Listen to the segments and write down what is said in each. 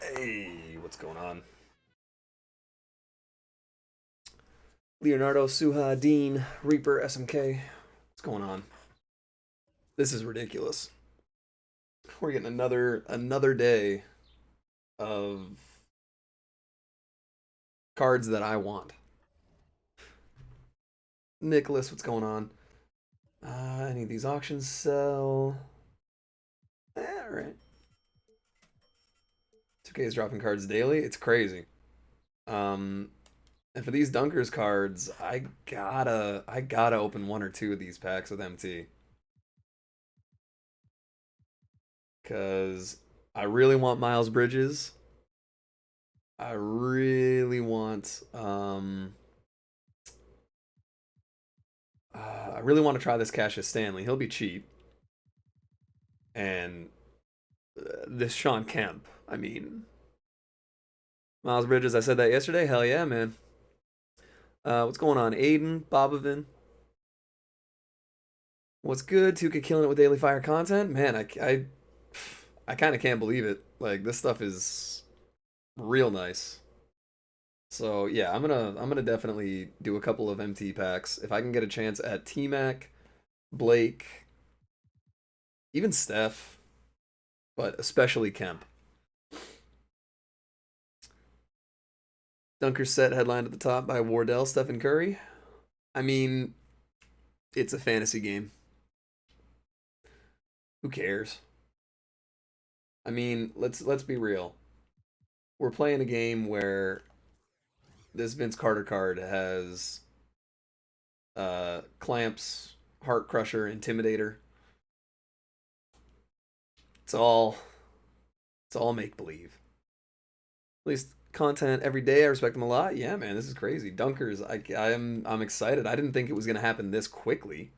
Hey, what's going on? Leonardo, Suha, Dean, Reaper, SMK. What's going on? This is ridiculous. We're getting another day of cards that I want. Nicholas, what's going on? Any of these auctions sell? All right. 2K is dropping cards daily. It's crazy. Um, and for these Dunkers cards, I gotta open one or two of these packs with MT because I really want Miles Bridges. I really want I really want to try this Cassius Stanley. He'll be cheap. And this Sean Kemp. I mean, Miles Bridges, I said that yesterday. Hell yeah, man. What's going on? Aiden, Bobovin. What's good? 2K killing it with daily fire content. Man, I kind of can't believe it. Like this stuff is real nice. So yeah, I'm gonna definitely do a couple of MT packs if I can get a chance at T Mac, Blake, even Steph, but especially Kemp. Dunker set headlined at the top by Wardell, Stephen Curry. I mean, it's a fantasy game. Who cares? I mean, let's be real. We're playing a game where this Vince Carter card has clamps, heart crusher, intimidator. It's all it's all make believe. At least content every day. I respect them a lot. Yeah, man, this is crazy. Dunkers. I'm excited. I didn't think it was gonna happen this quickly.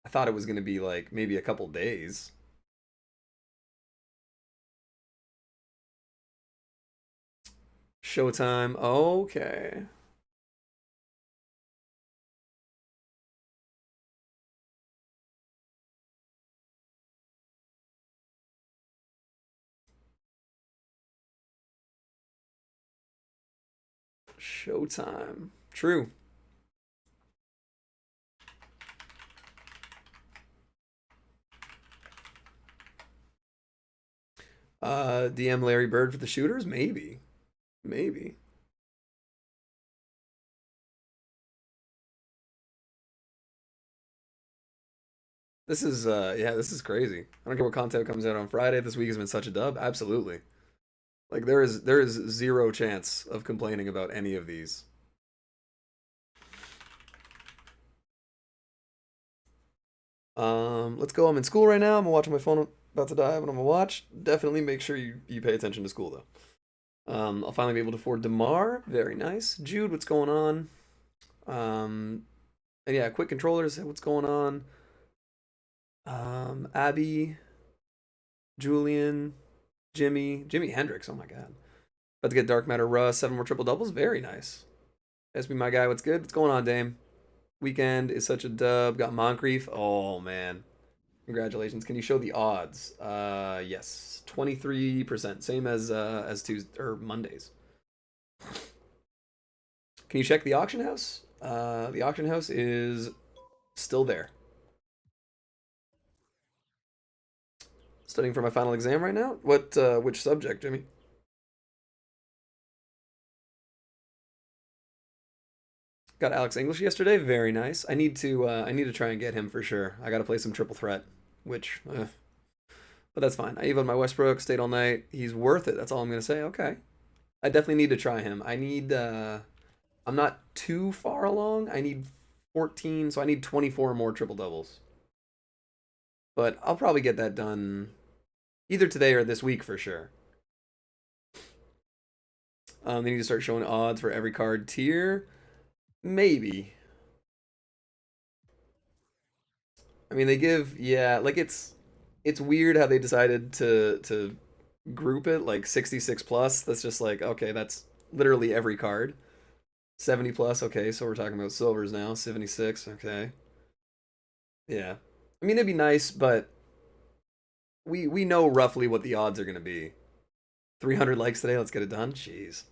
I thought it was gonna be like maybe a couple days. Showtime. Okay. Showtime. True. DM Larry Bird for the shooters? Maybe. Maybe. This is yeah, this is crazy. I don't care what content comes out on Friday. This week has been such a dub. Absolutely. Like there is zero chance of complaining about any of these. Let's go. I'm in school right now. I'm watching my phone about to die, but I'm gonna watch. Definitely make sure you pay attention to school though. I'll finally be able to afford Demar. Very nice. Jude, what's going on? Um, and yeah, quick controllers. What's going on? Abby, Julian, Jimmy Hendrix. Oh my god. About to get Dark Matter Russ. 7 more triple doubles. Very nice. SB my guy. What's good? What's going on, Dame? Weekend is such a dub. Got Moncrief. Oh man. Congratulations. Can you show the odds? Yes. 23%. Same as Tuesday or Mondays. Can you check the auction house? The auction house is still there. Studying for my final exam right now. Which subject, Jimmy? Got Alex English yesterday. Very nice. I need to try and get him for sure. I got to play some triple threat, which but that's fine. I even my Westbrook stayed all night. He's worth it. That's all I'm gonna say. Okay. I definitely need to try him. I'm not too far along. I need 14, so I need 24 more triple doubles. But I'll probably get that done either today or this week for sure. They need to start showing odds for every card tier. Maybe. I mean, they give yeah, like it's weird how they decided to group it like 66 plus. That's just like okay, that's literally every card. 70 plus, okay, so we're talking about silvers now. 76, okay. Yeah. I mean, it'd be nice, but we know roughly what the odds are going to be. 300 likes today. Let's get it done. Jeez.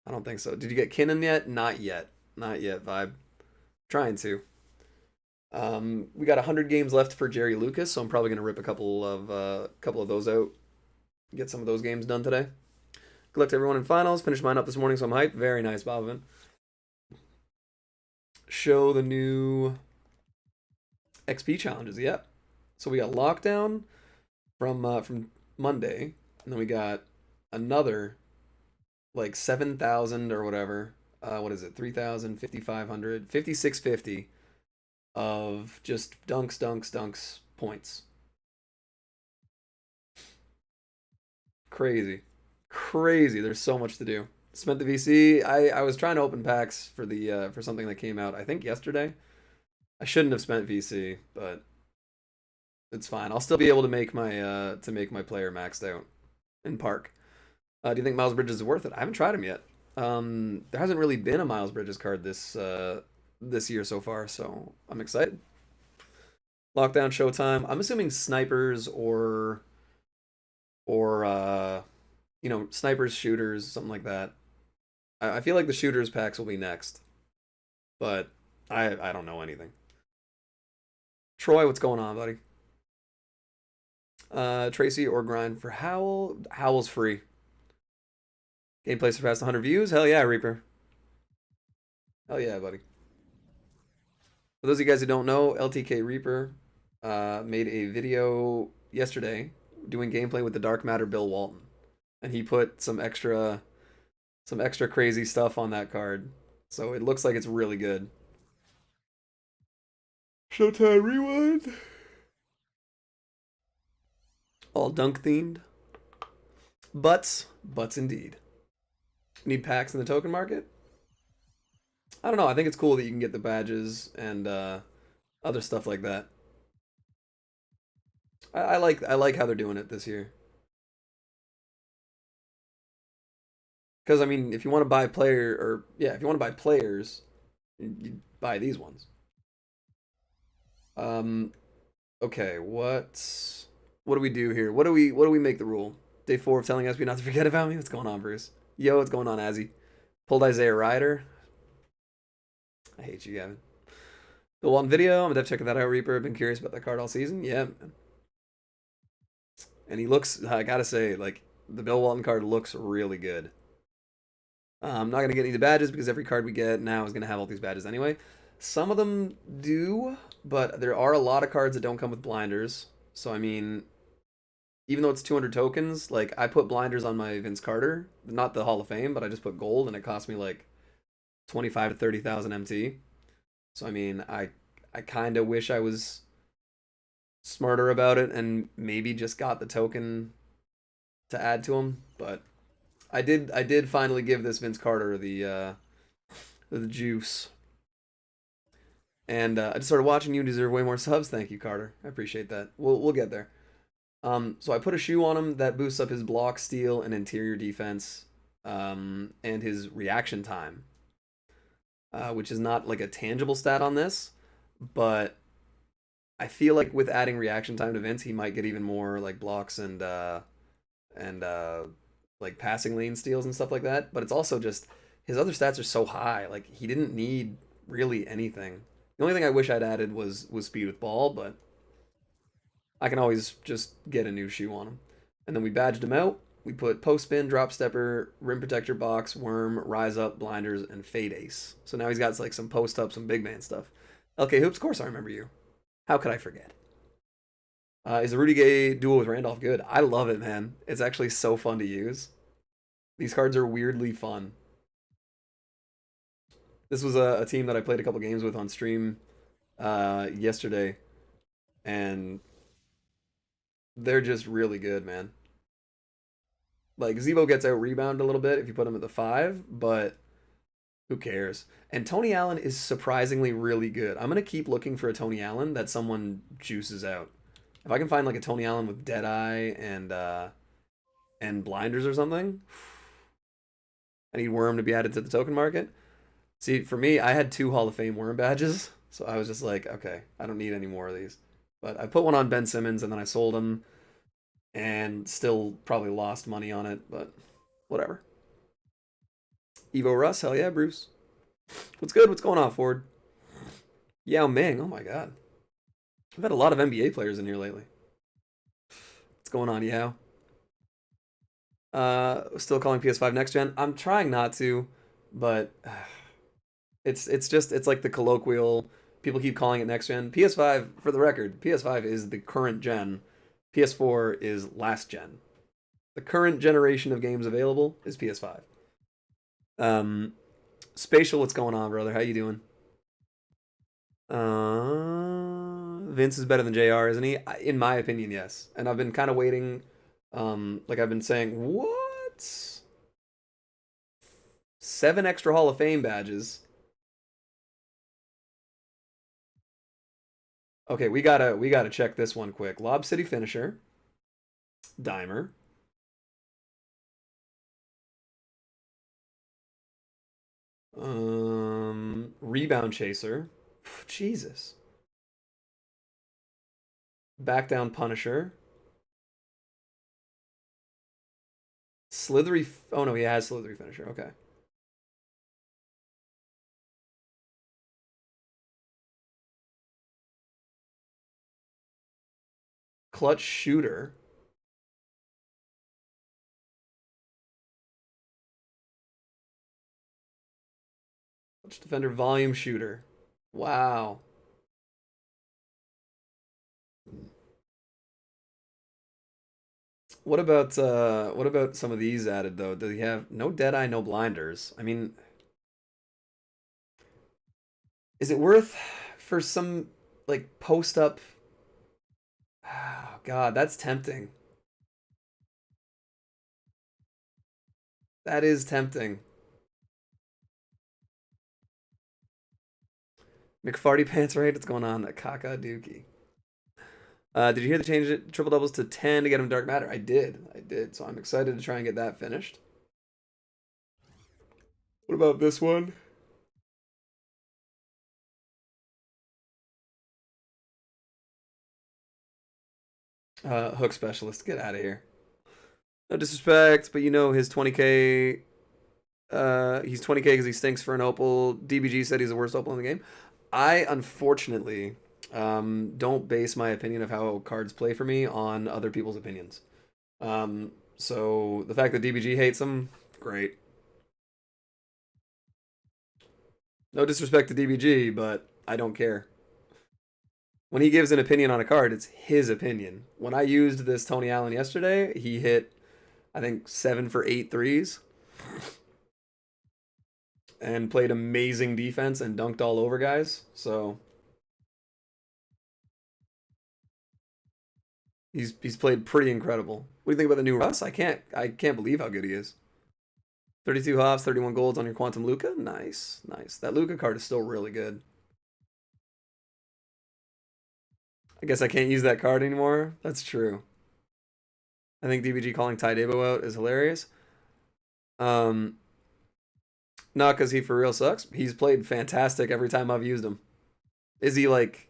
I don't think so. Did you get Kinnan yet? Not yet. Not yet, Vibe. Trying to. We got 100 games left for Jerry Lucas, so I'm probably gonna rip a couple of those out. Get some of those games done today. Good luck to everyone in finals. Finished mine up this morning, so I'm hyped. Very nice, Bobvin. Show the new XP challenges. Yep. So we got lockdown from Monday, and then we got another like 7,000 or whatever. What is it? 3,000, 5,500, 5,650 of just dunks points. Crazy. Crazy. There's so much to do. Spent the VC. I was trying to open packs for the for something that came out I think yesterday. I shouldn't have spent VC, but it's fine. I'll still be able to make my player maxed out in Park. Do you think Miles Bridges is worth it? I haven't tried him yet. There hasn't really been a Miles Bridges card this year so far, so I'm excited. Lockdown Showtime. I'm assuming snipers or snipers, shooters, something like that. I feel like the shooters packs will be next, but I don't know anything. Troy, what's going on, buddy? Tracy or grind for Howl. Howl's free. Gameplay surpassed 100 views. Hell yeah, Reaper. Hell yeah, buddy. For those of you guys who don't know, LTK Reaper made a video yesterday doing gameplay with the Dark Matter Bill Walton, and he put some extra crazy stuff on that card, so it looks like it's really good. Showtime rewind. All dunk themed. Butts indeed. Need packs in the token market? I don't know. I think it's cool that you can get the badges and other stuff like that. I like how they're doing it this year. Because I mean, if you want to buy if you want to buy players, you buy these ones. Okay, what do we do here? What do we make the rule? Day 4 of telling SB not to forget about me? What's going on, Bruce? Yo, what's going on, Azzy? Pulled Isaiah Ryder. I hate you, Gavin. The one video, I'm definitely checking that out, Reaper. I've been curious about that card all season. Yeah, man. And he looks, I gotta say, like, the Bill Walton card looks really good. I'm not gonna get any of the badges because every card we get now is gonna have all these badges anyway. Some of them do, but there are a lot of cards that don't come with blinders. So, I mean, even though it's 200 tokens, like, I put blinders on my Vince Carter. Not the Hall of Fame, but I just put gold, and it cost me, like, 25 to 30,000 MT. So, I mean, I kind of wish I was smarter about it and maybe just got the token to add to him. But I did finally give this Vince Carter the juice. And I just started watching you. Deserve way more subs. Thank you, Carter. I appreciate that. We'll get there. So I put a shoe on him that boosts up his block, steal, and interior defense, and his reaction time, which is not like a tangible stat on this, but I feel like with adding reaction time to Vince, he might get even more like blocks and like passing lane steals and stuff like that. But it's also just his other stats are so high. Like he didn't need really anything. The only thing I wish I'd added was speed with ball, but I can always just get a new shoe on him. And then we badged him out. We put post spin, drop stepper, rim protector box, worm, rise up, blinders, and fade ace. So now he's got like some post up, some big man stuff. LK Hoops, of course I remember you. How could I forget? Is the Rudy Gay duel with Randolph good? I love it, man. It's actually so fun to use. These cards are weirdly fun. This was a team that I played a couple games with on stream yesterday, and they're just really good, man. Like, Zebo gets out rebound a little bit if you put him at the 5, but who cares? And Tony Allen is surprisingly really good. I'm going to keep looking for a Tony Allen that someone juices out. If I can find like a Tony Allen with Deadeye and blinders or something, I need Worm to be added to the token market. See, for me, I had 2 Hall of Fame Worm badges, so I was just like, okay, I don't need any more of these. But I put one on Ben Simmons, and then I sold him, and still probably lost money on it, but whatever. Evo Russ, hell yeah, Bruce. What's good? What's going on, Ford? Yao Ming, oh my god. I've had a lot of NBA players in here lately. What's going on, Yao? Still calling PS5 next gen. I'm trying not to, but it's like the colloquial. People keep calling it next gen. PS5, for the record, PS5 is the current gen. PS4 is last gen. The current generation of games available is PS5. Spatial, what's going on, brother? How you doing? Vince is better than JR, isn't he? In my opinion, yes. And I've been kind of waiting. Like I've been saying, what? 7 extra Hall of Fame badges. Okay, we gotta check this one quick. Lob City finisher, Dimer, rebound chaser. Jesus. Back down Punisher. Slithery. Oh no, he has Slithery finisher. Okay. Clutch shooter. Clutch defender volume shooter. Wow. What about some of these added though? Does he have no Deadeye, no blinders? I mean, is it worth for some like post up? Oh, God, that's tempting. That is tempting. McFarty pants, right? What's going on? That Kaka Dookie. Did you hear the change it triple doubles to 10 to get him dark matter? I did. I did. So I'm excited to try and get that finished. What about this one? Hook specialist. Get out of here. No disrespect, but you know his 20k. He's 20k because he stinks for an opal. DBG said he's the worst opal in the game. I unfortunately don't base my opinion of how cards play for me on other people's opinions. So the fact that DBG hates him, great. No disrespect to DBG, but I don't care. When he gives an opinion on a card, it's his opinion. When I used this Tony Allen yesterday, he hit, I think, 7 for 8 threes and played amazing defense and dunked all over guys. So he's played pretty incredible. What do you think about the new Russ? I can't believe how good he is. 32 hops, 31 golds on your Quantum Luca. Nice, nice. That Luca card is still really good. I guess I can't use that card anymore. That's true. I think DBG calling Ty Dabo out is hilarious. Not because he for real sucks. He's played fantastic every time I've used him. Is he like,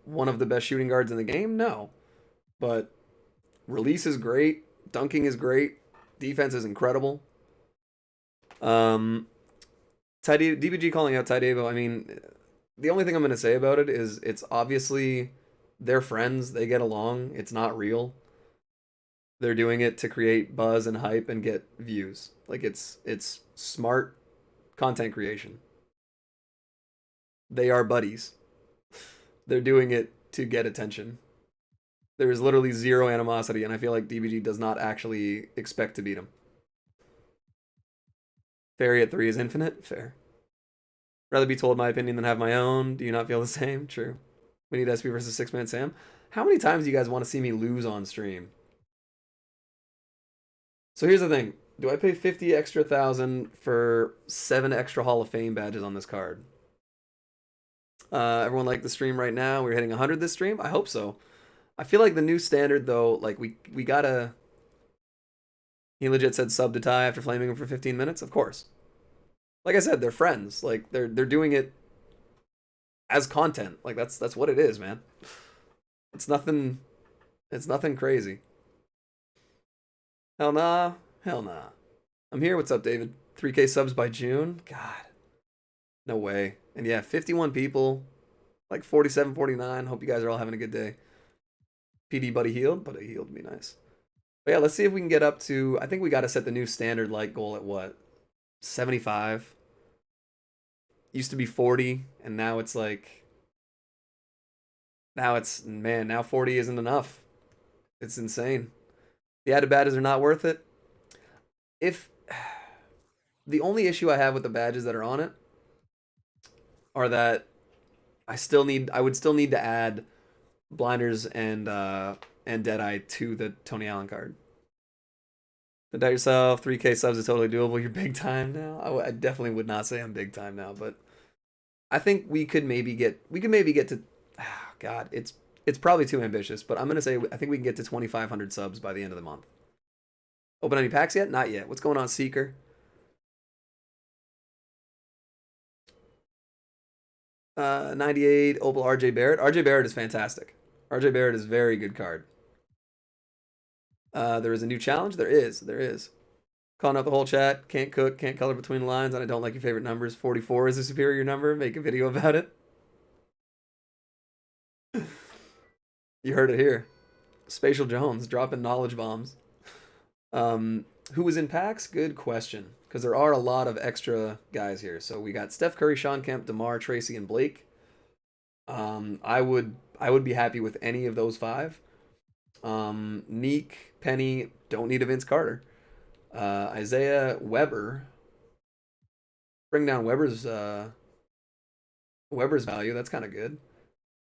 one of the best shooting guards in the game? No. But release is great. Dunking is great. Defense is incredible. DBG calling out Ty Dabo. I mean, the only thing I'm going to say about it is it's obviously they're friends. They get along. It's not real. They're doing it to create buzz and hype and get views. Like it's smart content creation. They are buddies. They're doing it to get attention. There is literally zero animosity, and I feel like DBG does not actually expect to beat him. Fairy at 3 is infinite? Fair. Rather be told my opinion than have my own. Do you not feel the same? True. We need SP versus 6-man Sam. How many times do you guys want to see me lose on stream? So here's the thing. Do I pay 50 extra thousand for 7 extra Hall of Fame badges on this card? Everyone like the stream right now? We're hitting 100 this stream? I hope so. I feel like the new standard, though, like, we gotta... He legit said sub to Ty after flaming him for 15 minutes? Of course. Like I said, they're friends. Like, they're doing it as content. Like, that's what it is, man. It's nothing crazy. Hell nah. Hell nah. I'm here. What's up, David? 3K subs by June? God, no way. And yeah, 51 people, like 47, 49. Hope you guys are all having a good day. PD Buddy healed. Buddy healed would be nice. But yeah, let's see if we can get up to. I think we got to set the new standard like goal at what? 75. Used to be 40, and now it's like. Now it's, man, now 40 isn't enough. It's insane. The added badges are not worth it. If. The only issue I have with the badges that are on it are that I would still need to add blinders and Deadeye to the Tony Allen card. So doubt yourself. 3K subs is totally doable. You're big time now. I definitely would not say I'm big time now, but I think we could maybe get to. Oh God, it's probably too ambitious, but I'm gonna say I think we can get to 2,500 subs by the end of the month. Open any packs yet? Not yet. What's going on, Seeker? 98 Opal RJ Barrett. RJ Barrett is fantastic. RJ Barrett is a very good card. There is a new challenge. There is. There is. Calling out the whole chat. Can't cook. Can't color between the lines. And I don't like your favorite numbers. 44 is a superior number. Make a video about it. You heard it here. Spatial Jones dropping knowledge bombs. Who was in packs? Good question. Because there are a lot of extra guys here. So we got Steph Curry, Sean Kemp, DeMar, Tracy, and Blake. I would be happy with any of those five. Neek, Penny, don't need a Vince Carter. Isaiah, Weber. Bring down Weber's value. That's kind of good.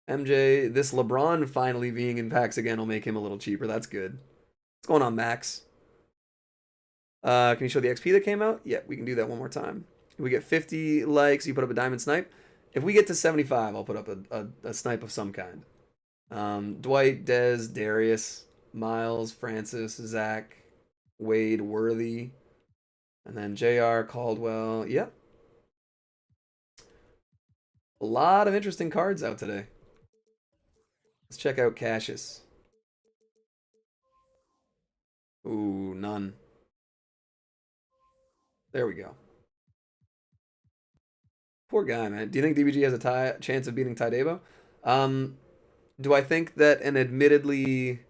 MJ, this LeBron finally being in packs again will make him a little cheaper. That's good. What's going on, Max? Can you show the XP that came out? Yeah, we can do that one more time. If we get 50 likes, you put up a diamond snipe. If we get to 75, I'll put up a snipe of some kind. Dwight, Dez, Darius, Miles, Francis, Zach, Wade, Worthy, and then JR, Caldwell. Yep. A lot of interesting cards out today. Let's check out Cassius. Ooh, none. There we go. Poor guy, man. Do you think DBG has a chance of beating Tydebo? Do I think that an admittedly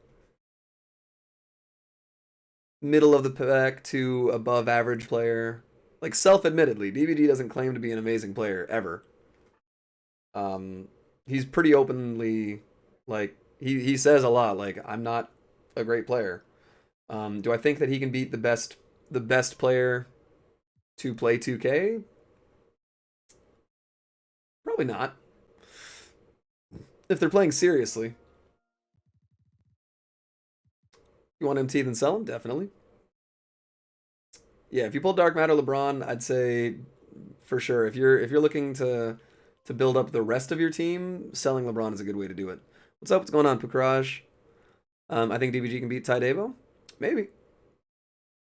middle of the pack to above average player, like self-admittedly, DBG doesn't claim to be an amazing player ever. He's pretty openly, like, he says a lot, like, I'm not a great player. Do I think that he can beat the best player to play 2K? Probably not. If they're playing seriously. You want MT then sell him? Definitely. Yeah, if you pull Dark Matter LeBron, I'd say for sure. If you're looking to build up the rest of your team, selling LeBron is a good way to do it. What's up? What's going on, Pukraj? I think DBG can beat Tydebo. Maybe.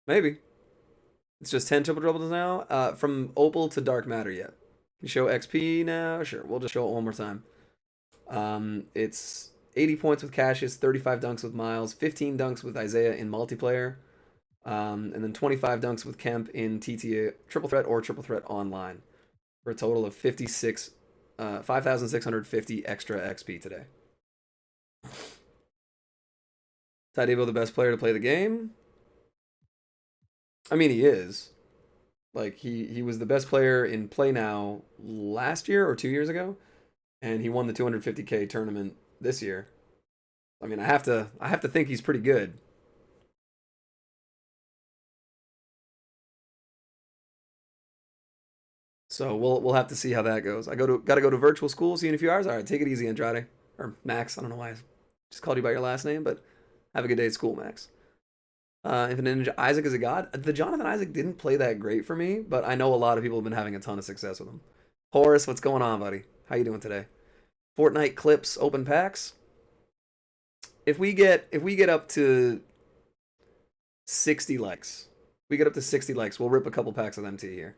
Maybe. It's just 10 triple doubles now. From Opal to Dark Matter yet. Can you show XP now? Sure, we'll just show it one more time. It's 80 points with Cassius, 35 dunks with Miles, 15 dunks with Isaiah in multiplayer, and then 25 dunks with Kemp in TTA triple threat or triple threat online, for a total of 5,650 extra XP today. Tydebo the best player to play the game? I mean, he is. Like, he was the best player in Play Now last year or 2 years ago, and he won the 250K tournament this year. I mean, I have to think he's pretty good. So we'll have to see how that goes. Gotta go to virtual school. See you in a few hours. All right, take it easy, Andrade or Max. I don't know why I just called you by your last name, but have a good day at school, Max. Infinite Ninja Isaac is a god. The Jonathan Isaac didn't play that great for me, but I know a lot of people have been having a ton of success with him. Horace, what's going on, buddy? How you doing today? Fortnite clips open packs. If we get up to 60 likes, we'll rip a couple packs of MT here.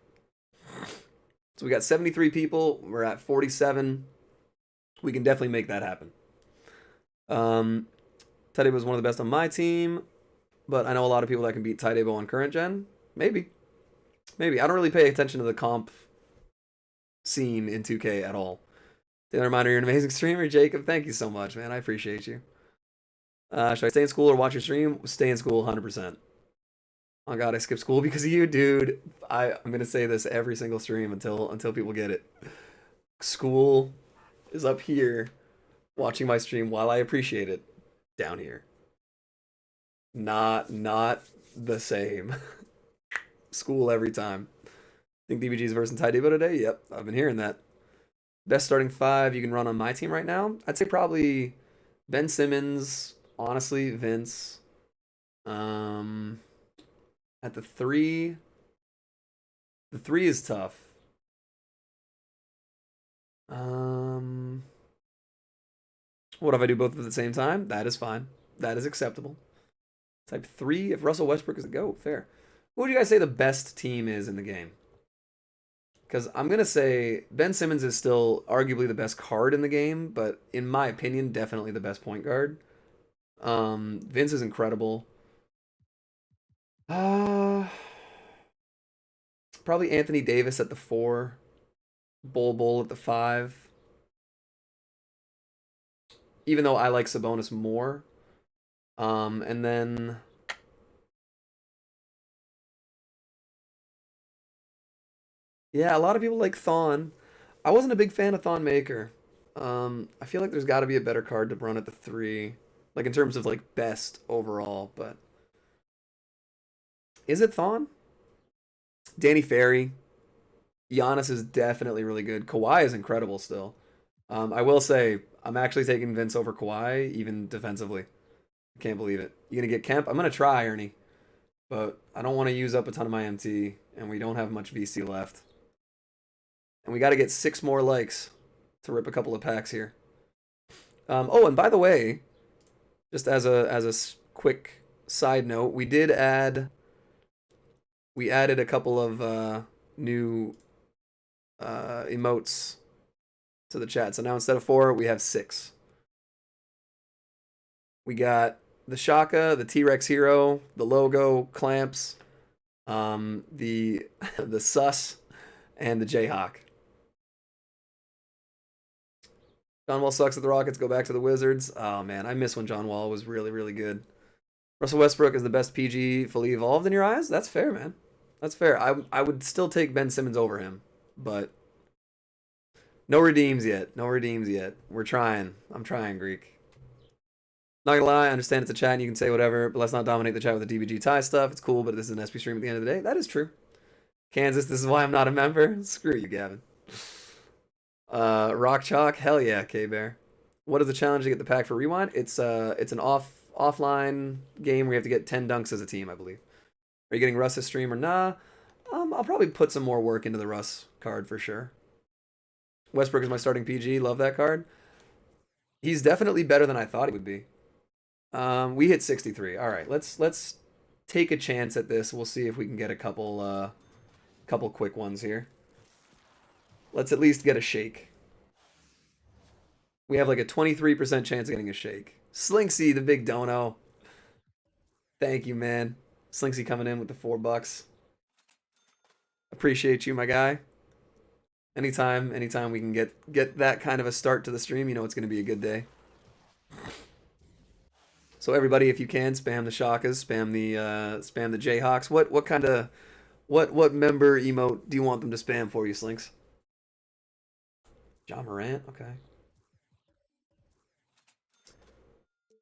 So we got 73 people. We're at 47. We can definitely make that happen. Tydebo was one of the best on my team, but I know a lot of people that can beat Tydebo on current gen. Maybe. Maybe. I don't really pay attention to the comp scene in 2K at all. Taylor Reminder, you're an amazing streamer, Jacob. Thank you so much, man. I appreciate you. Should I stay in school or watch your stream? Stay in school 100%. Oh god, I skipped school because of you, dude. I'm gonna say this every single stream until people get it. School is up here watching my stream while I appreciate it down here. Not the same. School every time. Think DBG's versus Ty Debo today? Yep, I've been hearing that. Best starting five you can run on my team right now? I'd say probably Ben Simmons, honestly, Vince. At the three is tough. What if I do both at the same time? That is fine. That is acceptable. Type 3, if Russell Westbrook is a go, fair. What would you guys say the best team is in the game? Because I'm going to say Ben Simmons is still arguably the best card in the game, but in my opinion, definitely the best point guard. Vince is incredible. Probably Anthony Davis at the 4. Bull at the 5. Even though I like Sabonis more. And then yeah, a lot of people like Thon. I wasn't a big fan of Thon Maker. I feel like there's got to be a better card to run at the 3, like in terms of like best overall. But is it Thon? Danny Ferry. Giannis is definitely really good. Kawhi is incredible still. I will say I'm actually taking Vince over Kawhi even defensively. I can't believe it. You gonna get Kemp? I'm gonna try, Ernie, but I don't want to use up a ton of my MT, and we don't have much VC left. And we got to get 6 more likes to rip a couple of packs here. Oh, and by the way, just as a quick side note, we added a couple of new emotes to the chat. So now instead of 4, we have 6. We got the Shaka, the T-Rex Hero, the logo, clamps, the the sus, and the Jayhawk. John Wall sucks at the Rockets. Go back to the Wizards. Oh man, I miss when John Wall was really, really good. Russell Westbrook is the best PG fully evolved in your eyes? That's fair, man. That's fair. I would still take Ben Simmons over him, but no redeems yet. No redeems yet. We're trying. I'm trying, Greek. Not gonna lie, I understand it's a chat and you can say whatever, but let's not dominate the chat with the DBG tie stuff. It's cool, but this is an SP stream at the end of the day. That is true. Kansas, this is why I'm not a member. Screw you, Gavin. Rock Chalk, hell yeah, K-Bear. What is the challenge to get the pack for Rewind? It's an offline game where you have to get 10 dunks as a team, I believe. Are you getting Russ's stream or nah? I'll probably put some more work into the Russ card for sure. Westbrook is my starting PG. Love that card. He's definitely better than I thought he would be. We hit 63. All right, let's take a chance at this. We'll see if we can get a couple quick ones here. Let's at least get a shake. We have like a 23% chance of getting a shake. Slinksy, the big dono. Thank you, man. Slinksy coming in with the $4. Appreciate you, my guy. Anytime we can get that kind of a start to the stream, you know it's going to be a good day. So everybody, if you can, spam the Shakas, spam the Jayhawks. What member emote do you want them to spam for you, Slinks? John Morant, okay.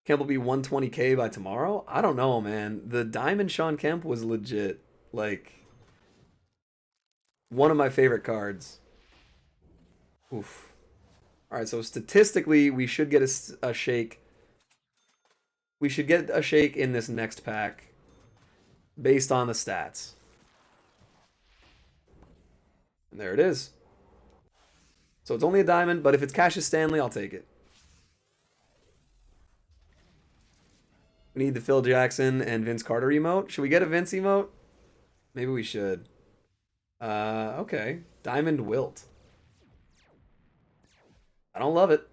Kemp will be 120K by tomorrow? I don't know, man. The Diamond Sean Kemp was legit. Like, one of my favorite cards. Oof. Alright, so statistically, we should get a shake. We should get a shake in this next pack based on the stats. And there it is. So it's only a diamond, but if it's Cassius Stanley, I'll take it. We need the Phil Jackson and Vince Carter emote. Should we get a Vince emote? Maybe we should. Okay. Diamond Wilt. I don't love it.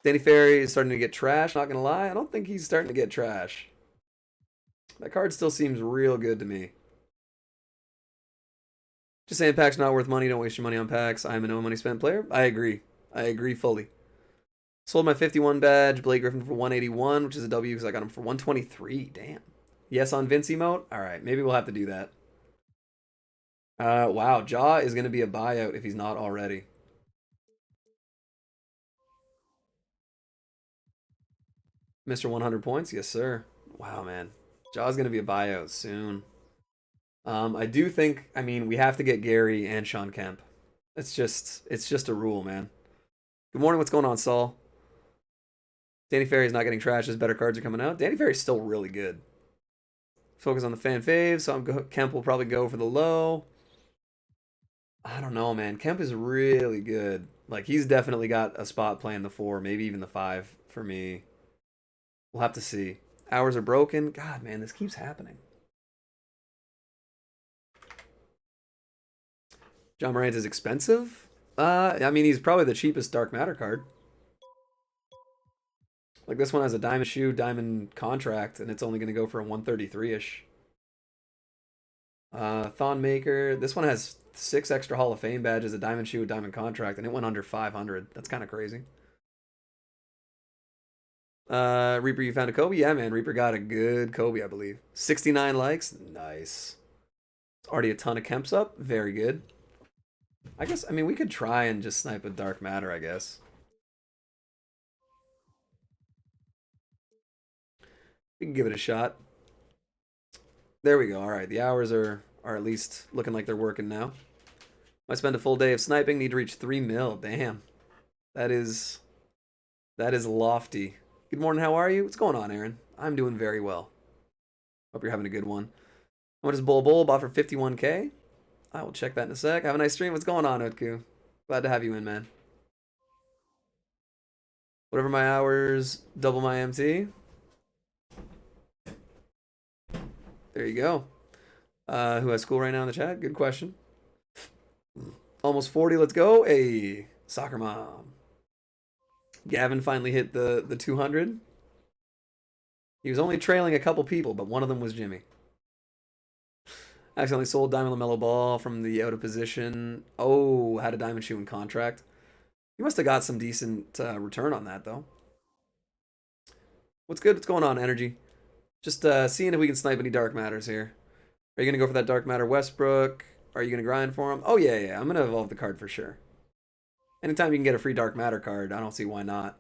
Danny Ferry is starting to get trash, not gonna lie. I don't think he's starting to get trash. That card still seems real good to me. Just saying packs not worth money. Don't waste your money on packs. I'm a no money spent player. I agree. I agree fully. Sold my 51 badge, Blake Griffin for 181, which is a W because I got him for 123. Damn. Yes on Vince emote? All right, maybe we'll have to do that. Wow, Jaw is going to be a buyout if he's not already. Mr. 100 points? Yes, sir. Wow, man. Jaw's going to be a buyout soon. I do think, I mean, we have to get Gary and Sean Kemp. It's just a rule, man. Good morning. What's going on, Saul? Danny Ferry's not getting trashed as better cards are coming out. Danny Ferry's still really good. Focus on the fan faves, so Kemp will probably go for the low. I don't know, man. Kemp is really good. Like, he's definitely got a spot playing the 4, maybe even the 5 for me. We'll have to see. Hours are broken. God, man, this keeps happening. John Morant is expensive. I mean, he's probably the cheapest Dark Matter card. Like, this one has a diamond shoe, diamond contract, and it's only going to go for a 133-ish. Thon Maker. This one has 6 extra Hall of Fame badges, a diamond shoe, a diamond contract, and it went under 500. That's kind of crazy. Reaper, you found a Kobe? Yeah, man. Reaper got a good Kobe, I believe. 69 likes. Nice. Already a ton of Kemps up. Very good. I guess, I mean, we could try and just snipe a Dark Matter, I guess. We can give it a shot. There we go. All right, the hours are at least looking like they're working now. I spend a full day of sniping. Need to reach 3 mil. Damn, that is lofty. Good morning. How are you? What's going on, Aaron? I'm doing very well. Hope you're having a good one. What is Bull Bull bought for 51K? I will check that in a sec. Have a nice stream. What's going on, Utku? Glad to have you in, man. Whatever my hours, double my MT. There you go. Who has school right now in the chat? Good question. Almost 40. Let's go. Hey, soccer mom. Gavin finally hit the 200. He was only trailing a couple people, but one of them was Jimmy. Accidentally sold Diamond LaMelo Ball from the out of position. Oh, had a diamond shoe in contract. He must have got some decent return on that, though. What's good? What's going on, Energy? Just seeing if we can snipe any Dark Matters here. Are you going to go for that Dark Matter Westbrook? Are you going to grind for him? Oh, yeah. I'm going to evolve the card for sure. Anytime you can get a free Dark Matter card, I don't see why not.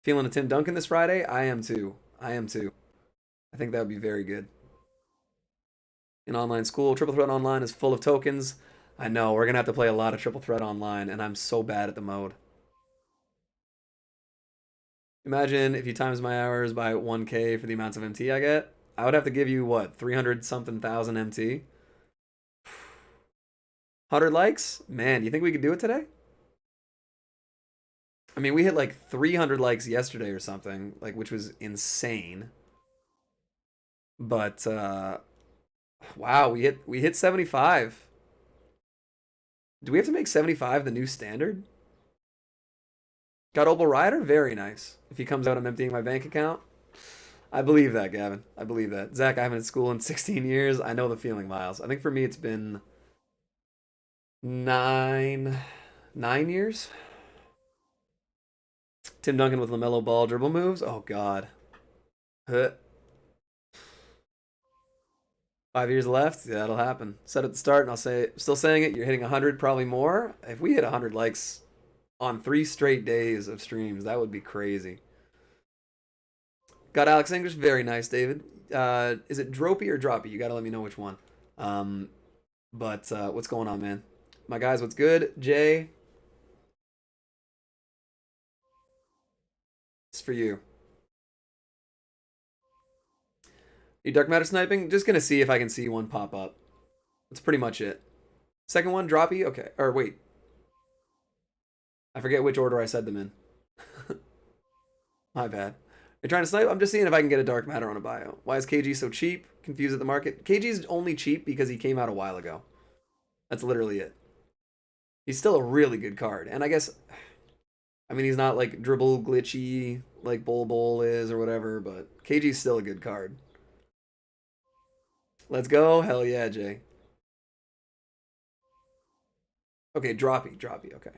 Feeling a Tim Duncan this Friday? I am too. I think that would be very good. In online school, Triple Threat Online is full of tokens. I know, we're going to have to play a lot of Triple Threat Online, and I'm so bad at the mode. Imagine if you times my hours by 1K for the amounts of MT I get. I would have to give you, what, 300-something thousand MT? 100 likes? Man, you think we could do it today? I mean, we hit like 300 likes yesterday or something, like, which was insane. But, wow, we hit 75. Do we have to make 75 the new standard? Got Opal Rider? Very nice. If he comes out, I'm emptying my bank account. I believe that, Gavin. I believe that. Zach, I haven't been at school in 16 years. I know the feeling, Miles. I think for me it's been 9 years. Tim Duncan with LaMelo Ball dribble moves. Oh, God. 5 years left. Yeah, that'll happen. Said at the start, and I'll say, still saying it. You're hitting 100, probably more. If we hit 100 likes on 3 straight days of streams, that would be crazy. Got Alex English. Very nice, David. Is it Dropey or Droppy? You got to let me know which one. But what's going on, man? My guys, what's good? Jay. It's for you. You Dark Matter sniping? Just going to see if I can see one pop up. That's pretty much it. Second one, Droppy? Okay. Or wait. I forget which order I said them in. My bad. You're trying to snipe? I'm just seeing if I can get a Dark Matter on a bio. Why is KG so cheap? Confused at the market? KG's only cheap because he came out a while ago. That's literally it. He's still a really good card. And I guess, I mean, he's not like dribble glitchy like Bol Bol is or whatever, but KG's still a good card. Let's go. Hell yeah, Jay. Okay, droppy. Okay.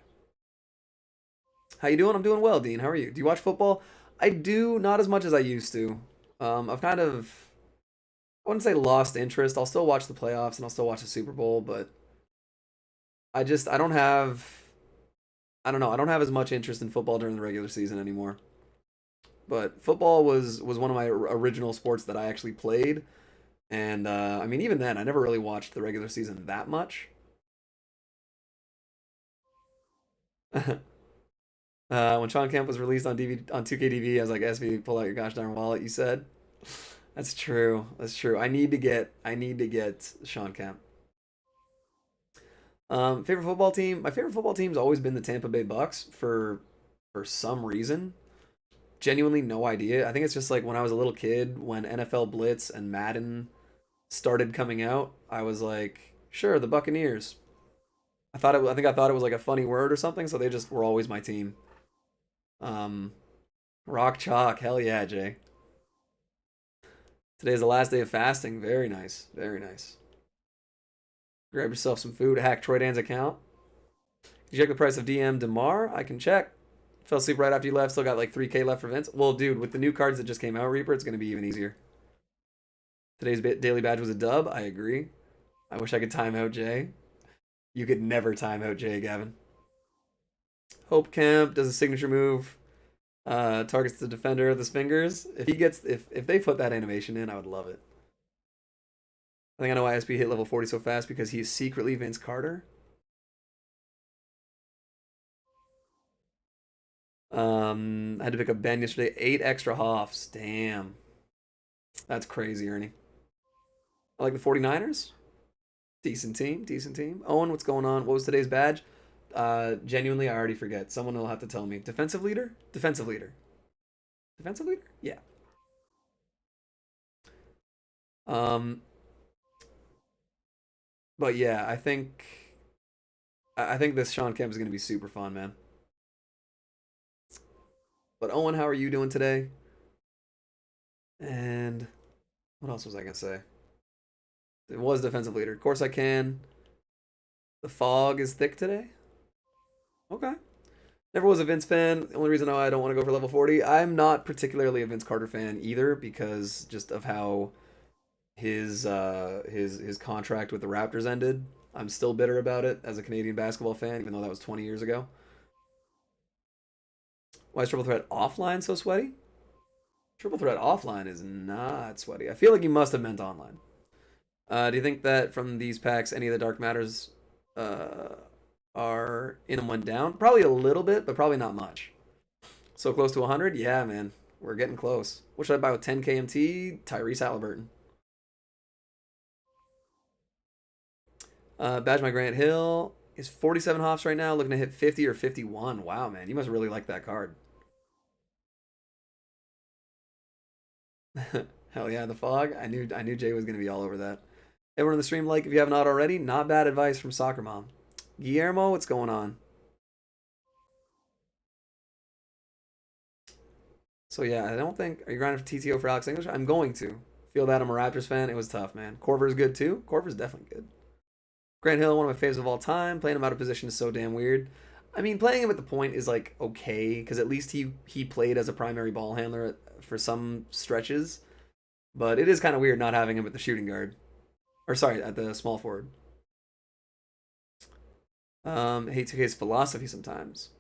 How you doing? I'm doing well, Dean. How are you? Do you watch football? I do, not as much as I used to. I've kind of, I wouldn't say lost interest. I'll still watch the playoffs and I'll still watch the Super Bowl, but I don't have, I don't know, I don't have as much interest in football during the regular season anymore. But football was one of my original sports that I actually played, and I mean even then I never really watched the regular season that much. When Sean Kemp was released on DVD on 2K I was like, SB, pull out your gosh darn wallet. You said that's true. That's true. I need to get Sean Kemp. Favorite football team. My favorite football team's always been the Tampa Bay Bucks for some reason. Genuinely no idea. I think it's just like when I was a little kid, when NFL Blitz and Madden started coming out, I was like, sure, the Buccaneers. I think I thought it was like a funny word or something, so they just were always my team. Um, Rock chalk, hell yeah, Jay. Today's the last day of fasting. Very nice, very nice. Grab yourself some food. Hack Troy Dan's account. You check the price of DM Demar. I can check. Fell asleep right after you left. Still got like 3K left for Vince. Well, dude, with the new cards that just came out, Reaper, it's gonna be even easier. Today's daily badge was a dub. I agree. I wish I could time out Jay. You could never time out Jay, Gavin. Hope Kemp does a signature move. Targets the defender with his fingers. If they put that animation in, I would love it. I think I know why SB hit level 40 so fast because he is secretly Vince Carter. I had to pick up Ben yesterday. 8 extra Hoffs. Damn. That's crazy, Ernie. I like the 49ers. Decent team, decent team. Owen, what's going on? What was today's badge? Genuinely, I already forget. Someone will have to tell me. Defensive leader? Defensive leader. Defensive leader? Yeah. Um, but yeah, I think this Sean Kemp is gonna be super fun, man. But Owen, how are you doing today? And what else was I gonna say? It was defensive leader. Of course I can. The fog is thick today. Okay. Never was a Vince fan. The only reason why I don't want to go for level 40, I'm not particularly a Vince Carter fan either because just of how his contract with the Raptors ended. I'm still bitter about it as a Canadian basketball fan, even though that was 20 years ago. Why is Triple Threat offline so sweaty? Triple Threat offline is not sweaty. I feel like you must have meant online. Do you think that from these packs, any of the Dark Matters uh, are in and went down? Probably a little bit, but probably not much. So close to 100? Yeah, man. We're getting close. What should I buy with 10 KMT? Tyrese Halliburton. Badge my Grant Hill is 47 hops right now, looking to hit 50 or 51. Wow, man. You must really like that card. Hell yeah, the fog. I knew Jay was gonna be all over that. Everyone in the stream, like if you have not already, not bad advice from Soccer Mom. Guillermo, what's going on? So yeah, I don't think are you grinding for TTO for Alex English? I'm going to. Feel that I'm a Raptors fan. It was tough, man. Corver's good too. Corver's definitely good. Grant Hill, one of my favorites of all time. Playing him out of position is so damn weird. I mean, playing him at the point is like okay because at least he played as a primary ball handler for some stretches. But it is kind of weird not having him at the shooting guard, or sorry, at the small forward. I hate 2K's philosophy sometimes.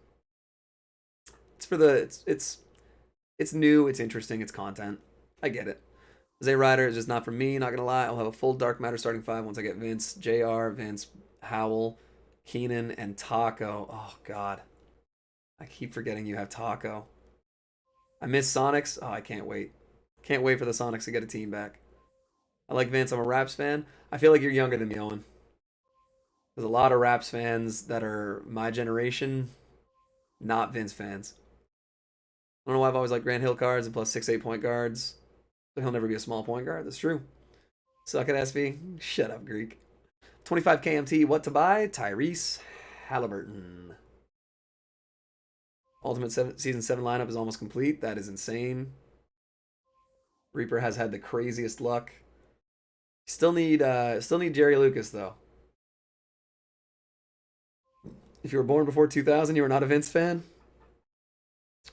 It's for the it's new, it's interesting, it's content. I get it. Zay Ryder is just not for me. Not gonna lie, I'll have a full Dark Matter starting five once I get Vince, Jr., Vince, Howell, Keenan, and Taco. Oh God, I keep forgetting you have Taco. I miss Sonics. Oh, I can't wait. Can't wait for the Sonics to get a team back. I like Vince. I'm a Raps fan. I feel like you're younger than me, Owen. There's a lot of Raps fans that are my generation, not Vince fans. I don't know why I've always liked Grant Hill cards and plus 6'8" point guards. But he'll never be a small point guard. That's true. Suck at SV. Shut up, Greek. 25 KMT. What to buy? Tyrese Halliburton. Ultimate season 7 lineup is almost complete. That is insane. Reaper has had the craziest luck. Still need Jerry Lucas though. If you were born before 2000, you were not a Vince fan.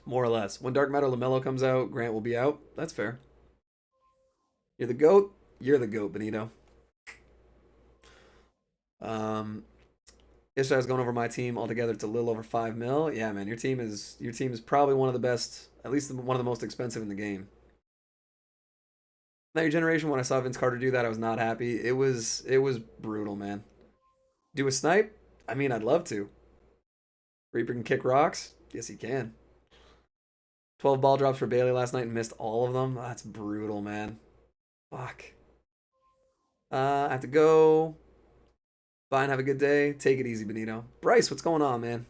More or less. When Dark Matter LaMelo comes out, Grant will be out. That's fair. You're the GOAT. You're the GOAT, Benito. Yesterday I was going over my team altogether. It's a little over 5 mil. Yeah, man, your team is probably one of the best, at least one of the most expensive in the game. Now your generation, when I saw Vince Carter do that, I was not happy. It was brutal, man. Do a snipe? I mean, I'd love to. Reaper can kick rocks? Yes, he can. 12 ball drops for Bailey last night and missed all of them. That's brutal, man. Fuck. I have to go. Fine, have a good day. Take it easy, Benito. Bryce, what's going on, man?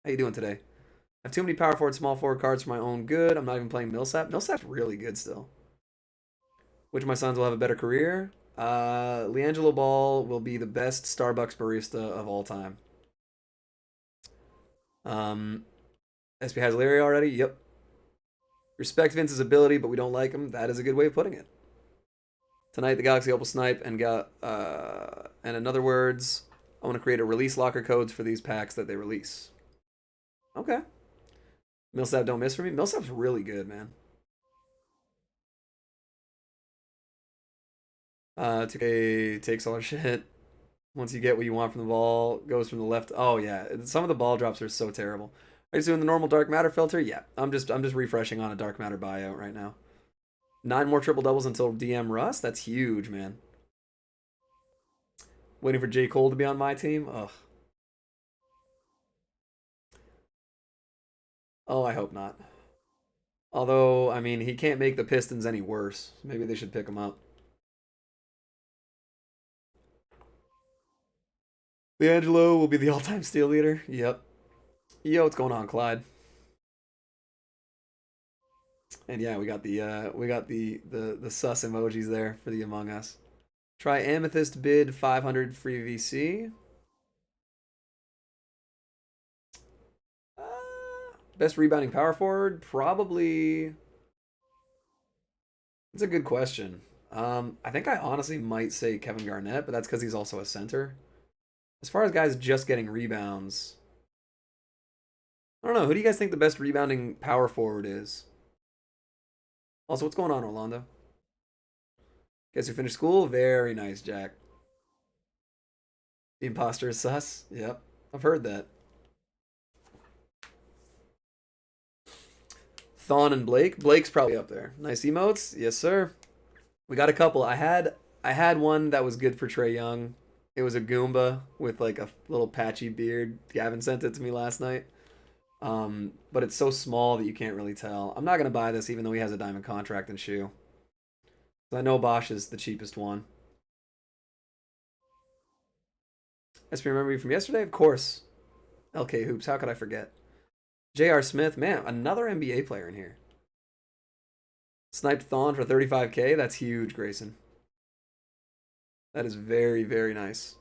How you doing today? I have too many power forward, small forward cards for my own good. I'm not even playing Millsap. Millsap's really good still. Which of my sons will have a better career? LiAngelo Ball will be the best Starbucks barista of all time. SB has Larry already? Yep. Respect Vince's ability, but we don't like him. That is a good way of putting it. Tonight, the Galaxy Opal Snipe and in other words, I want to create a release locker codes for these packs that they release. Okay. Millsap don't miss for me. Millsap's really good, man. 2K takes all our shit. Once you get what you want from the ball, goes from the left. Oh yeah, some of the ball drops are so terrible. Are you doing the normal dark matter filter? Yeah, I'm just refreshing on a dark matter buyout right now. 9 more triple doubles until DM Russ. That's huge, man. Waiting for J. Cole to be on my team. Ugh. Oh, I hope not. Although, I mean, he can't make the Pistons any worse. Maybe they should pick him up. LiAngelo will be the all-time steal leader. Yep. Yo, what's going on, Clyde? And yeah, we got the sus emojis there for the Among Us. Try Amethyst bid 500 free VC. Best rebounding power forward? Probably. It's a good question. I think I honestly might say Kevin Garnett, but that's because he's also a center. As far as guys just getting rebounds, I don't know. Who do you guys think the best rebounding power forward is? Also, what's going on, Orlando? Guess who finished school? Very nice, Jack. The imposter is sus? Yep. I've heard that. Thon and Blake. Blake's probably up there. Nice emotes. Yes, sir. We got a couple. I had one that was good for Trae Young. It was a Goomba with like a little patchy beard. Gavin sent it to me last night. But it's so small that you can't really tell. I'm not going to buy this even though he has a diamond contract and shoe. I know Bosch is the cheapest one. SP remember you from yesterday? Of course. LK Hoops, how could I forget? J.R. Smith, man, another NBA player in here. Sniped Thon for 35K. That's huge, Grayson. That is very, very nice.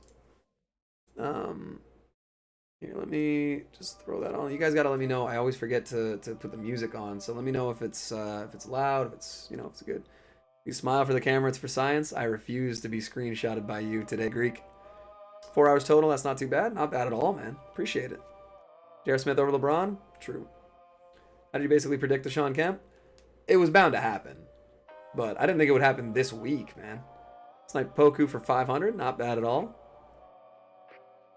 Here, let me just throw that on. You guys gotta let me know. I always forget to put the music on, so let me know if it's loud, if it's if it's good. You smile for the camera. It's for science. I refuse to be screenshotted by you today, Greek. 4 hours total. That's not too bad. Not bad at all, man. Appreciate it. J.R. Smith over LeBron. True. How did you basically predict the Sean Kemp? It was bound to happen, but I didn't think it would happen this week, man. Snipe Poku for 500. Not bad at all.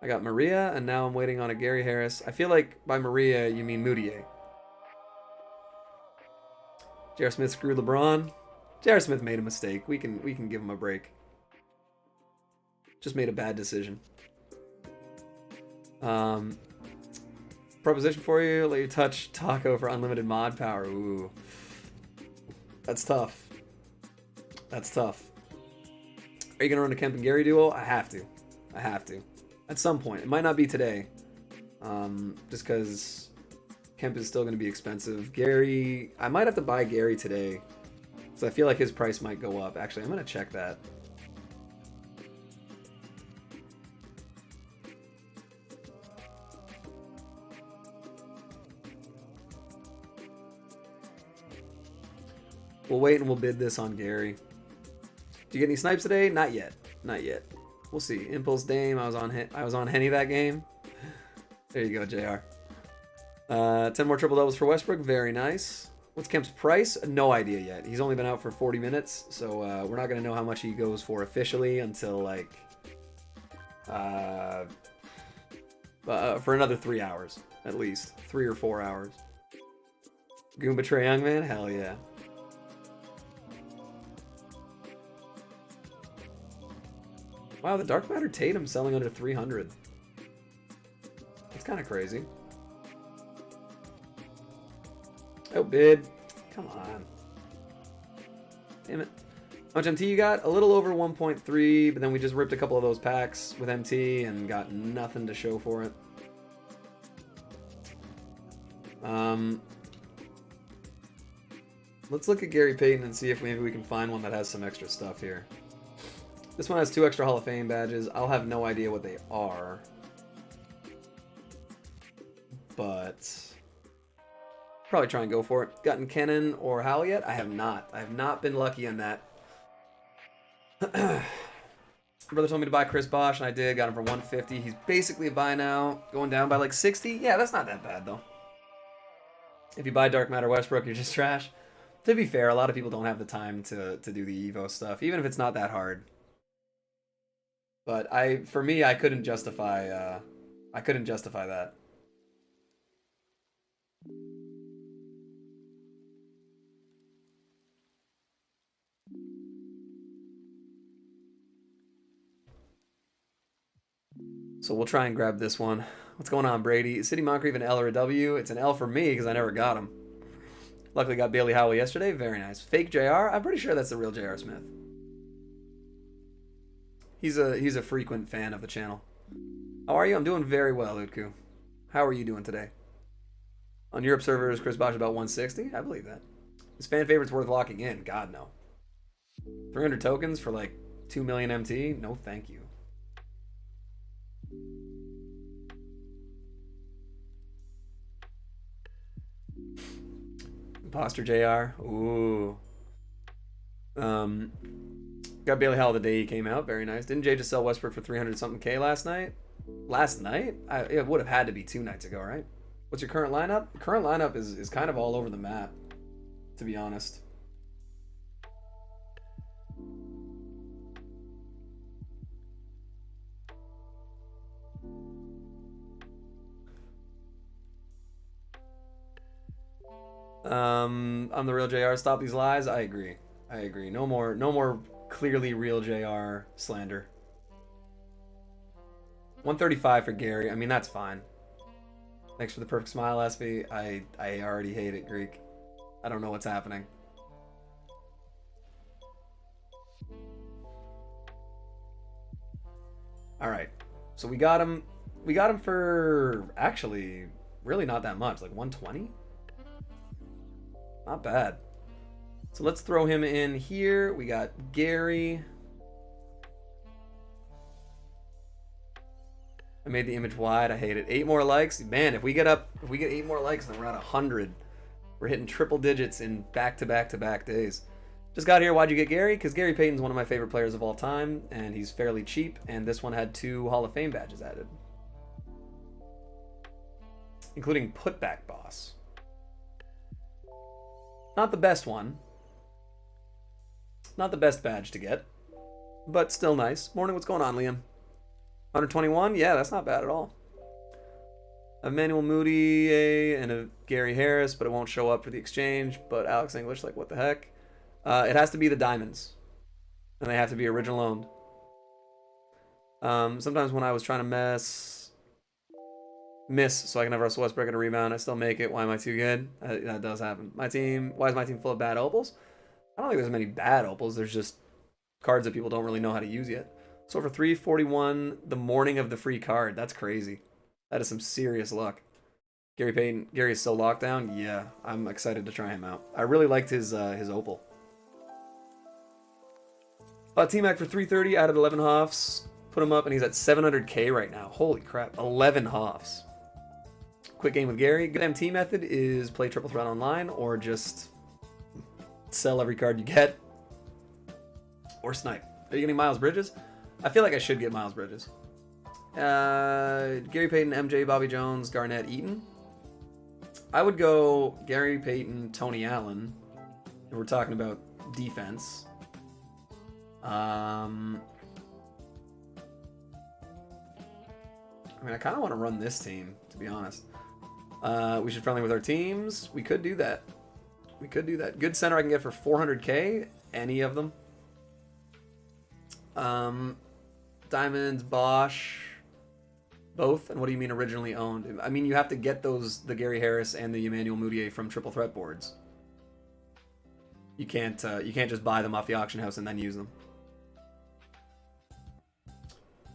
I got Maria, and now I'm waiting on a Gary Harris. I feel like by Maria, you mean Moutier. J.R. Smith screwed LeBron. J.R. Smith made a mistake. We can give him a break. Just made a bad decision. Proposition for you. Let you touch Taco for unlimited mod power. Ooh. That's tough. That's tough. Are you going to run a Kemp and Gary duo? I have to. I have to. At some point. It might not be today. Just because Kemp is still going to be expensive. Gary, I might have to buy Gary today. So I feel like his price might go up. Actually, I'm going to check that. We'll wait and we'll bid this on Gary. Do you get any snipes today? Not yet. Not yet. We'll see. Impulse Dame. I was on Henny that game. There you go, JR. 10 more triple doubles for Westbrook. Very nice. What's Kemp's price? No idea yet. He's only been out for 40 minutes, so we're not going to know how much he goes for officially until, like, for another 3 hours, at least. 3 or 4 hours. Goomba Trae Young, man? Hell yeah. Wow, the Dark Matter Tatum selling under 300. That's kind of crazy. Oh, bid. Come on. Damn it. How much MT you got? A little over 1.3, but then we just ripped a couple of those packs with MT and got nothing to show for it. Let's look at Gary Payton and see if maybe we can find one that has some extra stuff here. This one has 2 extra Hall of Fame badges. I'll have no idea what they are. But probably try and go for it. Gotten Kenan or Howell yet? I have not. I have not been lucky on that. Brother told me to buy Chris Bosh, and I did. Got him for 150. He's basically a buy now. Going down by like 60. Yeah, that's not that bad, though. If you buy Dark Matter Westbrook, you're just trash. To be fair, a lot of people don't have the time to do the Evo stuff, even if it's not that hard. But for me, I couldn't justify that. So we'll try and grab this one. What's going on, Brady? Is City Moncrief an L or a W? It's an L for me because I never got him. Luckily got Bailey Howell yesterday. Very nice. Fake JR? I'm pretty sure that's the real JR Smith. He's a frequent fan of the channel. How are you? I'm doing very well, Utku. How are you doing today? On Europe servers, Chris Bosh about 160? I believe that. His fan favorite's worth locking in? God, no. 300 tokens for like 2 million MT? No, thank you. Imposter JR. Ooh. Got Bailey Howell the day he came out. Very nice. Didn't Jay just sell Westbrook for 300 something K last night? Last night? It would have had to be 2 nights ago, right? What's your current lineup? The current lineup is kind of all over the map, to be honest. I'm the real JR. Stop these lies. I agree. I agree. No more clearly real JR slander. 135 for Gary. I mean, that's fine. Thanks for the perfect smile, SV. I already hate it, Greek. I don't know what's happening. All right. So we got him for actually really not that much, like 120. Not bad. So let's throw him in here. We got Gary. I made the image wide. I hate it. 8 more likes. Man, if we get 8 more likes, then we're at 100. We're hitting triple digits in back-to-back-to-back days. Just got here. Why'd you get Gary? Because Gary Payton's one of my favorite players of all time, and he's fairly cheap, and this one had 2 Hall of Fame badges added. Including Putback Boss. Not the best one. Not the best badge to get, but still nice. Morning, what's going on, Liam? 121? Yeah, that's not bad at all. Emmanuel Moody and a Gary Harris, but it won't show up for the exchange. But Alex English, like, what the heck? It has to be the diamonds, and they have to be original owned. Sometimes when I was trying to miss so I can have Russell Westbrook and a rebound, I still make it. Why am I too good? That does happen. Why is my team full of bad opals? I don't think there's many bad opals. There's just cards that people don't really know how to use yet. So for 341 the morning of the free card. That's crazy. That is some serious luck. Gary Payton. Gary is so locked down. Yeah, I'm excited to try him out. I really liked his opal. T-Mac for 330, added 11 Hoffs. Put him up, and he's at 700K right now. Holy crap, 11 Hoffs. Quick game with Gary. Good MT method is play triple threat online or just sell every card you get. Or snipe. Are you getting Miles Bridges? I feel like I should get Miles Bridges. Gary Payton, MJ, Bobby Jones, Garnett, Eaton. I would go Gary Payton, Tony Allen. And we're talking about defense. I mean, I kind of want to run this team, to be honest. We should friendly with our teams. We could do that. We could do that. Good center I can get for 400k. Any of them. Diamonds, Bosch, both. And what do you mean originally owned? I mean, you have to get the Gary Harris and the Emmanuel Mudiay from triple threat boards. You can't just buy them off the auction house and then use them.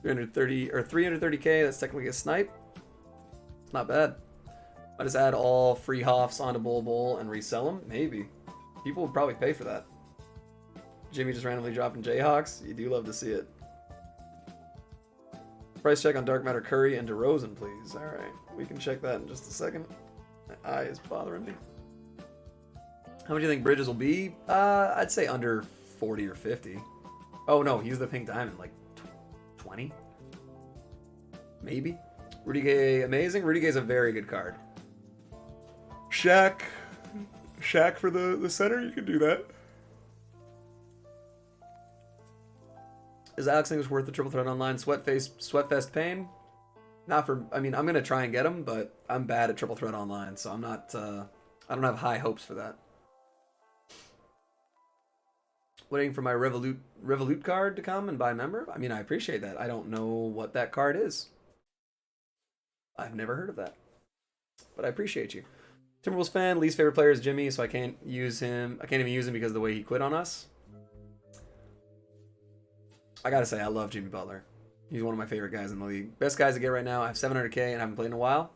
330 or 330k. That's technically a snipe. It's not bad. I just add all free Hoffs onto Bull and resell them. Maybe people would probably pay for that. Jimmy just randomly dropping Jayhawks. You do love to see it. Price check on Dark Matter Curry and DeRozan, please. All right, we can check that in just a second. My eye is bothering me. How much do you think Bridges will be? I'd say under 40 or 50. Oh no, he's the pink diamond, like 20? Maybe. Rudy Gay, amazing. Rudy Gay's a very good card. Shaq for the center, you can do that. Is Alex English worth the triple threat online? Sweatfest pain? Not for, I mean, I'm going to try and get him, but I'm bad at triple threat online, so I'm not, I don't have high hopes for that. Waiting for my Revolut card to come and buy a member? I mean, I appreciate that. I don't know what that card is. I've never heard of that. But I appreciate you. Timberwolves fan, least favorite player is Jimmy, so I can't use him. I can't even use him because of the way he quit on us. I gotta say, I love Jimmy Butler. He's one of my favorite guys in the league. Best guys to get right now. I have 700k and haven't played in a while.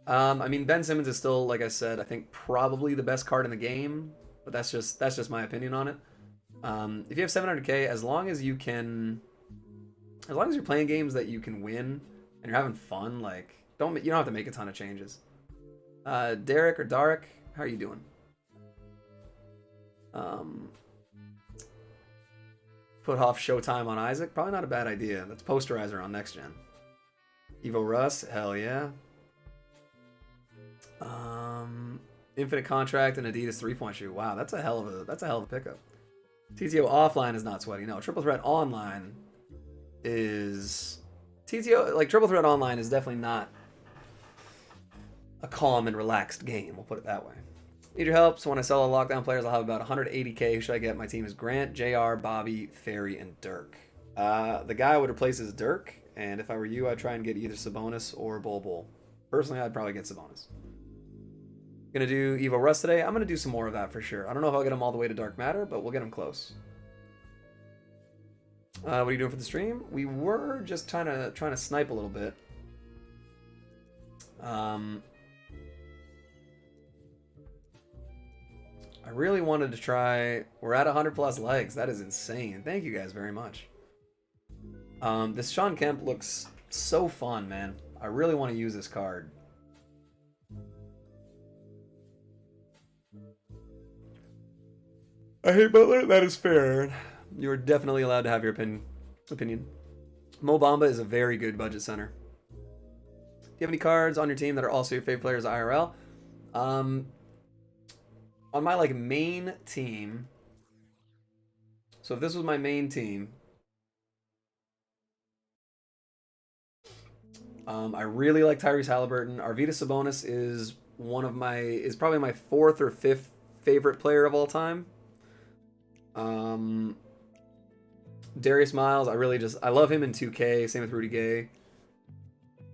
I mean, Ben Simmons is still, like I said, I think probably the best card in the game. But that's just my opinion on it. If you have 700k, as long as you're playing games that you can win and you're having fun, like you don't have to make a ton of changes. Derek or Darek, how are you doing? Put off Showtime on Isaac, probably not a bad idea. That's posterizer on next gen. Evo Russ, hell yeah. Infinite contract and Adidas 3-point shoe. Wow, that's a hell of a pickup. TTO offline is not sweaty. No, triple threat online is TTO, like triple threat online is definitely not a calm and relaxed game. We'll put it that way. Need your help. So when I sell all lockdown players, I'll have about 180k. Who should I get? My team is Grant, JR, Bobby, Ferry, and Dirk. The guy I would replace is Dirk, and if I were you, I'd try and get either Sabonis or Bol. Personally, I'd probably get Sabonis. Gonna do Evo Russ today. I'm gonna do some more of that for sure. I don't know if I'll get him all the way to Dark Matter, but we'll get him close. What are you doing for the stream? We were just trying to snipe a little bit. I really wanted to try. We're at 100 plus likes. That is insane. Thank you guys very much. This Sean Kemp looks so fun, man. I really want to use this card. I hate Butler. That is fair. You're definitely allowed to have your opinion. Mo Bamba is a very good budget center. Do you have any cards on your team that are also your favorite players IRL? On my main team. So if this was my main team, I really like Tyrese Halliburton. Arvydas Sabonis is probably my 4th or 5th favorite player of all time. Darius Miles, I love him in 2K. Same with Rudy Gay.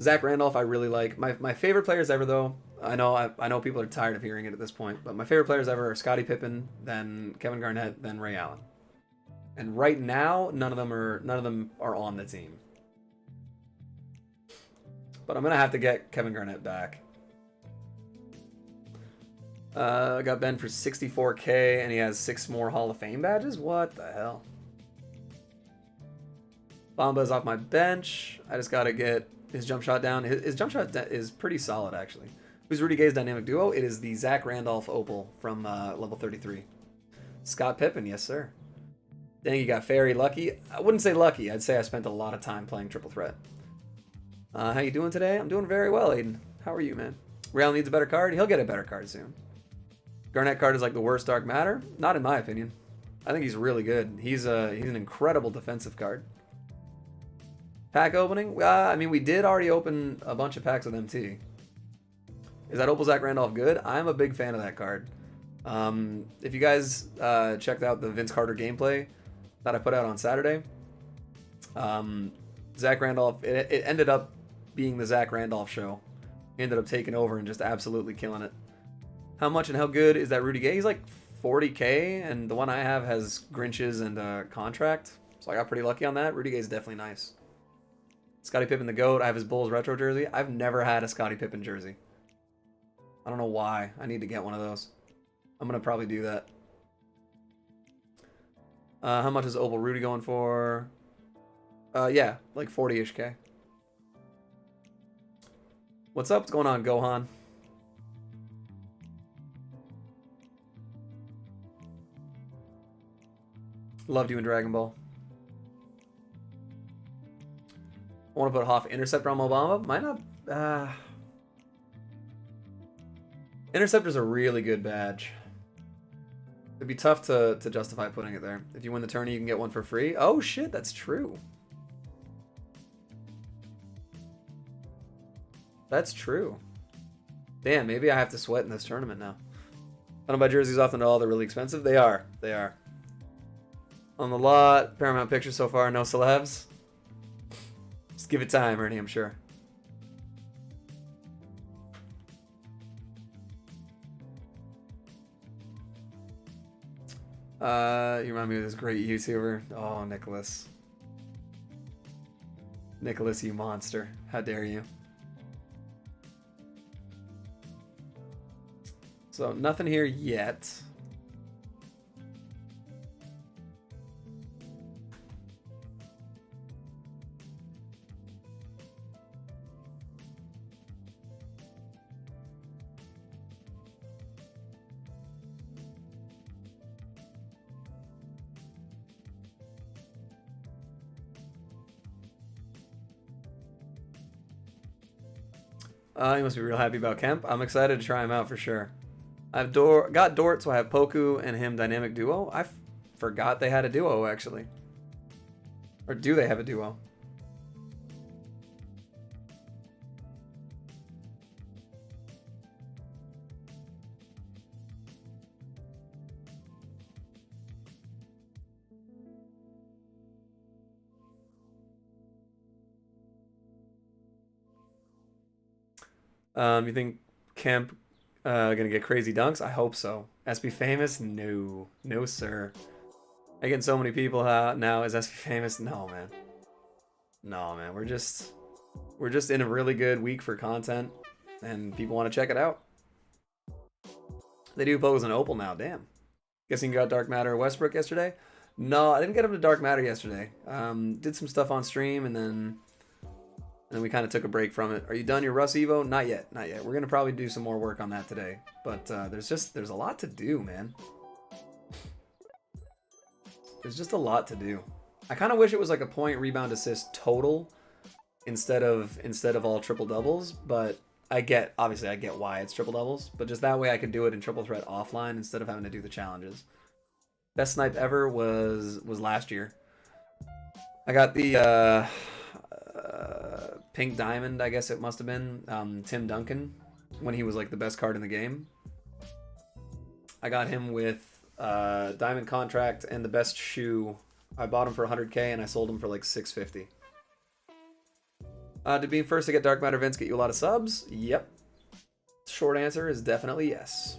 Zach Randolph, I really like. My favorite players ever, though. I know people are tired of hearing it at this point, but my favorite players ever are Scottie Pippen, then Kevin Garnett, then Ray Allen. And right now, none of them are on the team. But I'm gonna have to get Kevin Garnett back. I got Ben for 64k, and he has 6 more Hall of Fame badges? What the hell? Bamba's off my bench. I just gotta get his jump shot down. His jump shot is pretty solid, actually. Who's Rudy Gay's dynamic duo? It is the Zach Randolph Opal from level 33. Scott Pippen, yes sir. Dang, you got very lucky. I wouldn't say lucky. I'd say I spent a lot of time playing triple threat. How you doing today? I'm doing very well, Aiden. How are you, man? Real needs a better card. He'll get a better card soon. Garnett card is like the worst dark matter. Not in my opinion. I think he's really good. He's an incredible defensive card. Pack opening? I mean, we did already open a bunch of packs with MT. Is that Opal Zach Randolph good? I'm a big fan of that card. If you guys checked out the Vince Carter gameplay that I put out on Saturday, Zach Randolph, it ended up being the Zach Randolph show. He ended up taking over and just absolutely killing it. How much and how good is that Rudy Gay? He's like 40k, and the one I have has Grinches and a contract, so I got pretty lucky on that. Rudy Gay's definitely nice. Scottie Pippen the GOAT. I have his Bulls retro jersey. I've never had a Scottie Pippen jersey. I don't know why. I need to get one of those. I'm going to probably do that. How much is Opal Rudy going for? Yeah, like 40-ish K. What's up? What's going on, Gohan? Loved you in Dragon Ball. I want to put Hoff Interceptor on Obama. Might not. Interceptor's a really good badge. It'd be tough to justify putting it there. If you win the tourney, you can get one for free. Oh shit, that's true. That's true. Damn, maybe I have to sweat in this tournament now. I don't buy jerseys often at all. They're really expensive. They are. They are. On the lot, Paramount Pictures so far, no celebs. Just give it time, Ernie, I'm sure. You remind me of this great YouTuber. Oh, Nicholas. Nicholas, you monster. How dare you. So, nothing here yet. You must be real happy about Kemp. I'm excited to try him out for sure. I've got Dort, so I have Poku and him dynamic duo. I forgot they had a duo, actually. Or do they have a duo? You think Kemp gonna get crazy dunks? I hope so. SB famous? No, no sir. I get so many people now. Is SB famous? No man. No man. We're just in a really good week for content, and people want to check it out. They do pose an Opal now. Damn. Guessing you got Dark Matter Westbrook yesterday? No, I didn't get him to Dark Matter yesterday. Did some stuff on stream, and then we kind of took a break from it. Are you done your Russ Evo? Not yet, not yet. We're gonna probably do some more work on that today. But there's a lot to do, man. There's just a lot to do. I kind of wish it was like a point, rebound, assist total instead of all triple doubles. But obviously I get why it's triple doubles. But just that way I could do it in triple threat offline instead of having to do the challenges. Best snipe ever was last year. I got the Pink Diamond, I guess it must have been, Tim Duncan, when he was like the best card in the game. I got him with Diamond Contract and the best shoe. I bought him for 100k and I sold him for like 650. Did being first to get Dark Matter Vince get you a lot of subs? Yep. Short answer is definitely yes.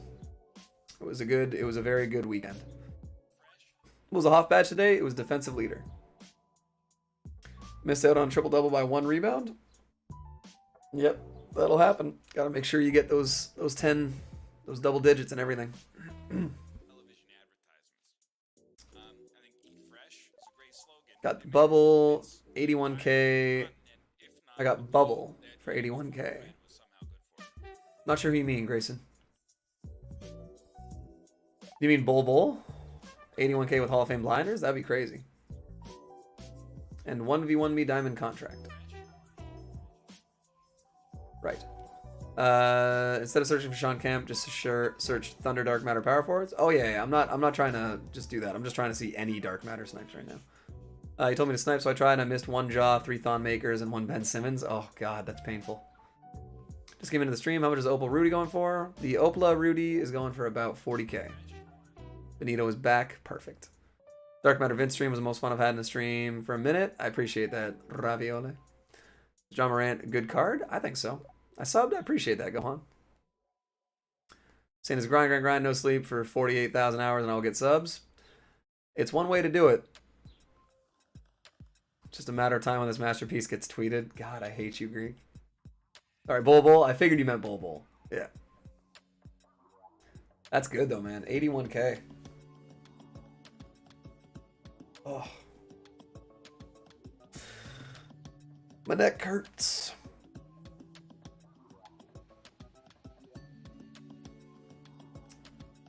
It was a very good weekend. What was a Hoff badge today? It was defensive leader. Missed out on triple double by 1 rebound. Yep, that'll happen. Got to make sure you get those double digits and everything. Got Bubble 81k. I got Bubble for 81k. Not sure who you mean, Grayson. You mean Bull Bull? 81K with Hall of Fame blinders? That'd be crazy. And 1v1 me diamond contract. Right. Instead of searching for Sean Kemp, just search Thunder Dark Matter Power Forwards. Oh yeah, I'm not trying to just do that. I'm just trying to see any Dark Matter snipes right now. He told me to snipe, so I tried, and I missed 1 Jaw, 3 Thon Makers, and 1 Ben Simmons. Oh god, that's painful. Just came into the stream. How much is Opal Rudy going for? The Opal Rudy is going for about 40k. Benito is back. Perfect. Dark Matter Vince stream was the most fun I've had in a stream for a minute. I appreciate that, Raviole. John Morant, a good card? I think so. I subbed. I appreciate that. Go on. Saying his grind, no sleep for 48,000 hours and I'll get subs. It's one way to do it. Just a matter of time when this masterpiece gets tweeted. God, I hate you, Greek. Alright, Bull. I figured you meant Bull. Yeah. That's good though, man. 81k. Oh. My neck hurts.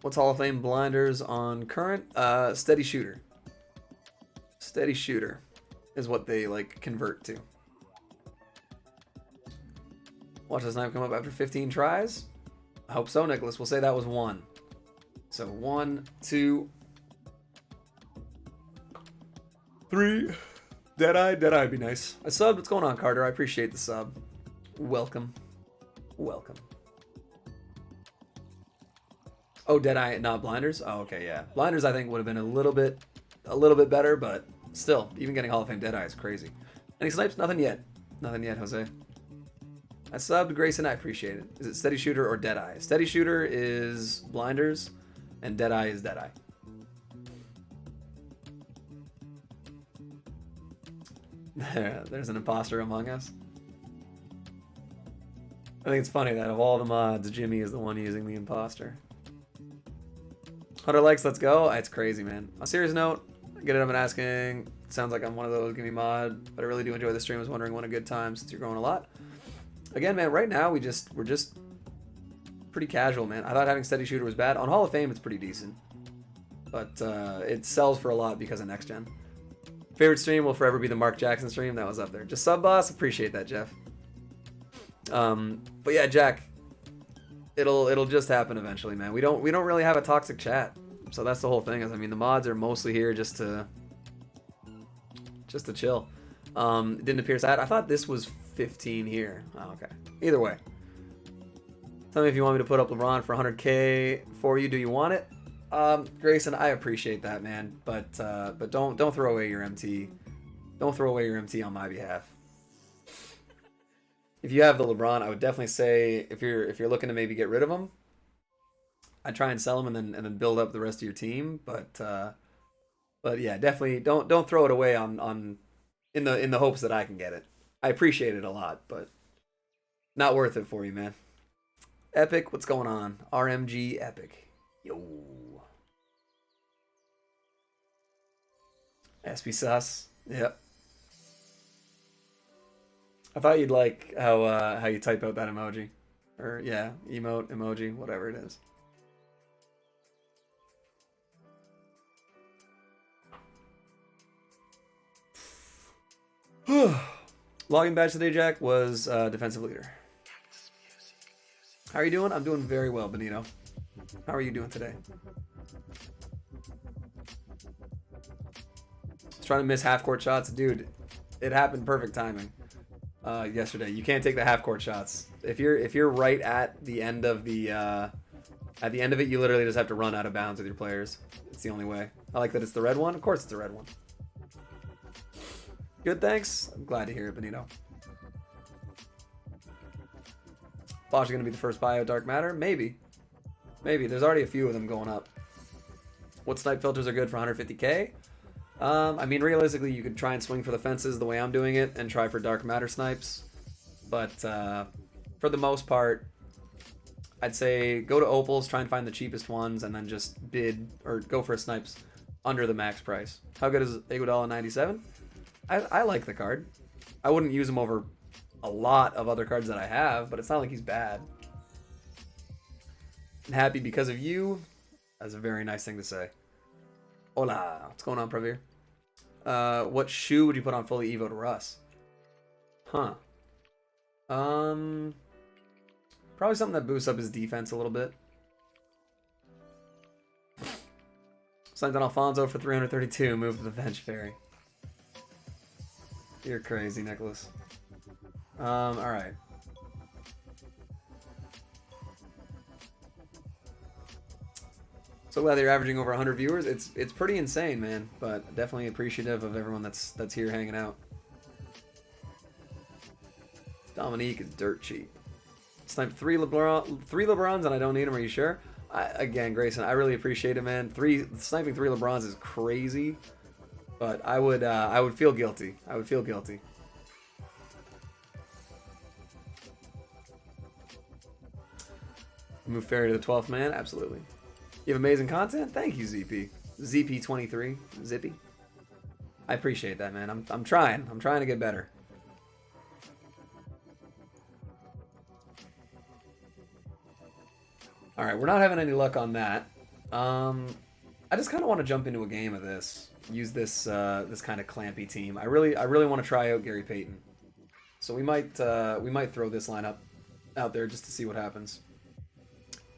What's Hall of Fame blinders on current? Steady shooter. Steady shooter is what they like convert to. Watch the snipe come up after 15 tries. I hope so, Nicholas. We'll say that was 1. So 1, 2, 3. Deadeye be nice. I subbed. What's going on, Carter? I appreciate the sub. Welcome. Oh, Deadeye, not blinders? Oh, okay, yeah. Blinders, I think, would have been a little bit better, but still, even getting Hall of Fame Deadeye is crazy. Any snipes? Nothing yet. Nothing yet, Jose. I subbed Grayson. I appreciate it. Is it Steady Shooter or Deadeye? Steady Shooter is blinders, and Deadeye is Deadeye. There's an imposter among us. I think it's funny that of all the mods, Jimmy is the one using the imposter. 100 likes, let's go. It's crazy, man. On a serious note, get it, I've been asking. Sounds like I'm one of those, give me mod, but I really do enjoy the stream. I was wondering when a good time since you're growing a lot. Again, man, right now we're just pretty casual, man. I thought having Steady Shooter was bad. On Hall of Fame, it's pretty decent. But it sells for a lot because of Next Gen. Favorite stream will forever be the Mark Jackson stream. That was up there. Just sub boss, appreciate that, Jeff. But yeah, Jack, it'll just happen eventually, man. We don't really have a toxic chat, so that's the whole thing. I mean, the mods are mostly here just to chill. It didn't appear sad. I thought this was 15 here. Oh, okay. Either way, tell me if you want me to put up LeBron for 100k for you. Do you want it? Grayson, I appreciate that, man, but don't throw away your MT. Don't throw away your MT on my behalf. If you have the LeBron, I would definitely say if you're looking to maybe get rid of him, I'd try and sell him and then build up the rest of your team. But yeah, definitely don't throw it away on in the hopes that I can get it. I appreciate it a lot, but not worth it for you, man. Epic, what's going on? RMG Epic. Yo. SB Sus. Yep. I thought you'd like how you type out that emoji. Or yeah, emote, emoji, whatever it is. Logging badge today, Jack, was defensive leader. How are you doing? I'm doing very well, Benito. How are you doing today? Just trying to miss half-court shots. Dude, it happened perfect timing yesterday. You can't take the half-court shots. If you're right at the end of the it, you literally just have to run out of bounds with your players. It's the only way. I like that it's the red one. Of course it's the red one. Good, thanks. I'm glad to hear it, Benito. Bosch is going to be the first bio Dark Matter? Maybe. Maybe. There's already a few of them going up. What snipe filters are good for 150k? I mean, realistically, you could try and swing for the fences the way I'm doing it and try for Dark Matter snipes. But for the most part, I'd say go to Opals, try and find the cheapest ones, and then just bid or go for snipes under the max price. How good is Iguodala 97? I like the card. I wouldn't use him over a lot of other cards that I have, but it's not like he's bad. I'm happy because of you. That's a very nice thing to say. Hola. What's going on, Pravir? What shoe would you put on fully Evo to Russ? Huh. Probably something that boosts up his defense a little bit. Signed on Alfonso for 332. Move to the bench, Fairy. You're crazy, Nicholas. Alright. So glad that you're averaging over 100 viewers. It's pretty insane, man. But definitely appreciative of everyone that's here hanging out. Dominique is dirt cheap. Sniped three LeBrons, and I don't need them. Are you sure? Again, Grayson, I really appreciate it, man. Sniping three LeBrons is crazy, but I would feel guilty. I would feel guilty. Move Fairy to the 12th man, absolutely. You have amazing content. Thank you, ZP. ZP23, Zippy. I appreciate that, man. I'm trying. I'm trying to get better. All right, we're not having any luck on that. I just kind of want to jump into a game of this. Use this this kind of clampy team. I really want to try out Gary Payton. So we might throw this lineup out there just to see what happens.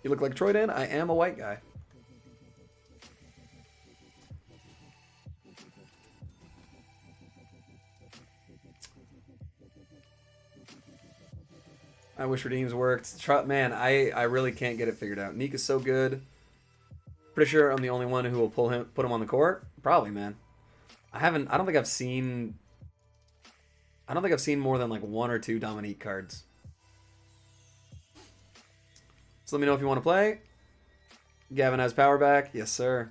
You look like Troy Dan. I am a white guy. I wish redeems worked. Man, I really can't get it figured out. Neek is so good. Pretty sure I'm the only one who will put him on the court. Probably, man. I don't think I've seen more than like 1 or 2 Dominique cards. So let me know if you want to play. Gavin has power back. Yes, sir.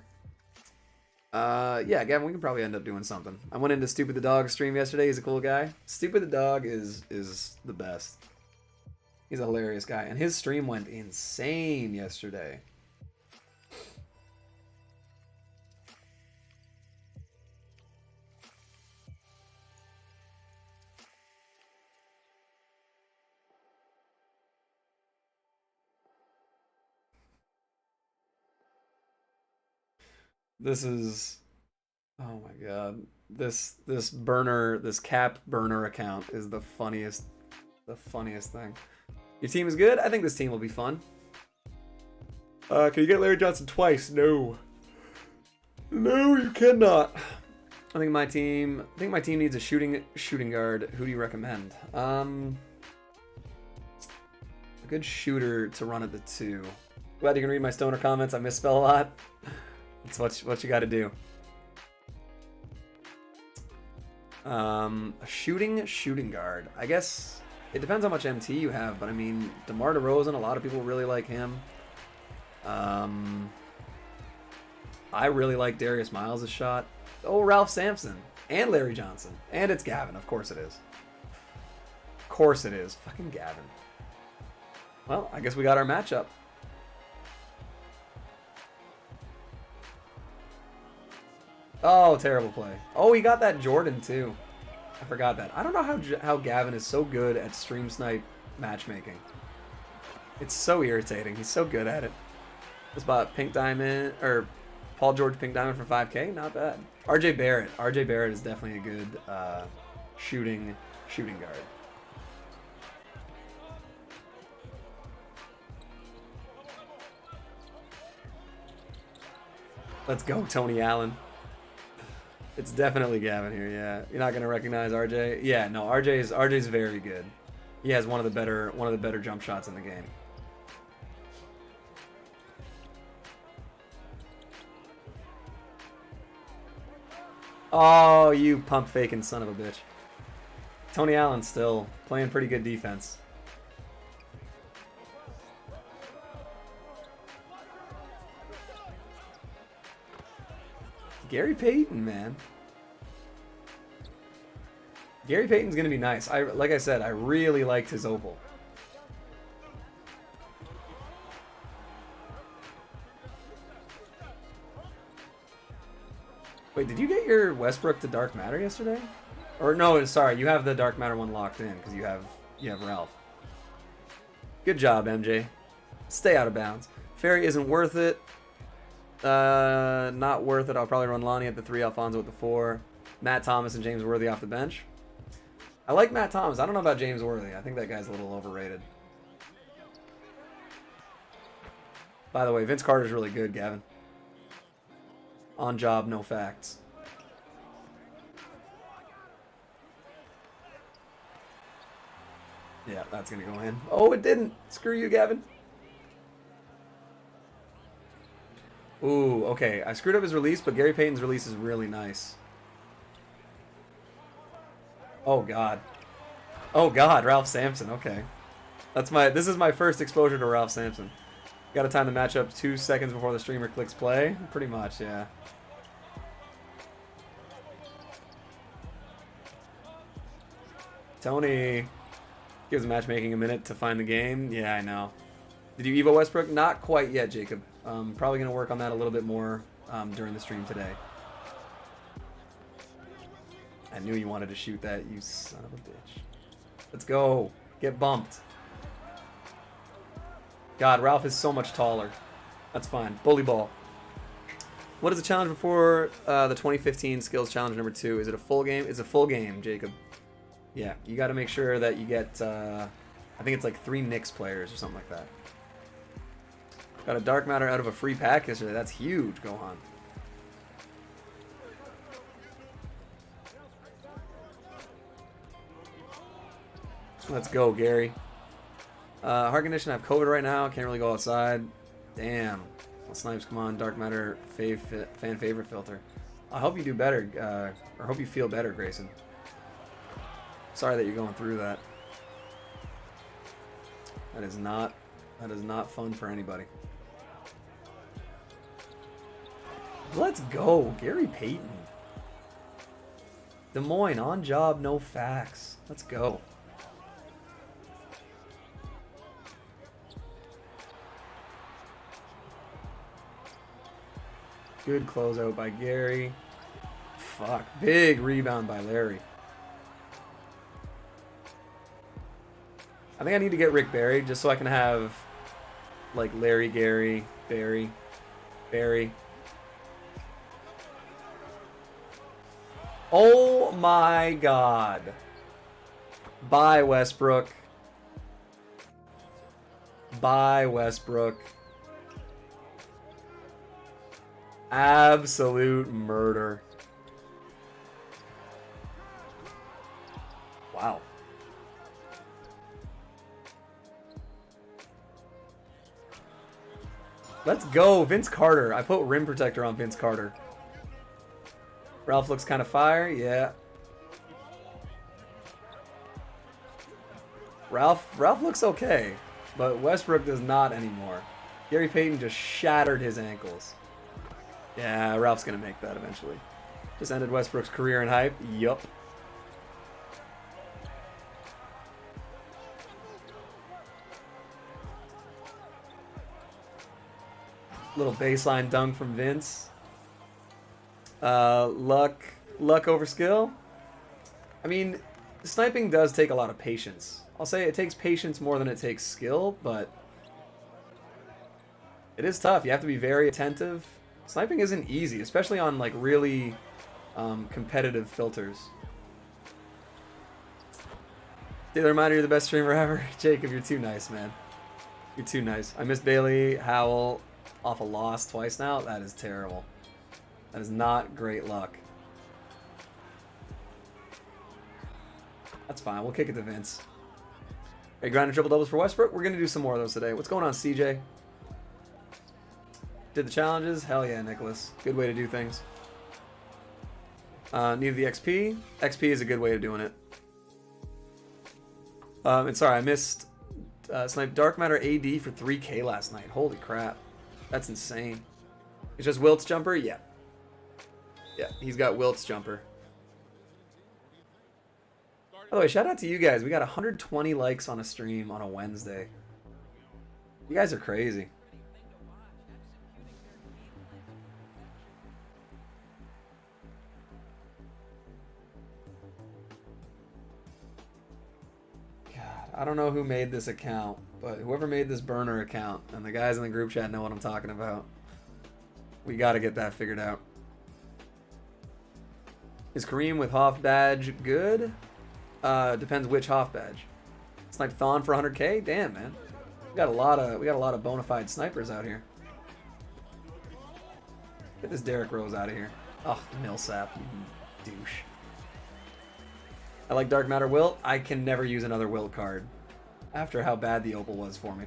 Yeah, Gavin, we can probably end up doing something. I went into Stupid the Dog stream yesterday. He's a cool guy. Stupid the Dog is the best. He's a hilarious guy. And his stream went insane yesterday. This is... Oh my god. This cap burner account is the funniest thing. Your team is good? I think this team will be fun. Can you get Larry Johnson twice? No. No, you cannot. I think my team needs a shooting guard. Who do you recommend? A good shooter to run at the 2. Glad you can read my stoner comments. I misspell a lot. It's what you got to do. A shooting guard. I guess it depends how much MT you have, but I mean, DeMar DeRozan, a lot of people really like him. I really like Darius Miles' shot. Oh, Ralph Sampson and Larry Johnson, and it's Gavin. Of course it is. Of course it is. Fucking Gavin. Well, I guess we got our matchup. Oh, terrible play. Oh, he got that Jordan, too. I forgot that. I don't know how Gavin is so good at stream snipe matchmaking. It's so irritating. He's so good at it. Just bought Pink Diamond, or Paul George Pink Diamond for 5K. Not bad. RJ Barrett. RJ Barrett is definitely a good shooting guard. Let's go, Tony Allen. It's definitely Gavin here, yeah. You're not gonna recognize RJ? Yeah, no, RJ's very good. He has one of the better jump shots in the game. Oh, you pump faking son of a bitch. Tony Allen still playing pretty good defense. Gary Payton, man. Gary Payton's gonna be nice. Like I said, I really liked his Opal. Wait, did you get your Westbrook to Dark Matter yesterday? Or no, sorry, you have the Dark Matter one locked in because you have Ralph. Good job, MJ. Stay out of bounds. Fairy isn't worth it. Not worth it. I'll probably run Lonnie at the 3, Alfonso at the 4. Matt Thomas and James Worthy off the bench. I like Matt Thomas. I don't know about James Worthy. I think that guy's a little overrated. By the way, Vince Carter's really good, Gavin. On job, no facts. Yeah, that's going to go in. Oh, it didn't. Screw you, Gavin. Ooh, okay. I screwed up his release, but Gary Payton's release is really nice. Oh, God. Oh, God. Ralph Sampson. Okay. This is my first exposure to Ralph Sampson. Got to time the matchup 2 seconds before the streamer clicks play. Pretty much, yeah. Tony gives matchmaking a minute to find the game. Yeah, I know. Did you Evo Westbrook? Not quite yet, Jacob. Probably going to work on that a little bit more during the stream today. I knew you wanted to shoot that, you son of a bitch. Let's go. Get bumped. God, Ralph is so much taller. That's fine. Bully ball. What is the challenge before the 2015 skills challenge number 2? Is it a full game? It's a full game, Jacob. Yeah, you got to make sure that you get, I think it's like 3 Knicks players or something like that. Got a dark matter out of a free pack yesterday. That's huge, Gohan. Let's go, Gary. Heart condition, I have COVID right now. Can't really go outside. Damn. Well, Snipes, come on. Dark matter, fan favorite filter. I hope you do better, or hope you feel better, Grayson. Sorry that you're going through that. That is not fun for anybody. Let's go, Gary Payton. Des Moines, on job, no facts. Let's go. Good closeout by Gary. Fuck, big rebound by Larry. I think I need to get Rick Barry just so I can have like Larry, Gary, Barry. Oh my God. Bye, Westbrook. Bye, Westbrook. Absolute murder. Wow. Let's go, Vince Carter. I put rim protector on Vince Carter. Ralph looks kind of fire, yeah. Ralph looks okay, but Westbrook does not anymore. Gary Payton just shattered his ankles. Yeah, Ralph's gonna make that eventually. Just ended Westbrook's career in hype. Yup. Little baseline dunk from Vince. Luck over skill. I mean, sniping does take a lot of patience. I'll say it takes patience more than it takes skill, but it is tough. You have to be very attentive. Sniping isn't easy, especially on like really competitive filters. Daily reminder, you're the best streamer ever. Jacob, you're too nice, man. You're too nice. I missed Bailey Howell off a loss twice now. That is terrible. That is not great luck. That's fine. We'll kick it to Vince. Hey, grinding triple doubles for Westbrook. We're going to do some more of those today. What's going on, CJ? Did the challenges? Hell yeah, Nicholas. Good way to do things. Needed the XP. XP is a good way of doing it. And sorry, I missed Snipe Dark Matter AD for 3K last night. Holy crap. That's insane. It's just Wilt's jumper? Yeah. Yeah, he's got Wilt's jumper. By the way, shout out to you guys. We got 120 likes on a stream on a Wednesday. You guys are crazy. God, I don't know who made this account, but whoever made this burner account, and the guys in the group chat know what I'm talking about. We got to get that figured out. Is Kareem with Hoff badge good? Depends which Hoff badge. Sniped Thon for 100k? Damn, man. We got a lot of bona fide snipers out here. Get this Derrick Rose out of here. Oh, Millsap, you douche. I like Dark Matter Wilt. I can never use another Wilt card after how bad the Opal was for me.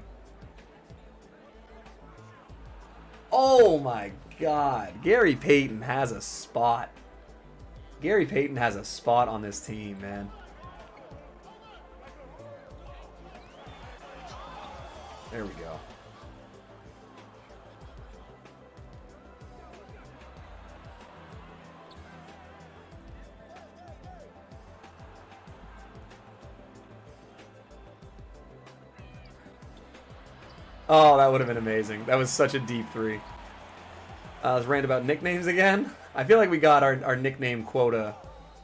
Oh my god. Gary Payton has a spot. Gary Payton has a spot on this team, man. There we go. Oh, that would have been amazing. That was such a deep three. Let's rant about nicknames again. I feel like we got our nickname quota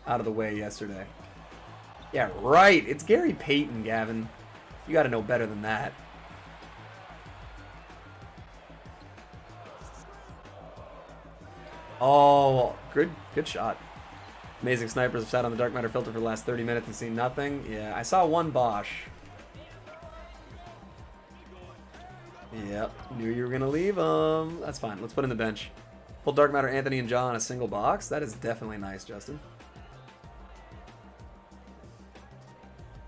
out of the way yesterday. Yeah, right. It's Gary Payton, Gavin. You got to know better than that. Oh, good shot. Amazing snipers have sat on the dark matter filter for the last 30 minutes and seen nothing. Yeah, I saw one Bosch. Yep, knew you were going to leave him. That's fine. Let's put in the bench. Pull dark matter Anthony and John in a single box. That is definitely nice, Justin.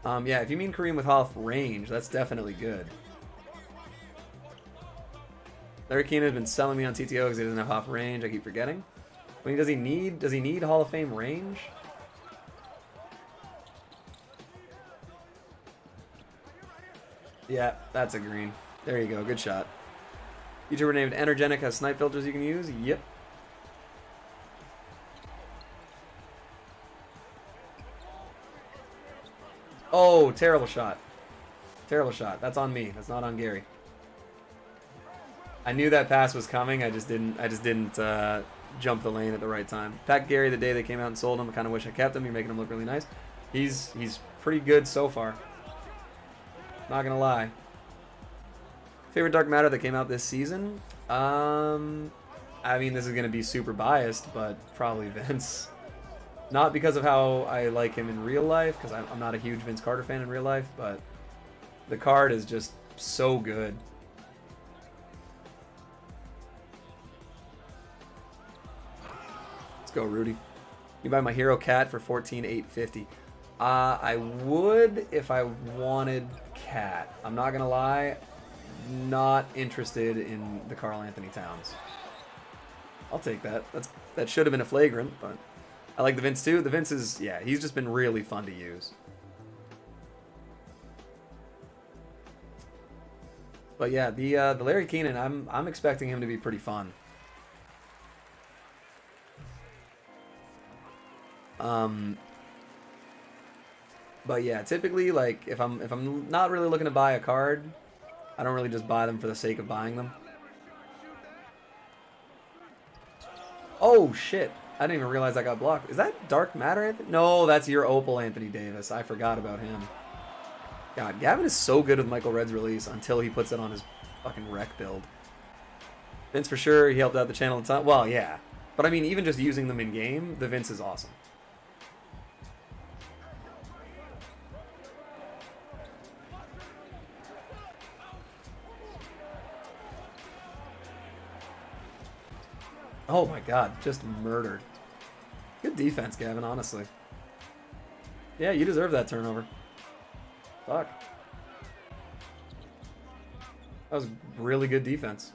Yeah, if you mean Kareem with Hoff range, that's definitely good. Larry Keenan has been selling me on TTO because he doesn't have Hoff range. I keep forgetting. I mean, does he need Hall of Fame range? Yeah, that's a green. There you go. Good shot. YouTuber named Energenic has snipe filters you can use. Yep. Oh, terrible shot. Terrible shot. That's on me. That's not on Gary. I knew that pass was coming. I just didn't jump the lane at the right time. Packed Gary the day they came out and sold him. I kind of wish I kept him. You're making him look really nice. He's pretty good so far. Not gonna lie. Favorite dark matter that came out this season? I mean, this is gonna be super biased, but probably Vince. Not because of how I like him in real life, because I'm not a huge Vince Carter fan in real life, but the card is just so good. Let's go, Rudy. You buy my hero cat for $14,850. I would if I wanted cat. I'm not gonna lie, not interested in the Karl Anthony Towns. I'll take that. That should have been a flagrant, but I like the Vince too. The Vince is, yeah, he's just been really fun to use. But yeah, the Larry Keenan, I'm expecting him to be pretty fun. But yeah, typically, like, if I'm not really looking to buy a card, I don't really just buy them for the sake of buying them. Oh shit! I didn't even realize I got blocked. Is that Dark Matter Anthony? No, that's your Opal Anthony Davis. I forgot about him. God, Gavin is so good with Michael Red's release until he puts it on his fucking wreck build. Vince for sure, he helped out the channel a ton. Well, yeah. But I mean, even just using them in game, the Vince is awesome. Oh my god, just murdered. Good defense, Gavin, honestly. Yeah, you deserve that turnover. Fuck. That was really good defense.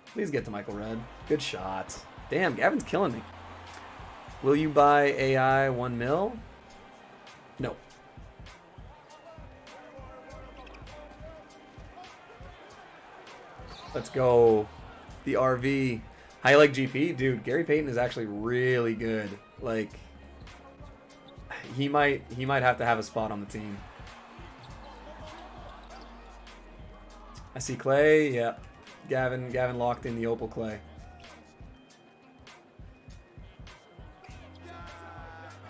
Please get to Michael Red. Good shot. Damn, Gavin's killing me. Will you buy AI 1 mil? No. Let's go. The RV. How you like GP? Dude, Gary Payton is actually really good. Like, he might have to have a spot on the team. I see Clay. Yeah. Gavin locked in the Opal Clay.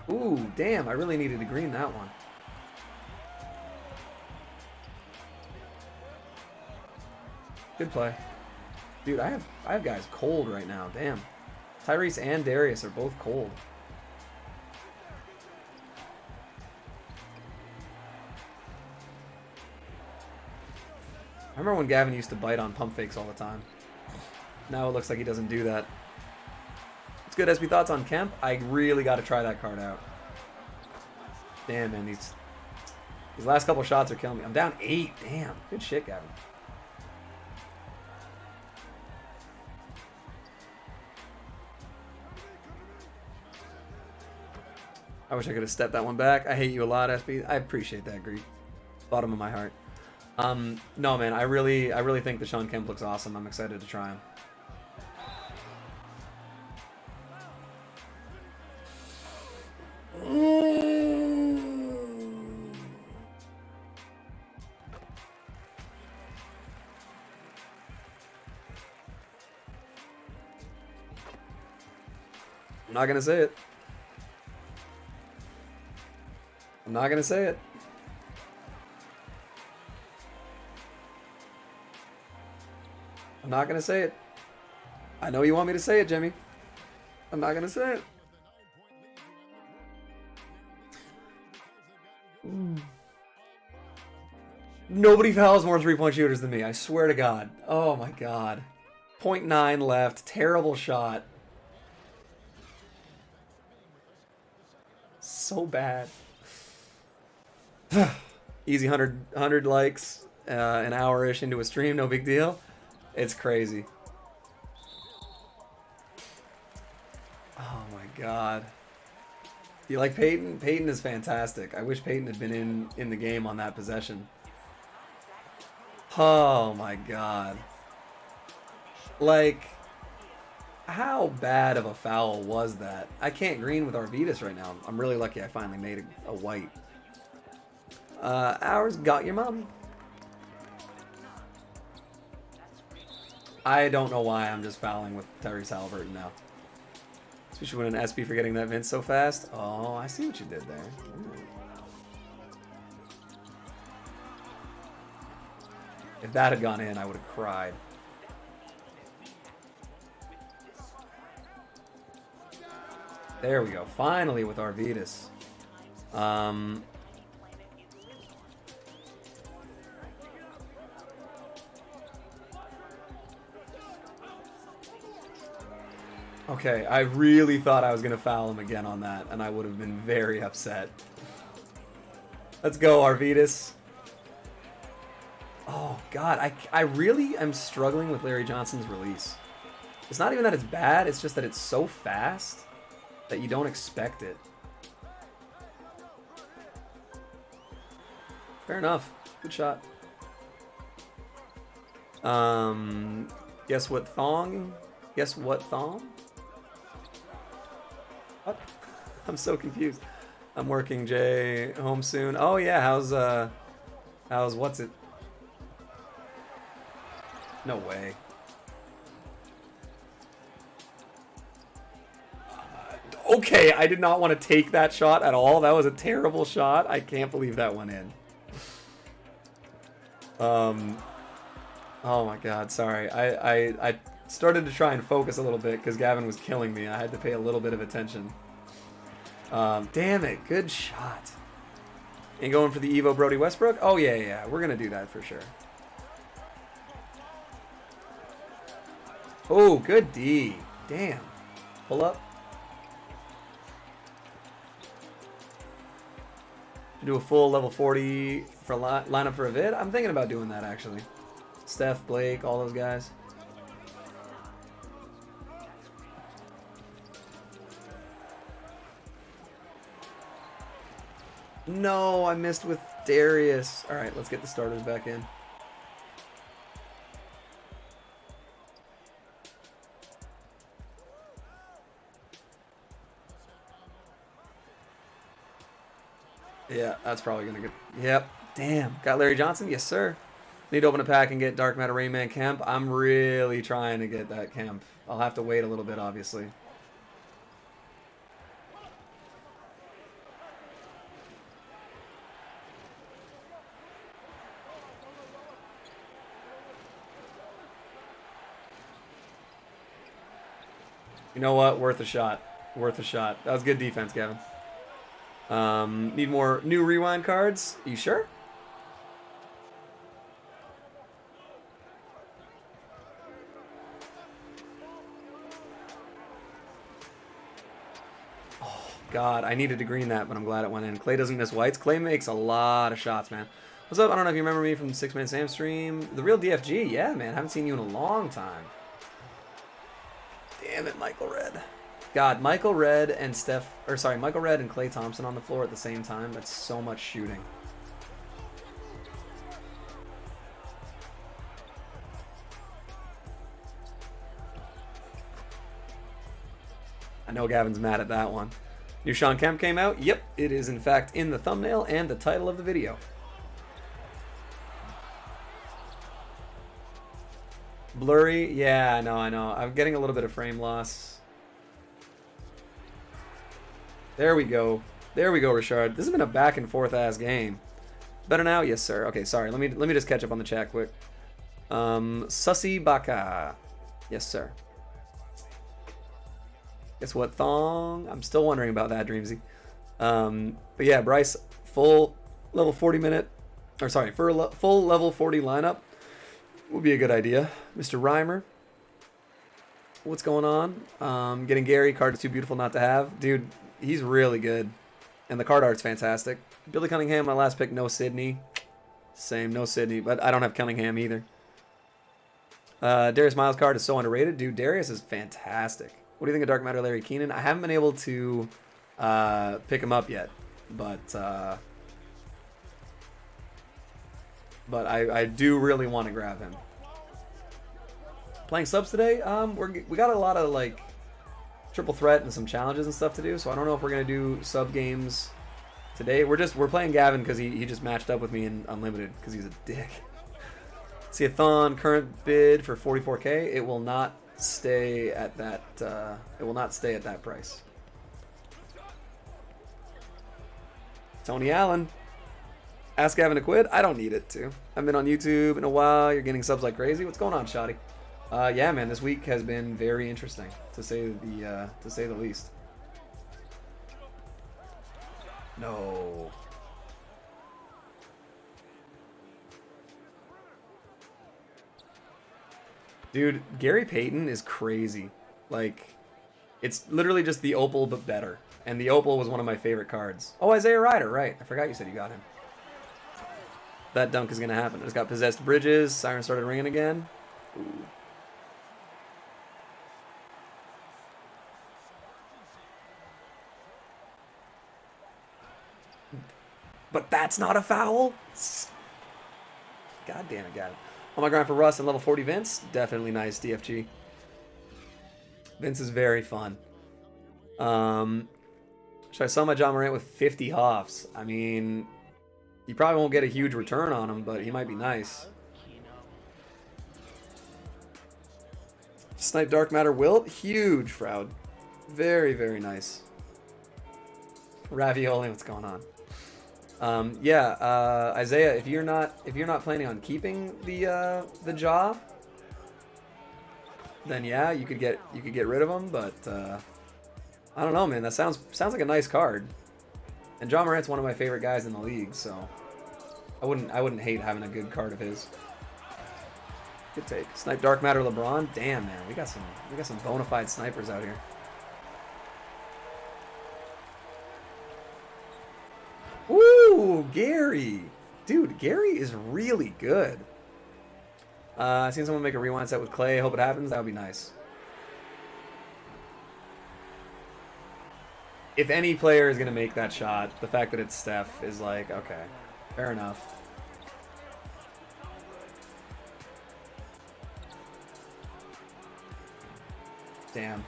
Ooh, damn, I really needed to green that one. Good play. Dude, I have guys cold right now. Damn. Tyrese and Darius are both cold. I remember when Gavin used to bite on pump fakes all the time. Now it looks like he doesn't do that. It's good. SB thoughts on Kemp? I really got to try that card out. Damn, man. These last couple shots are killing me. I'm down 8. Damn. Good shit, Gavin. I wish I could have stepped that one back. I hate you a lot, SB. I appreciate that, Greek. Bottom of my heart. No, man. I really think the Sean Kemp looks awesome. I'm excited to try him. I'm not gonna say it. I'm not gonna say it. I'm not gonna say it. I know you want me to say it, Jimmy. I'm not gonna say it. Nobody fouls more three-point shooters than me. I swear to God. Oh my God. 0.9 left. Terrible shot. So bad. Easy 100 likes, an hour-ish into a stream, no big deal. It's crazy. Oh my God. Do you like Peyton? Peyton is fantastic. I wish Peyton had been in the game on that possession. Oh my God. Like, how bad of a foul was that? I can't green with Arvidas right now. I'm really lucky I finally made a white. Ours got your mom. I don't know why I'm just fouling with Tyrese Halliburton now. Especially when an SB for getting that Vince so fast. Oh, I see what you did there. Ooh. If that had gone in, I would have cried. There we go. Finally with Arvidas. Okay, I really thought I was going to foul him again on that, and I would have been very upset. Let's go, Arvidas. Oh, God, I really am struggling with Larry Johnson's release. It's not even that it's bad, it's just that it's so fast that you don't expect it. Fair enough. Good shot. Guess what thong? Guess what thong? What? I'm so confused. I'm working, Jay. Home soon. Oh yeah, how's what's it? No way. Okay, I did not want to take that shot at all. That was a terrible shot. I can't believe that went in. Oh my God, sorry. I started to try and focus a little bit because Gavin was killing me. I had to pay a little bit of attention. Damn it, good shot. Ain't going for the Evo Brody Westbrook? Oh yeah, we're gonna do that for sure. Oh, good D. Damn. Pull up. Do a full level 40 for lineup for a vid? I'm thinking about doing that actually. Steph, Blake, all those guys. No, I missed with Darius. All right, let's get the starters back in. Yeah, that's probably going to get... Yep. Damn. Got Larry Johnson? Yes, sir. Need to open a pack and get Dark Matter Rayman Kemp. I'm really trying to get that Kemp. I'll have to wait a little bit, obviously. You know what? Worth a shot. Worth a shot. That was good defense, Gavin. Need more new rewind cards. You sure? Oh, God. I needed to green that, but I'm glad it went in. Clay doesn't miss whites. Clay makes a lot of shots, man. What's up? I don't know if you remember me from 6-Man Sam stream. The real DFG? Yeah, man. Haven't seen you in a long time. Damn it, Michael Red. God, Michael Red and Michael Red and Clay Thompson on the floor at the same time. That's so much shooting. I know Gavin's mad at that one. New Sean Kemp came out. Yep, it is in fact in the thumbnail and the title of the video. Blurry? Yeah, I know. I'm getting a little bit of frame loss. There we go. There we go, Richard. This has been a back and forth ass game. Better now? Yes, sir. Okay, sorry. Let me just catch up on the chat quick. Sussy Baka. Yes, sir. Guess what, Thong? I'm still wondering about that, Dreamsy. But yeah, Bryce, full level 40 minute, or sorry, for a full level 40 lineup would be a good idea. Mr. Reimer, what's going on? Getting Gary, card is too beautiful not to have. Dude, he's really good. And the card art's fantastic. Billy Cunningham, my last pick, no Sydney. Same, no Sydney, but I don't have Cunningham either. Darius Miles card is so underrated. Dude, Darius is fantastic. What do you think of Dark Matter Larry Keenan? I haven't been able to pick him up yet, but I do really want to grab him. Playing subs today? We got a lot of like triple threat and some challenges and stuff to do, so I don't know if we're gonna do sub games today. We're playing Gavin because he just matched up with me in Unlimited because he's a dick. See a Thon current bid for 44K. It will not stay at that. It will not stay at that price. Tony Allen, ask Gavin to quit. I don't need it to. I've been on YouTube in a while. You're getting subs like crazy. What's going on, Shoddy? Yeah, man. This week has been very interesting, to say the least. No. Dude, Gary Payton is crazy. Like, it's literally just the Opal, but better. And the Opal was one of my favorite cards. Oh, Isaiah Ryder, right. I forgot you said you got him. That dunk is going to happen. I just got Possessed Bridges. Siren started ringing again. Ooh. But that's not a foul? God damn it, God. On my grind for Russ and level 40 Vince. Definitely nice, DFG. Vince is very fun. Should I sell my John Morant with 50 Hoffs? I mean, you probably won't get a huge return on him, but he might be nice. Snipe Dark Matter Wilt. Huge, Froud. Very, very nice. Ravioli, what's going on? Isaiah, if you're not planning on keeping the jaw, then yeah, you could get rid of him. But I don't know, man. That sounds like a nice card. And John Morant's one of my favorite guys in the league, so I wouldn't hate having a good card of his. Good take. Snipe Dark Matter LeBron. Damn, man, we got some bona fide snipers out here. Ooh, Gary. Dude, Gary is really good. I've seen someone make a rewind set with Clay. Hope it happens. That would be nice. If any player is going to make that shot, the fact that it's Steph is like, okay, fair enough. Damn.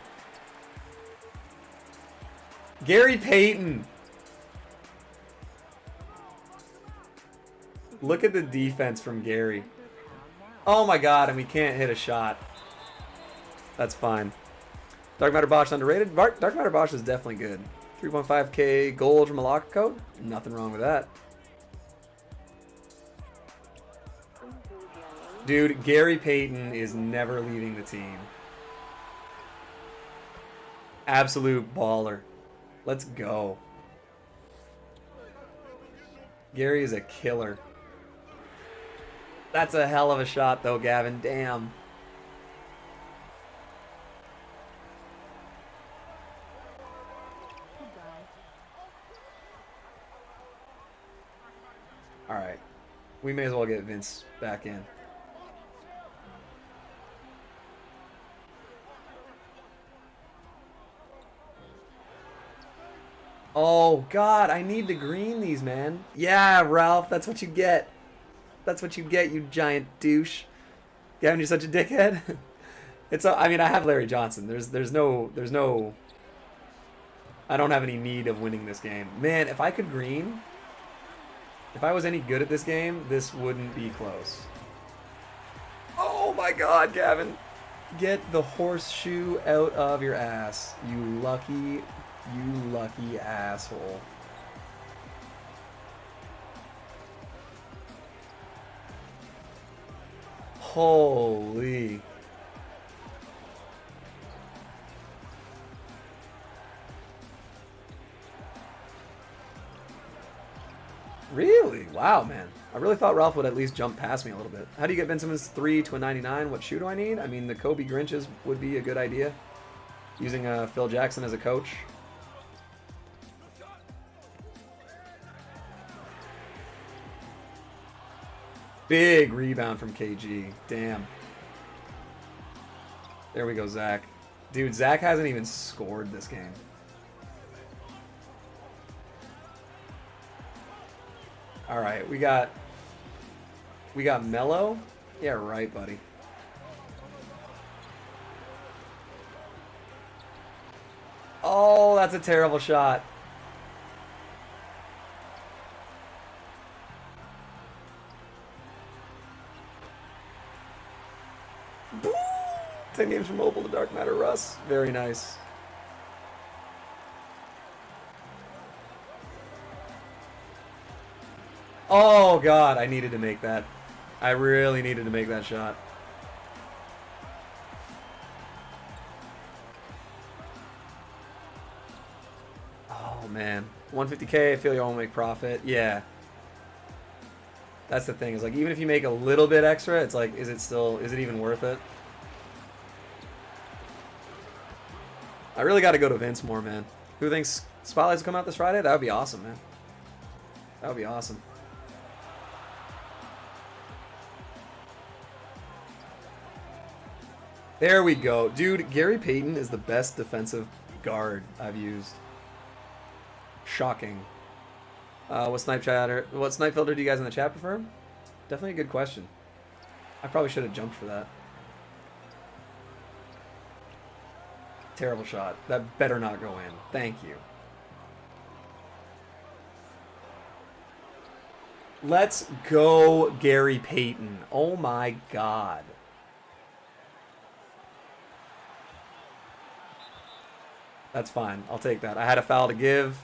Gary Payton. Look at the defense from Gary. Oh my god, and we can't hit a shot. That's fine. Dark Matter Bosch underrated? Dark Matter Bosch is definitely good. 3.5k gold from a locker code? Nothing wrong with that. Dude, Gary Payton is never leaving the team. Absolute baller. Let's go. Gary is a killer. That's a hell of a shot, though, Gavin. Damn. All right. We may as well get Vince back in. Oh, God. I need to green these, man. Yeah, Ralph. That's what you get. That's what you get, you giant douche. Gavin, you're such a dickhead. I mean, I have Larry Johnson. There's no. I don't have any need of winning this game. Man, if I could green, if I was any good at this game, this wouldn't be close. Oh my God, Gavin. Get the horseshoe out of your ass, you lucky asshole. Holy. Really? Wow, man. I really thought Ralph would at least jump past me a little bit. How do you get Ben Simmons 3 to a 99? What shoe do I need? I mean, the Kobe Grinches would be a good idea. Using Phil Jackson as a coach. Big rebound from KG. Damn. There we go, Zach. Dude, Zach hasn't even scored this game. All right, we got Melo. Yeah, right, buddy. Oh, that's a terrible shot. Boo! 10 games from Opal to Dark Matter Russ. Very nice. Oh, God, I needed to make that. I really needed to make that shot. Oh, man. 150K, I feel you won't make profit. Yeah. That's the thing. Is like, even if you make a little bit extra, it's like, is it even worth it? I really got to go to Vince more, man. Who thinks Spotlights will come out this Friday? That would be awesome, man. That would be awesome. There we go. Dude, Gary Payton is the best defensive guard I've used. Shocking. What snipe filter do you guys in the chat prefer? Definitely a good question. I probably should have jumped for that. Terrible shot. That better not go in. Thank you. Let's go, Gary Payton. Oh my God. That's fine. I'll take that. I had a foul to give.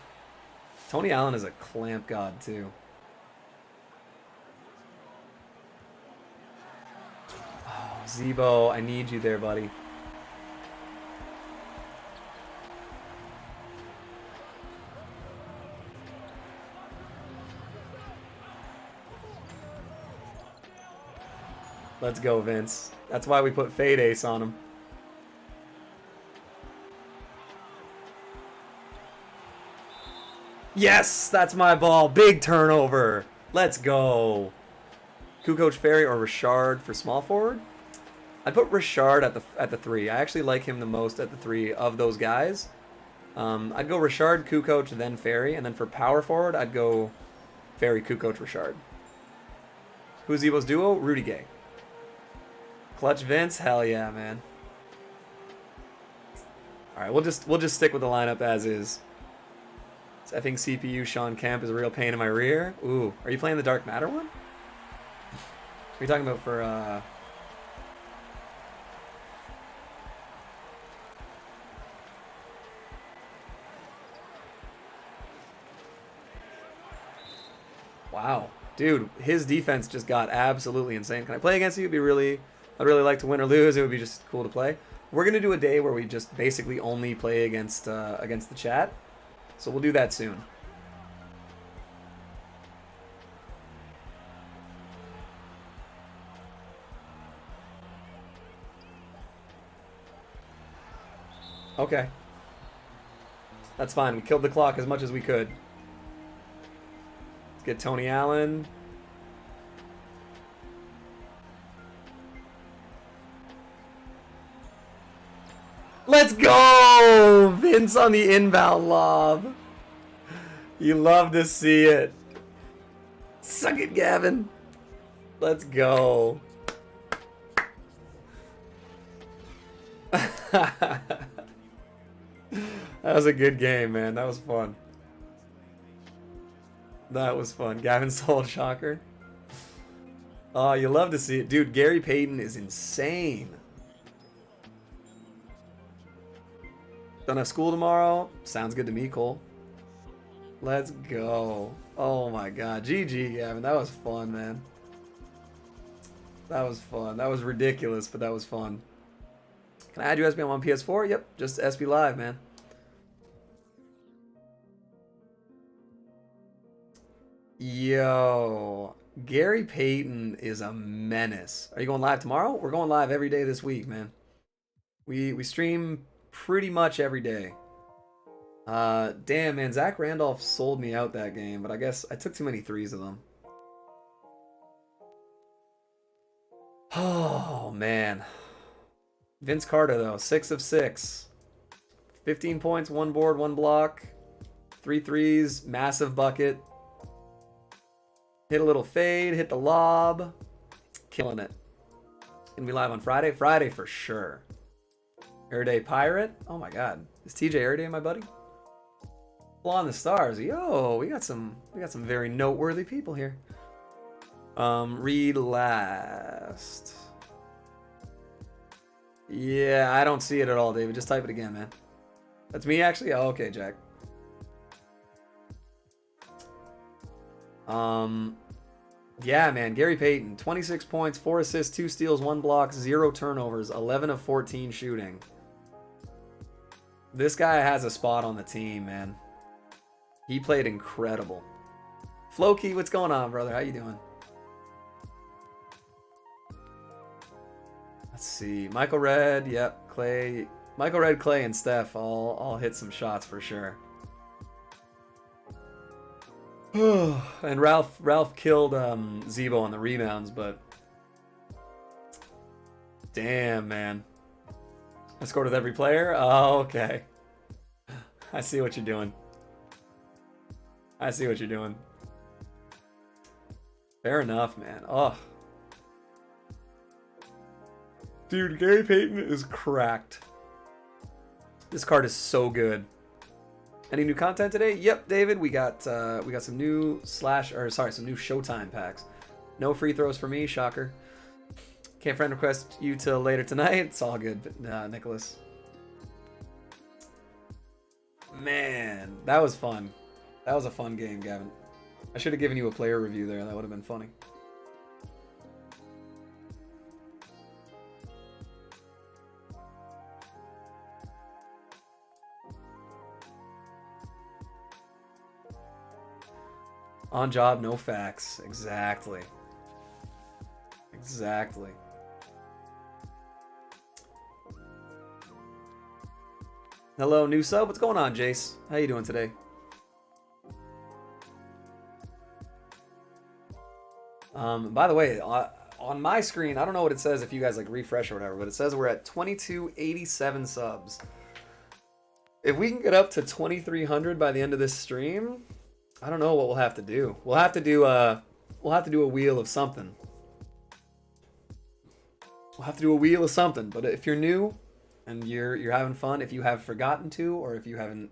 Tony Allen is a clamp god, too. Oh, Zebo, I need you there, buddy. Let's go, Vince. That's why we put Fade Ace on him. Yes, that's my ball. Big turnover. Let's go. Kukoc Ferry or Richard for small forward? I'd put Richard at the 3. I actually like him the most at the 3 of those guys. I'd go Richard, Kukoc, then Ferry, and then for power forward, I'd go Ferry, Kukoc, Richard. Who's Zebo's duo? Rudy Gay. Clutch Vince? Hell yeah, man. All right, we'll just stick with the lineup as is. I think CPU Sean Kemp is a real pain in my rear. Ooh, are you playing the Dark Matter one? Are you talking about for Wow, dude, his defense just got absolutely insane. Can I play against you? I'd really like to win or lose. It would be just cool to play. We're gonna do a day where we just basically only play against the chat, so we'll do that soon. Okay. That's fine. We killed the clock as much as we could. Let's get Tony Allen. Let's go! Vince on the inbound lob. You love to see it. Suck it, Gavin. Let's go. That was a good game, man. That was fun. That was fun. Gavin sold shocker. Oh, you love to see it. Dude, Gary Payton is insane. Don't have school tomorrow. Sounds good to me, Cole. Let's go. Oh my god. GG, Gavin. That was fun, man. That was fun. That was ridiculous, but that was fun. Can I add USB on PS4? Yep. Just SB Live, man. Yo, Gary Payton is a menace. Are you going live tomorrow? We're going live every day this week, man. We stream pretty much every day. Damn, man, Zach Randolph sold me out that game, but I guess I took too many threes of them. Oh, man. Vince Carter, though, 6 of 6. 15 points, 1 board, 1 block. 3 threes, massive bucket. Hit a little fade, hit the lob. Killing it. Gonna be live on Friday? Friday for sure. Airday Pirate? Oh my god. Is TJ Airday my buddy? Well, on the stars. Yo, we got some very noteworthy people here. Read last. Yeah, I don't see it at all, David. Just type it again, man. That's me actually? Oh, okay, Jack. Yeah, man, Gary Payton, 26 points, 4 assists, 2 steals, 1 block, 0 turnovers, 11 of 14 shooting. This guy has a spot on the team, man. He played incredible. Floki, what's going on, brother? How you doing? Let's see. Michael Red, yep, Clay. Michael Red, Clay, and Steph all hit some shots for sure. And Ralph killed Zebo on the rebounds, but damn, man. I scored with every player? Oh, okay. I see what you're doing. I see what you're doing. Fair enough, man. Oh. Dude, Gary Payton is cracked. This card is so good. Any new content today? Yep, David. We got some new some new Showtime packs. No free throws for me, shocker. Can't friend request you till later tonight. It's all good, Nicholas. Man, that was fun. That was a fun game, Gavin. I should have given you a player review there. That would have been funny. On job, no facts. Exactly. Exactly. Hello, new sub. What's going on, Jace? How you doing today? By the way, on my screen, I don't know what it says if you guys like refresh or whatever, but it says we're at 2287 subs. If we can get up to 2300 by the end of this stream, I don't know what we'll have to do. We'll have to do a wheel of something. We'll have to do a wheel of something. But if you're new and you're having fun, if you have forgotten to, or if you haven't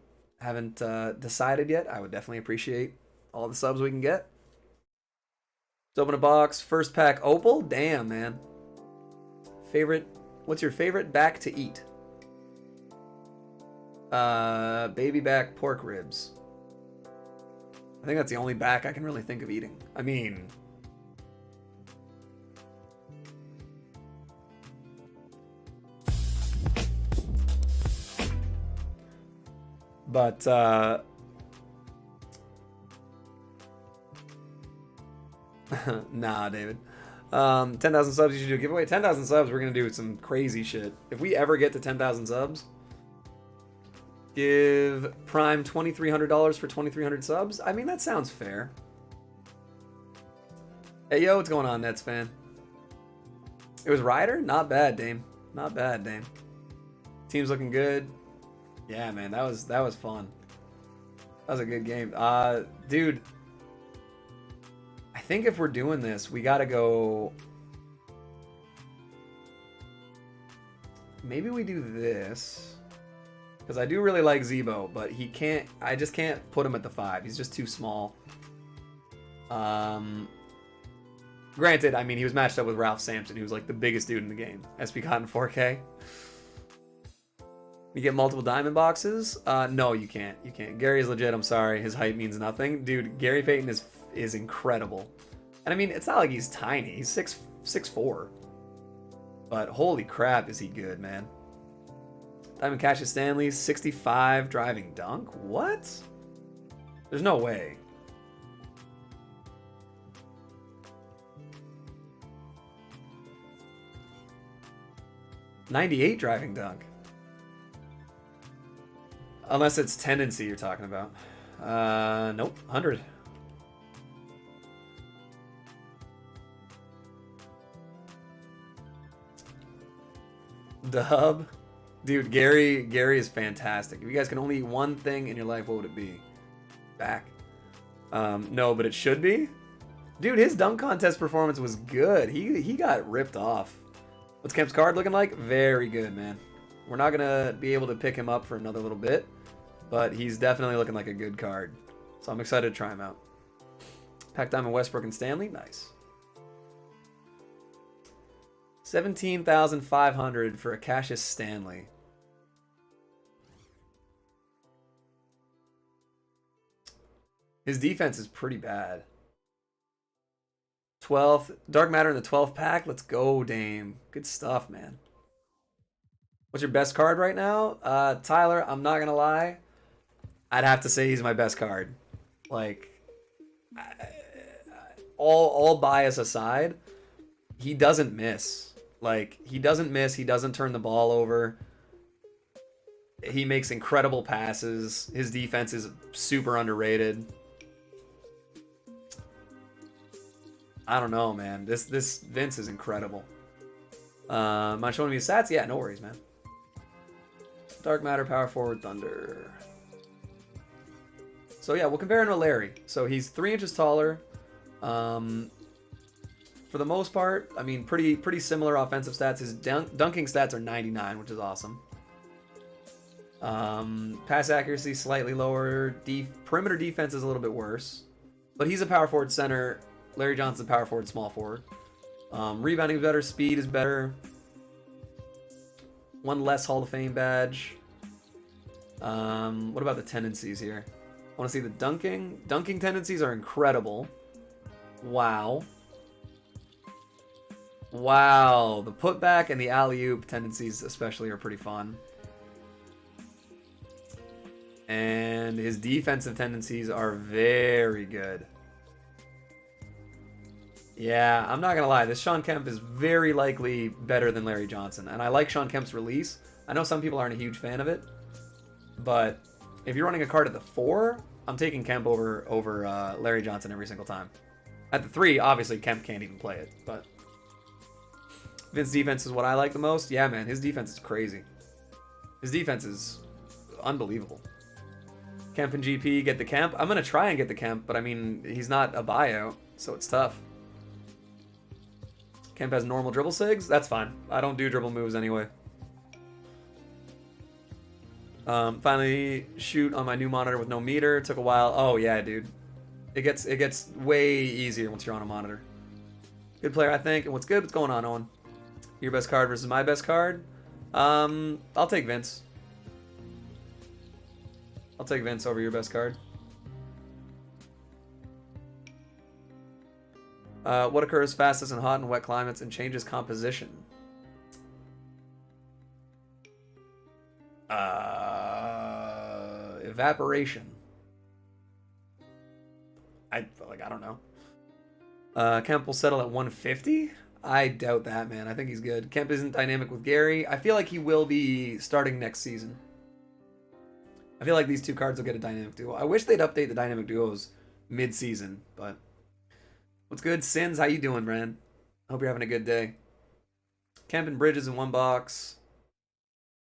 decided yet, I would definitely appreciate all the subs we can get. Let's open a box. First pack, Opal. Damn, man. What's your favorite back to eat? Baby back pork ribs. I think that's the only back I can really think of eating. I mean, But nah, David. 10,000 subs, you should do a giveaway. 10,000 subs, we're gonna do some crazy shit. If we ever get to 10,000 subs, give Prime $2,300 for 2,300 subs. I mean, that sounds fair. Hey, yo, what's going on, Nets fan? It was Ryder? Not bad, Dame. Not bad, Dame. Team's looking good. Yeah, man, that was fun. That was a good game. Dude, I think if we're doing this, we gotta go. Maybe we do this. Because I do really like Zebo, but he can't. I just can't put him at the 5. He's just too small. Granted, I mean, he was matched up with Ralph Sampson, who's like the biggest dude in the game. SP Cotton 4K. You get multiple diamond boxes? No, you can't. You can't. Gary is legit. I'm sorry. His height means nothing. Dude, Gary Payton is incredible. And I mean, it's not like he's tiny. He's 6'4". But holy crap, is he good, man. Diamond Cassius Stanley, 65 driving dunk? What? There's no way. $98 driving dunk. Unless it's tendency you're talking about. Nope, 100. Dub. Dude, Gary is fantastic. If you guys can only eat one thing in your life, what would it be? Back. No, but it should be. Dude, his dunk contest performance was good. He got ripped off. What's Kemp's card looking like? Very good, man. We're not going to be able to pick him up for another little bit, but he's definitely looking like a good card. So I'm excited to try him out. Pack Diamond Westbrook and Stanley. Nice. 17,500 for a Cassius Stanley. His defense is pretty bad. 12th. Dark Matter in the 12th pack. Let's go, Dame. Good stuff, man. What's your best card right now? Tyler, I'm not going to lie. I'd have to say he's my best card. Like, all bias aside, he doesn't miss. Like, he doesn't miss. He doesn't turn the ball over. He makes incredible passes. His defense is super underrated. I don't know, man. This Vince is incredible. Am I showing me his stats? Yeah, no worries, man. Dark Matter, Power Forward, Thunder. So yeah, we'll compare him to Larry. So he's 3 inches taller. For the most part, I mean, pretty similar offensive stats. His dunking stats are 99, which is awesome. Pass accuracy slightly lower. Perimeter defense is a little bit worse. But he's a power forward center. Larry Johnson's a power forward, small forward. Rebounding is better. Speed is better. One less Hall of Fame badge. What about the tendencies here? I want to see the dunking. Dunking tendencies are incredible. Wow. Wow. The putback and the alley-oop tendencies especially are pretty fun. And his defensive tendencies are very good. Yeah, I'm not going to lie. This Shawn Kemp is very likely better than Larry Johnson. And I like Shawn Kemp's release. I know some people aren't a huge fan of it. But if you're running a card at the 4, I'm taking Kemp over Larry Johnson every single time. At the 3, obviously, Kemp can't even play it. But Vince's defense is what I like the most. Yeah, man, his defense is crazy. His defense is unbelievable. Kemp and GP get the Kemp. I'm going to try and get the Kemp, but I mean, he's not a buyout, so it's tough. Kemp has normal dribble sigs? That's fine. I don't do dribble moves anyway. Finally shoot on my new monitor with no meter. Took a while. Oh yeah, dude. It gets way easier once you're on a monitor. Good player, I think. And what's good? What's going on, Owen? Your best card versus my best card? I'll take Vince. I'll take Vince over your best card. What occurs fastest in hot and wet climates and changes composition? If Evaporation. I don't know. Kemp will settle at 150. I doubt that, man. I think he's good. Kemp isn't dynamic with Gary. I feel like he will be starting next season. I feel like these two cards will get a dynamic duo. I wish they'd update the dynamic duos mid-season, but what's good? Sins, how you doing, man? Hope you're having a good day. Kemp and Bridges in one box.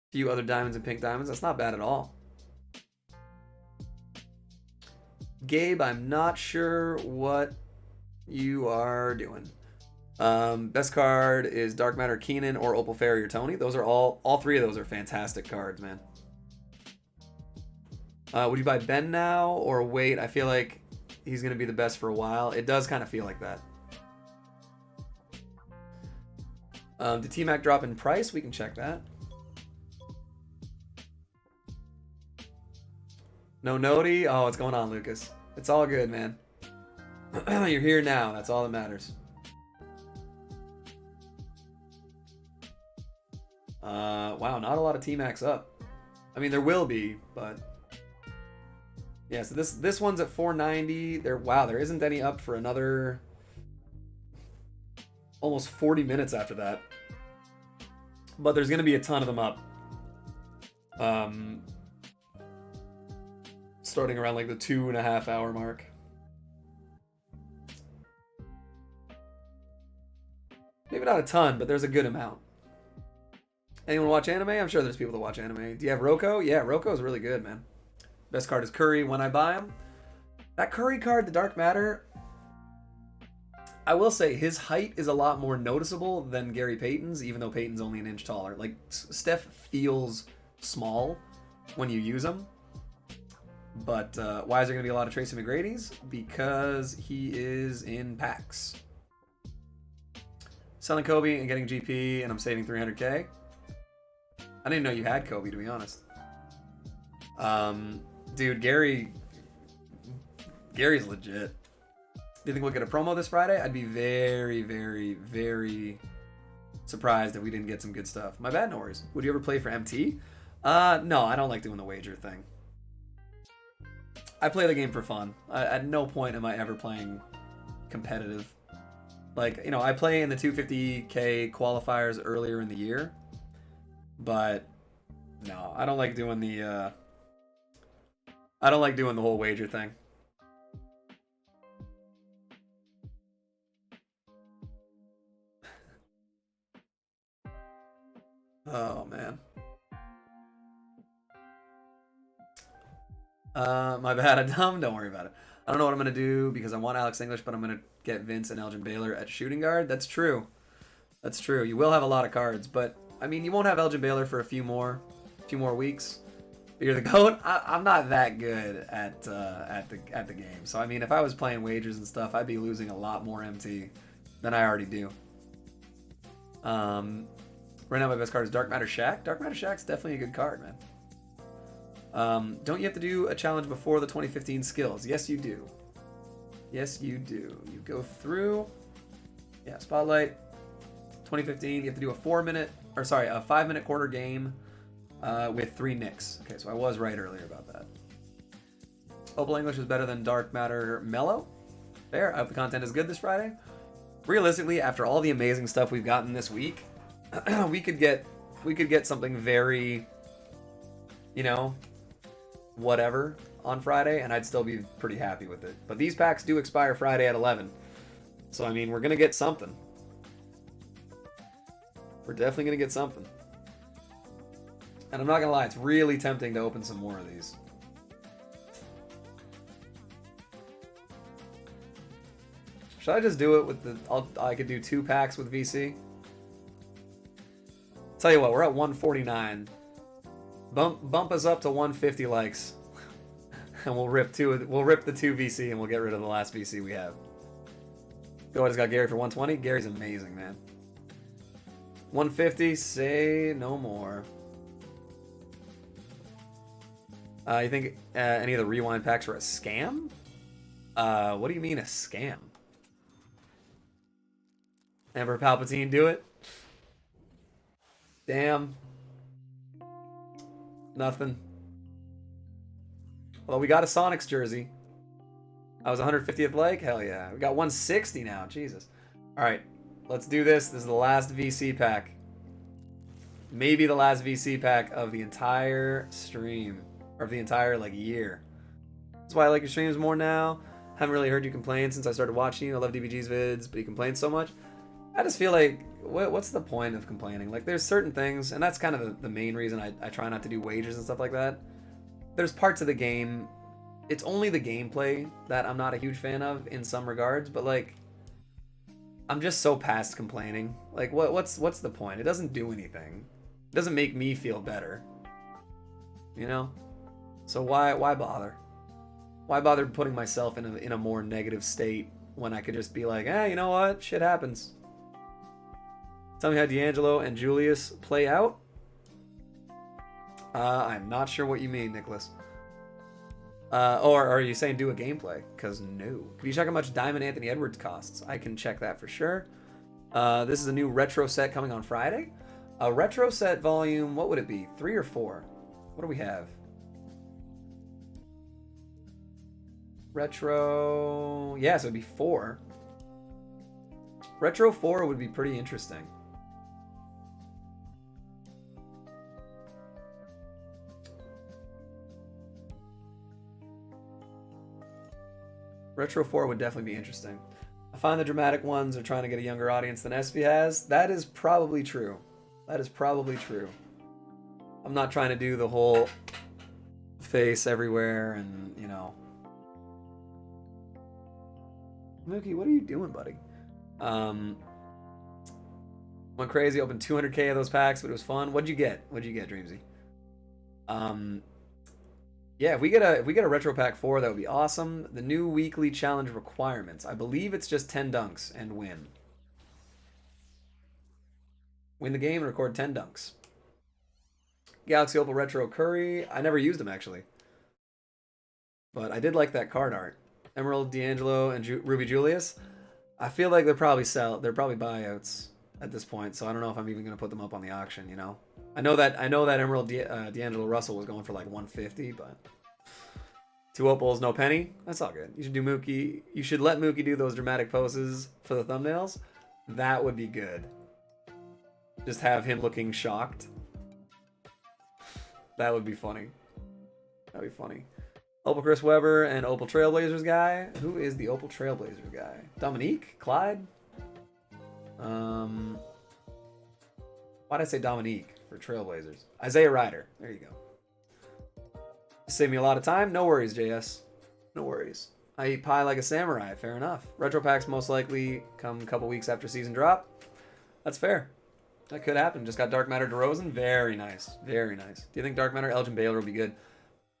A few other diamonds and pink diamonds. That's not bad at all. Gabe, I'm not sure what you are doing. Best card is Dark Matter Keenan or Opal Fairy or Tony. Those are all three of those are fantastic cards, man. Would you buy Ben now or wait? I feel like he's going to be the best for a while. It does kind of feel like that. Did T-Mac drop in price? We can check that. No Noti? Oh, what's going on, Lucas? It's all good, man. You're here now. That's all that matters. Wow, not a lot of T-Macs up. I mean, there will be, but... Yeah, so this one's at 490. There isn't any up for another... almost 40 minutes after that. But there's going to be a ton of them up. Starting around like the 2.5 hour mark. Maybe not a ton, but there's a good amount. Anyone watch anime? I'm sure there's people that watch anime. Do you have Roko? Yeah, Roko is really good, man. Best card is Curry when I buy him. That Curry card, the Dark Matter, I will say his height is a lot more noticeable than Gary Payton's, even though Payton's only an inch taller. Like, Steph feels small when you use him. But why is there going to be a lot of Tracy McGrady's? Because he is in packs. Selling Kobe and getting GP, and I'm saving 300k. I didn't know you had Kobe, to be honest. Dude, Gary's legit. Do you think we'll get a promo this Friday? I'd be very, very, very surprised if we didn't get some good stuff. My bad, no worries. Would you ever play for MT? No, I don't like doing the wager thing. I play the game for fun. At no point am I ever playing competitive. Like, you know, I play in the 250k qualifiers earlier in the year, but no, I don't like doing the whole wager thing. Oh man. My bad, Adam. Don't worry about it. I don't know what I'm gonna do because I want Alex English, but I'm gonna get Vince and Elgin Baylor at shooting guard. That's true. That's true. You will have a lot of cards, but I mean, you won't have Elgin Baylor for a few more weeks. But you're the GOAT. I'm not that good at the game. So I mean, if I was playing wagers and stuff, I'd be losing a lot more MT than I already do. Right now, my best card is Dark Matter Shack. Dark Matter Shack's definitely a good card, man. Don't you have to do a challenge before the 2015 skills? Yes, you do. Yes, you do. You go through, yeah, Spotlight, 2015. You have to do a 5-minute quarter game with 3 nicks. Okay, so I was right earlier about that. Opal English is better than Dark Matter Mellow. Fair. I hope the content is good this Friday. Realistically, after all the amazing stuff we've gotten this week, we could get something very, you know, whatever on Friday, and I'd still be pretty happy with it. But these packs do expire Friday at 11. So, I mean, we're going to get something. We're definitely going to get something. And I'm not going to lie, it's really tempting to open some more of these. Should I just do it with the... I could do 2 packs with VC? Tell you what, we're at 149. Bump us up to 150 likes, and we'll rip the 2 VC, and we'll get rid of the last VC we have. Go, I just got Gary for 120. Gary's amazing, man. 150. Say no more. You think any of the rewind packs were a scam? What do you mean a scam? Emperor Palpatine do it? Damn. Nothing. Well, we got a Sonics jersey. I was 150th like? Hell yeah. We got 160 now. Jesus. All right. Let's do this. This is the last VC pack. Maybe the last VC pack of the entire stream. Or of the entire, like, year. That's why I like your streams more now. Haven't really heard you complain since I started watching you. I love DBG's vids, but he complains so much. I just feel like, what's the point of complaining? Like, there's certain things, and that's kind of the main reason I try not to do wagers and stuff like that. There's parts of the game, it's only the gameplay that I'm not a huge fan of in some regards, but like, I'm just so past complaining. Like, what's the point? It doesn't do anything. It doesn't make me feel better. You know? So why bother? Why bother putting myself in a more negative state when I could just be like, you know what? Shit happens. Tell me how D'Angelo and Julius play out. I'm not sure what you mean, Nicholas. Or are you saying do a gameplay? Because no. Can you check how much Diamond Anthony Edwards costs? I can check that for sure. This is a new retro set coming on Friday. A retro set volume, what would it be? 3 or 4? What do we have? Retro... Yeah, so it'd be 4. Retro 4 would be pretty interesting. Retro 4 would definitely be interesting. I find the dramatic ones are trying to get a younger audience than SB has. That is probably true. That is probably true. I'm not trying to do the whole face everywhere and, you know. Mookie, what are you doing, buddy? Went crazy, opened 200k of those packs, but it was fun. What'd you get? What'd you get, Dreamsy? Yeah, if we get a retro pack 4, that would be awesome. The new weekly challenge requirements. I believe it's just 10 dunks and win. Win the game and record 10 dunks. Galaxy Opal Retro Curry. I never used them actually, but I did like that card art. Emerald D'Angelo and Ruby Julius. I feel like they're probably buyouts at this point, so I don't know if I'm even gonna put them up on the auction. You know, I know that Emerald D'Angelo Russell was going for like 150, but 2 opals, no penny. That's all good. You should do Mookie. You should let Mookie do those dramatic poses for the thumbnails. That would be good. Just have him looking shocked. That would be funny. That'd be funny. Opal Chris Webber and Opal Trailblazers guy. Who is the Opal Trailblazers guy? Dominique? Clyde? Why'd I say Dominique for Trailblazers? Isaiah Ryder. There you go. Save me a lot of time. No worries, JS. No worries. I eat pie like a samurai. Fair enough. Retro packs most likely come a couple weeks after season drop. That's fair. That could happen. Just got Dark Matter DeRozan. Very nice. Very nice. Do you think Dark Matter Elgin Baylor will be good?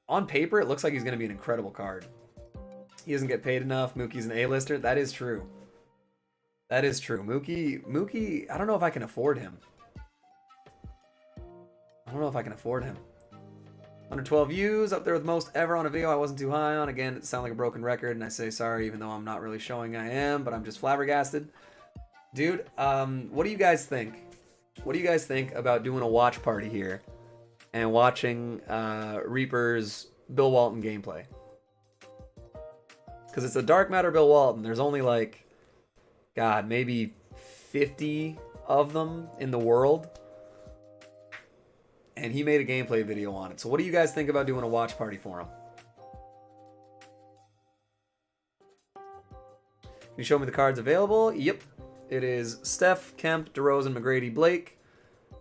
On paper, it looks like he's going to be an incredible card. He doesn't get paid enough. Mookie's an A-lister. That is true. That is true. Mookie, I don't know if I can afford him. I don't know if I can afford him. 112 views, up there with most ever on a video I wasn't too high on. Again, it sounds like a broken record, and I say sorry even though I'm not really showing I am, but I'm just flabbergasted. Dude, what do you guys think? What do you guys think about doing a watch party here and watching Reaper's Bill Walton gameplay? Because it's a Dark Matter Bill Walton. There's only like, God, maybe 50 of them in the world. And he made a gameplay video on it. So what do you guys think about doing a watch party for him? Can you show me the cards available? Yep. It is Steph, Kemp, DeRozan, McGrady, Blake.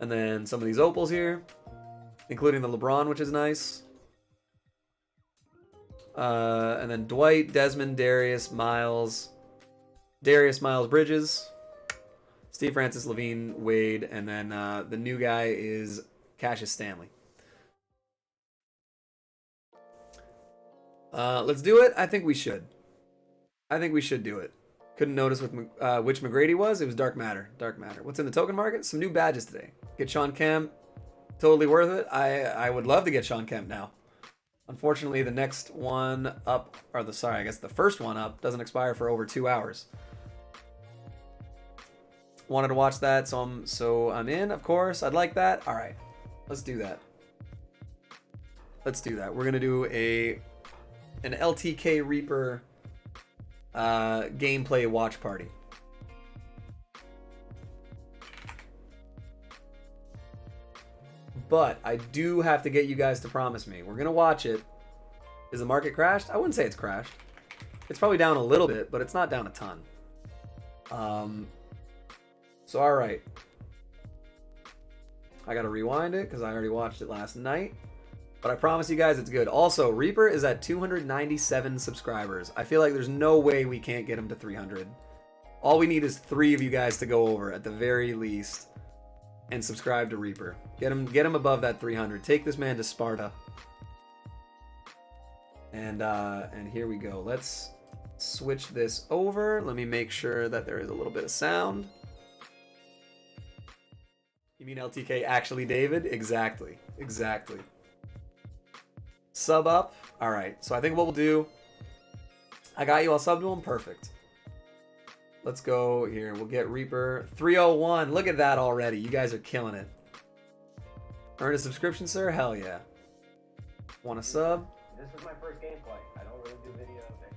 And then some of these opals here. Including the LeBron, which is nice. And then Dwight, Desmond, Darius, Miles, Bridges. Steve Francis, Levine, Wade. And then the new guy is Cassius Stanley. Let's do it. I think we should. I think we should do it. Couldn't notice which McGrady was. It was Dark Matter. Dark Matter. What's in the token market? Some new badges today. Get Sean Kemp. Totally worth it. I would love to get Sean Kemp now. Unfortunately, the next one up, or I guess the first one up doesn't expire for over 2 hours. Wanted to watch that, so I'm in, of course. I'd like that. All right. Let's do that. Let's do that. We're going to do a an LTK Reaper gameplay watch party. But I do have to get you guys to promise me. We're going to watch it. Is the market crashed? I wouldn't say it's crashed. It's probably down a little bit, but it's not down a ton. So, all right. I got to rewind it because I already watched it last night. But I promise you guys it's good. Also, Reaper is at 297 subscribers. I feel like there's no way we can't get him to 300. All we need is 3 of you guys to go over at the very least and subscribe to Reaper. Get him above that 300. Take this man to Sparta. And here we go. Let's switch this over. Let me make sure that there is a little bit of sound. You mean LTK actually David? Exactly. Exactly. Sub up. All right. So I think what we'll do, I got you all sub to him. Perfect. Let's go here. We'll get Reaper 301. Look at that already. You guys are killing it. Earn a subscription, sir? Hell yeah. Want a sub? This is my first gameplay. I don't really do videos except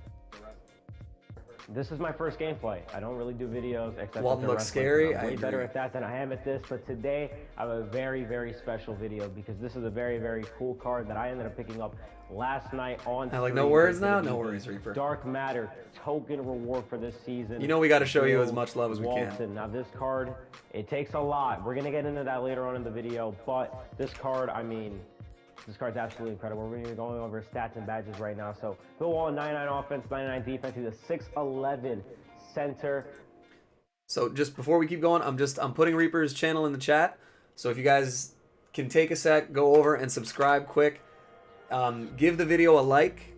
the This is my first gameplay. I don't really do videos except Walton looks scary. I'm way better at that than I am at this. But today I have a very, very special video because this is a very, very cool card that I ended up picking up last night on I like no words now? No worries, Reaper. Dark Matter token reward for this season. You know we got to show you as much love as we can. Now this card, it takes a lot. We're going to get into that later on in the video. But this card, I mean, this card's absolutely incredible. We're going to be going over stats and badges right now. So Bill Walton, 99 offense, 99 defense. He's a 6'11 center. So just before we keep going, I'm putting Reaper's channel in the chat. So if you guys can take a sec, go over and subscribe quick. Give the video a like,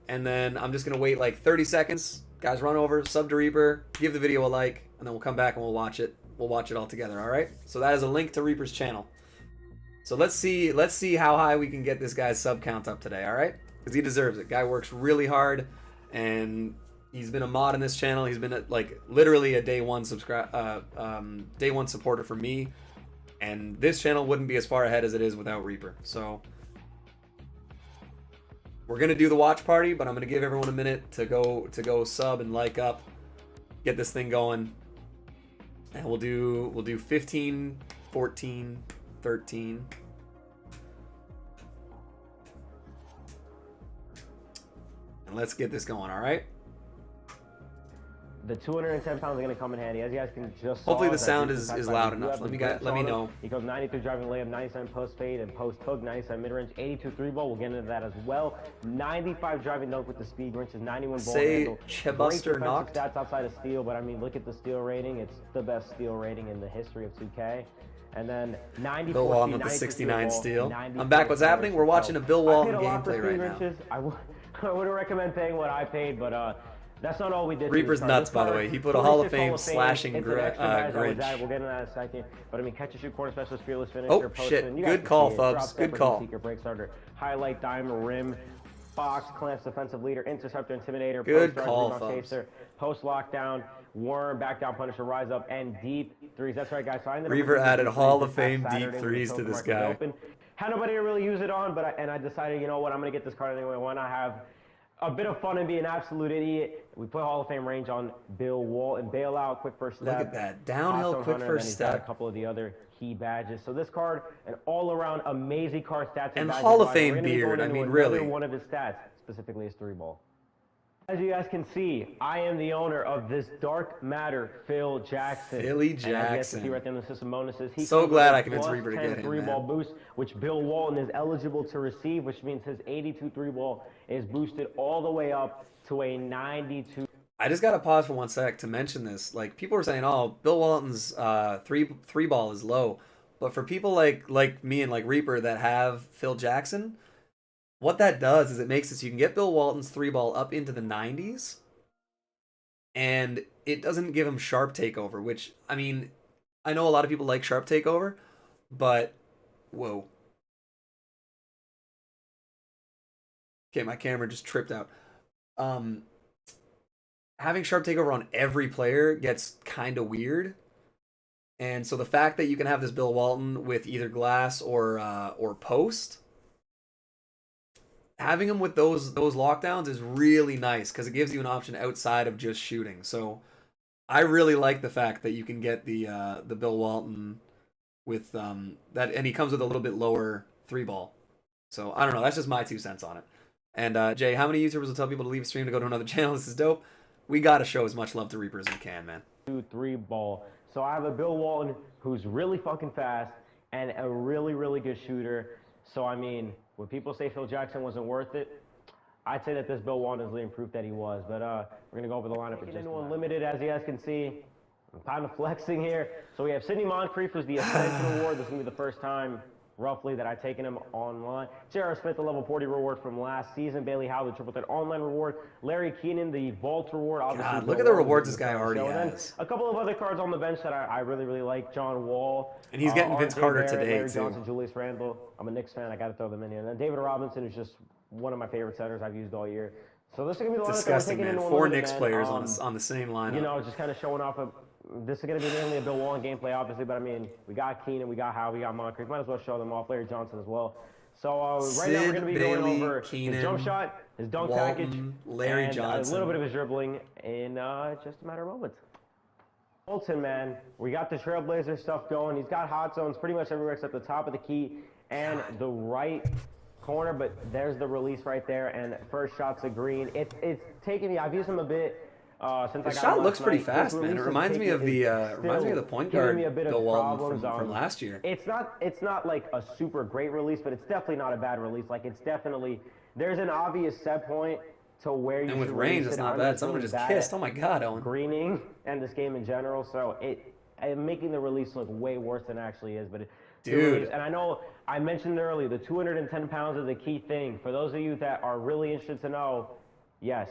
and then I'm just going to wait like 30 seconds. Guys, run over, sub to Reaper, give the video a like, and then we'll come back and we'll watch it. We'll watch it all together, all right? So that is a link to Reaper's channel. So let's see how high we can get this guy's sub count up today, all right? Because he deserves it. Guy works really hard, and he's been a mod in this channel. He's been like literally a day one supporter for me, and this channel wouldn't be as far ahead as it is without Reaper. So we're gonna do the watch party, but I'm gonna give everyone a minute to go sub and like up, get this thing going, and we'll do 15, 14, 13. And let's get this going, all right? The 210 pounds are going to come in handy. As you guys can just saw, hopefully the sound is loud enough. Let me know. He goes 93 driving layup, 97 post fade and post hook, 97 mid range, 82 three ball. We'll get into that as well. 95 driving dunk with the speed wrenches, 91 ball handle. Chebuster knocked. Stats outside of steal, but I mean, look at the steal rating. It's the best steal rating in the history of 2K. And then 94 Bill Walton with the 69 steal. I'm back. What's happening? We're watching a Bill Walton gameplay right now. I wouldn't recommend paying what I paid, but that's not all we did. Reaper's nuts, by the way. He put a Hall of Fame slashing Grinch. We'll get into that in a second. But I mean, catch and shoot, corner specialist, fearless finisher, oh, postman. shit. Good call, Fubs. Good call. Secret break starter, highlight, diamond, rim, box, clamps, defensive leader, interceptor, intimidator, good call, Fubs. Post lockdown, worm, back down punisher, rise up, and deep threes. That's right, guys. So Reaper added Hall of Fame deep threes to this guy. Had nobody to really use it on, but I decided, you know what, I'm going to get this card anyway. Why not have a bit of fun and be an absolute idiot? We put Hall of Fame range on Bill Walton. Bailout, quick first step. Look at that. Downhill, quick first step. A couple of the other key badges. So this card, an all-around amazing card, stats and Hall of Fame beard. I mean, really. One of his stats, specifically his three ball. As you guys can see, I am the owner of this Dark Matter Phil Jackson. Philly Jackson. And as you guys see right there in the system bonuses, he so glad I convinced Reaper to get him, three-ball boost, which Bill Walton is eligible to receive, which means his 82 three-ball is boosted all the way up to a 92. I just got to pause for 1 sec to mention this. Like, people are saying, oh, Bill Walton's three ball is low. But for people like me and like Reaper that have Phil Jackson, what that does is it makes it so you can get Bill Walton's three ball up into the 90s, and it doesn't give him sharp takeover, which, I mean, I know a lot of people like sharp takeover, but whoa. Okay, my camera just tripped out. Having sharp takeover on every player gets kind of weird. And so the fact that you can have this Bill Walton with either glass or post having him with those lockdowns is really nice because it gives you an option outside of just shooting. So I really like the fact that you can get the Bill Walton with that, and he comes with a little bit lower three ball. So I don't know. That's just my 2 cents on it. And Jay, how many YouTubers will tell people to leave a stream to go to another channel? This is dope. We gotta show as much love to Reaper as we can, man. 2-3 ball. So I have a Bill Walton who's really fucking fast and a really, really good shooter. So I mean, when people say Phil Jackson wasn't worth it, I'd say that this Bill Walton is living proof that he was. But we're gonna go over the lineup. We're into unlimited, as you guys can see. I'm kind of flexing here. So we have Sidney Moncrief, who's the Ascension Award. This is gonna be the first time, roughly, that I've taken him online. J.R. Smith, the level 40 reward from last season. Bailey Howe, the triple threat online reward. Larry Keenan, the vault reward. Obviously, God, look at the rewards this guy already has. A couple of other cards on the bench that I really, really like. John Wall. And he's getting Vince Carter today, Larry too. Johnson, Julius Randle. I'm a Knicks fan. I got to throw them in here. And then David Robinson is just one of my favorite centers I've used all year. So this is going to be the lineup that we're taking into 4 unlimited, Knicks players on the same lineup. You know, just kind of showing off this is going to be mainly a Bill Walton gameplay, obviously, but I mean, we got Keenan, we got Howe, we got Moncrief. Might as well show them off. Larry Johnson as well. So right now we're going to be going over his jump shot, his dunk package, Larry and Johnson. a little bit of his dribbling in just a matter of moments. Walton, man, we got the Trailblazer stuff going. He's got hot zones pretty much everywhere except the top of the key and the right corner, but there's the release right there, and first shot's a green. It's taking me. I've used him a bit since I got shot him looks last pretty night. fast, man. It reminds me of the point guard Bill Walton from last year. It's not like a super great release, but it's definitely not a bad release. Like it's definitely there's an obvious set point to where you. And with range, it's not bad. Someone just kissed. Oh my God, Owen. Greening and this game in general, so I'm making the release look way worse than it actually is, but dude. And I know I mentioned earlier the 210 pounds is the key thing. For those of you that are really interested to know, yes,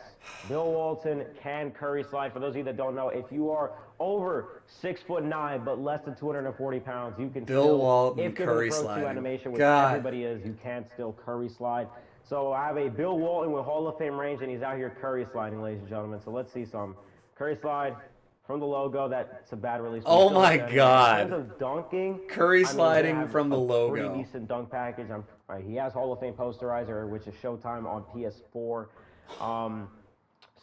Bill Walton can curry slide. For those of you that don't know, if you are over 6'9" but less than 240 pounds, you can Bill Walton curry slide animation, which everybody is. You can still curry slide. So I have a Bill Walton with Hall of Fame range, and he's out here curry sliding, ladies and gentlemen. So let's see some curry slide. From the logo, that's a bad release. Oh my God! In terms of dunking, curry sliding from the logo. Pretty decent dunk package. He has Hall of Fame posterizer, which is Showtime on PS4.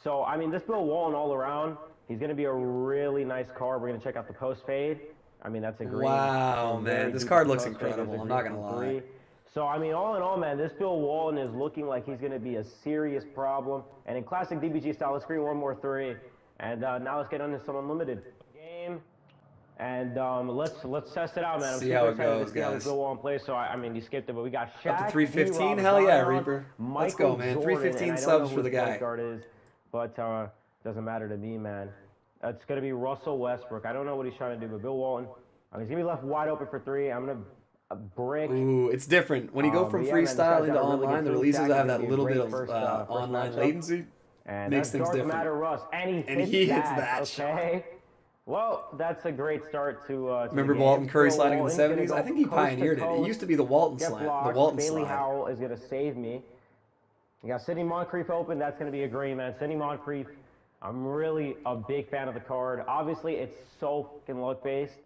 So I mean, this Bill Walton all around, he's going to be a really nice card. We're going to check out the post fade. I mean, that's a green. Wow, man, this card looks incredible. I'm not going to lie. So I mean, all in all, man, this Bill Walton is looking like he's going to be a serious problem. And in classic DBG style, let's screen one more three. And now let's get into some unlimited game, and let's test it out, man. I'm see how it goes, guys. How Bill Walton plays. So I mean, you skipped it, but we got Shaq, up to 315. Hell yeah, Reaper. Let's go, man. 315 subs for the guy. Guard is, but doesn't matter to me, man. It's gonna be Russell Westbrook. I don't know what he's trying to do, but Bill Walton, he's gonna be left wide open for three. I'm gonna brick. Ooh, it's different when you go from freestyle into online. The releases have that little bit of online latency. And makes things different. Matter Russ, and he hits that okay. Well, that's a great start to. Remember Walton curry sliding in the 70s? I think he pioneered it. It used to be the Walton slide. The Walton Bailey slide. Howell is going to save me. You got Sidney Moncrief open. That's going to be a green, man. Sidney Moncrief. I'm really a big fan of the card. Obviously, it's so fucking luck based.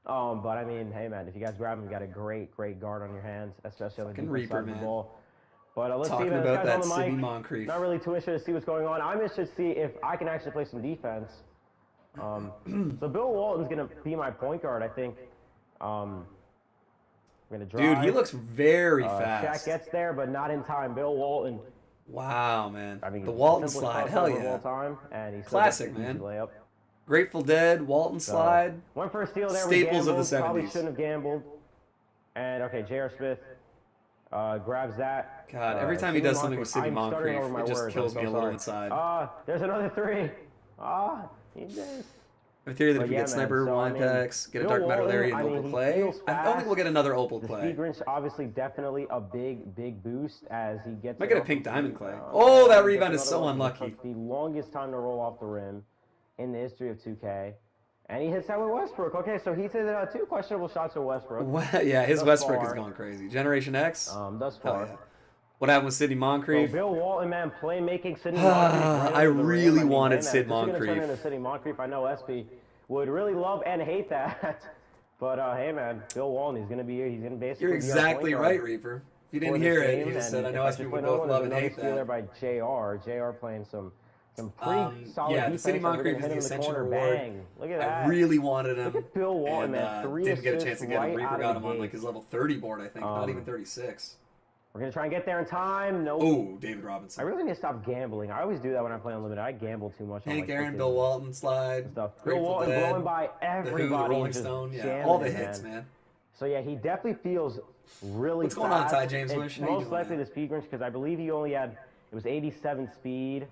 But I mean, hey man, if you guys grab him, you got a great guard on your hands, especially on the defensive side of the ball. But let's see, man. About that on the Sidney mic. Moncrief. Not really too interested to see what's going on. I'm interested to see if I can actually play some defense. So Bill Walton's going to be my point guard, I think. I'm going to drive. Dude, he looks very fast. Shaq gets there, but not in time. Bill Walton. Wow, man. The Walton slide, hell yeah. All time, and he's classic, man. Layup. Grateful Dead, Walton slide. Went for a steal there. Staples of the 70s. Probably shouldn't have gambled. And, okay, J.R. Smith grabs that. God, every time he does something with Sidney Moncrief, it just kills me a little inside. There's another three. He does. I have a theory that if we get Sniper, Wine Packs, get a Dark Matter Larry, and Opal Clay, I don't think we'll get another Opal Clay. The Grinch obviously definitely a big boost as he gets. Might get a Pink Diamond Clay. Oh, that rebound is so unlucky. The longest time to roll off the rim in the history of 2K. And he hits that with Westbrook. Okay, so he hit 2 questionable shots with Westbrook. Well, yeah, his Westbrook is going crazy. Generation X? Thus far. Yeah. What happened with Sidney Moncrief? Bill Walton, man, playmaking Sidney Moncrief. I really wanted Sid Moncrief. Turn into Sidney Moncrief. I know SP would really love and hate that. But hey, man, Bill Walton, he's gonna be here. He's gonna basically. You're exactly right, Reaper. If you for didn't this hear it, game. he just And said, I if know I us should people put both on love one, and another hate steal there that. by JR. JR playing some pretty solid Yeah, the defense. City We're gonna Moncrief hit is the him in the Ascension corner. reward. Bang! Look at I that. really wanted Look him, at Bill Walton, and man. 3 didn't get a assists chance to get him. right Reaper out got of him the on like gate. his level 30 board, I think, not even 36. We're gonna try and get there in time. Nope. Oh, David Robinson. I really need to stop gambling. I always do that when I play Unlimited. I gamble too much. Hank on, like, Aaron, Bill Walton slide, stuff. Bill Grateful Walton Dead, blowing by The Who, everybody Rolling and just Stone, yeah, jamming all the it, hits, man. So yeah, he definitely feels really What's going on, fast. Ty James It's Wish? How you most doing, likely man? the speed crunch because I believe he only had, it was 87 speed,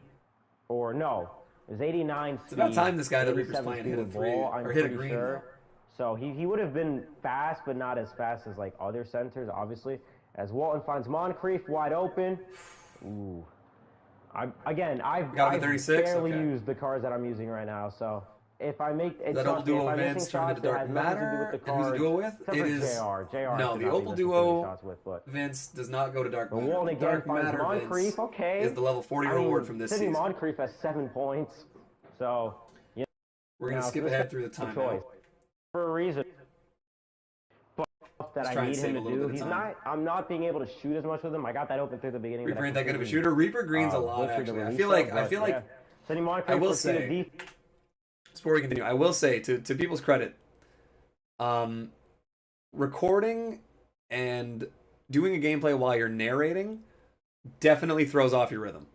or no, it was 89 speed. It's about time this guy that Reaper's 87 playing speed hit a with three, ball, I'm or hit a pretty green, sure. So he would have been fast, but not as fast as like other centers, obviously. As Walton finds Moncrief wide open. Ooh. I've Got him at 36? barely Okay. used the cards that I'm using right now, so if I make it, That Opal trust me, if Duo I'm Vance missing turned shots, into it Dark has nothing to do with Matter. the And who's cards. the duo with? Except It for is JR. no, should the not be Opal missing Duo shots with, but Vince does not go to Dark the Matter. Walton The again Dark finds Matter Moncrief. Vince Okay, is the level 40 reward from this Sidney season. Moncrief has 7 points, so We're gonna now, skip this ahead guy's through the a timeout. choice for a reason. That Let's I try and need save him a to little do. bit of He's time. not. I'm not being able to shoot as much with him. I got that open through the beginning. Reaper but I ain't that good of a completely, shooter. Reaper greens a lot, butchered the actually. I release feel like yeah. Sidney Moncrief I will proceeded say, deep. before we continue, I will say to people's credit, recording and doing a gameplay while you're narrating definitely throws off your rhythm.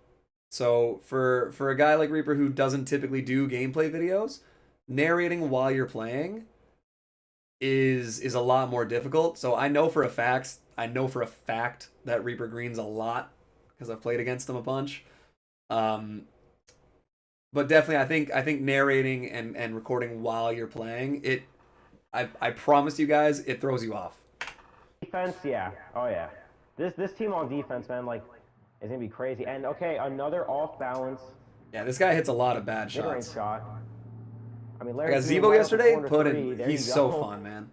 So for a guy like Reaper who doesn't typically do gameplay videos, narrating while you're playing is a lot more difficult. So I know for a fact that Reaper greens a lot because I've played against him a bunch. But definitely I think narrating and recording while you're playing, I promise you guys, it throws you off. Defense, yeah. Oh yeah. This team on defense, man, like, is gonna be crazy. And okay, another off balance. Yeah, this guy hits a lot of bad Mid-range shots. shot. I mean, I Larry got Green Zebo right yesterday. off the corner Put three. in. There He's you so go. fun, man.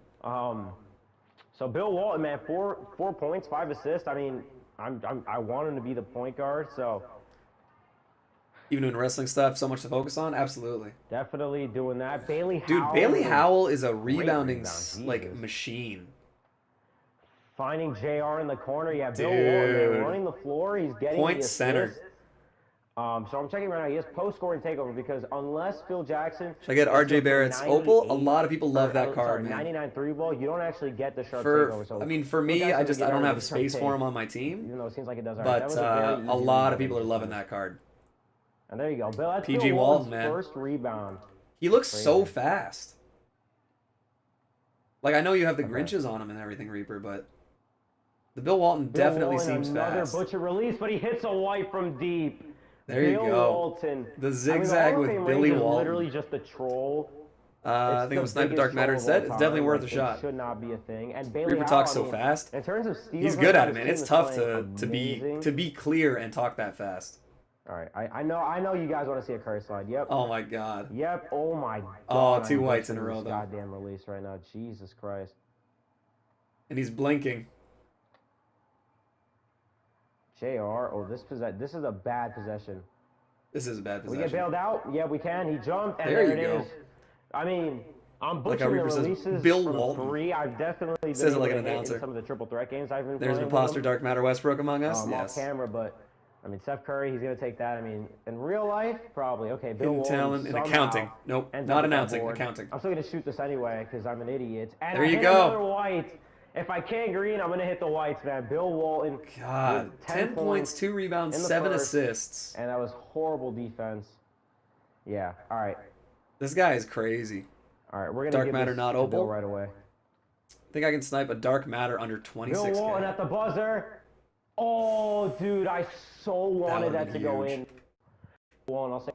So Bill Walton, man, 4 points, 5 assists. I mean, I want him to be the point guard. So Even doing wrestling stuff, so much to focus on. Absolutely. definitely doing that. Bailey Dude, Howell. Bailey Howell is a great rebounding rebound, like Jesus. machine. Finding JR in the corner. Yeah, Bill Dude. Walton, man, running the floor. He's getting Point the assist. center. So I'm checking right now. He has post-scoring takeover because unless Phil Jackson... Should I get RJ Barrett's Opal? A lot of people love that card, man. 99 3 ball, you don't actually get the sharp For takeover. So I mean, for Phil me, Jackson I don't have a the sharp space take, for him on my team. Even though it seems like it does. But that was a very a easy lot rebound of people are to loving finish. that card. And there you go. Bill, that's PG Bill Walton, Walton's man. first rebound. He looks so Crazy. fast. Like, I know you have the Grinches on him and everything, Reaper, but the Bill Walton Bill definitely Walton, seems another fast. butcher release, but he hits a white from deep. There you Bill go. Walton. The I mean, zigzag Hall of with Fame Billy range is Walton. literally just a troll. I It's think I'm the sniping biggest Dark Matter troll of instead. all It's time. definitely worth a Like, shot. It should not be a thing. And Bailey Reaper Howell, talks I so mean, fast. In terms of steals, He's right good now, at it, this man. team It's is tough playing amazing. to be clear and talk that fast. All right, I know you guys want to see a curse slide. Yep. Oh my god. Yep. Oh my God. Oh, 2 I'm whites in a butchering row this though. goddamn release right now. Jesus Christ. And he's blinking. JR. Oh, this is a bad possession. This is a bad We possession. get bailed out. Yeah, we can. He jumped, and There there you it go. is. I mean, I'm Like how butchering the Reaper says, releases Bill from Walton. 3. I've definitely been Says it able like to an hit announcer. in some of the triple threat games I've been There's an playing imposter with him. Dark Matter Westbrook among us. Off Yes. camera, but I mean, Steph Curry, he's gonna take that. I mean, in real life, probably. Okay, Bill Hidden Walton talent in somehow accounting. Nope, ends not up with that announcing, board. accounting. I'm still gonna shoot this anyway because I'm an idiot. And There I you hit go. another white. If I can't green, I'm gonna hit the whites, man. Bill Walton. God, with 10 points, 2 rebounds, in the 7 first, assists. and that was horrible defense. Yeah. All right. This guy is crazy. All right. We're gonna Dark give Matter, this not to Bill Opal? right away. I think I can snipe a Dark Matter under Bill 26k. Walton at the buzzer. Oh, dude, I so wanted that would've to been go huge. in. Well, I'll say,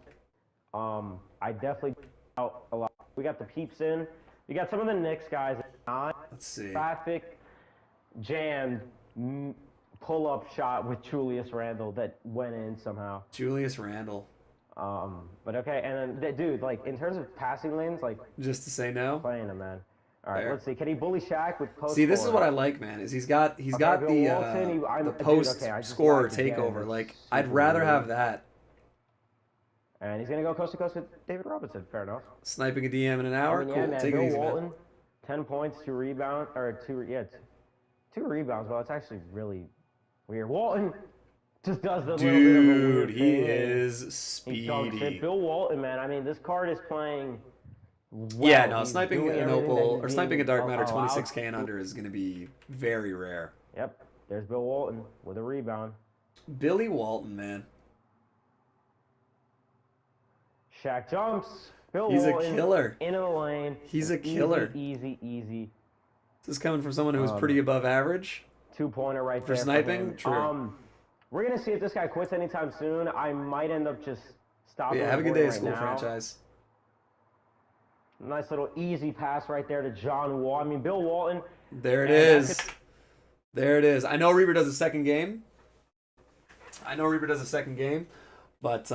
I definitely out a lot. We got the peeps in. We got some of the Knicks guys. Not Let's see. traffic jammed pull-up shot with Julius Randle that went in somehow. Julius Randle. But okay, and then dude, like in terms of passing lanes, like Just to say no. playing him, man. All right, Fair. let's see. Can he bully Shaq with post? See, this is scoring? what I like, man. Is he's got Bill the Walton, the dude, post okay, I just scorer watched again. takeover. It's Like, I'd super rather weird. have that. And he's gonna go coast to coast with David Robinson. Fair enough. Sniping a DM in an hour. I mean, Cool. yeah, man. Take it Bill easy, Walton, man. 10 points, 2 rebounds, or 2 rebounds. Well, it's actually really Weird. Walton just does the little bit of a Dude, weird he thing. is He dunks it. speedy. Bill Walton, man. I mean, this card is playing well. Yeah, no, He's sniping doing an everything that Opal he's or sniping a being Dark Matter allowed 26k and to. under is going to be very rare. Yep. There's Bill Walton with a rebound. Billy Walton, man. Shaq jumps. Bill He's a Walton killer. into the lane. He's a killer. Easy. This is coming from someone who's pretty above average. 2-pointer right there for sniping. For him. True. We're gonna see if this guy quits anytime soon. I might end up just stopping. Yeah, have a good day at right school, now. franchise. Nice little easy pass right there to John Wall. I mean, Bill Walton. There it is. There it is. I know Reaper does a second game. But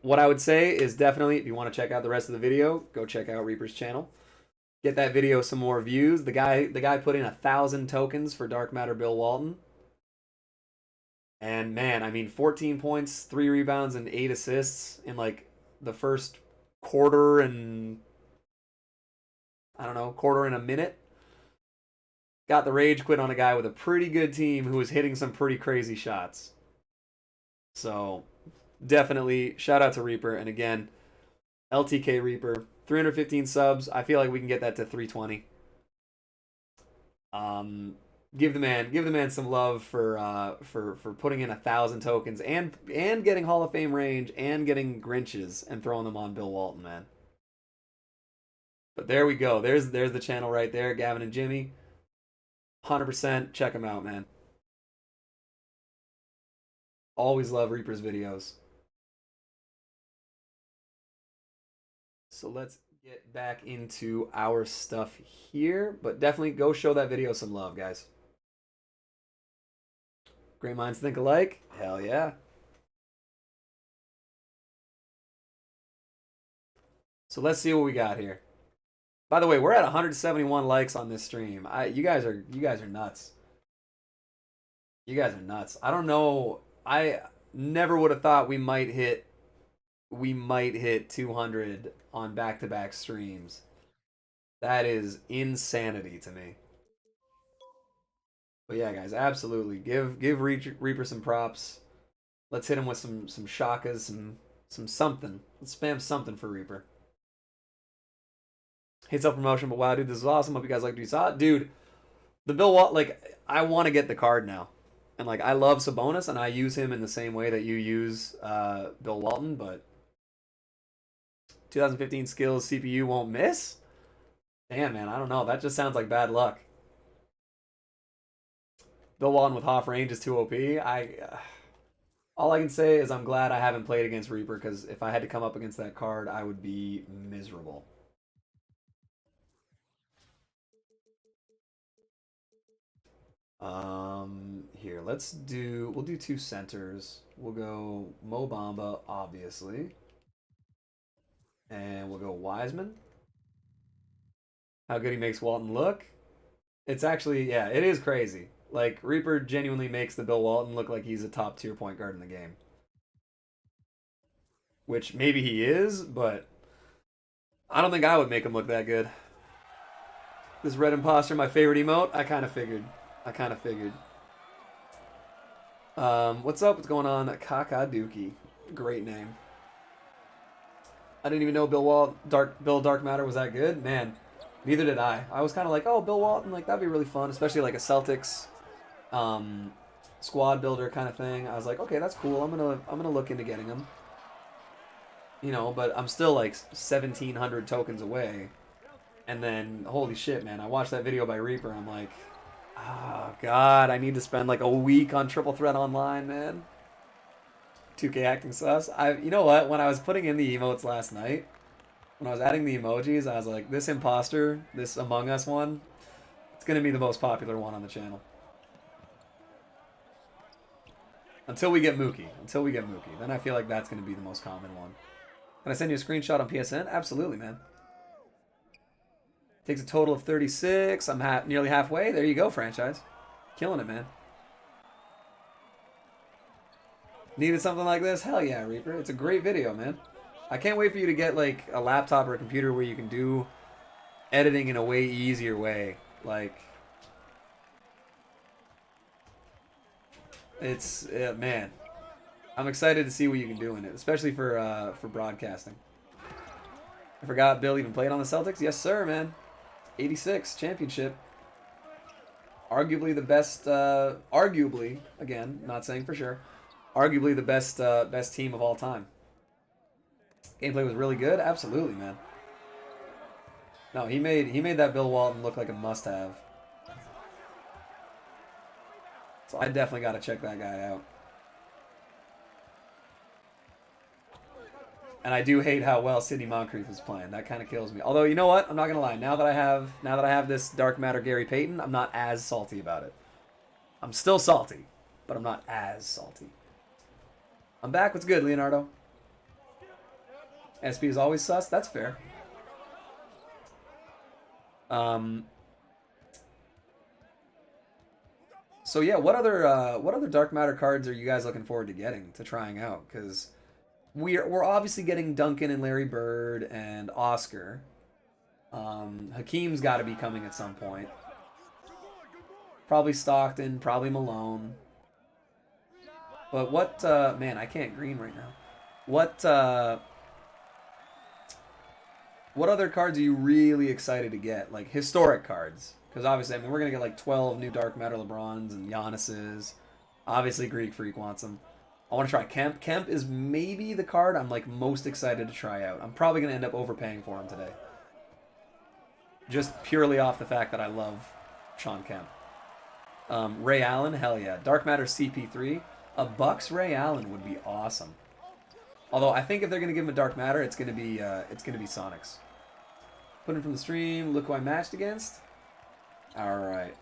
what I would say is definitely, if you want to check out the rest of the video, go check out Reaper's channel. Get that video some more views. The guy put in 1,000 tokens for Dark Matter Bill Walton. And man, I mean, 14 points, 3 rebounds, and 8 assists in like the first quarter and quarter and a minute. Got the rage quit on a guy with a pretty good team who was hitting some pretty crazy shots. So definitely shout out to Reaper. And again, LTK Reaper, 315 subs. I feel like we can get that to 320. Give the man some love for putting in 1,000 tokens and getting Hall of Fame range and getting Grinches and throwing them on Bill Walton, man. But there we go. There's the channel right there, Gavin and Jimmy. 100%. Check them out, man. Always love Reaper's videos. So let's get back into our stuff here, but definitely go show that video some love, guys. Great minds think alike? Hell yeah. So let's see what we got here. By the way, we're at 171 likes on this stream. You guys are nuts. You guys are nuts. I don't know. I never would have thought we might hit 200 on back-to-back streams. That is insanity to me. But yeah, guys, absolutely. Give Reaper some props. Let's hit him with some shakas, some something. Let's spam something for Reaper. Hits up promotion, but wow, dude, this is awesome. Hope you guys like what you saw. Dude, the Bill Walton, like, I want to get the card now. And, like, I love Sabonis, and I use him in the same way that you use Bill Walton, but 2015 skills, CPU won't miss? Damn, man, I don't know. That just sounds like bad luck. Bill Walton with half range is too OP. All I can say is I'm glad I haven't played against Reaper, because if I had to come up against that card, I would be miserable. Here, we'll do 2 centers. We'll go Mo Bamba, obviously. And we'll go Wiseman. How good he makes Walton look. It's actually, yeah, it is crazy. Like, Reaper genuinely makes the Bill Walton look like he's a top tier point guard in the game. Which maybe he is, but I don't think I would make him look that good. This red imposter, my favorite emote. I kind of figured. What's up? What's going on? Kakaduki. Great name. I didn't even know Bill Dark Matter was that good. Man, neither did I. I was kind of like, oh, Bill Walton, like, that'd be really fun, especially like a Celtics squad builder kind of thing. I was like, okay, that's cool. I'm gonna look into getting him. You know, but I'm still like 1,700 tokens away. And then, holy shit, man, I watched that video by Reaper. I'm like, oh, God, I need to spend like a week on Triple Threat Online, man. 2K acting sus. You know what? When I was putting in the emotes last night, when I was adding the emojis, I was like, this imposter, this Among Us one, it's going to be the most popular one on the channel. Until we get Mookie. Then I feel like that's going to be the most common one. Can I send you a screenshot on PSN? Absolutely, man. Takes a total of 36. I'm nearly halfway. There you go, franchise. Killing it, man. Needed something like this? Hell yeah, Reaper. It's a great video, man. I can't wait for you to get like a laptop or a computer where you can do editing in a way easier way. Like, It's man, I'm excited to see what you can do in it, especially for broadcasting. I forgot Bill even played on the Celtics. Yes, sir, man. 86 championship. Arguably the best. Arguably, again, not saying for sure. Arguably the best team of all time. Gameplay was really good. Absolutely, man. No, he made that Bill Walton look like a must-have. So I definitely got to check that guy out. And I do hate how well Sidney Moncrief is playing. That kind of kills me. Although, you know what? I'm not gonna lie. Now that I have this Dark Matter Gary Payton, I'm not as salty about it. I'm still salty, but I'm not as salty. I'm back. What's good, Leonardo? SP is always sus. That's fair. So yeah, what other Dark Matter cards are you guys looking forward to getting, to trying out? Because we're obviously getting Duncan and Larry Bird and Oscar. Hakeem's got to be coming at some point. Probably Stockton, probably Malone. But what, man, I can't green right now. What other cards are you really excited to get? Like historic cards. Because obviously, I mean, we're going to get like 12 new Dark Matter LeBrons and Giannis's. Obviously, Greek Freak wants them. I want to try Kemp. Kemp is maybe the card I'm like most excited to try out. I'm probably going to end up overpaying for him today. Just purely off the fact that I love Sean Kemp. Ray Allen, hell yeah. Dark Matter CP3. A Bucks Ray Allen would be awesome. Although I think if they're going to give him a Dark Matter, it's going to be Sonics. Put him from the stream. Look who I matched against. All right.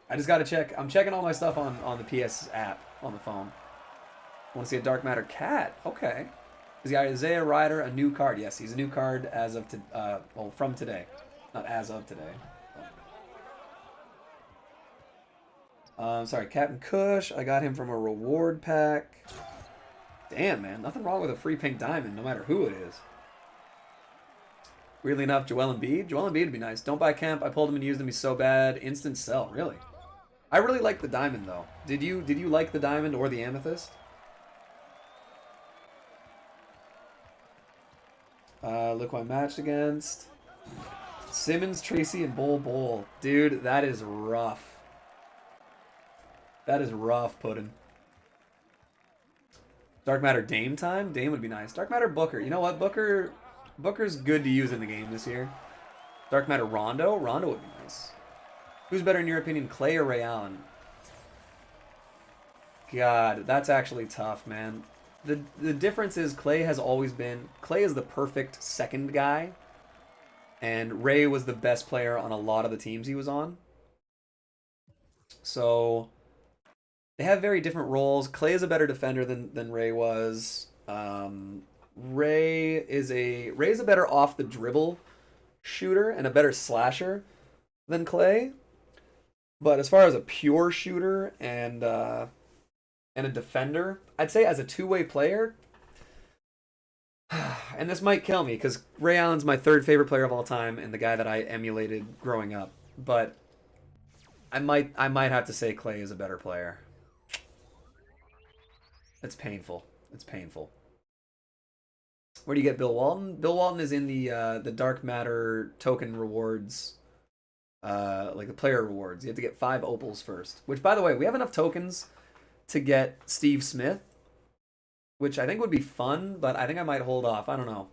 I just got to check. I'm checking all my stuff on the PS app on the phone. Want to see a Dark Matter Cat? Okay. Is the Isaiah Ryder a new card? Yes, he's a new card as of from today, not as of today. Sorry, Captain Kush. I got him from a reward pack. Damn, man, nothing wrong with a free pink diamond, no matter who it is. Weirdly enough, Joel Embiid. Joel Embiid would be nice. Don't buy Kemp. I pulled him and used him. He's so bad. Instant sell. Really. I really like the diamond though. Did you like the diamond or the amethyst? Look who I matched against. Simmons, Tracy, and Bull. Dude, that is rough. That is rough, Puddin'. Dark Matter Dame time? Dame would be nice. Dark Matter Booker. You know what? Booker's good to use in the game this year. Dark Matter Rondo? Rondo would be nice. Who's better in your opinion, Clay or Ray Allen? God, that's actually tough, man. The difference is Clay is the perfect second guy, and Ray was the best player on a lot of the teams he was on. So they have very different roles. Clay is a better defender than Ray was. Ray's a better off the dribble shooter and a better slasher than Clay. But as far as a pure shooter and a defender, I'd say as a two-way player, and this might kill me because Ray Allen's my third favorite player of all time and the guy that I emulated growing up. But I might have to say Clay is a better player. It's painful. It's painful. Where do you get Bill Walton? Bill Walton is in the Dark Matter token rewards, like the player rewards. You have to get 5 opals first. Which, by the way, we have enough tokens to get Steve Smith, which I think would be fun, but I think I might hold off. I don't know.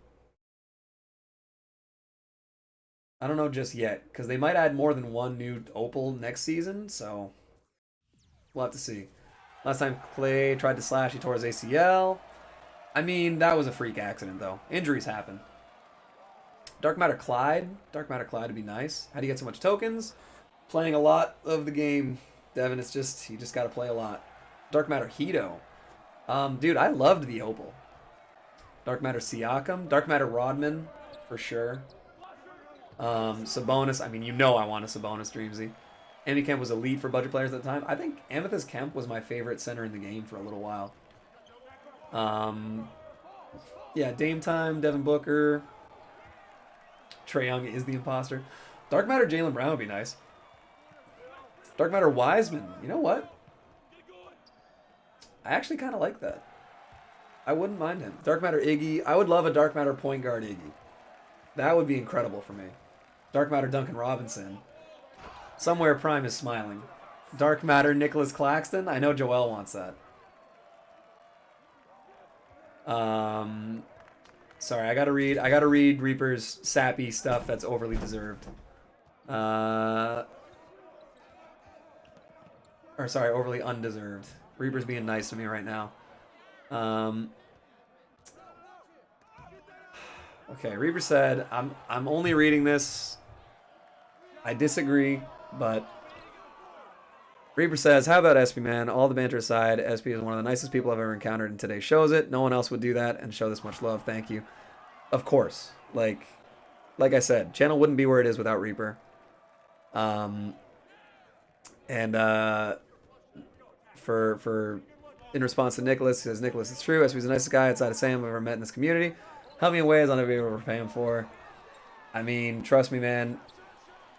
I don't know just yet, because they might add more than one new opal next season, so we'll have to see. Last time Clay tried to slash, he tore his ACL. I mean, that was a freak accident, though. Injuries happen. Dark Matter Clyde. Dark Matter Clyde would be nice. How do you get so much tokens? Playing a lot of the game, Devin. It's just, you just got to play a lot. Dark Matter Hito. Dude, I loved the opal. Dark Matter Siakam. Dark Matter Rodman, for sure. Sabonis. I mean, you know I want a Sabonis, Dreamsy. Amy Kemp was elite for budget players at the time. I think Amethyst Kemp was my favorite center in the game for a little while. Yeah, Dame time, Devin Booker. Trae Young is the imposter. Dark Matter Jaylen Brown would be nice. Dark Matter Wiseman. You know what? I actually kind of like that. I wouldn't mind him. Dark Matter Iggy. I would love a Dark Matter point guard Iggy. That would be incredible for me. Dark Matter Duncan Robinson. Somewhere Prime is smiling. Dark Matter Nicholas Claxton. I know Joel wants that. Sorry, I gotta read Reaper's sappy stuff that's overly deserved. Or sorry, overly undeserved. Reaper's being nice to me right now. Okay, Reaper said, I'm only reading this. I disagree, but Reaper says, how about SP, man? All the banter aside, SP is one of the nicest people I've ever encountered, and today shows it. No one else would do that and show this much love. Thank you. Of course. Like I said, channel wouldn't be where it is without Reaper. For in response to Nicholas, he says, Nicholas, it's true. SP's the nicest guy outside of Sam I've ever met in this community. Help me in ways I'll never be able to repay him for. I mean, trust me, man.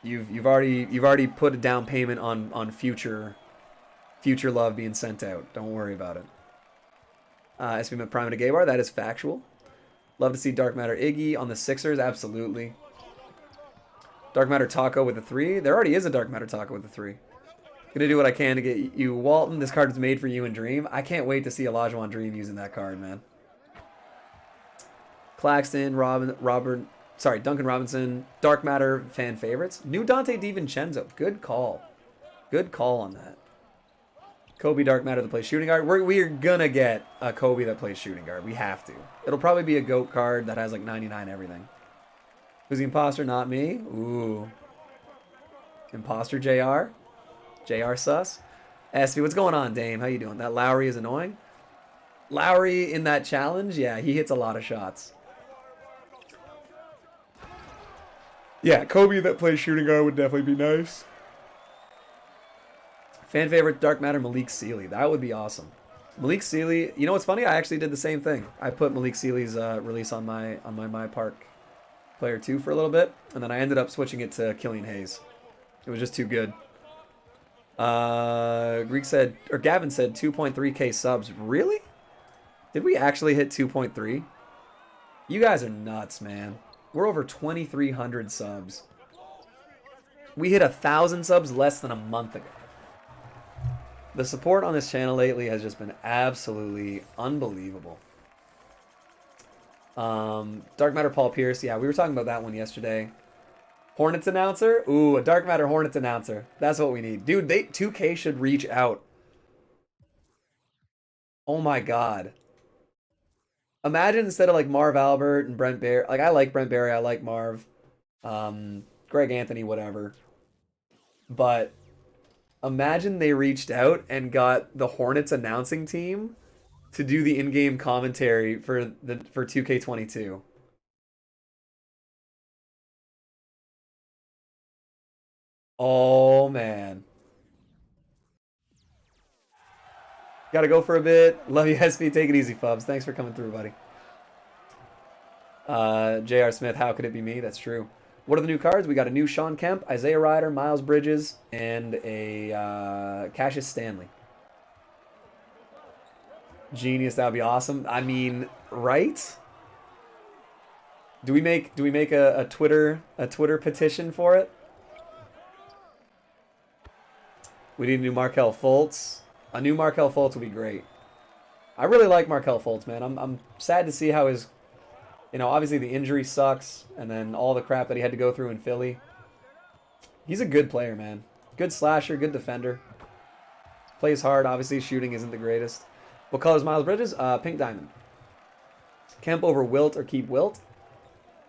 You've already put a down payment on future love being sent out. Don't worry about it. SP met Prime at a gay bar. That is factual. Love to see Dark Matter Iggy on the Sixers. Absolutely. Dark Matter Taco with a 3. There already is a Dark Matter Taco with a 3. Gonna do what I can to get you, Walton. This card is made for you and Dream. I can't wait to see Olajuwon Dream using that card, man. Claxton, Duncan Robinson, Dark Matter fan favorites. New Dante DiVincenzo. Good call. Good call on that. Kobe Dark Matter that plays shooting guard. We're gonna get a Kobe that plays shooting guard. We have to. It'll probably be a GOAT card that has like 99 everything. Who's the imposter? Not me. Ooh. Imposter JR. JR sus. SP, what's going on, Dame? How you doing? That Lowry is annoying. Lowry in that challenge, yeah, he hits a lot of shots. Yeah, Kobe that plays shooting guard would definitely be nice. Fan favorite Dark Matter Malik Sealy. That would be awesome. Malik Sealy, you know what's funny? I actually did the same thing. I put Malik Sealy's release on my Park player 2 for a little bit, and then I ended up switching it to Killian Hayes. It was just too good. Gavin said 2.3k subs. Really? Did we actually hit 2.3? You guys are nuts, man. We're over 2,300 subs. We hit 1,000 subs less than a month ago. The support on this channel lately has just been absolutely unbelievable. Dark Matter Paul Pierce. Yeah, we were talking about that one yesterday. Hornets announcer? Ooh, a Dark Matter Hornets announcer. That's what we need. Dude, 2K should reach out. Oh my god. Imagine instead of like Marv Albert and Brent Barry. Like, I like Brent Barry. I like Marv. Greg Anthony, whatever. But imagine they reached out and got the Hornets announcing team to do the in-game commentary for 2K22. Oh, man. Gotta go for a bit. Love you, SP. Take it easy, Fubs. Thanks for coming through, buddy. J.R. Smith, how could it be me? That's true. What are the new cards? We got a new Sean Kemp, Isaiah Ryder, Miles Bridges, and a Cassius Stanley. Genius, that would be awesome. I mean, right? Do we make a Twitter petition for it? We need a new Markelle Fultz. A new Markelle Fultz would be great. I really like Markelle Fultz, man. I'm sad to see how his, obviously the injury sucks, and then all the crap that he had to go through in Philly. He's a good player, man. Good slasher, good defender. Plays hard. Obviously, shooting isn't the greatest. What color is Miles Bridges? Pink diamond. Kemp over Wilt or keep Wilt?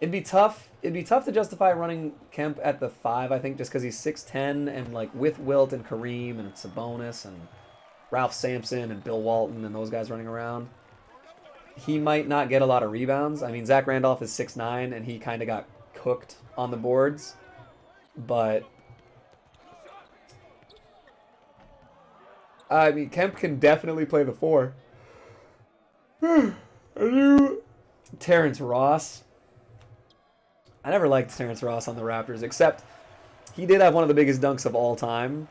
It'd be tough. It'd be tough to justify running Kemp at the 5, I think, just because he's 6'10", and like with Wilt and Kareem and Sabonis and Ralph Sampson and Bill Walton and those guys running around, he might not get a lot of rebounds. I mean, Zach Randolph is 6'9", and he kind of got cooked on the boards. But I mean, Kemp can definitely play the 4. Terrence Ross. I never liked Terrence Ross on the Raptors, except he did have one of the biggest dunks of all time,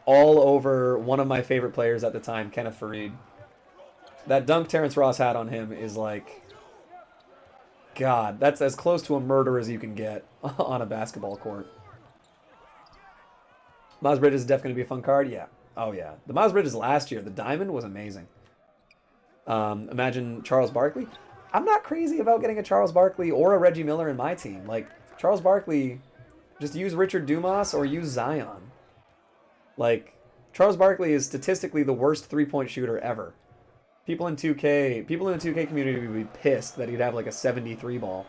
all over one of my favorite players at the time, Kenneth Faried. That dunk Terrence Ross had on him is like, God, that's as close to a murder as you can get on a basketball court. Miles Bridges is definitely going to be a fun card. Yeah. Oh, yeah. The Miles Bridges last year, the diamond was amazing. Imagine Charles Barkley. I'm not crazy about getting a Charles Barkley or a Reggie Miller in my team. Like, Charles Barkley, just use Richard Dumas or use Zion. Like, Charles Barkley is statistically the worst three-point shooter ever. People in the 2K community would be pissed that he'd have like a 73 ball.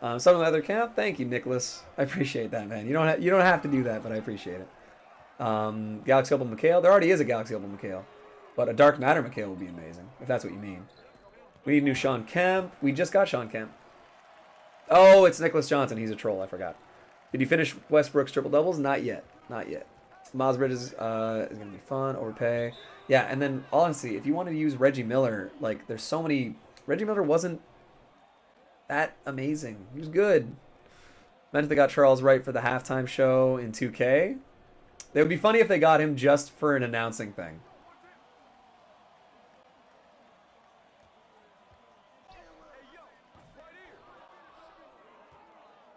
Some other camp. Thank you, Nicholas. I appreciate that, man. You don't have to do that, but I appreciate it. Galaxy Opal McHale. There already is a Galaxy Opal McHale, but a Dark Matter McHale would be amazing if that's what you mean. We need new Sean Kemp. We just got Sean Kemp. Oh, it's Nicholas Johnson. He's a troll. I forgot. Did you finish Westbrook's triple doubles? Not yet. Not yet. Miles Bridges is gonna be fun. Overpay. Yeah, and then honestly, if you wanted to use Reggie Miller, like there's so many. Reggie Miller wasn't that amazing. He was good. Imagine if they got Charles Wright for the halftime show in 2K. It would be funny if they got him just for an announcing thing.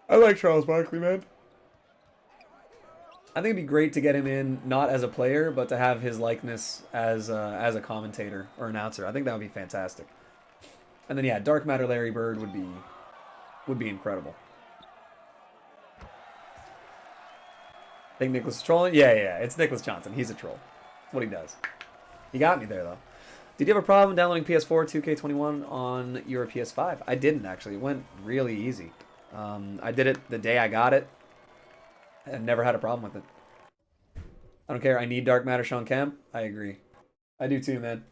I like Charles Barkley, man. I think it'd be great to get him in, not as a player, but to have his likeness as a commentator or announcer. I think that would be fantastic. And then yeah, Dark Matter Larry Bird would be incredible. Think Nicholas is trolling? Yeah, it's Nicholas Johnson. He's a troll. That's what he does. He got me there though. Did you have a problem downloading PS4 2K21 on your PS5? I didn't actually. It went really easy. I did it the day I got it. And never had a problem with it. I don't care. I need Dark Matter Sean Kemp. I agree. I do too, man.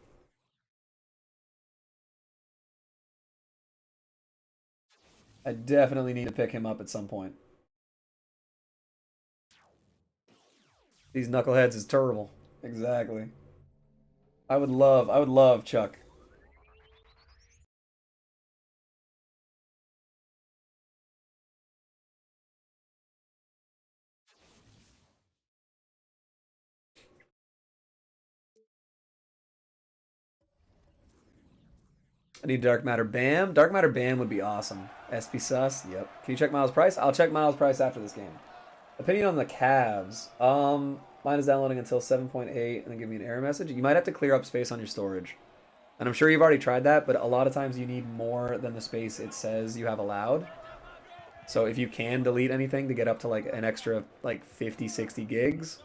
I definitely need to pick him up at some point. These knuckleheads is terrible. Exactly. I would love Chuck. I need Dark Matter Bam. Dark Matter Bam would be awesome. SP Sus, yep. Can you check Miles Price? I'll check Miles Price after this game. Opinion on the Cavs. Mine is downloading until 7.8 and then give me an error message. You might have to clear up space on your storage. And I'm sure you've already tried that, but a lot of times you need more than the space it says you have allowed. So if you can delete anything to get up to like an extra like 50, 60 gigs,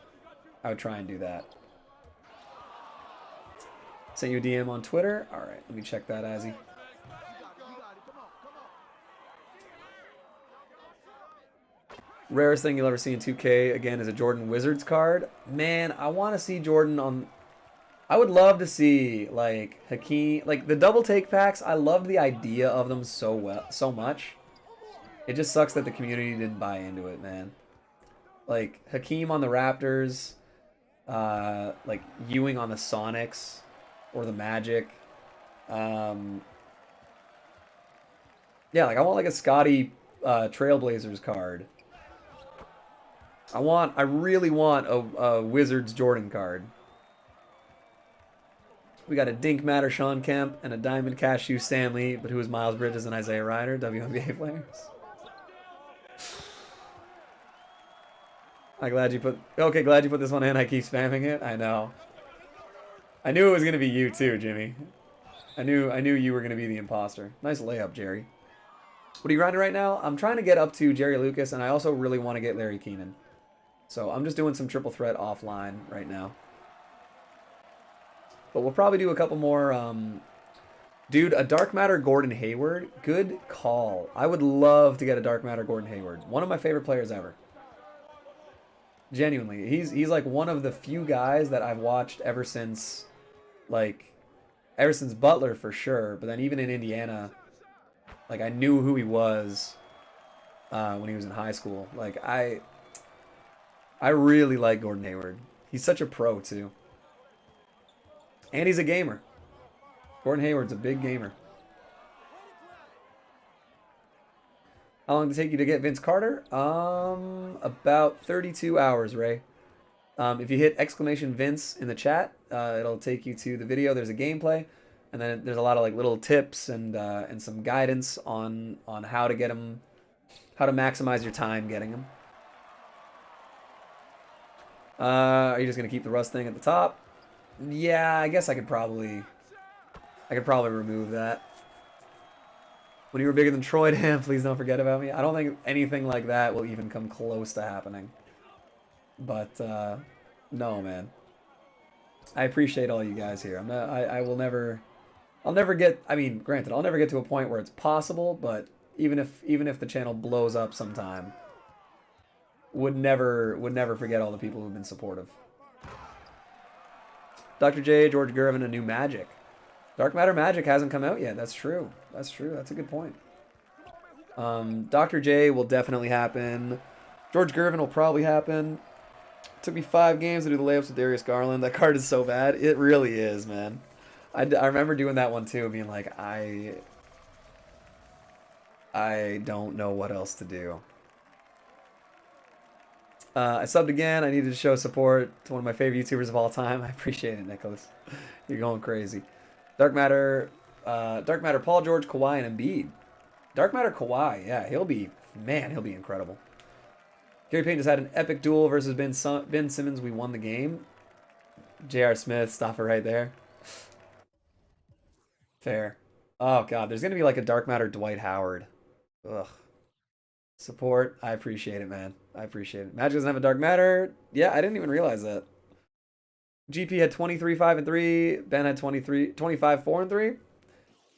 I would try and do that. Sent you a DM on Twitter. All right, let me check that, Azzy. Rarest thing you'll ever see in 2K, again, is a Jordan Wizards card. Man, I want to see Jordan on... I would love to see, like, Hakeem... Like, the double take packs, I loved the idea of them so much. It just sucks that the community didn't buy into it, man. Like, Hakeem on the Raptors, like, Ewing on the Sonics, or the Magic. Yeah, like, I want, like, a Scotty Trailblazers card. I really want a Wizards Jordan card. We got a Dink Matter Sean Kemp and a Diamond Cashew Stanley, but who is Miles Bridges and Isaiah Ryder, WNBA players. Glad you put this one in. I keep spamming it. I know. I knew it was gonna be you too, Jimmy. I knew you were gonna be the imposter. Nice layup, Jerry. What are you grinding right now? I'm trying to get up to Jerry Lucas, and I also really want to get Larry Keenan. So I'm just doing some triple threat offline right now. But we'll probably do a couple more. Dude, a Dark Matter Gordon Hayward. Good call. I would love to get a Dark Matter Gordon Hayward. One of my favorite players ever. Genuinely. He's like one of the few guys that I've watched ever since Butler for sure. But then even in Indiana, like I knew who he was when he was in high school. Like I really like Gordon Hayward. He's such a pro too. And he's a gamer. Gordon Hayward's a big gamer. How long did it take you to get Vince Carter? About 32 hours, Ray. If you hit exclamation Vince in the chat, it'll take you to the video. There's a gameplay, and then there's a lot of like little tips and some guidance on how to get them, how to maximize your time getting them. Are you just gonna keep the rust thing at the top? Yeah, I guess I could probably remove that. When you were bigger than Troy, damn, please don't forget about me. I don't think anything like that will even come close to happening. But no, man. I appreciate all you guys here. I'll never get, I mean, granted, I'll never get to a point where it's possible, but even if the channel blows up sometime, would never forget all the people who've been supportive. Dr. J, George Gervin, a new Magic. Dark Matter Magic hasn't come out yet. That's true. That's true. That's a good point. Dr. J will definitely happen. George Gervin will probably happen. It took me 5 games to do the layups with Darius Garland. That card is so bad. It really is, man. I remember doing that one too, being like, I don't know what else to do. I subbed again. I needed to show support to one of my favorite YouTubers of all time. I appreciate it, Nicholas. You're going crazy. Dark Matter, Paul George, Kawhi, and Embiid. Dark Matter Kawhi, yeah, he'll be incredible. Gary Payton just had an epic duel versus Ben Simmons. We won the game. J.R. Smith, stop it right there. Fair. Oh, God, there's going to be like a Dark Matter Dwight Howard. Ugh. Support. I appreciate it, man. I appreciate it. Magic doesn't have a Dark Matter. Yeah, I didn't even realize that. GP had 23-5-3. Ben had 25-4-3.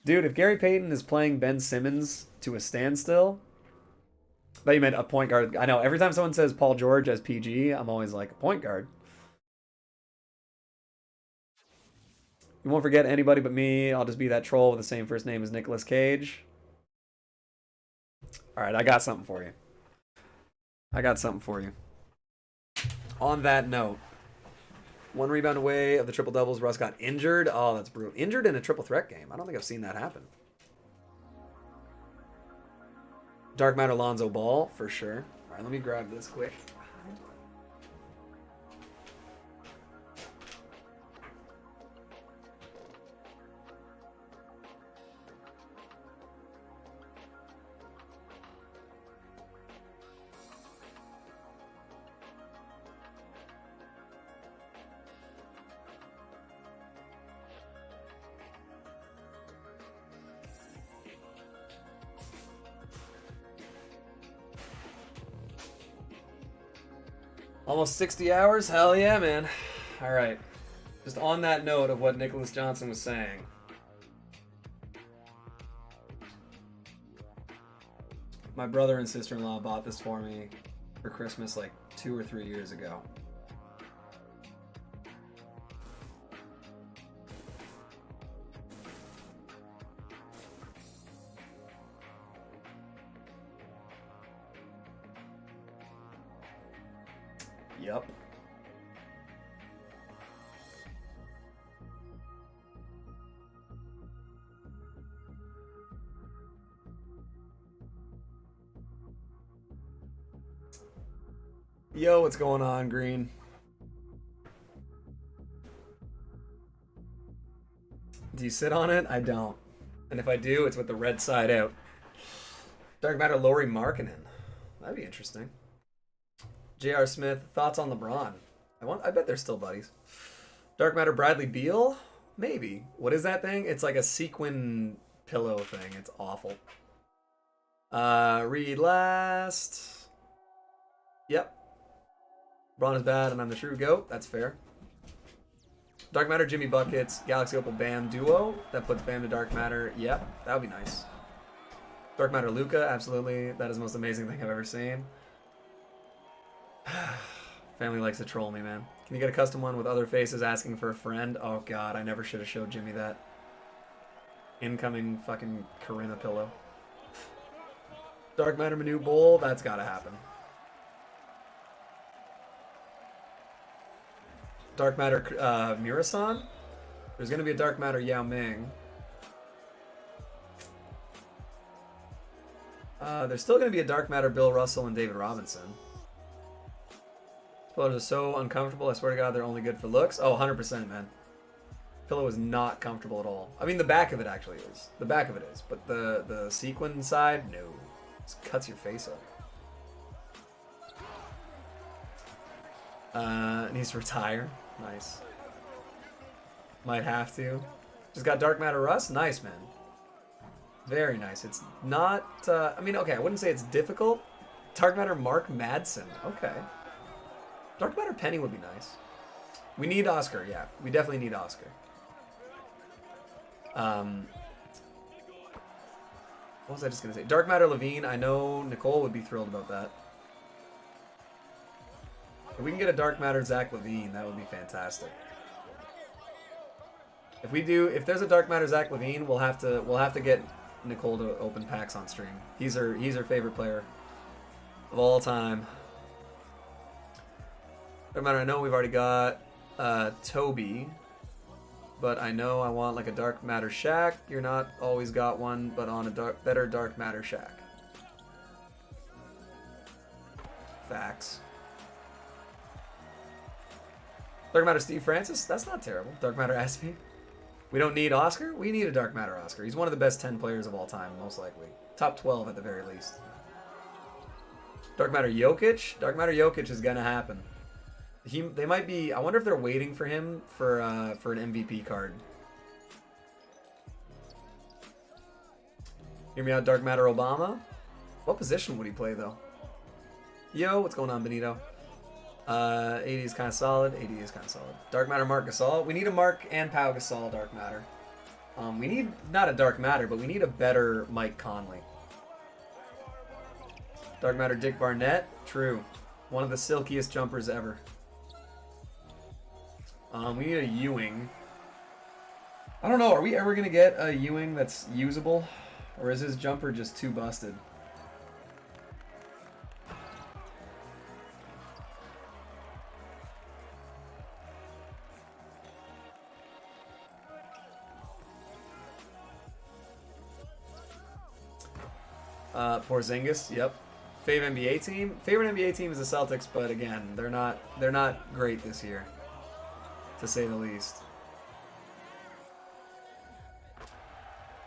Dude, if Gary Payton is playing Ben Simmons to a standstill, I thought you meant a point guard. I know, every time someone says Paul George as PG, I'm always like, a point guard. You won't forget anybody but me. I'll just be that troll with the same first name as Nicolas Cage. All right, I got something for you. On that note, 1 rebound away of the triple doubles. Russ got injured. Oh, that's brutal. Injured in a triple threat game. I don't think I've seen that happen. Dark Matter Lonzo Ball, for sure. All right, let me grab this quick. Almost 60 hours? Hell yeah, man. All right. Just on that note of what Nicholas Johnson was saying. My brother and sister-in-law bought this for me for Christmas like 2 or 3 years ago. Yep. Yo, what's going on, Green? Do you sit on it? I don't. And if I do, it's with the red side out. Dark Matter Lauri Markkanen. That'd be interesting. J.R. Smith, thoughts on LeBron? I bet they're still buddies. Dark Matter Bradley Beal? Maybe. What is that thing? It's like a sequin pillow thing. It's awful. Read last. Yep. LeBron is bad and I'm the true GOAT. That's fair. Dark Matter Jimmy Buckets, Galaxy Opal Bam duo. That puts Bam to Dark Matter. Yep, that would be nice. Dark Matter Luca, absolutely. That is the most amazing thing I've ever seen. Family likes to troll me, man. Can you get a custom one with other faces asking for a friend? Oh god, I never should have showed Jimmy that. Incoming fucking Corinna pillow. Dark Matter Manu Bowl, that's gotta happen. Dark Matter Murasan? There's gonna be a Dark Matter Yao Ming. There's still gonna be a Dark Matter Bill Russell and David Robinson. Pillows are so uncomfortable. I swear to God, they're only good for looks. Oh, 100%, man. Pillow is not comfortable at all. I mean, the back of it actually is. The back of it is. But the sequin side, no. It cuts your face up. Needs to retire. Nice. Might have to. Just got Dark Matter Rust. Nice, man. Very nice. It's not... I mean, okay, I wouldn't say it's difficult. Dark Matter Mark Madsen. Okay. Dark Matter Penny would be nice. We need Oscar, yeah. We definitely need Oscar. What was I just going to say? Dark Matter Levine. I know Nicole would be thrilled about that. If we can get a Dark Matter Zach Levine, that would be fantastic. If there's a Dark Matter Zach Levine, we'll have to get Nicole to open packs on stream. He's her favorite player of all time. Dark Matter, I know we've already got Toby, but I know I want like a Dark Matter Shaq. You're not always got one, but on a better Dark Matter Shaq. Facts. Dark Matter Steve Francis? That's not terrible. Dark Matter Aspie? We don't need Oscar? We need a Dark Matter Oscar. He's one of the best 10 players of all time, most likely. Top 12 at the very least. Dark Matter Jokic? Dark Matter Jokic is gonna happen. They might be... I wonder if they're waiting for him for an MVP card. Hear me out, Dark Matter Obama? What position would he play, though? Yo, what's going on, Benito? 80 is kind of solid. 80 is kind of solid. Dark Matter Mark Gasol. We need a Mark and Pau Gasol Dark Matter. We need not a Dark Matter, but we need a better Mike Conley. Dark Matter Dick Barnett. True. One of the silkiest jumpers ever. We need a Ewing. I don't know. Are we ever going to get a Ewing that's usable? Or is his jumper just too busted? Porzingis, yep. Favorite NBA team? Favorite NBA team is the Celtics, but again, they're not great this year, to say the least.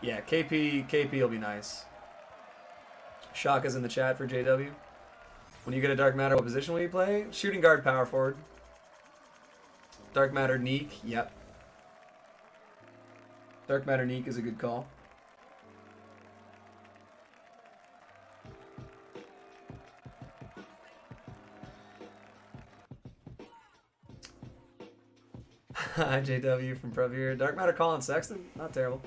Yeah, KP will be nice. Shaka's in the chat for JW. When you get a Dark Matter, what position will you play? Shooting guard, power forward. Dark Matter Neek, yep. Dark Matter Neek is a good call. Hi, JW from Previer. Dark Matter Colin Sexton, not terrible.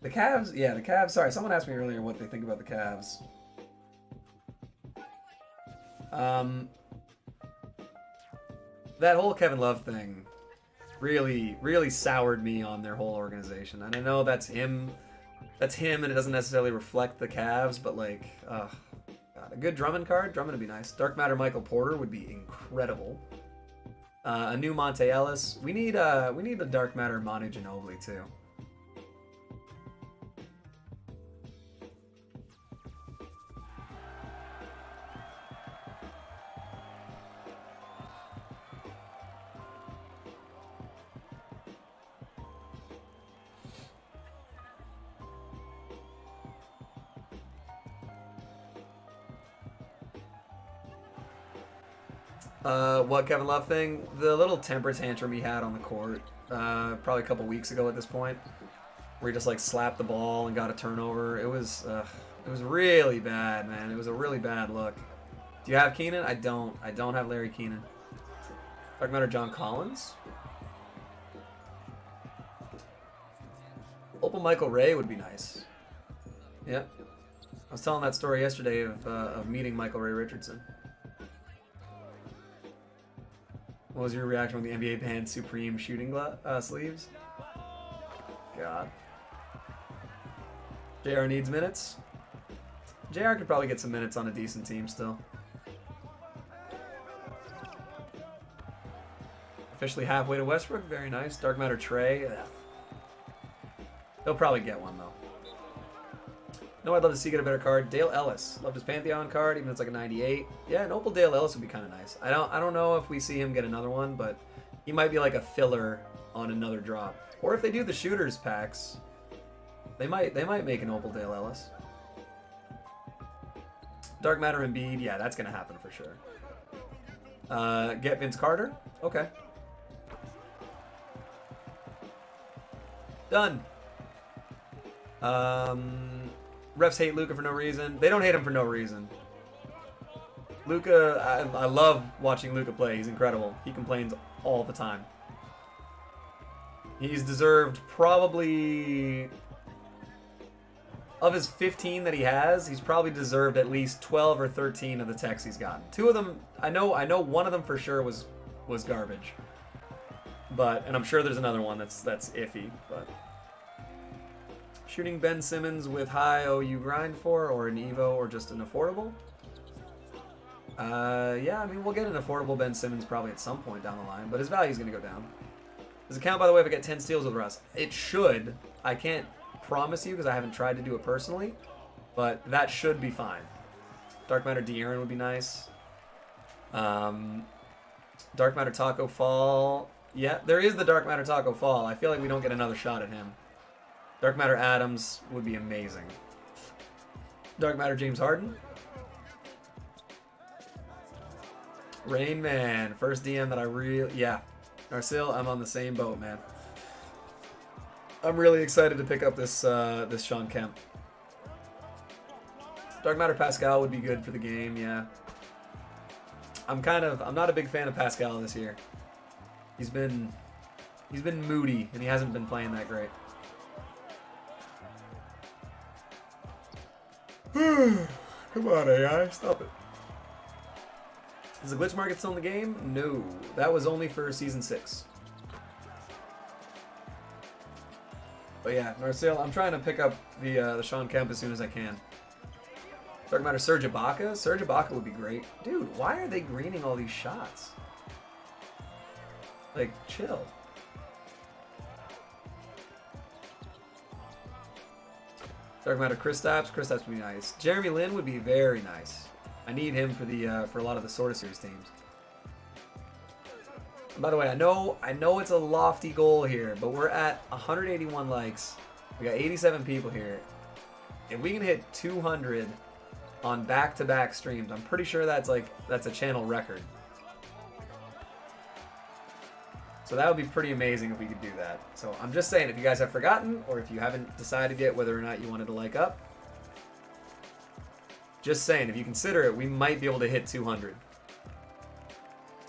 The Cavs, yeah, the Cavs. Sorry, someone asked me earlier what they think about the Cavs. That whole Kevin Love thing really soured me on their whole organization. And I know that's him, and it doesn't necessarily reflect the Cavs, but like, God, a good Drummond card. Drummond would be nice. Dark Matter Michael Porter would be incredible. A new Monte Ellis. We need a Dark Matter Manu Ginobili too. What Kevin Love thing? The little temper tantrum he had on the court, probably a couple weeks ago at this point, where he just like slapped the ball and got a turnover. It was really bad, man. It was a really bad look. Do you have Keenan? I don't have Larry Keenan. Dark Matter John Collins? Opal Michael Ray would be nice. Yep. I was telling that story yesterday of meeting Michael Ray Richardson. What was your reaction when the NBA banned Supreme shooting sleeves? God. JR needs minutes. JR could probably get some minutes on a decent team still. Officially halfway to Westbrook. Very nice. Dark Matter Trey. Ugh. He'll probably get one though. No, I'd love to see get a better card. Dale Ellis. Loved his Pantheon card, even though it's like a 98. Yeah, an Opal Dale Ellis would be kind of nice. I don't know if we see him get another one, but he might be like a filler on another drop. Or if they do the shooters packs, they might make an Opal Dale Ellis. Dark Matter Embiid, yeah, that's gonna happen for sure. Get Vince Carter. Okay. Done. Refs hate Luka for no reason. They don't hate him for no reason. Luka, I love watching Luka play. He's incredible. He complains all the time. He's deserved probably, of his 15 that he has, he's probably deserved at least 12 or 13 of the techs he's gotten. Two of them, I know one of them for sure was garbage. And I'm sure there's another one that's iffy, but shooting Ben Simmons with high OU grind for, or an Evo, or just an affordable? Yeah, I mean, we'll get an affordable Ben Simmons probably at some point down the line, but his value's going to go down. Does it count, by the way, if I get 10 steals with Russ? It should. I can't promise you because I haven't tried to do it personally, but that should be fine. Dark Matter De'Aaron would be nice. Dark Matter Taco Fall. Yeah, there is the Dark Matter Taco Fall. I feel like we don't get another shot at him. Dark Matter Adams would be amazing. Dark Matter James Harden. Rain Man, first DM that I really, yeah. Narsil, I'm on the same boat, man. I'm really excited to pick up this this Sean Kemp. Dark Matter Pascal would be good for the game, yeah. I'm not a big fan of Pascal this year. He's been moody and he hasn't been playing that great. Come on, AI, stop it. Is the glitch market still in the game? No, that was only for season 6. But yeah, Narsil, I'm trying to pick up the Sean Kemp as soon as I can. Dark Matter Serge Ibaka? Serge Ibaka would be great. Dude, why are they greening all these shots? Like, chill. Dark Matter Kristaps. Kristaps would be nice. Jeremy Lin would be very nice. I need him for a lot of the Sorta Series teams. And by the way, I know it's a lofty goal here, but we're at 181 likes. We got 87 people here. If we can hit 200 on back-to-back streams, I'm pretty sure that's a channel record. So that would be pretty amazing if we could do that. So I'm just saying, if you guys have forgotten, or if you haven't decided yet whether or not you wanted to like up, just saying, if you consider it, we might be able to hit 200.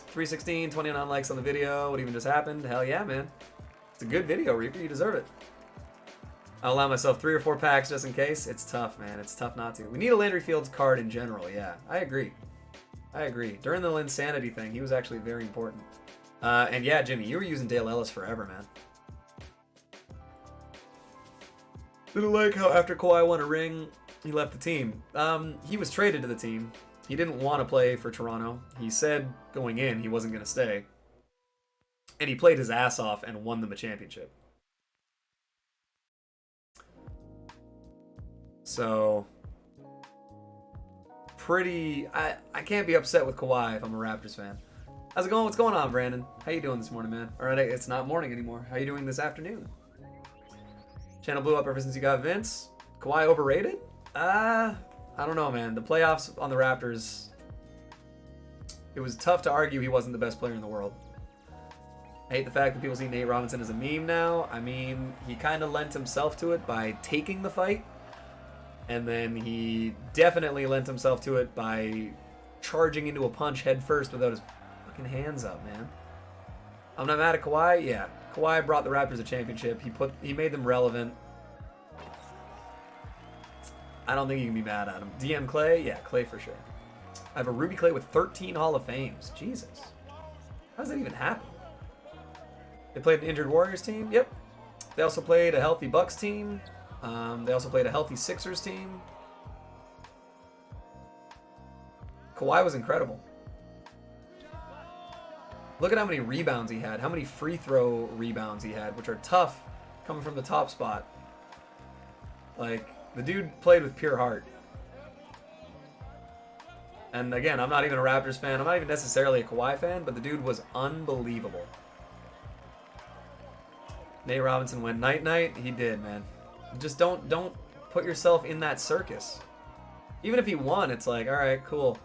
316, 29 likes on the video. What even just happened? Hell yeah, man. It's a good video, Reaper. You deserve it. I'll allow myself 3 or 4 packs just in case. It's tough, man. It's tough not to. We need a Landry Fields card in general, yeah. I agree. During the Linsanity thing, he was actually very important. And yeah, Jimmy, you were using Dale Ellis forever, man. Didn't like how after Kawhi won a ring, he left the team. He was traded to the team. He didn't want to play for Toronto. He said going in he wasn't going to stay. And he played his ass off and won them a championship. So, I can't be upset with Kawhi if I'm a Raptors fan. How's it going? What's going on, Brandon? How you doing this morning, man? All right, it's not morning anymore. How you doing this afternoon? Channel blew up ever since you got Vince. Kawhi overrated? I don't know, man. The playoffs on the Raptors, it was tough to argue he wasn't the best player in the world. I hate the fact that people see Nate Robinson as a meme now. I mean, he kind of lent himself to it by taking the fight. And then he definitely lent himself to it by charging into a punch head first without his fucking hands up, man. I'm not mad at Kawhi. Yeah, Kawhi brought the Raptors a championship. He made them relevant. I don't think you can be mad at him. DM Clay? Yeah, Clay for sure. I have a Ruby Clay with 13 Hall of Fames. Jesus. How does that even happen? They played an injured Warriors team? Yep. They also played a healthy Bucks team. They also played a healthy Sixers team. Kawhi was incredible. Look at how many rebounds he had. How many free throw rebounds he had, which are tough coming from the top spot. Like, The dude played with pure heart. And again, I'm not even a Raptors fan. I'm not even necessarily a Kawhi fan, but the dude was unbelievable. Nate Robinson went night-night. He did, man. Just don't put yourself in that circus. Even if he won, it's like, all right, cool.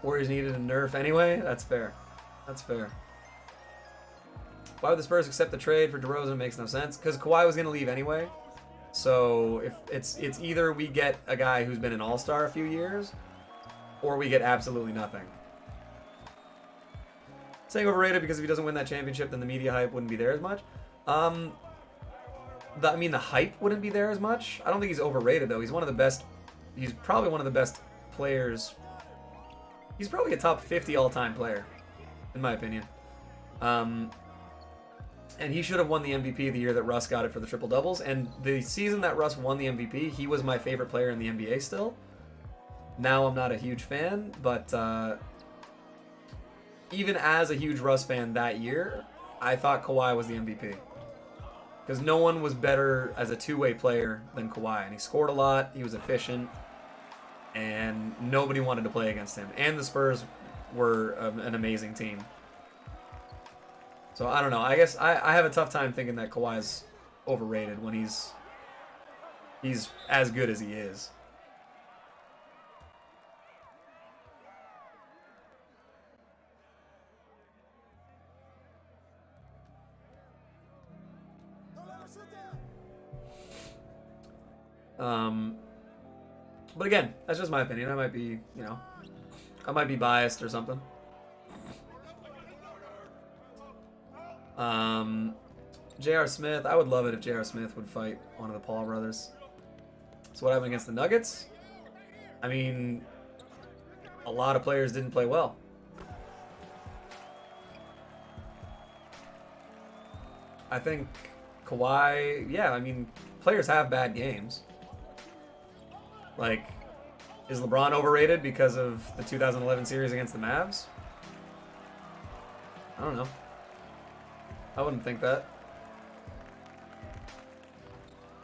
Warriors needed a nerf anyway. That's fair. That's fair. Why would the Spurs accept the trade for DeRozan? It makes no sense. Because Kawhi was going to leave anyway. So if it's either we get a guy who's been an all-star a few years, or we get absolutely nothing. Saying overrated because if he doesn't win that championship, then the media hype wouldn't be there as much. I mean, the hype wouldn't be there as much. I don't think he's overrated, though. He's one of the best. He's probably one of the best players. He's probably a top 50 all-time player, in my opinion. And he should have won the MVP the year that Russ got it for the triple-doubles. And the season that Russ won the MVP, he was my favorite player in the NBA still. Now I'm not a huge fan, but even as a huge Russ fan that year, I thought Kawhi was the MVP. Because no one was better as a two-way player than Kawhi. And he scored a lot, he was efficient, and nobody wanted to play against him. And the Spurs were an amazing team. So I don't know. I guess I have a tough time thinking that Kawhi's overrated when he's as good as he is. But again, that's just my opinion. I might be, I might be biased or something. J.R. Smith. I would love it if J.R. Smith would fight one of the Paul brothers. So what happened against the Nuggets? I mean, a lot of players didn't play well. I think Kawhi, yeah, I mean, players have bad games. Like, is LeBron overrated because of the 2011 series against the Mavs? I don't know. I wouldn't think that.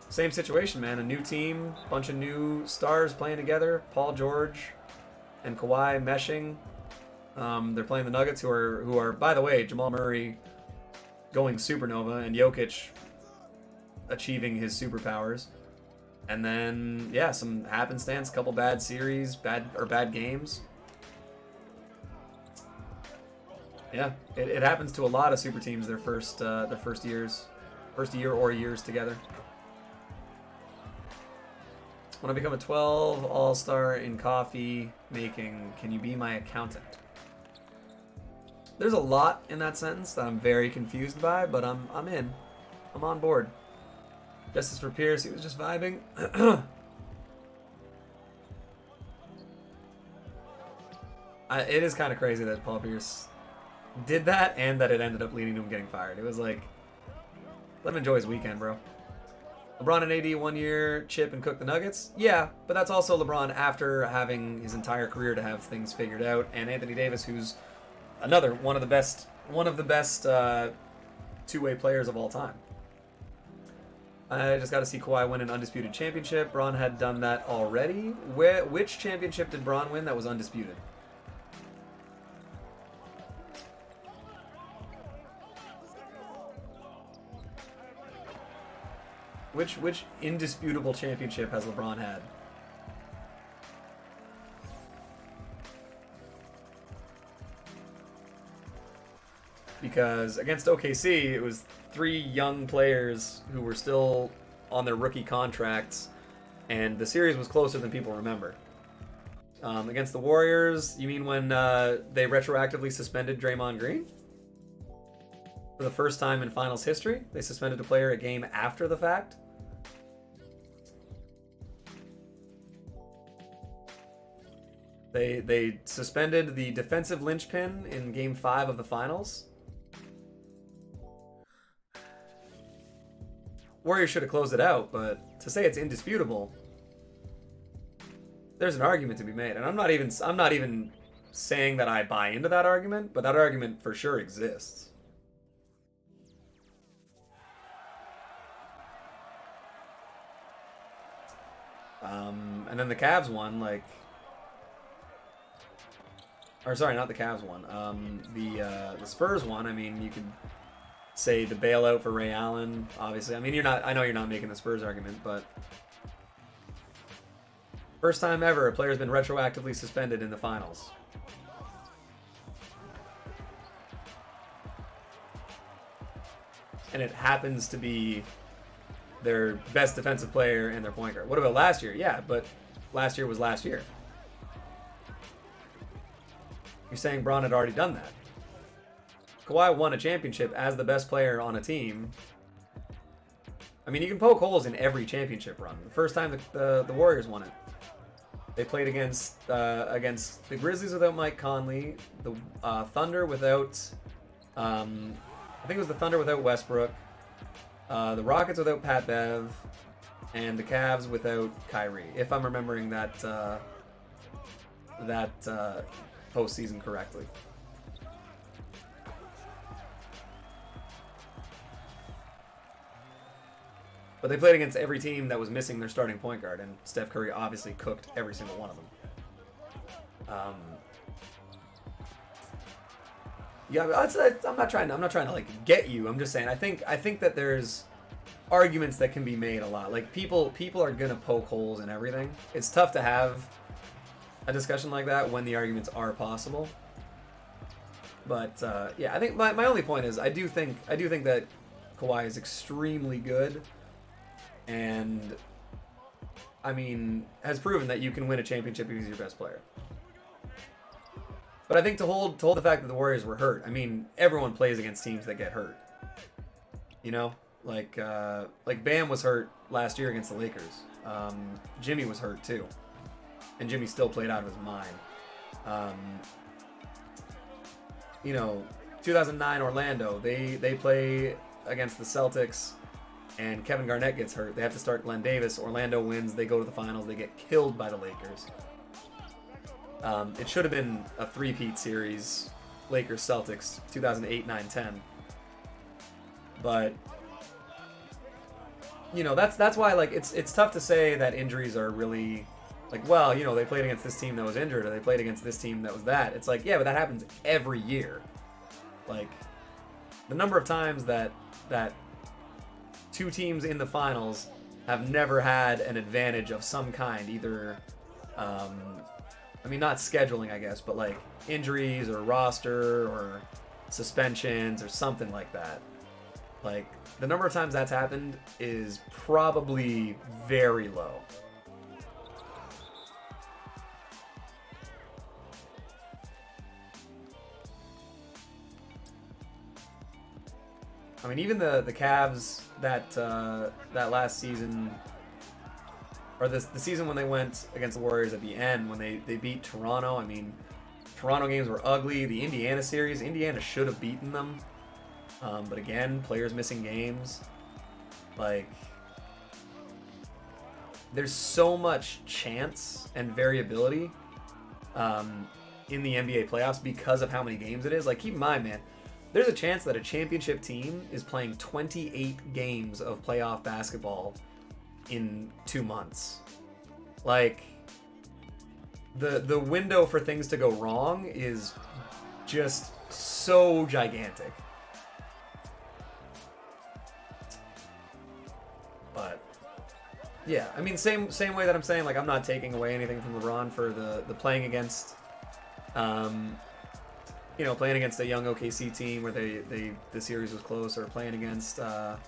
Same situation, man. A new team, bunch of new stars playing together. Paul George and Kawhi meshing. They're playing the Nuggets, who are, by the way, Jamal Murray going supernova and Jokic achieving his superpowers. And then, yeah, some happenstance, couple bad series, bad games. Yeah, it happens to a lot of super teams their first year or years together. When I become a 12 all-star in coffee making, can you be my accountant? There's a lot in that sentence that I'm very confused by, but I'm in. I'm on board. Justice for Pierce, he was just vibing. It is kind of crazy that Paul Pierce did that and that it ended up leading to him getting fired. It was like, let him enjoy his weekend, bro. LeBron and AD 1 year chip and cook the Nuggets? Yeah, but that's also LeBron after having his entire career to have things figured out, and Anthony Davis, who's another one of the best two-way players of all time. I just got to see Kawhi win an undisputed championship. Bron had done that already. Which championship did Bron win that was undisputed? Which indisputable championship has LeBron had? Because against OKC, it was 3 young players who were still on their rookie contracts, and the series was closer than people remember. Against the Warriors, you mean when they retroactively suspended Draymond Green? For the first time in finals history, they suspended a player a game after the fact. They suspended the defensive linchpin in Game 5 of the finals. Warriors should have closed it out, but to say it's indisputable, there's an argument to be made, and I'm not even saying that I buy into that argument, but that argument for sure exists. And then the Cavs one, like, or sorry, not the Cavs one. The Spurs one. I mean, you could say the bailout for Ray Allen. Obviously, I mean, you're not. I know you're not making the Spurs argument, but first time ever a player's been retroactively suspended in the finals. And it happens to be their best defensive player and their point guard. What about last year? Yeah, but last year was last year. You're saying Braun had already done that. Kawhi won a championship as the best player on a team. I mean, you can poke holes in every championship run. The first time the Warriors won it, they played against the Grizzlies without Mike Conley, the Thunder without, I think it was the Thunder without Westbrook, the Rockets without Pat Bev, and the Cavs without Kyrie, if I'm remembering that postseason correctly. But they played against every team that was missing their starting point guard, and Steph Curry obviously cooked every single one of them. Yeah, I'm not trying to like get you. I'm just saying I think that there's arguments that can be made a lot. Like people are gonna poke holes in everything. It's tough to have a discussion like that when the arguments are possible. But yeah, I think my only point is I do think that Kawhi is extremely good, and I mean has proven that you can win a championship if he's your best player. But I think to hold the fact that the Warriors were hurt, I mean everyone plays against teams that get hurt. You know, like Bam was hurt last year against the Lakers. Jimmy was hurt too, and Jimmy still played out of his mind. You know, 2009 Orlando, they play against the Celtics, and Kevin Garnett gets hurt. They have to start Glenn Davis. Orlando wins. They go to the finals. They get killed by the Lakers. It should have been a three-peat series, Lakers-Celtics, 2008, 9, 10. But you know, that's why like it's tough to say that injuries are really like, well, you know, they played against this team that was injured, or they played against this team that was that. It's like, yeah, but that happens every year. Like the number of times that two teams in the finals have never had an advantage of some kind, either I mean, not scheduling, I guess, but like injuries or roster or suspensions or something like that. Like the number of times that's happened is probably very low. I mean, even the Cavs that last season, or the season when they went against the Warriors at the end, when they beat Toronto. I mean, Toronto games were ugly. The Indiana series, Indiana should have beaten them. But again, players missing games. Like, there's so much chance and variability in the NBA playoffs because of how many games it is. Like, keep in mind, man, there's a chance that a championship team is playing 28 games of playoff basketball in 2 months. Like, the window for things to go wrong is just so gigantic. But yeah, I mean, same way that I'm saying, like, I'm not taking away anything from LeBron for the playing against you know, playing against a young OKC team where the series was close, or playing against the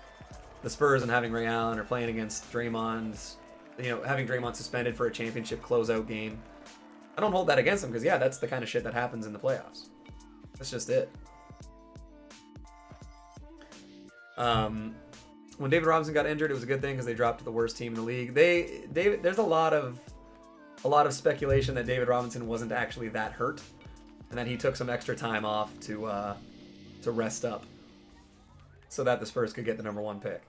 Spurs and having Ray Allen, or playing against Draymond, you know, having Draymond suspended for a championship closeout game. I don't hold that against him because, yeah, that's the kind of shit that happens in the playoffs. That's just it. When David Robinson got injured, it was a good thing because they dropped to the worst team in the league. There's a lot of speculation that David Robinson wasn't actually that hurt, and that he took some extra time off to rest up, so that the Spurs could get the number 1 pick.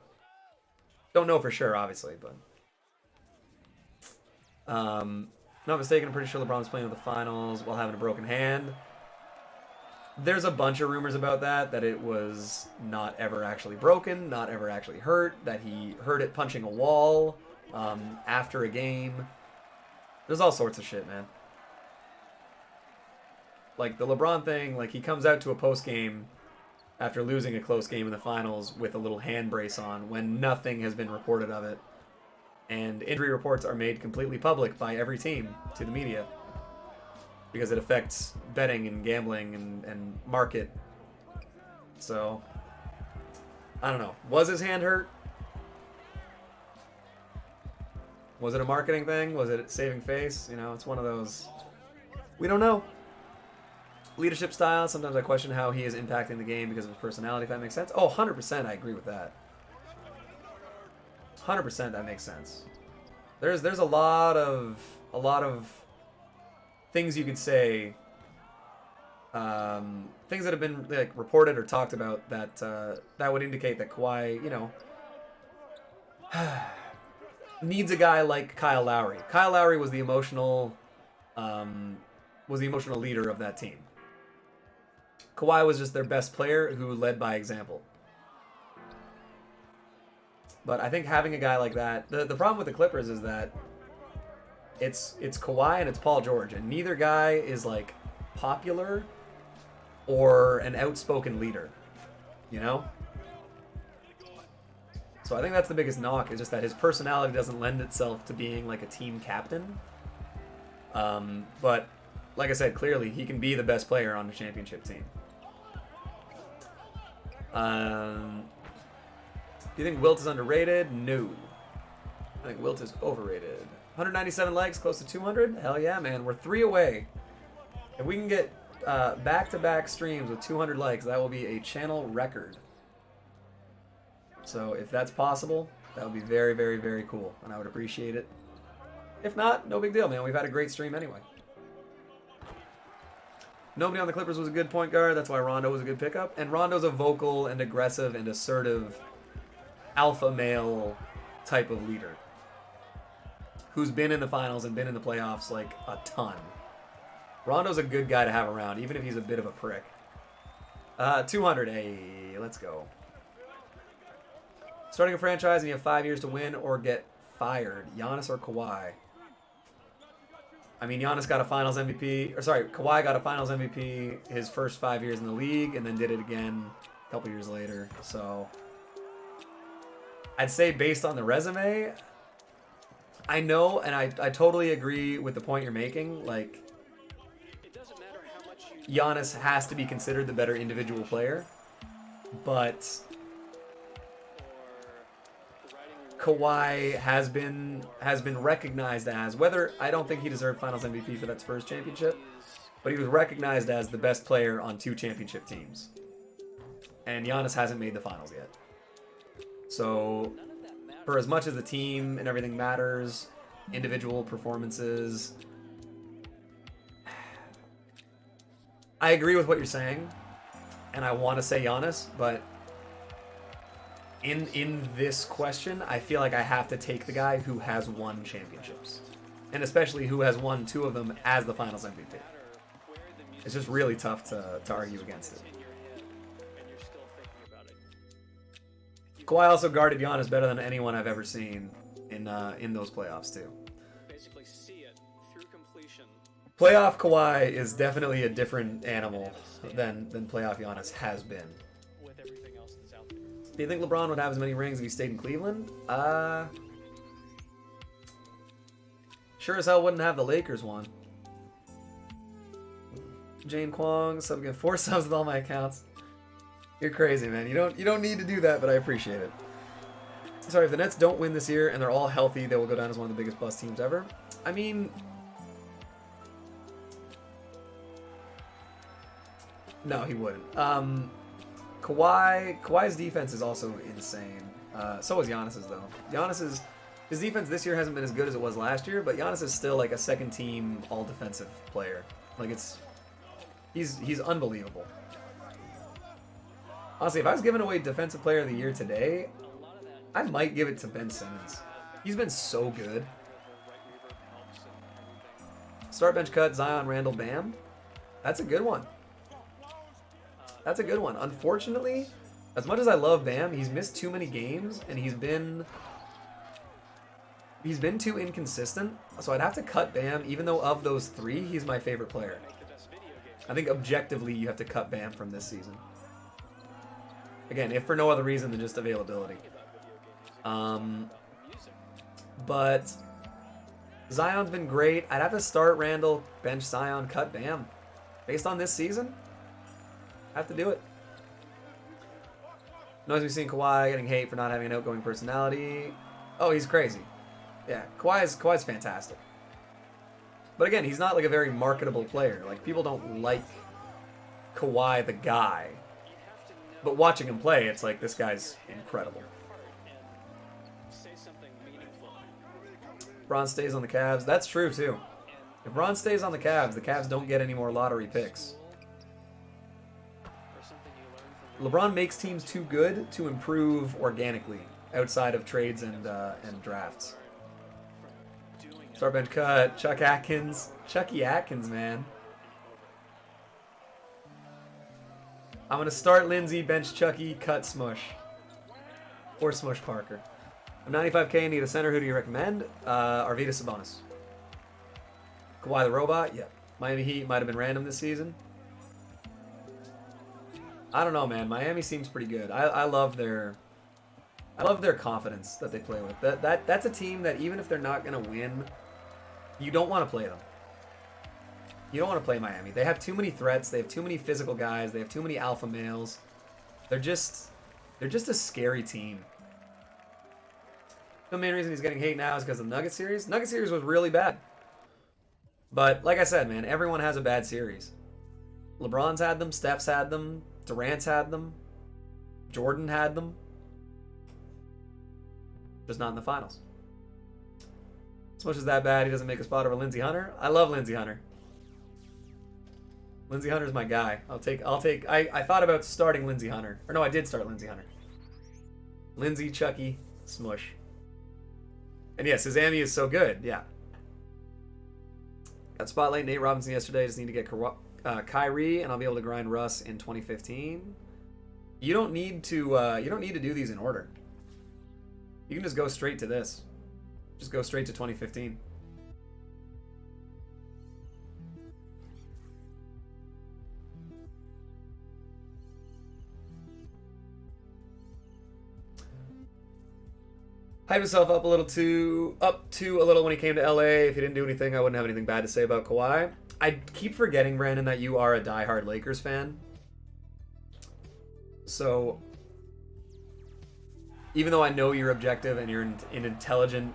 Don't know for sure, obviously, but not mistaken, I'm pretty sure LeBron was playing in the finals while having a broken hand. There's a bunch of rumors about that it was not ever actually broken, not ever actually hurt, that he hurt it punching a wall, after a game. There's all sorts of shit, man. Like the LeBron thing, like he comes out to a post game after losing a close game in the finals with a little hand brace on when nothing has been reported of it. And injury reports are made completely public by every team to the media because it affects betting and gambling and market. So, I don't know. Was his hand hurt? Was it a marketing thing? Was it saving face? You know, it's one of those. We don't know. Leadership style. Sometimes I question how he is impacting the game because of his personality, if that makes sense. Oh, 100% I agree with that. 100% that makes sense. There's a lot of things you could say, things that have been like reported or talked about that that would indicate that Kawhi, you know, needs a guy like Kyle Lowry. Kyle Lowry was the emotional leader of that team. Kawhi was just their best player who led by example. But I think having a guy like that, the problem with the Clippers is that it's Kawhi and it's Paul George, and neither guy is like popular or an outspoken leader, you know? So I think that's the biggest knock, is just that his personality doesn't lend itself to being like a team captain. But like I said, clearly he can be the best player on the championship team. Do you think Wilt is underrated? No. I think Wilt is overrated. 197 likes, close to 200? Hell yeah, man. We're 3 away. If we can get back-to-back streams with 200 likes, that will be a channel record. So if that's possible, that would be very, very, very cool, and I would appreciate it. If not, no big deal, man. We've had a great stream anyway. Nobody on the Clippers was a good point guard. That's why Rondo was a good pickup. And Rondo's a vocal and aggressive and assertive alpha male type of leader who's been in the finals and been in the playoffs like a ton. Rondo's a good guy to have around, even if he's a bit of a prick. 200, hey, let's go. Starting a franchise and you have 5 years to win or get fired. Giannis or Kawhi? I mean, Giannis got a Finals MVP, or sorry, Kawhi got a Finals MVP his first 5 years in the league, and then did it again a couple years later. So I'd say based on the resume, I know, and I totally agree with the point you're making. Like, Giannis has to be considered the better individual player, but Kawhi has been recognized as, whether I don't think he deserved Finals MVP for that Spurs championship, but he was recognized as the best player on 2 championship teams. And Giannis hasn't made the finals yet. So for as much as the team and everything matters, individual performances, I agree with what you're saying, and I want to say Giannis, but in this question, I feel like I have to take the guy who has won championships, and especially who has won 2 of them as the Finals MVP. It's just really tough to argue against it. Kawhi also guarded Giannis better than anyone I've ever seen in those playoffs too. Basically see it through completion. Playoff Kawhi is definitely a different animal than playoff Giannis has been. With everything else that's out there. Do you think LeBron would have as many rings if he stayed in Cleveland? Sure as hell wouldn't have the Lakers one. Jane Kwong, sub again, 4 subs with all my accounts. You're crazy, man. You don't need to do that, but I appreciate it. Sorry, if the Nets don't win this year and they're all healthy, they will go down as one of the biggest bust teams ever. I mean, no, he wouldn't. Kawhi's defense is also insane. So is Giannis's, though. His defense this year hasn't been as good as it was last year, but Giannis is still like a second team all defensive player. Like he's unbelievable. Honestly, if I was giving away Defensive Player of the Year today, I might give it to Ben Simmons. He's been so good. Start bench cut, Zion, Randall, Bam. That's a good one. That's a good one. Unfortunately, as much as I love Bam, he's missed too many games, and he's been he's been too inconsistent, so I'd have to cut Bam, even though of those three, he's my favorite player. I think objectively, you have to cut Bam from this season. Again, if for no other reason than just availability. But Zion's been great. I'd have to start Randall, bench Zion, cut Bam. Based on this season, I have to do it. Noise we've seen Kawhi getting hate for not having an outgoing personality. Oh, he's crazy. Yeah, Kawhi's fantastic. But again, he's not like a very marketable player. Like, people don't like Kawhi the guy. But watching him play, it's like, this guy's incredible. Bron stays on the Cavs. That's true, too. If Bron stays on the Cavs don't get any more lottery picks. LeBron makes teams too good to improve organically outside of trades and drafts. Start bench cut. Chuck Atkins. Chucky Atkins, man. I'm going to start Lindsey, bench Chucky, cut Smush. Or Smush Parker. I'm 95K, need a center. Who do you recommend? Arvydas Sabonis. Kawhi the Robot? Yep. Miami Heat might have been random this season. I don't know, man. Miami seems pretty good. I love their confidence that they play with. That's a team that even if they're not going to win, you don't want to play them. You don't want to play Miami. They have too many threats. They have too many physical guys. They have too many alpha males. They're just a scary team. The main reason he's getting hate now is because of the Nugget series. Nugget series was really bad. But like I said, man, everyone has a bad series. LeBron's had them. Steph's had them. Durant's had them. Jordan had them. Just not in the finals. As much as that bad, he doesn't make a spot over Lindsey Hunter. I love Lindsey Hunter. Lindsey Hunter's my guy. I thought about starting Lindsey Hunter. Or no, I did start Lindsey Hunter. Lindsey, Chucky, Smush. And yes, his Amy is so good, yeah. Got spotlight Nate Robinson yesterday. Just need to get Kyrie, and I'll be able to grind Russ in 2015. You don't need to do these in order. You can just go straight to this. Just go straight to 2015. Hype himself up a little when he came to LA. If he didn't do anything, I wouldn't have anything bad to say about Kawhi. I keep forgetting, Brandon, that you are a diehard Lakers fan. So, even though I know you're objective and you're an intelligent,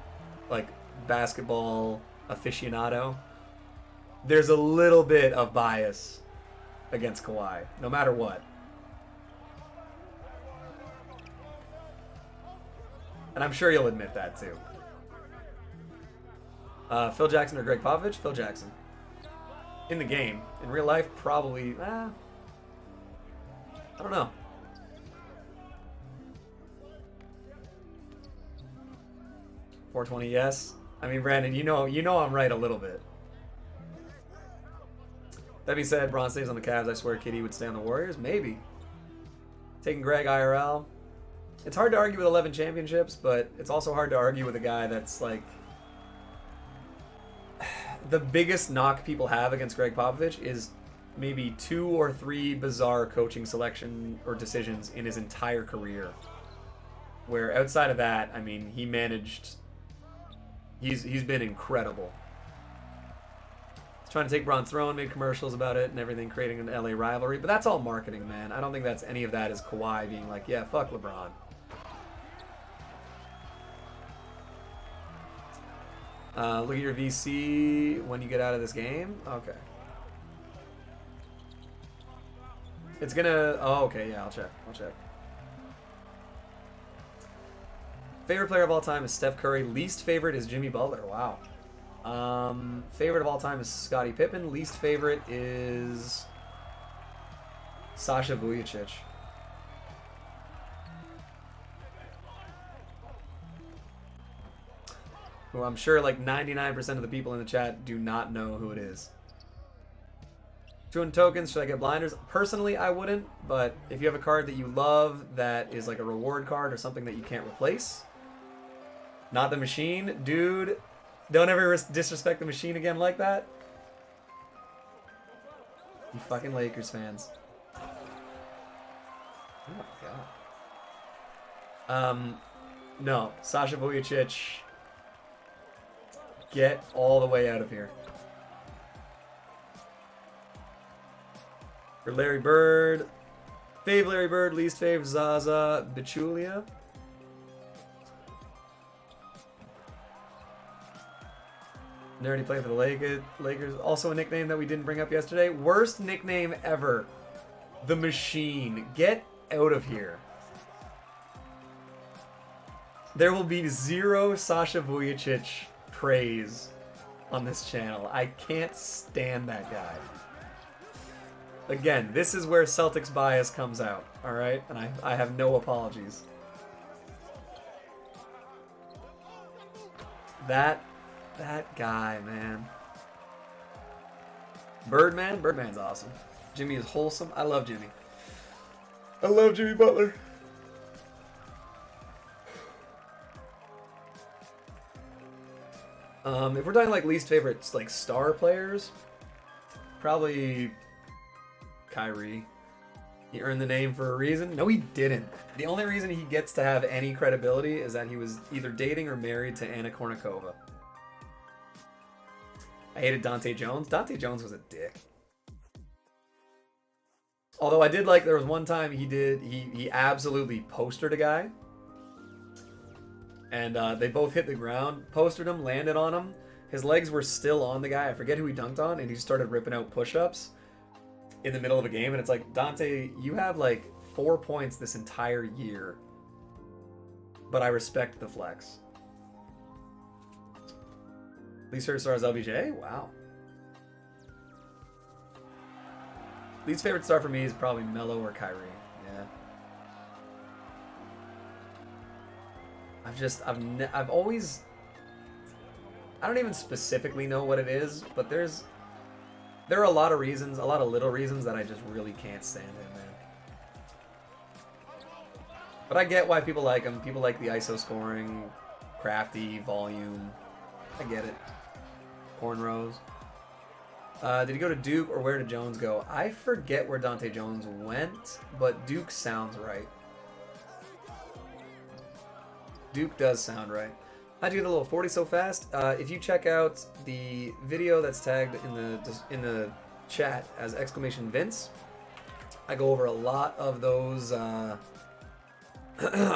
like, basketball aficionado, there's a little bit of bias against Kawhi, no matter what. And I'm sure you'll admit that, too. Phil Jackson or Greg Popovich? Phil Jackson. In the game. In real life, probably... I don't know. .420, yes. I mean, Brandon, you know I'm right a little bit. That being said, Bron stays on the Cavs. I swear KD would stay on the Warriors. Maybe. Taking Greg IRL. It's hard to argue with 11 championships, but it's also hard to argue with a guy that's like... The biggest knock people have against Greg Popovich is maybe 2 or 3 bizarre coaching selection or decisions in his entire career. Where outside of that, I mean, he managed... He's been incredible. He's trying to take Bron's throne, made commercials about it and everything, creating an LA rivalry. But that's all marketing, man. I don't think that's any of that is Kawhi being like, yeah, fuck LeBron. Look at your VC when you get out of this game. Okay. It's gonna... Oh, okay, yeah, I'll check. Favorite player of all time is Steph Curry. Least favorite is Jimmy Butler. Wow. Favorite of all time is Scottie Pippen. Least favorite is Sasha Vujacic. Who I'm sure like 99% of the people in the chat do not know who it is. 200 tokens, should I get blinders? Personally, I wouldn't, but if you have a card that you love that is like a reward card or something that you can't replace, Not the Machine? Dude, don't ever disrespect the Machine again like that. You fucking Lakers fans. Oh my god. No. Sasha Vujacic. Get all the way out of here. For Larry Bird. Fave Larry Bird, least fave Zaza Pachulia. Nerdy playing for the Lakers. Also a nickname that we didn't bring up yesterday. Worst nickname ever. The Machine. Get out of here. There will be zero Sasha Vujacic praise on this channel. I can't stand that guy. Again, this is where Celtics bias comes out, alright? And I have no apologies. That guy, man. Birdman? Birdman's awesome. Jimmy is wholesome. I love Jimmy. I love Jimmy Butler. If we're talking like least favorites, like star players, probably Kyrie. He earned the name for a reason. No, he didn't. The only reason he gets to have any credibility is that he was either dating or married to Anna Kournikova. I hated Dante Jones. Dante Jones was a dick. Although I did like, there was one time he absolutely postered a guy. And they both hit the ground, postered him, landed on him. His legs were still on the guy. I forget who he dunked on, and he started ripping out push-ups in the middle of a game. And it's like, Dante, you have like 4 points this entire year. But I respect the flex. Least favorite star is LBJ? Wow. Least favorite star for me is probably Melo or Kyrie. Yeah. I've always, I don't even specifically know what it is, but there are a lot of reasons, a lot of little reasons that I just really can't stand him, man. But I get why people like him. People like the ISO scoring, crafty, volume. I get it. Cornrows. Did he go to Duke, or where did Jones go? I forget where Dante Jones went, but Duke sounds right. Duke does sound right. How'd you get a little 40 so fast? If you check out the video that's tagged in the chat as !Vince, I go over a lot of those. I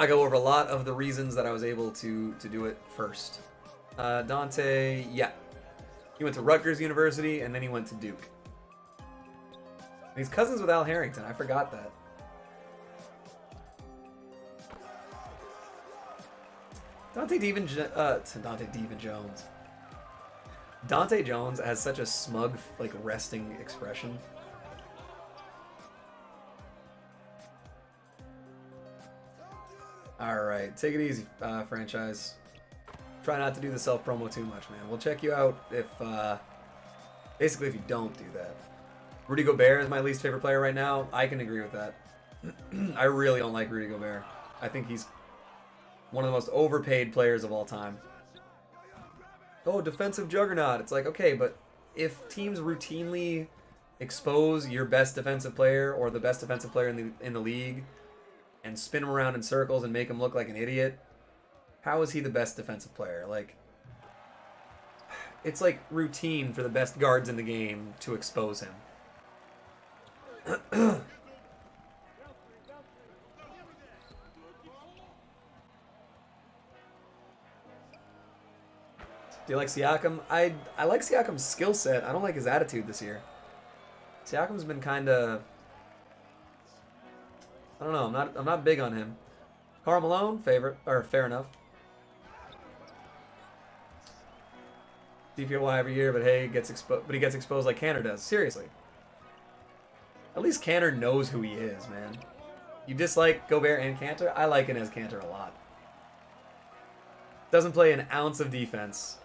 go over a lot of the reasons that I was able to do it first. Dante, yeah, he went to Rutgers University and then he went to Duke. And he's cousins with Al Harrington. I forgot that. Dante Divan Jones. Dante Jones has such a smug, like, resting expression. Alright, take it easy, franchise. Try not to do the self-promo too much, man. We'll check you out if, basically if you don't do that. Rudy Gobert is my least favorite player right now. I can agree with that. I really don't like Rudy Gobert. I think he's one of the most overpaid players of all time. Oh, defensive juggernaut. It's like, okay, but if teams routinely expose your best defensive player or the best defensive player in the league and spin him around in circles and make him look like an idiot, how is he the best defensive player? Like, it's like routine for the best guards in the game to expose him. Do you like Siakam? I like Siakam's skill set. I don't like his attitude this year. Siakam's been kind of, I don't know. I'm not big on him. Karl Malone, favorite, or fair enough. DPOY every year, but hey, he gets exposed like Canner does. Seriously. At least Canner knows who he is, man. You dislike Gobert and Cantor? I like Inez Cantor a lot. Doesn't play an ounce of defense.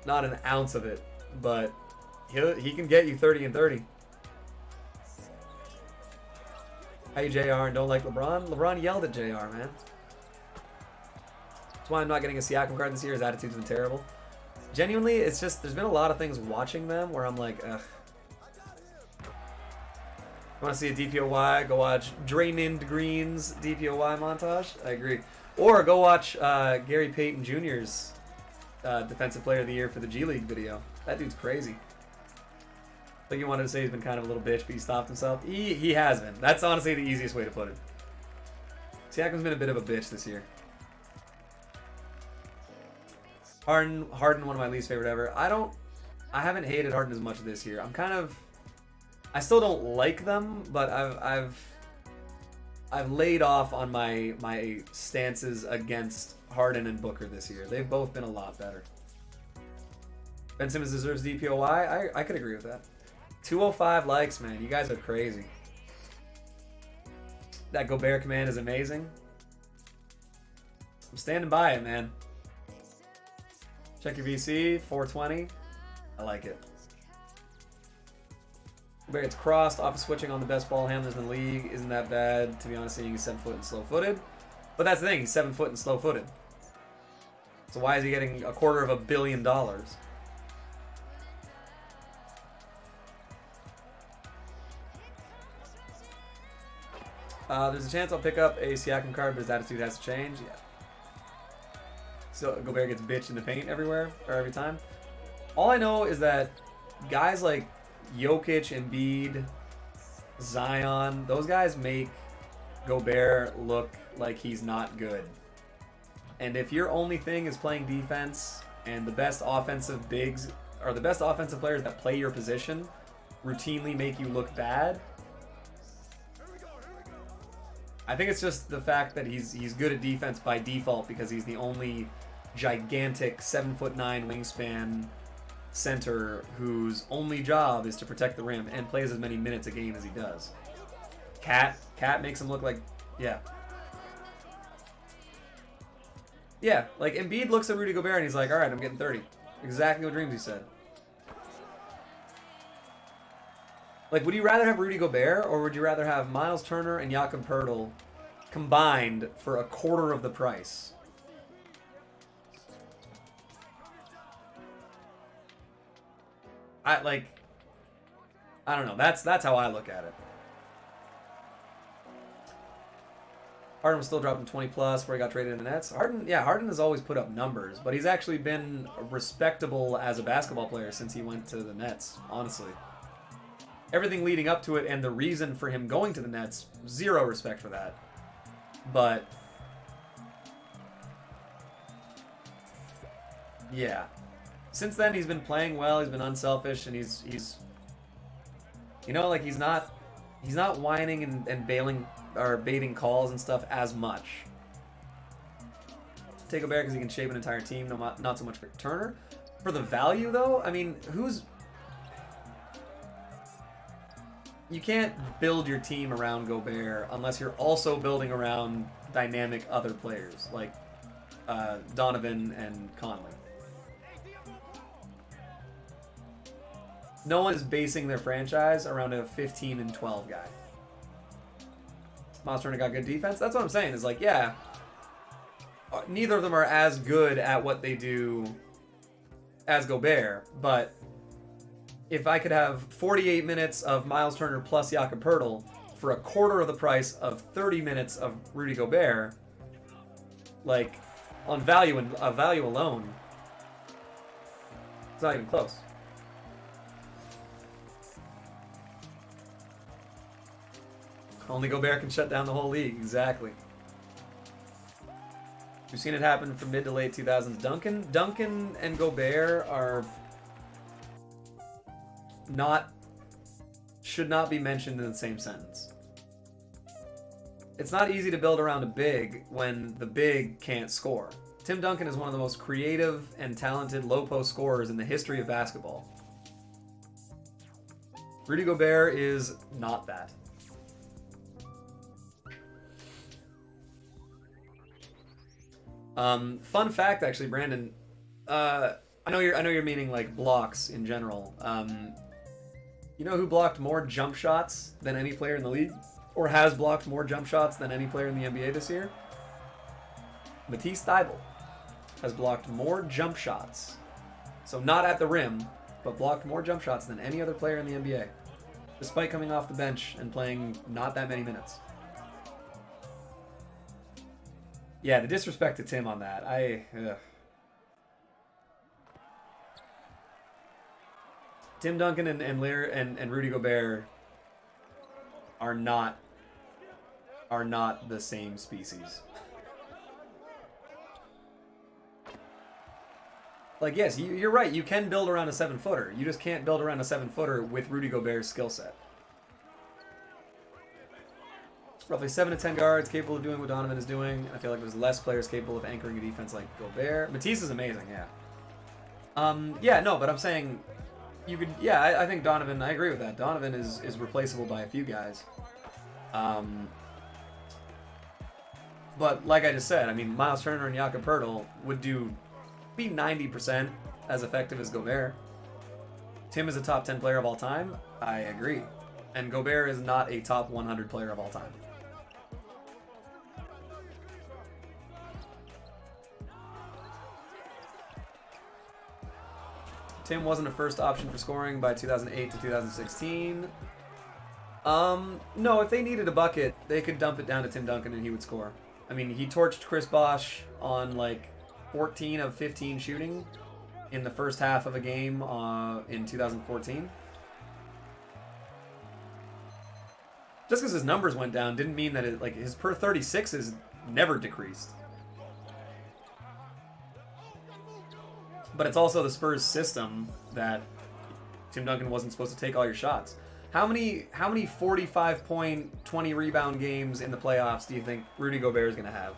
Not an ounce of it, but he can get you 30 and 30. How you JR and don't like LeBron? LeBron yelled at JR, man. That's why I'm not getting a Siakam card this year. His attitude's been terrible. Genuinely, it's just, there's been a lot of things watching them where I'm like, ugh. Want to see a DPOY? Go watch Draymond Green's DPOY montage. I agree. Or go watch Gary Payton Jr.'s Defensive Player of the Year for the G League video. That dude's crazy. I think you wanted to say he's been kind of a little bitch, but he stopped himself. He has been. That's honestly the easiest way to put it. Siakam's been a bit of a bitch this year. Harden, one of my least favorite ever. I haven't hated Harden as much this year. I still don't like them, but I've laid off on my stances against Harden and Booker this year. They've both been a lot better. Ben Simmons deserves DPOY. I could agree with that. 205 likes, man. You guys are crazy. That Gobert command is amazing. I'm standing by it, man. Check your VC, 420. I like it. Gobert gets crossed, off of switching on the best ball handlers in the league. Isn't that bad, to be honest, seeing he's 7 foot and slow-footed. But that's the thing, he's 7 foot and slow-footed. So why is he getting $250 million? There's a chance I'll pick up a Siakam card, but his attitude has to change. Yeah. So Gobert gets bitched in the paint everywhere, or every time. All I know is that guys like Jokic, Embiid, Zion, those guys make Gobert look like he's not good. And if your only thing is playing defense and the best offensive bigs, or the best offensive players that play your position routinely make you look bad, I think it's just the fact that he's good at defense by default because he's the only gigantic 7'9" wingspan center whose only job is to protect the rim and plays as many minutes a game as he does. Cat makes him look like, yeah, like Embiid looks at Rudy Gobert and he's like, all right, I'm getting 30. Exactly what Dreamsy said. Like, would you rather have Rudy Gobert or would you rather have Miles Turner and Jakob Poeltl combined for $25 of the price? I don't know. That's how I look at it. Harden was still dropping 20 plus where he got traded in the Nets. Harden has always put up numbers, but he's actually been respectable as a basketball player since he went to the Nets, honestly. Everything leading up to it and the reason for him going to the Nets, zero respect for that. But yeah. Since then he's been playing well, he's been unselfish, and he's you know, like he's not whining and bailing or baiting calls and stuff as much. Take Gobert because he can shape an entire team, not so much for Turner. For the value though, I mean, you can't build your team around Gobert unless you're also building around dynamic other players like Donovan and Conley. No one is basing their franchise around a 15 and 12 guy. Miles Turner got good defense. That's what I'm saying. Is like, yeah, neither of them are as good at what they do as Gobert, but if I could have 48 minutes of Miles Turner plus Jakob Poeltl for $25 of the price of 30 minutes of Rudy Gobert, like on value alone, it's not even close. Only Gobert can shut down the whole league. Exactly. We've seen it happen from mid to late 2000s. Duncan and Gobert should not be mentioned in the same sentence. It's not easy to build around a big when the big can't score. Tim Duncan is one of the most creative and talented low post scorers in the history of basketball. Rudy Gobert is not that. Fun fact, actually, Brandon. I know you're meaning like blocks in general. You know who blocked more jump shots than any player in the league, or has blocked more jump shots than any player in the NBA this year? Matisse Thybulle. has blocked more jump shots. So not at the rim, but blocked more jump shots than any other player in the NBA, despite coming off the bench and playing not that many minutes. Yeah, the disrespect to Tim on that. Tim Duncan and Rudy Gobert are not the same species. Like, yes, you're right. You can build around a 7-footer. You just can't build around a 7-footer with Rudy Gobert's skill set. Roughly 7 to 10 guards capable of doing what Donovan is doing. I feel like there's less players capable of anchoring a defense like Gobert. Matisse is amazing, yeah. Yeah, no, but I'm saying you could. Yeah, I think Donovan. I agree with that. Donovan is replaceable by a few guys. But like I just said, I mean, Miles Turner and Jakob Poeltl would be 90% as effective as Gobert. Tim is a top 10 player of all time. I agree. And Gobert is not a top 100 player of all time. Tim wasn't a first option for scoring by 2008 to 2016. No, if they needed a bucket, they could dump it down to Tim Duncan and he would score. I mean, he torched Chris Bosh on like 14 of 15 shooting in the first half of a game in 2014. Just because his numbers went down didn't mean that his per 36 is never decreased. But it's also the Spurs system that Tim Duncan wasn't supposed to take all your shots. How many 45-point, 20-rebound games in the playoffs do you think Rudy Gobert is going to have?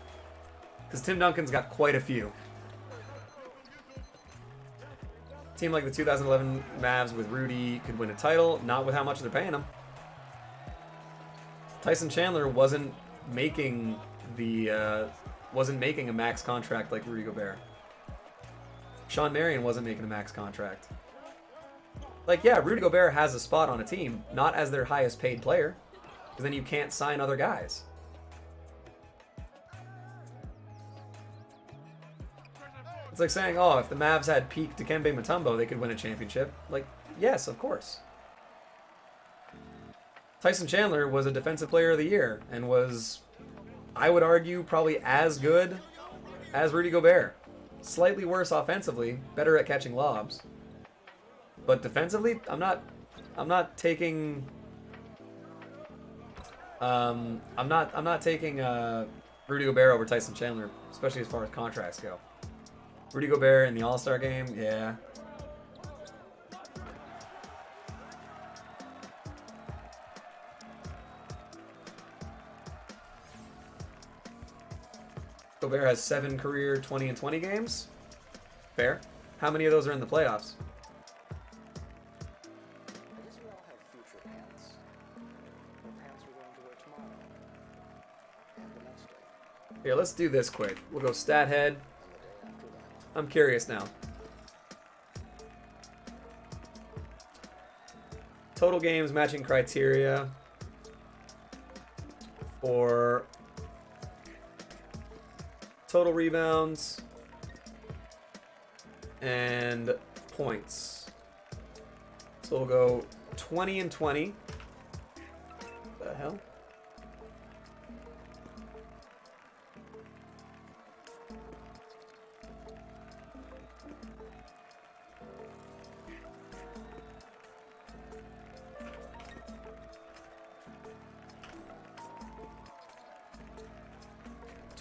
Because Tim Duncan's got quite a few. A team like the 2011 Mavs with Rudy could win a title, not with how much they're paying him. Tyson Chandler wasn't making a max contract like Rudy Gobert. Sean Marion wasn't making a max contract. Like, yeah, Rudy Gobert has a spot on a team, not as their highest paid player, because then you can't sign other guys. It's like saying, oh, if the Mavs had peak Dikembe Mutombo, they could win a championship. Like, yes, of course. Tyson Chandler was a defensive player of the year and was, I would argue, probably as good as Rudy Gobert. Slightly worse offensively, better at catching lobs. But defensively, I'm not taking Rudy Gobert over Tyson Chandler, especially as far as contracts go. Rudy Gobert in the All-Star game, yeah. Gobert has 7 career 20 and 20 games. Fair. How many of those are in the playoffs? Here, let's do this quick. We'll go stat head. I'm curious now. Total games matching criteria for total rebounds and points. So we'll go 20 and 20. What the hell?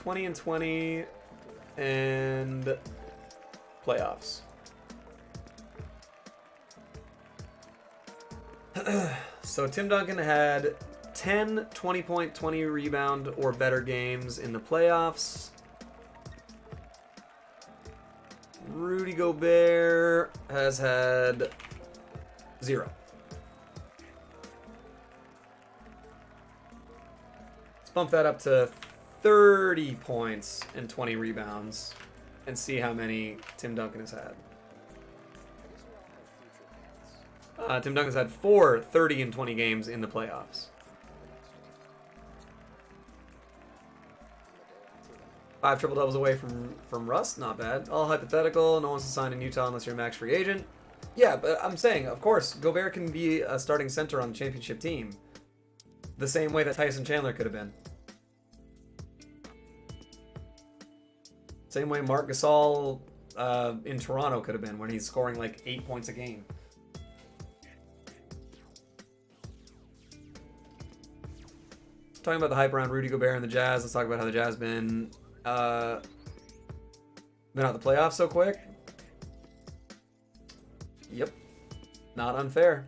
$20 and $20 and playoffs. So Tim Duncan had 10 20-point, 20 rebound or better games in the playoffs. Rudy Gobert has had 0. Let's bump that up to 30 points and 20 rebounds and see how many Tim Duncan has had. Tim Duncan's had 4 30 and 20 games in the playoffs. 5 triple doubles away from Rust, not bad. All hypothetical. No one's assigned in Utah unless you're a max free agent. Yeah, but I'm saying, of course, Gobert can be a starting center on the championship team, the same way that Tyson Chandler could have been. Same way Marc Gasol in Toronto could have been when he's scoring like 8 points a game. Talking about the hype around Rudy Gobert and the Jazz, let's talk about how the Jazz been out the playoffs so quick. Yep. Not unfair.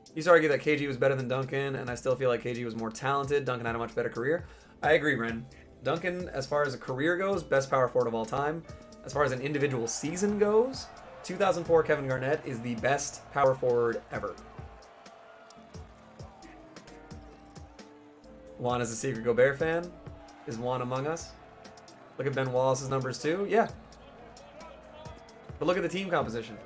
You used to argue that KG was better than Duncan, and I still feel like KG was more talented. Duncan had a much better career. I agree, Ren. Duncan, as far as a career goes, best power forward of all time. As far as an individual season goes, 2004 Kevin Garnett is the best power forward ever. Juan is a secret Gobert fan. Is Juan among us? Look at Ben Wallace's numbers too. Yeah. But look at the team composition.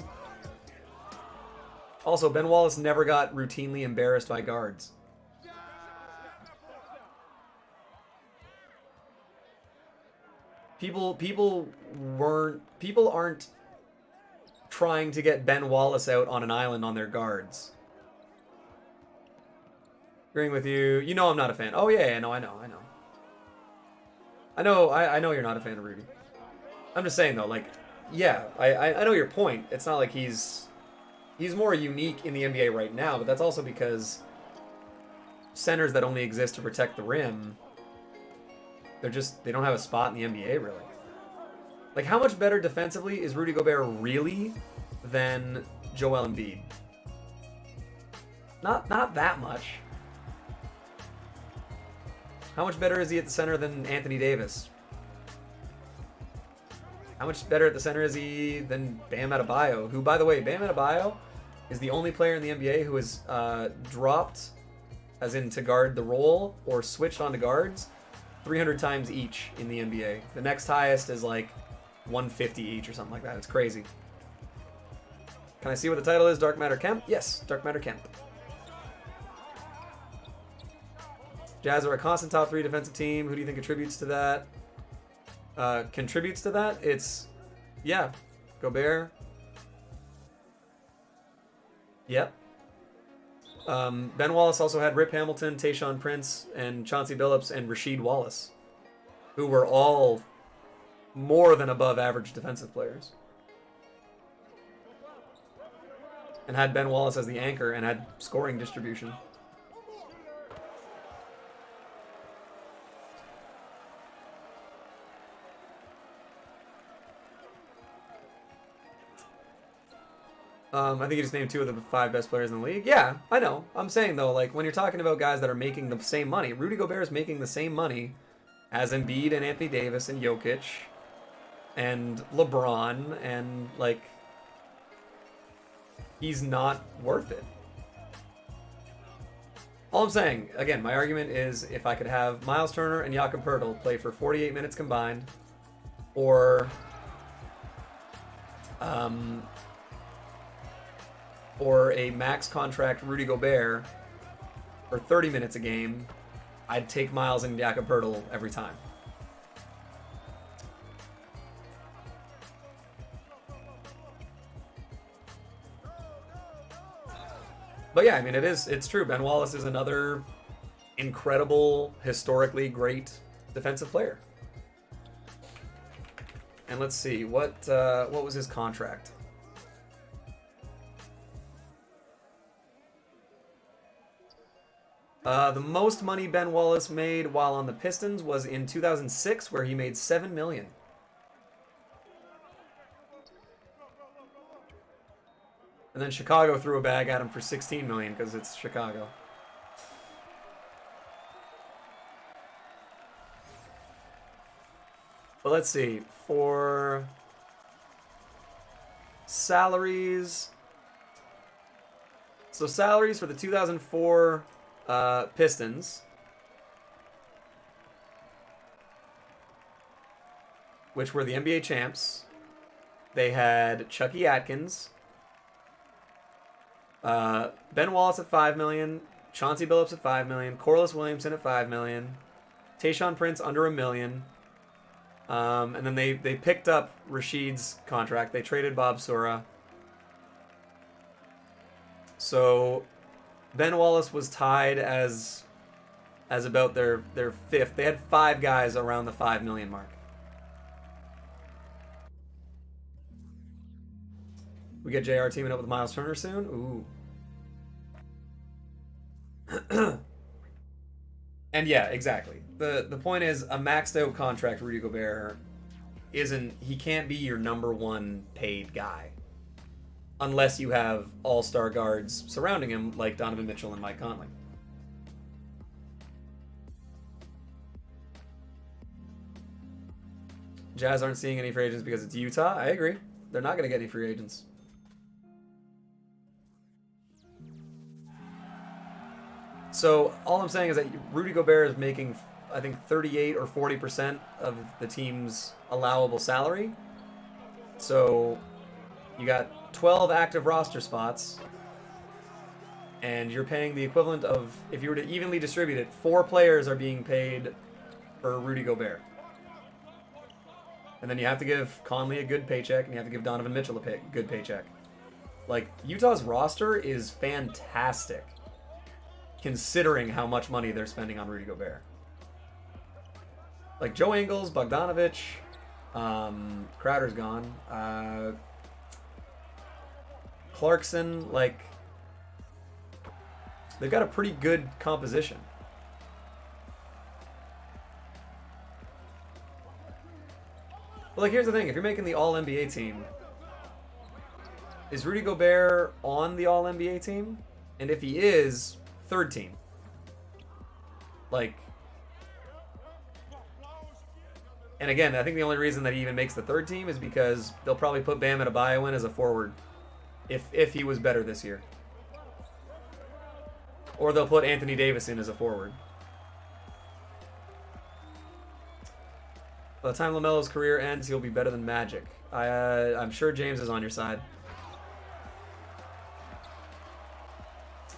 Also, Ben Wallace never got routinely embarrassed by guards. People aren't trying to get Ben Wallace out on an island on their guards. Agreeing with you. You know I'm not a fan. Oh yeah, no, I know. I know you're not a fan of Rudy. I'm just saying though, like, yeah, I know your point. It's not like he's more unique in the NBA right now, but that's also because centers that only exist to protect the rim, they don't have a spot in the NBA really. Like, how much better defensively is Rudy Gobert really than Joel Embiid? Not that much. How much better is he at the center than Anthony Davis? How much better at the center is he than Bam Adebayo? Who, by the way, Bam Adebayo is the only player in the NBA who has dropped, as in to guard the role, or switched onto guards 300 times each in the NBA. The next highest is like 150 each or something like that. It's crazy. Can I see what the title is? Dark Matter Kemp? Yes, Dark Matter Kemp. Jazz are a constant top 3 defensive team. Who do you think contributes to that? It's, yeah, Gobert. Yep. Ben Wallace also had Rip Hamilton, Tayshaun Prince, and Chauncey Billups, and Rasheed Wallace, who were all more than above average defensive players. And had Ben Wallace as the anchor and had scoring distribution. I think you just named 2 of the 5 best players in the league. Yeah, I know. I'm saying, though, like, when you're talking about guys that are making the same money, Rudy Gobert is making the same money as Embiid and Anthony Davis and Jokic and LeBron, and, like, he's not worth it. All I'm saying, again, my argument is if I could have Miles Turner and Jakob Poeltl play for 48 minutes combined, or a max contract Rudy Gobert for 30 minutes a game, I'd take Miles and Jakob Poeltl every time. But yeah, I mean, it's true. Ben Wallace is another incredible, historically great defensive player. And let's see, what was his contract? The most money Ben Wallace made while on the Pistons was in 2006, where he made $7 million. And then Chicago threw a bag at him for $16 million because it's Chicago. But let's see, for salaries. So salaries for the 2004 Pistons, which were the NBA champs. They had Chucky Atkins, Ben Wallace at $5 million, Chauncey Billups at $5 million, Corliss Williamson at $5 million, Tayshaun Prince under $1 million, And then they picked up Rashid's contract. They traded Bob Sura. So Ben Wallace was tied as about their fifth. They had 5 guys around the 5 million mark. We get JR teaming up with Miles Turner soon. Ooh. And yeah, exactly. The point is, a maxed out contract Rudy Gobert he can't be your number 1 paid guy. Unless you have all-star guards surrounding him like Donovan Mitchell and Mike Conley. Jazz aren't seeing any free agents because it's Utah. I agree. They're not going to get any free agents. So all I'm saying is that Rudy Gobert is making, I think, 38 or 40% of the team's allowable salary. So you got 12 active roster spots, and you're paying the equivalent of, if you were to evenly distribute it, 4 players are being paid for Rudy Gobert. And then you have to give Conley a good paycheck, and you have to give Donovan Mitchell a good paycheck. Like, Utah's roster is fantastic, considering how much money they're spending on Rudy Gobert. Like, Joe Ingles, Bogdanovich, Crowder's gone, Clarkson, like, they've got a pretty good composition. But, like, here's the thing. If you're making the All-NBA team, is Rudy Gobert on the All-NBA team? And if he is, 3rd team. Like, and again, I think the only reason that he even makes the 3rd team is because they'll probably put Bam Adebayo in as a forward if he was better this year. Or they'll put Anthony Davis in as a forward. By the time LaMelo's career ends, he'll be better than Magic. I'm sure James is on your side.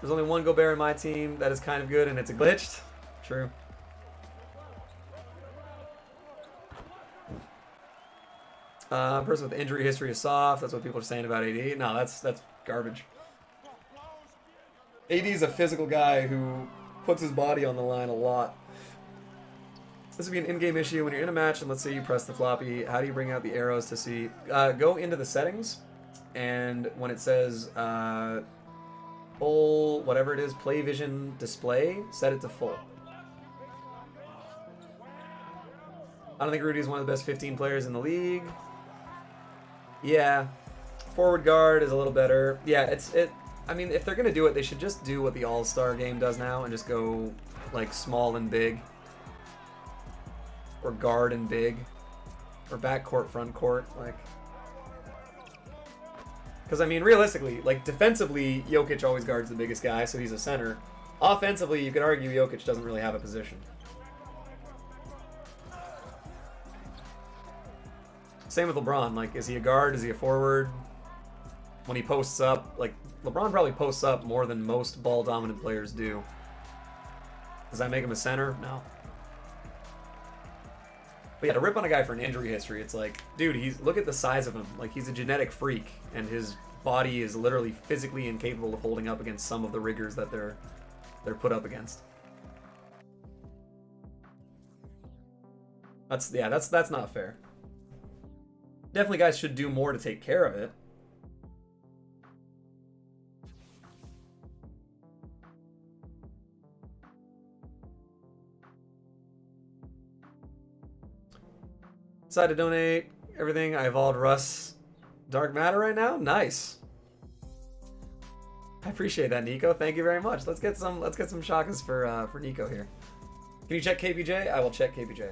There's only one Gobert in my team that is kind of good, and it's a glitched. True. Person with injury history is soft. That's what people are saying about AD. No, that's garbage. AD is a physical guy who puts his body on the line a lot. This would be an in-game issue when you're in a match, and let's say you press the floppy. How do you bring out the arrows to see? Go into the settings, and when it says full, whatever it is, play vision display, set it to full. I don't think Rudy is one of the best 15 players in the league. Yeah, forward guard is a little better. Yeah, I mean, if they're gonna do it, they should just do what the All-Star game does now and just go like small and big, or guard and big, or backcourt, front court, like. Because I mean, realistically, like defensively, Jokic always guards the biggest guy, so he's a center. Offensively, you could argue Jokic doesn't really have a position. Same with LeBron. Like, is he a guard? Is he a forward? When he posts up, like, LeBron probably posts up more than most ball-dominant players do. Does that make him a center? No. But yeah, to rip on a guy for an injury history, it's like, dude, look at the size of him. Like, he's a genetic freak, and his body is literally physically incapable of holding up against some of the rigors that they're put up against. That's not fair. Definitely guys should do more to take care of it. Decide to donate everything. I evolved Russ Dark Matter right now. Nice. I appreciate that, Nico. Thank you very much. Let's get some shakas for Nico here. Can you check KPJ? I will check KPJ.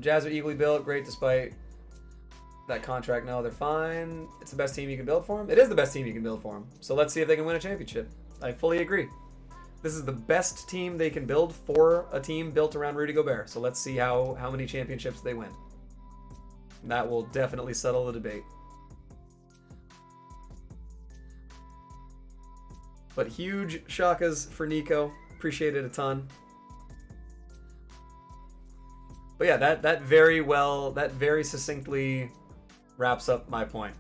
Jazz are equally built, great despite that contract. No, they're fine. It's the best team you can build for them. It is the best team you can build for them. So let's see if they can win a championship. I fully agree. This is the best team they can build for a team built around Rudy Gobert. So let's see how many championships they win. That will definitely settle the debate. But huge shakas for Nico. Appreciate it a ton. But yeah, that very succinctly wraps up my point.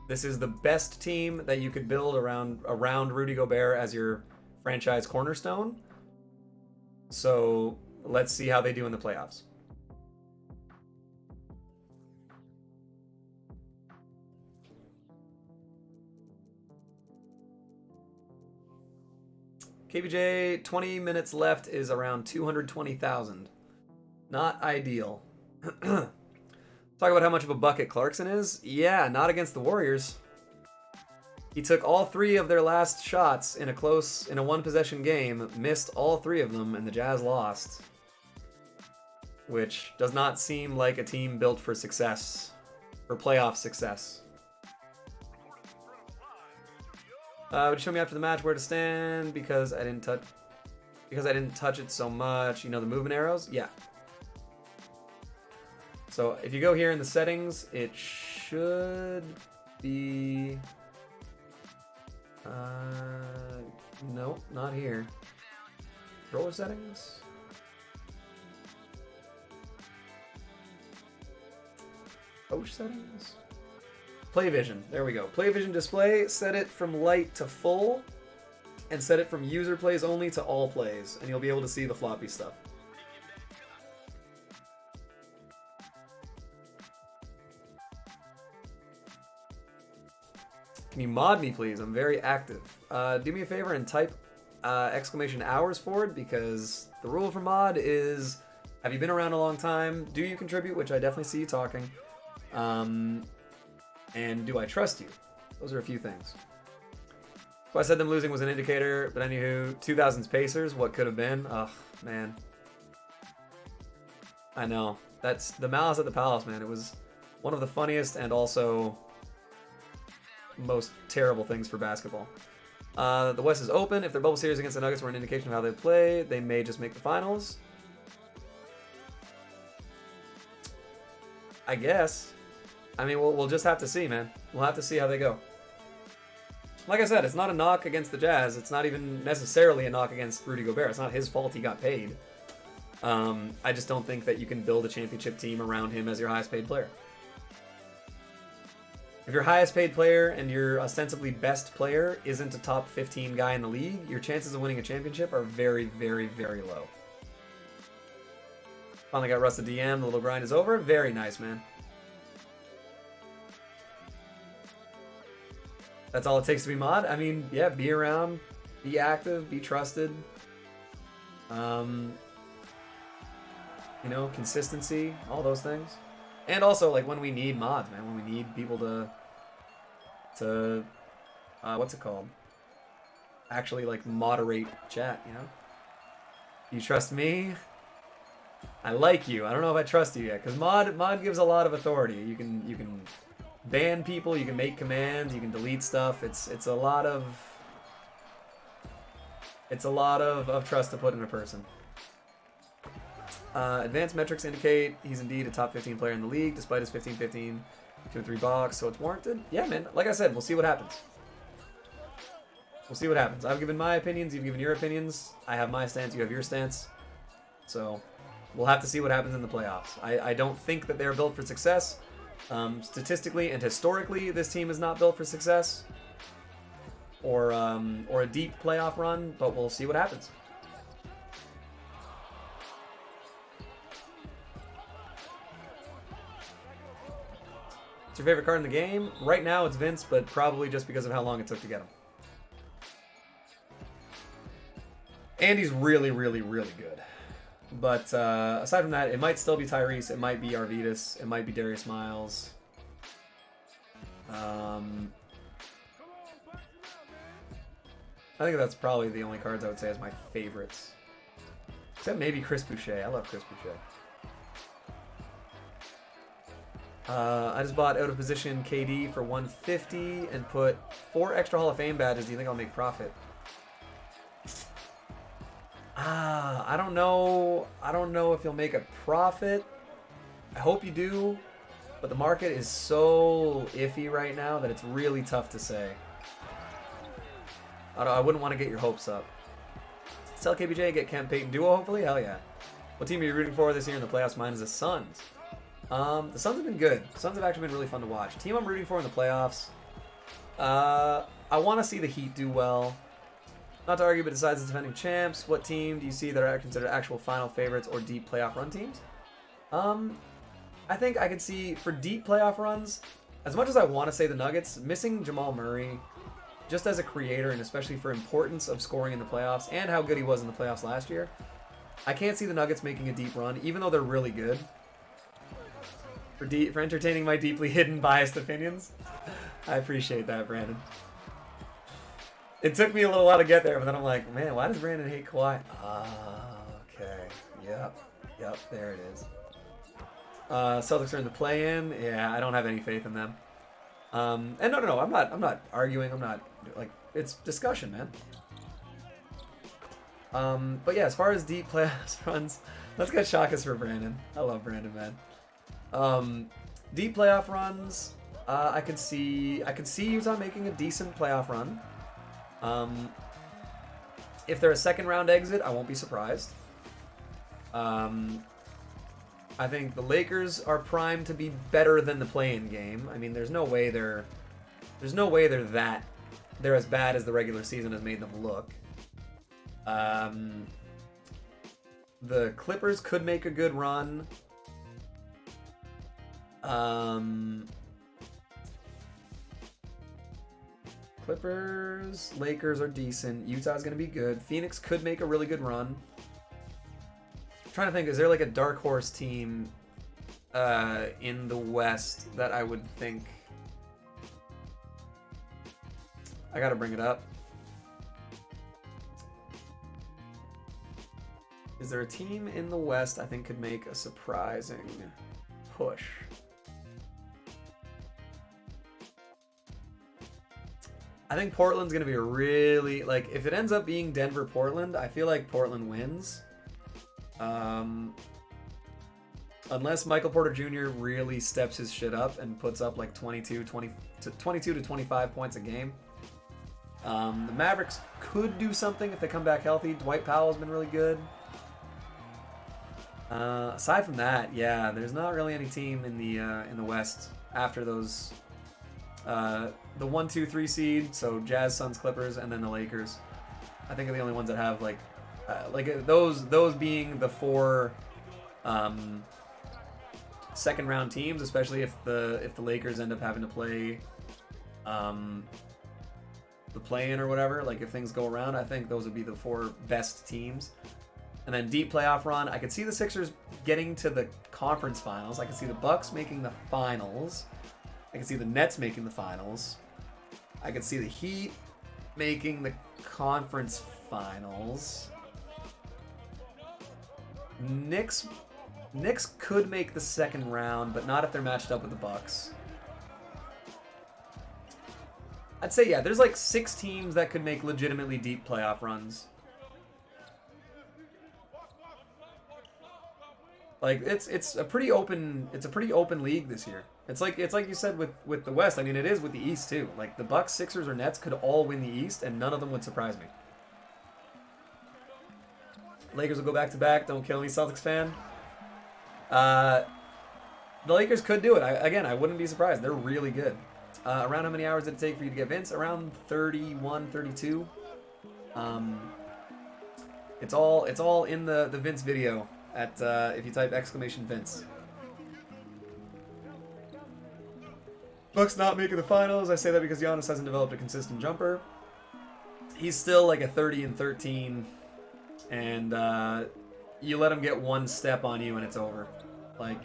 This is the best team that you could build around Rudy Gobert as your franchise cornerstone. So let's see how they do in the playoffs. KBJ, 20 minutes left is around 220,000. Not ideal. Talk about how much of a bucket Clarkson is. Yeah, not against the Warriors. He took all 3 of their last shots in a one-possession game, missed all 3 of them, and the Jazz lost. Which does not seem like a team built for success, for playoff success. Would you show me after the match where to stand because I didn't touch it so much? You know the movement arrows? Yeah. So if you go here in the settings, it should be... nope, not here. Controller settings? Coach settings? Play vision. There we go. Play vision display. Set it from light to full. And set it from user plays only to all plays. And you'll be able to see the floppy stuff. Can you mod me, please? I'm very active. Do me a favor and type exclamation hours forward, because the rule for mod is, have you been around a long time? Do you contribute? Which I definitely see you talking. And do I trust you? Those are a few things. So I said them losing was an indicator, but anywho, 2000s Pacers, what could have been? Ugh, man. I know. That's the Malice at the Palace, man. It was one of the funniest and also most terrible things for basketball. The West is open. If their bubble series against the Nuggets were an indication of how they play, they may just make the finals. I guess. I mean, we'll just have to see, man. We'll have to see how they go. Like I said, it's not a knock against the Jazz. It's not even necessarily a knock against Rudy Gobert. It's not his fault he got paid. I just don't think that you can build a championship team around him as your highest paid player. If your highest paid player and your ostensibly best player isn't a top 15 guy in the league, your chances of winning a championship are very, very, very low. Finally got Russ the DM. The little grind is over. Very nice, man. That's all it takes to be mod. I mean, yeah, be around, be active, be trusted. You know, consistency, all those things. And also, like, when we need mods, man, when we need people to what's it called? Actually, like, moderate chat, you know? You trust me? I like you. I don't know if I trust you yet, because mod gives a lot of authority. You can ban people, you can make commands, you can delete stuff. It's a lot of trust to put in a person. Advanced metrics indicate he's indeed a top 15 player in the league, despite his 15-15, 2 and 3 box, so it's warranted. Yeah, man. Like I said, we'll see what happens. We'll see what happens. I've given my opinions, you've given your opinions. I have my stance, you have your stance. So we'll have to see what happens in the playoffs. I don't think that they're built for success. Statistically and historically, this team is not built for success or a deep playoff run, but we'll see what happens. What's your favorite card in the game? Right now it's Vince, but probably just because of how long it took to get him. And he's really, really, really good. But aside from that, it might still be Tyrese, it might be Arvidas, it might be Darius Miles. I think that's probably the only cards I would say as my favorites. Except maybe Chris Boucher. I love Chris Boucher. I just bought out of position KD for 150 and put 4 extra Hall of Fame badges. Do you think I'll make profit? I don't know. I don't know if you'll make a profit. I hope you do, but the market is so iffy right now that it's really tough to say. I wouldn't want to get your hopes up. Sell KBJ, get Kemp, Peyton duo, hopefully? Hell yeah. What team are you rooting for this year in the playoffs? Mine is the Suns. The Suns have been good. The Suns have actually been really fun to watch. Team I'm rooting for in the playoffs. I want to see the Heat do well. Not to argue, but besides the defending champs, what team do you see that are considered actual final favorites or deep playoff run teams? I think I could see, for deep playoff runs, as much as I want to say the Nuggets, missing Jamal Murray, just as a creator and especially for importance of scoring in the playoffs and how good he was in the playoffs last year, I can't see the Nuggets making a deep run, even though they're really good. For entertaining my deeply hidden biased opinions. I appreciate that, Brandon. It took me a little while to get there, but then I'm like, man, why does Brandon hate Kawhi? Okay. Yep, there it is. Celtics are in the play-in. Yeah, I don't have any faith in them. And no, I'm not arguing. I'm not, like, it's discussion, man. But yeah, as far as deep playoffs runs, let's get Shakas for Brandon. I love Brandon, man. Deep playoff runs, I could see Utah making a decent playoff run. If they're a second round exit, I won't be surprised. I think the Lakers are primed to be better than the play-in game. I mean, there's no way they're as bad as the regular season has made them look. The Clippers could make a good run. Clippers, Lakers are decent. Utah's going to be good. Phoenix could make a really good run. I'm trying to think, is there like a dark horse team in the West that I would think... I got to bring it up. Is there a team in the West I think could make a surprising push? I think Portland's going to be a really, like, if it ends up being Denver-Portland, I feel like Portland wins. Unless Michael Porter Jr. really steps his shit up and puts up like 22 to 25 points a game. The Mavericks could do something if they come back healthy. Dwight Powell's been really good. Aside from that, yeah, there's not really any team in the West after those the 1, 2, 3 seed, so Jazz, Suns, Clippers, and then the Lakers. I think are the only ones that have like those being the 4 second round teams, especially if the Lakers end up having to play the play-in or whatever, like if things go around, I think those would be the 4 best teams. And then deep playoff run, I could see the Sixers getting to the conference finals. I could see the Bucks making the finals. I could see the Nets making the finals. I could see the Heat making the conference finals. Knicks could make the second round, but not if they're matched up with the Bucks. I'd say, yeah, there's like 6 teams that could make legitimately deep playoff runs. Like it's a pretty open league this year. It's like you said with the West. I mean, it is with the East too. Like the Bucks, Sixers, or Nets could all win the East, and none of them would surprise me. Lakers will go back to back. Don't kill me, Celtics fan. The Lakers could do it. I wouldn't be surprised. They're really good. Around how many hours did it take for you to get Vince? Around 31, 32. It's all in the Vince video at if you type !Vince. Bucks not making the finals. I say that because Giannis hasn't developed a consistent jumper. He's still like a 30 and 13, and you let him get one step on you and it's over. Like,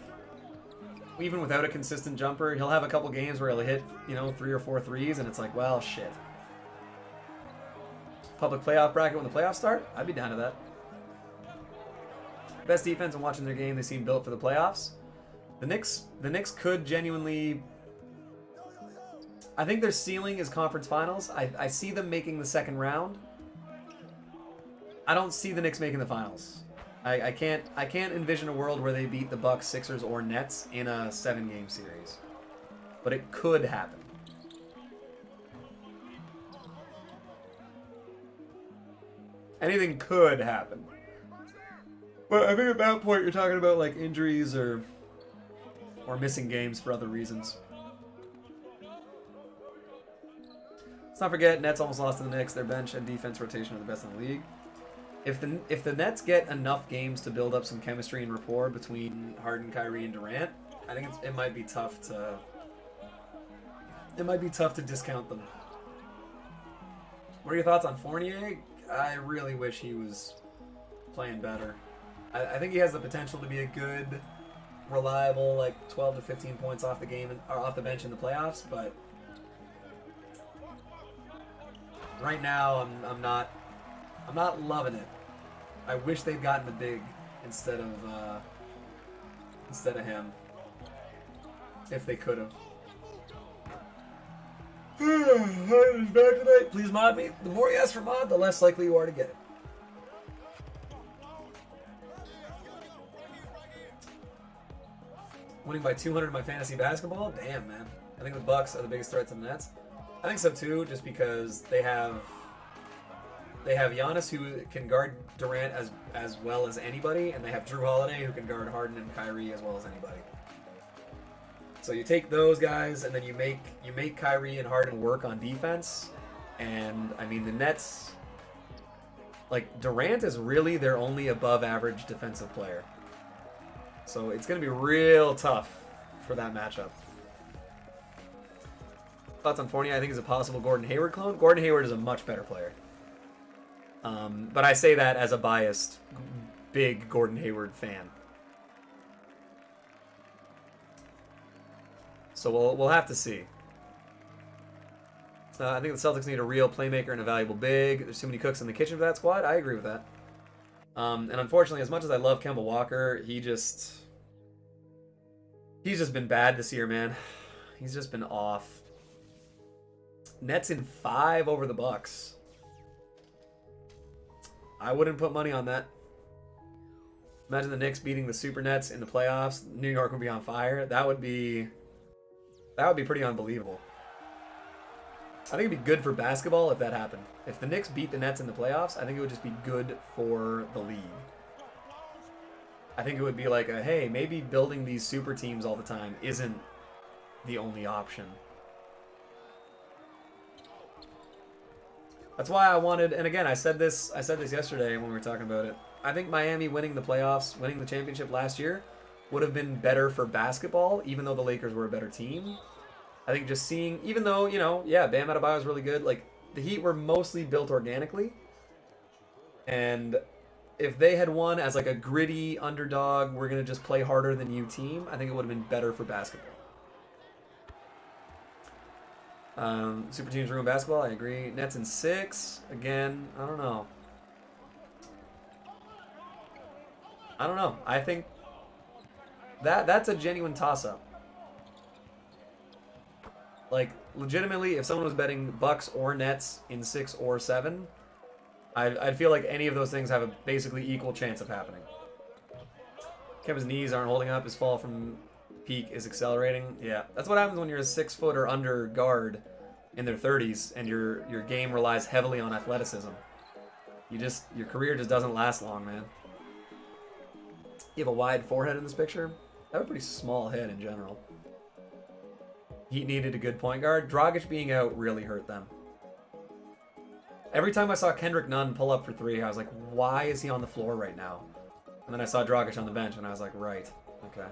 even without a consistent jumper, he'll have a couple games where he'll hit, 3 or 4 threes, and it's like, well, shit. Public playoff bracket when the playoffs start? I'd be down to that. Best defense and watching their game, they seem built for the playoffs. The Knicks could genuinely... I think their ceiling is conference finals. I see them making the second round. I don't see the Knicks making the finals. I can't envision a world where they beat the Bucks, Sixers, or Nets in a 7-game series. But it could happen. Anything could happen. But I think at that point you're talking about like injuries or missing games for other reasons. Let's not forget, Nets almost lost to the Knicks. Their bench and defense rotation are the best in the league. If the Nets get enough games to build up some chemistry and rapport between Harden, Kyrie, and Durant, I think it might be tough to discount them. What are your thoughts on Fournier? I really wish he was playing better. I think he has the potential to be a good, reliable, like 12 to 15 points off the game or off the bench in the playoffs, but right now I'm not loving it. I wish they'd gotten the big instead of him, if they could have. Harden's back tonight. Please mod me. The more you ask for mod, the less likely you are to get it. Winning by 200 in my fantasy basketball? Damn, man. I think the Bucks are the biggest threat to the Nets. I think so too, just because they have Giannis, who can guard Durant as well as anybody, and they have Drew Holiday, who can guard Harden and Kyrie as well as anybody. So you take those guys, and then you make Kyrie and Harden work on defense, and I mean the Nets, like Durant is really their only above average defensive player. So it's going to be real tough for that matchup. Thoughts on Fournier? I think he's a possible Gordon Hayward clone. Gordon Hayward is a much better player. But I say that as a biased, big Gordon Hayward fan. So we'll have to see. I think the Celtics need a real playmaker and a valuable big. There's too many cooks in the kitchen for that squad. I agree with that. And unfortunately, as much as I love Kemba Walker, he's just been bad this year, man. He's just been off. Nets in 5 over the Bucks. I wouldn't put money on that. Imagine the Knicks beating the Super Nets in the playoffs. New York would be on fire. That would be pretty unbelievable. I think it'd be good for basketball if that happened. If the Knicks beat the Nets in the playoffs, I think it would just be good for the league. I think it would be like hey, maybe building these super teams all the time isn't the only option. That's why I wanted, and again, I said this yesterday when we were talking about it. I think Miami winning the playoffs, winning the championship last year, would have been better for basketball, even though the Lakers were a better team. I think just seeing, even though, Bam Adebayo is really good, like, the Heat were mostly built organically. And if they had won as, like, a gritty underdog, we're going to just play harder than you team, I think it would have been better for basketball. Super teams ruin basketball, I agree. Nets in 6, again, I don't know. I think that's a genuine toss-up. Like, legitimately, if someone was betting Bucks or Nets in 6 or 7, I'd feel like any of those things have a basically equal chance of happening. Kemp's knees aren't holding up. His fall from peak is accelerating. Yeah, that's what happens when you're a 6-foot or under guard in their 30s and your game relies heavily on athleticism. Your career just doesn't last long, man. You have a wide forehead in this picture. I have a pretty small head in general. Heat needed a good point guard. Dragic being out really hurt them. Every time I saw Kendrick Nunn pull up for 3, I was like, why is he on the floor right now? And then I saw Dragic on the bench, and I was like, right, okay.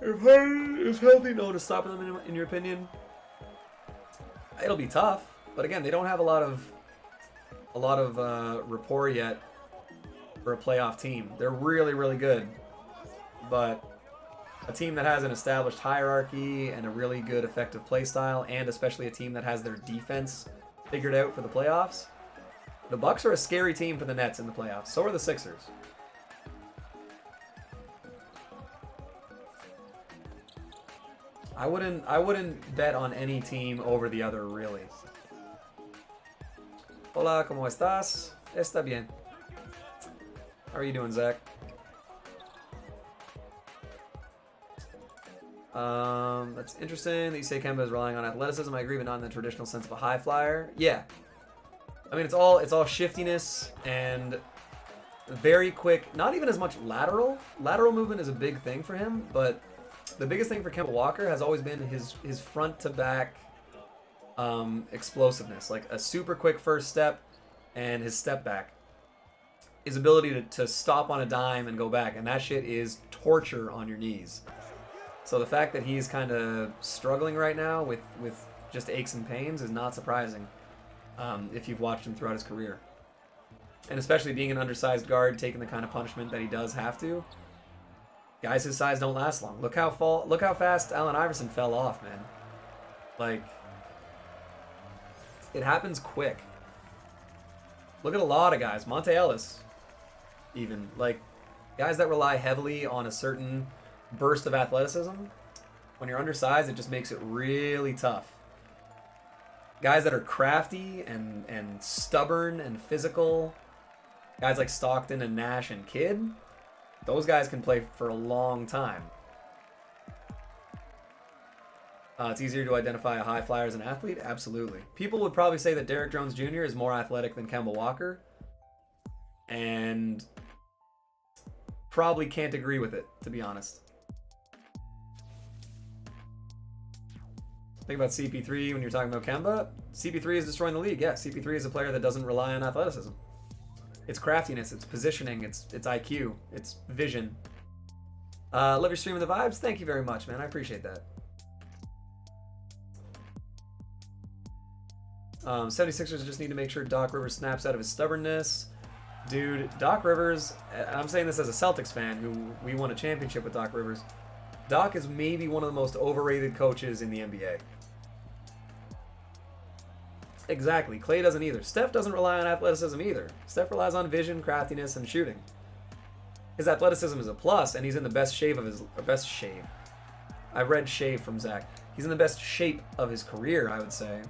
If Harden is healthy, no one is stopping them, in your opinion? It'll be tough, but again, they don't have a lot of rapport yet for a playoff team. They're really, really good, but a team that has an established hierarchy and a really good effective play style, and especially a team that has their defense figured out for the playoffs. The Bucks are a scary team for the Nets in the playoffs. So are the Sixers. I wouldn't bet on any team over the other, really. Hola, ¿cómo estás? Está bien. How are you doing, Zach? That's interesting that you say Kemba is relying on athleticism. I agree, but not in the traditional sense of a high flyer. Yeah. I mean, it's all shiftiness and very quick, not even as much lateral. Lateral movement is a big thing for him, but the biggest thing for Kemba Walker has always been his front to back explosiveness, like a super quick first step and his step back. His ability to stop on a dime and go back, and that shit is torture on your knees. So the fact that he's kind of struggling right now with just aches and pains is not surprising if you've watched him throughout his career. And especially being an undersized guard, taking the kind of punishment that he does have to. Guys his size don't last long. Look how fast Allen Iverson fell off, man. Like, it happens quick. Look at a lot of guys. Monte Ellis, even. Like, guys that rely heavily on a certain burst of athleticism. When you're undersized, it just makes it really tough. Guys that are crafty and stubborn and physical, guys like Stockton and Nash and Kidd, those guys can play for a long time. It's easier to identify a high flyer as an athlete? Absolutely. People would probably say that Derrick Jones Jr. is more athletic than Kemba Walker, and probably can't agree with it, to be honest. Think about CP3 when you're talking about Kemba. CP3 is destroying the league. Yeah, CP3 is a player that doesn't rely on athleticism. It's craftiness, it's positioning, it's IQ, it's vision. Love your stream and the vibes. Thank you very much, man. I appreciate that. 76ers just need to make sure Doc Rivers snaps out of his stubbornness. Dude, Doc Rivers, I'm saying this as a Celtics fan who we won a championship with Doc Rivers. Doc is maybe one of the most overrated coaches in the NBA. Exactly. Clay doesn't either. Steph doesn't rely on athleticism either. Steph relies on vision, craftiness, and shooting. His athleticism is a plus, and he's in the best shape of his... best shave. I read shave from Zach. He's in the best shape of his career, I would say.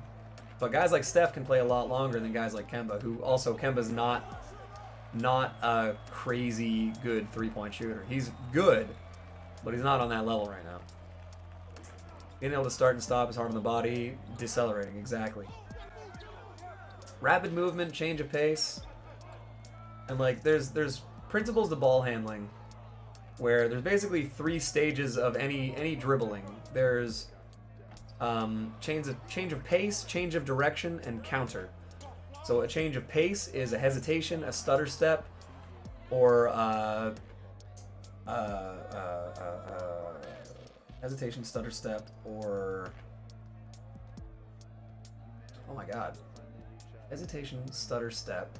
But guys like Steph can play a lot longer than guys like Kemba, who also... Kemba's not a crazy good three-point shooter. He's good, but he's not on that level right now. Being able to start and stop is hard on the body. Decelerating, exactly. Rapid movement, change of pace, and like there's principles to ball handling where there's basically 3 stages of any dribbling. There's change of pace, change of direction, and counter. So a change of pace is a hesitation, a stutter step, or hesitation, stutter step, or oh my god. Hesitation, stutter, step.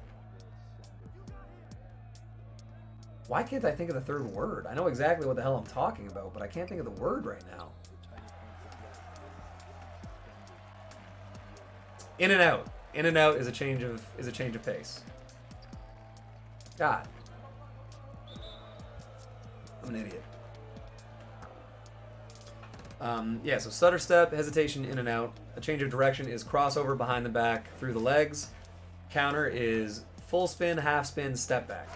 Why can't I think of the third word? I know exactly what the hell I'm talking about, but I can't think of the word right now. In and out. In and out is a change of pace. God. I'm an idiot. Yeah, so stutter step, hesitation, in and out. A change of direction is crossover behind the back through the legs. Counter is full spin, half spin, step back.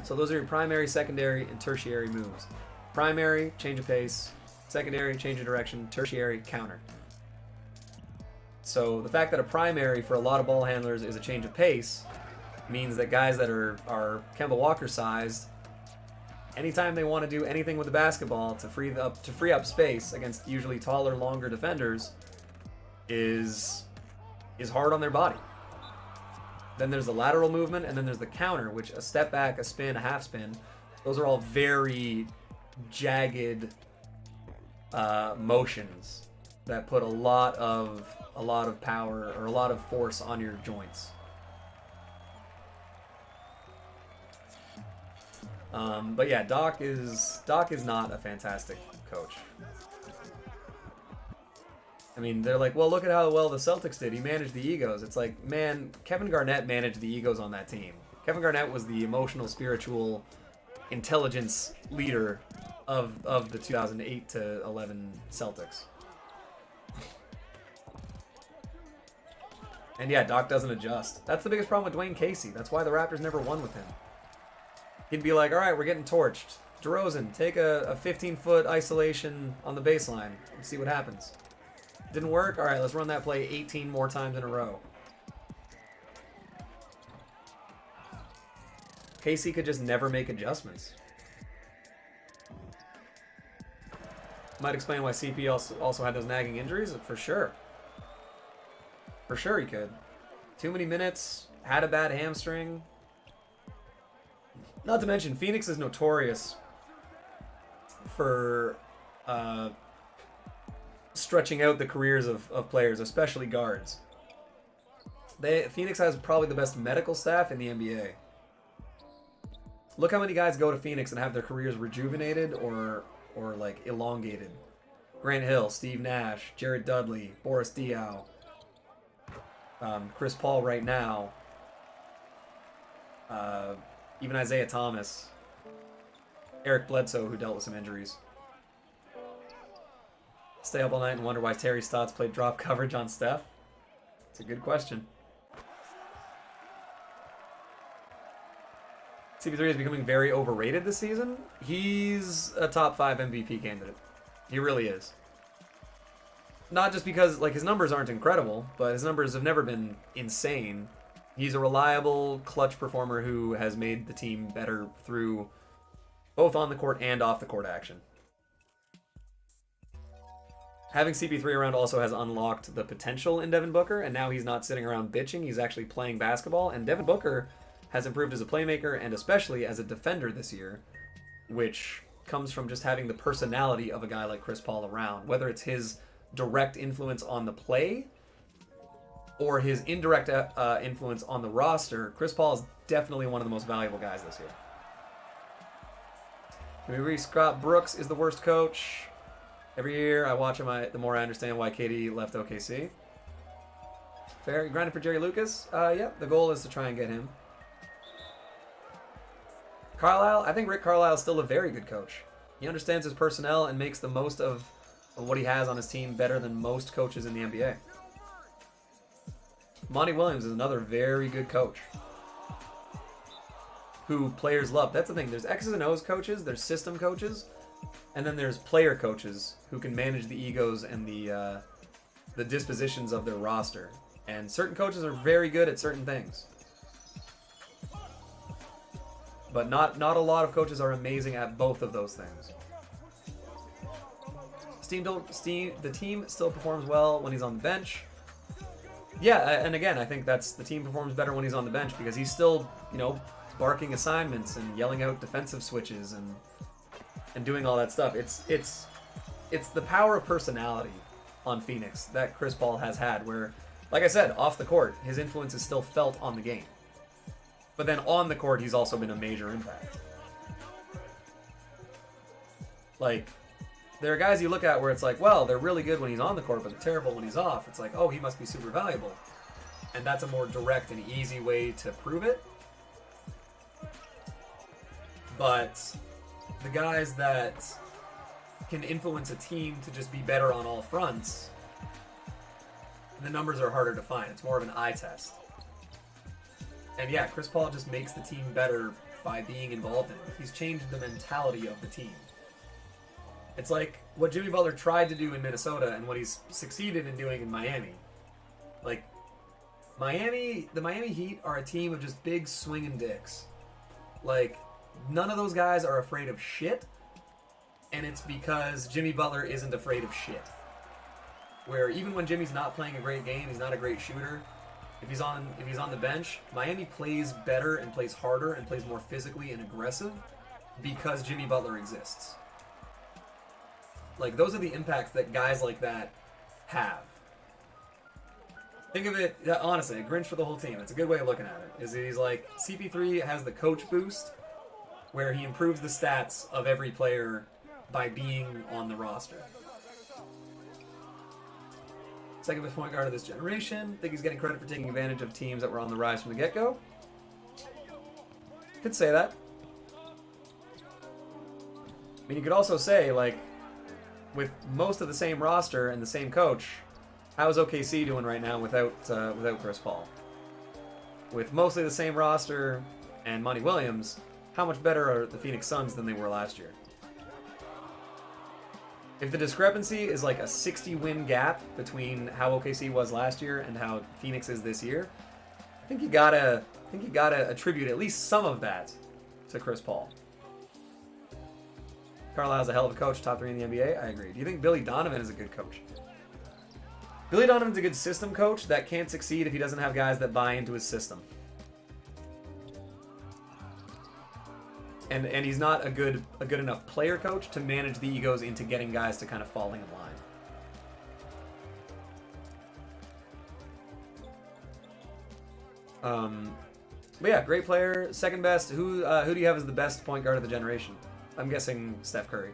So those are your primary, secondary, and tertiary moves. Primary, change of pace. Secondary, change of direction. Tertiary, counter. So the fact that a primary for a lot of ball handlers is a change of pace means that guys that are Kemba Walker sized, anytime they want to do anything with the basketball to free up space against usually taller, longer defenders is hard on their body. Then there's the lateral movement, and then there's the counter, which a step back, a spin, a half spin. Those are all very jagged motions that put a lot of power or a lot of force on your joints. But yeah, Doc is not a fantastic coach. I mean, they're like, well, look at how well the Celtics did. He managed the egos. It's like, man, Kevin Garnett managed the egos on that team. Kevin Garnett was the emotional, spiritual, intelligence leader of the 2008 to 11 Celtics. And yeah, Doc doesn't adjust. That's the biggest problem with Dwayne Casey. That's why the Raptors never won with him. He'd be like, all right, we're getting torched. DeRozan, take a 15-foot isolation on the baseline and see what happens. Didn't work? All right, let's run that play 18 more times in a row. Casey could just never make adjustments. Might explain why CP also had those nagging injuries, for sure. For sure he could. Too many minutes, had a bad hamstring. Not to mention, Phoenix is notorious for stretching out the careers of players, especially guards. Phoenix has probably the best medical staff in the NBA. Look how many guys go to Phoenix and have their careers rejuvenated or like elongated. Grant Hill, Steve Nash, Jared Dudley, Boris Diaw, Chris Paul right now, even Isaiah Thomas, Eric Bledsoe, who dealt with some injuries. Stay up all night and wonder why Terry Stotts played drop coverage on Steph? It's a good question. CP3 is becoming very overrated this season. He's a top 5 MVP candidate. He really is. Not just because like his numbers aren't incredible, but his numbers have never been insane. He's a reliable, clutch performer who has made the team better through both on the court and off the court action. Having CP3 around also has unlocked the potential in Devin Booker, and now he's not sitting around bitching, he's actually playing basketball, and Devin Booker has improved as a playmaker and especially as a defender this year, which comes from just having the personality of a guy like Chris Paul around. Whether it's his direct influence on the play or his indirect influence on the roster, Chris Paul is definitely one of the most valuable guys this year. We agree Scott Brooks is the worst coach. Every year I watch him, the more I understand why KD left OKC. Fair. You grinding for Jerry Lucas? Yeah, the goal is to try and get him. Carlisle, I think Rick Carlisle is still a very good coach. He understands his personnel and makes the most of what he has on his team better than most coaches in the NBA. Monty Williams is another very good coach who players love. That's the thing. There's X's and O's coaches, there's system coaches, and then there's player coaches who can manage the egos and the dispositions of their roster. And certain coaches are very good at certain things. But not a lot of coaches are amazing at both of those things. The team still performs well when he's on the bench. Yeah, and again, I think the team performs better when he's on the bench because he's still, barking assignments and yelling out defensive switches and doing all that stuff. It's the power of personality on Phoenix that Chris Paul has had where, like I said, off the court, his influence is still felt on the game. But then on the court, he's also been a major impact. Like, there are guys you look at where it's like, well, they're really good when he's on the court, but they're terrible when he's off. It's like, oh, he must be super valuable. And that's a more direct and easy way to prove it. But the guys that can influence a team to just be better on all fronts, the numbers are harder to find. It's more of an eye test. And yeah, Chris Paul just makes the team better by being involved in it. He's changed the mentality of the team. It's like what Jimmy Butler tried to do in Minnesota and what he's succeeded in doing in Miami. Like, the Miami Heat are a team of just big swinging dicks. Like, none of those guys are afraid of shit, and it's because Jimmy Butler isn't afraid of shit. Where even when Jimmy's not playing a great game, he's not a great shooter, if he's on the bench, Miami plays better and plays harder and plays more physically and aggressive because Jimmy Butler exists. Like, those are the impacts that guys like that have. Think of it, honestly, a Grinch for the whole team. It's a good way of looking at it. Is he's like, CP3 has the coach boost, where he improves the stats of every player by being on the roster. Second best point guard of this generation. Think he's getting credit for taking advantage of teams that were on the rise from the get-go. Could say that. I mean, you could also say, like, with most of the same roster and the same coach, how is OKC doing right now without Chris Paul? With mostly the same roster and Monty Williams, how much better are the Phoenix Suns than they were last year? If the discrepancy is like a 60-win gap between how OKC was last year and how Phoenix is this year, I think you gotta attribute at least some of that to Chris Paul. Carlisle's a hell of a coach, top 3 in the NBA. I agree. Do you think Billy Donovan is a good coach? Billy Donovan's a good system coach that can't succeed if he doesn't have guys that buy into his system. And he's not a good enough player coach to manage the egos into getting guys to kind of falling in line. But yeah, great player, second best. Who do you have as the best point guard of the generation? I'm guessing Steph Curry.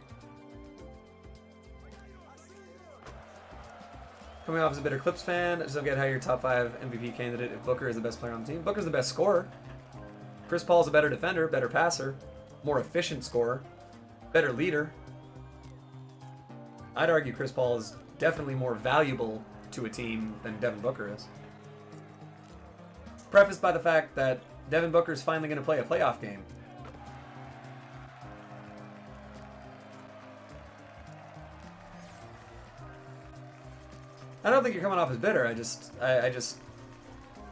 Coming off as a bitter Clips fan, I just don't get how you're top 5 MVP candidate if Booker is the best player on the team. Booker's the best scorer. Chris Paul's a better defender, better passer, more efficient scorer, better leader. I'd argue Chris Paul is definitely more valuable to a team than Devin Booker is. Prefaced by the fact that Devin Booker's finally going to play a playoff game. I don't think you're coming off as bitter. I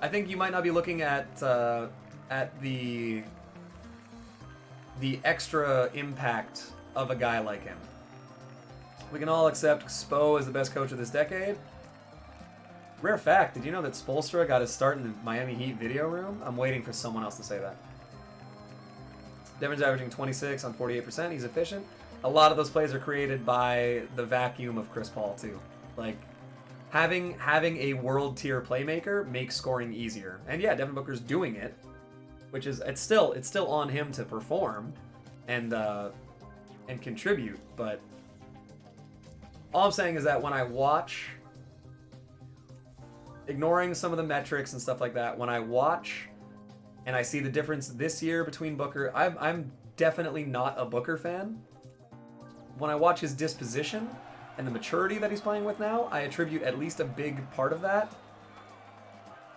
think you might not be looking at the extra impact of a guy like him. We can all accept Spo as the best coach of this decade. Rare fact, did you know that Spoelstra got his start in the Miami Heat video room? I'm waiting for someone else to say that. Devin's averaging 26 on 48%. He's efficient. A lot of those plays are created by the vacuum of Chris Paul, too. Like, having a world-tier playmaker makes scoring easier. And yeah, Devin Booker's doing it, which is it's still on him to perform and contribute. But all I'm saying is that when I watch, ignoring some of the metrics and stuff like that, when I watch and I see the difference this year between Booker, I'm definitely not a Booker fan. When I watch his disposition and the maturity that he's playing with now, I attribute at least a big part of that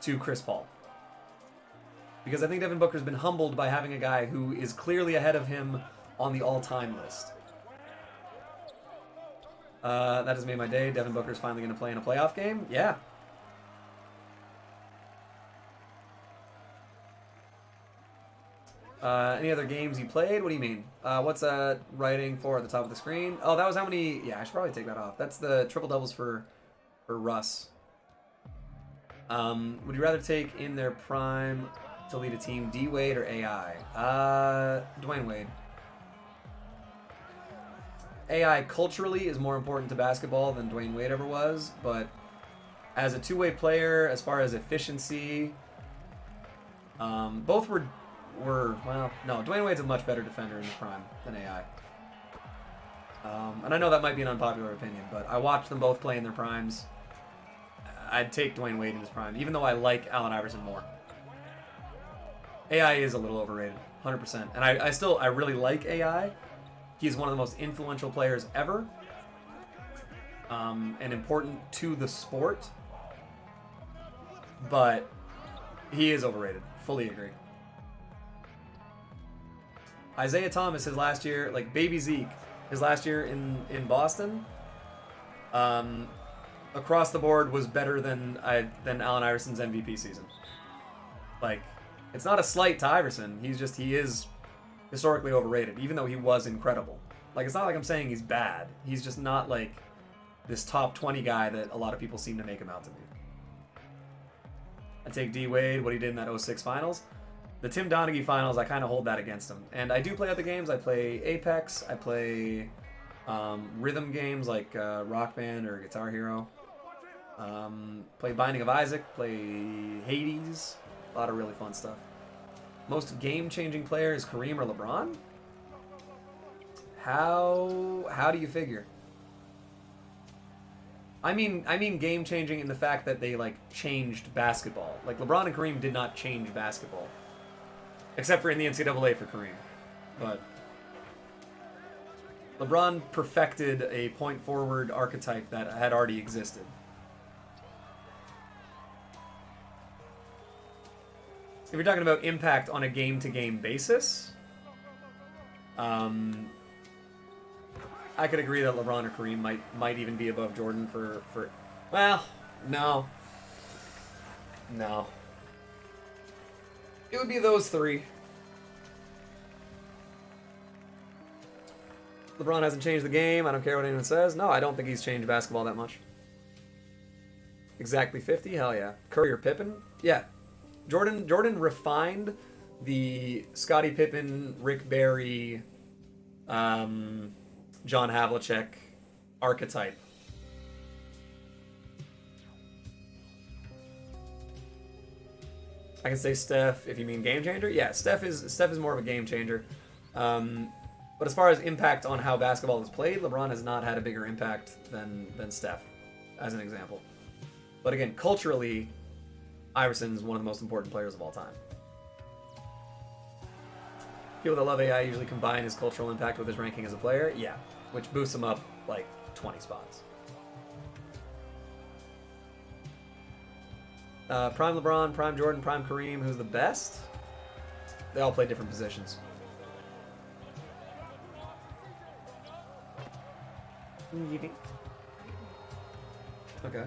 to Chris Paul. Because I think Devin Booker's been humbled by having a guy who is clearly ahead of him on the all-time list. That has made my day. Devin Booker's finally going to play in a playoff game? Yeah. Any other games you played? What do you mean? What's that writing for at the top of the screen? Oh, that was how many... Yeah, I should probably take that off. That's the triple doubles for Russ. Would you rather take in their prime to lead a team D-Wade or AI? Dwayne Wade. AI culturally is more important to basketball than Dwayne Wade ever was, but as a two-way player, as far as efficiency, both were well, no, Dwayne Wade's a much better defender in his prime than AI. And I know that might be an unpopular opinion, but I watched them both play in their primes. I'd take Dwayne Wade in his prime, even though I like Allen Iverson more. AI is a little overrated, 100%. And I really like AI. He's one of the most influential players ever, and important to the sport. But he is overrated. Fully agree. Isaiah Thomas, his last year, like baby Zeke, his last year in Boston, across the board was better than Allen Iverson's MVP season. Like, it's not a slight to Iverson. He is historically overrated, even though he was incredible. Like, it's not like I'm saying he's bad. He's just not like this top 20 guy that a lot of people seem to make him out to be. I take D Wade, what he did in that 06 finals. The Tim Donaghy finals, I kind of hold that against him. And I do play other games. I play Apex. I play rhythm games like Rock Band or Guitar Hero. Play Binding of Isaac. Play Hades. A lot of really fun stuff. Most game-changing player is Kareem or LeBron? How do you figure? I mean game-changing in the fact that they like changed basketball. Like LeBron and Kareem did not change basketball. Except for in the NCAA for Kareem. But LeBron perfected a point forward archetype that had already existed. If you're talking about impact on a game-to-game basis, I could agree that LeBron or Kareem might even be above Jordan for well, no. No. It would be those three. LeBron hasn't changed the game. I don't care what anyone says. No, I don't think he's changed basketball that much. Exactly 50? Hell yeah. Curry or Pippen? Yeah. Jordan refined the Scottie Pippen, Rick Barry, John Havlicek archetype. I can say Steph if you mean game changer. Yeah, Steph is more of a game changer. But as far as impact on how basketball is played, LeBron has not had a bigger impact than Steph, as an example. But again, culturally, Iverson's one of the most important players of all time. People that love AI usually combine his cultural impact with his ranking as a player. Yeah, which boosts him up like 20 spots. Prime LeBron, Prime Jordan, Prime Kareem, who's the best? They all play different positions. Okay. Okay.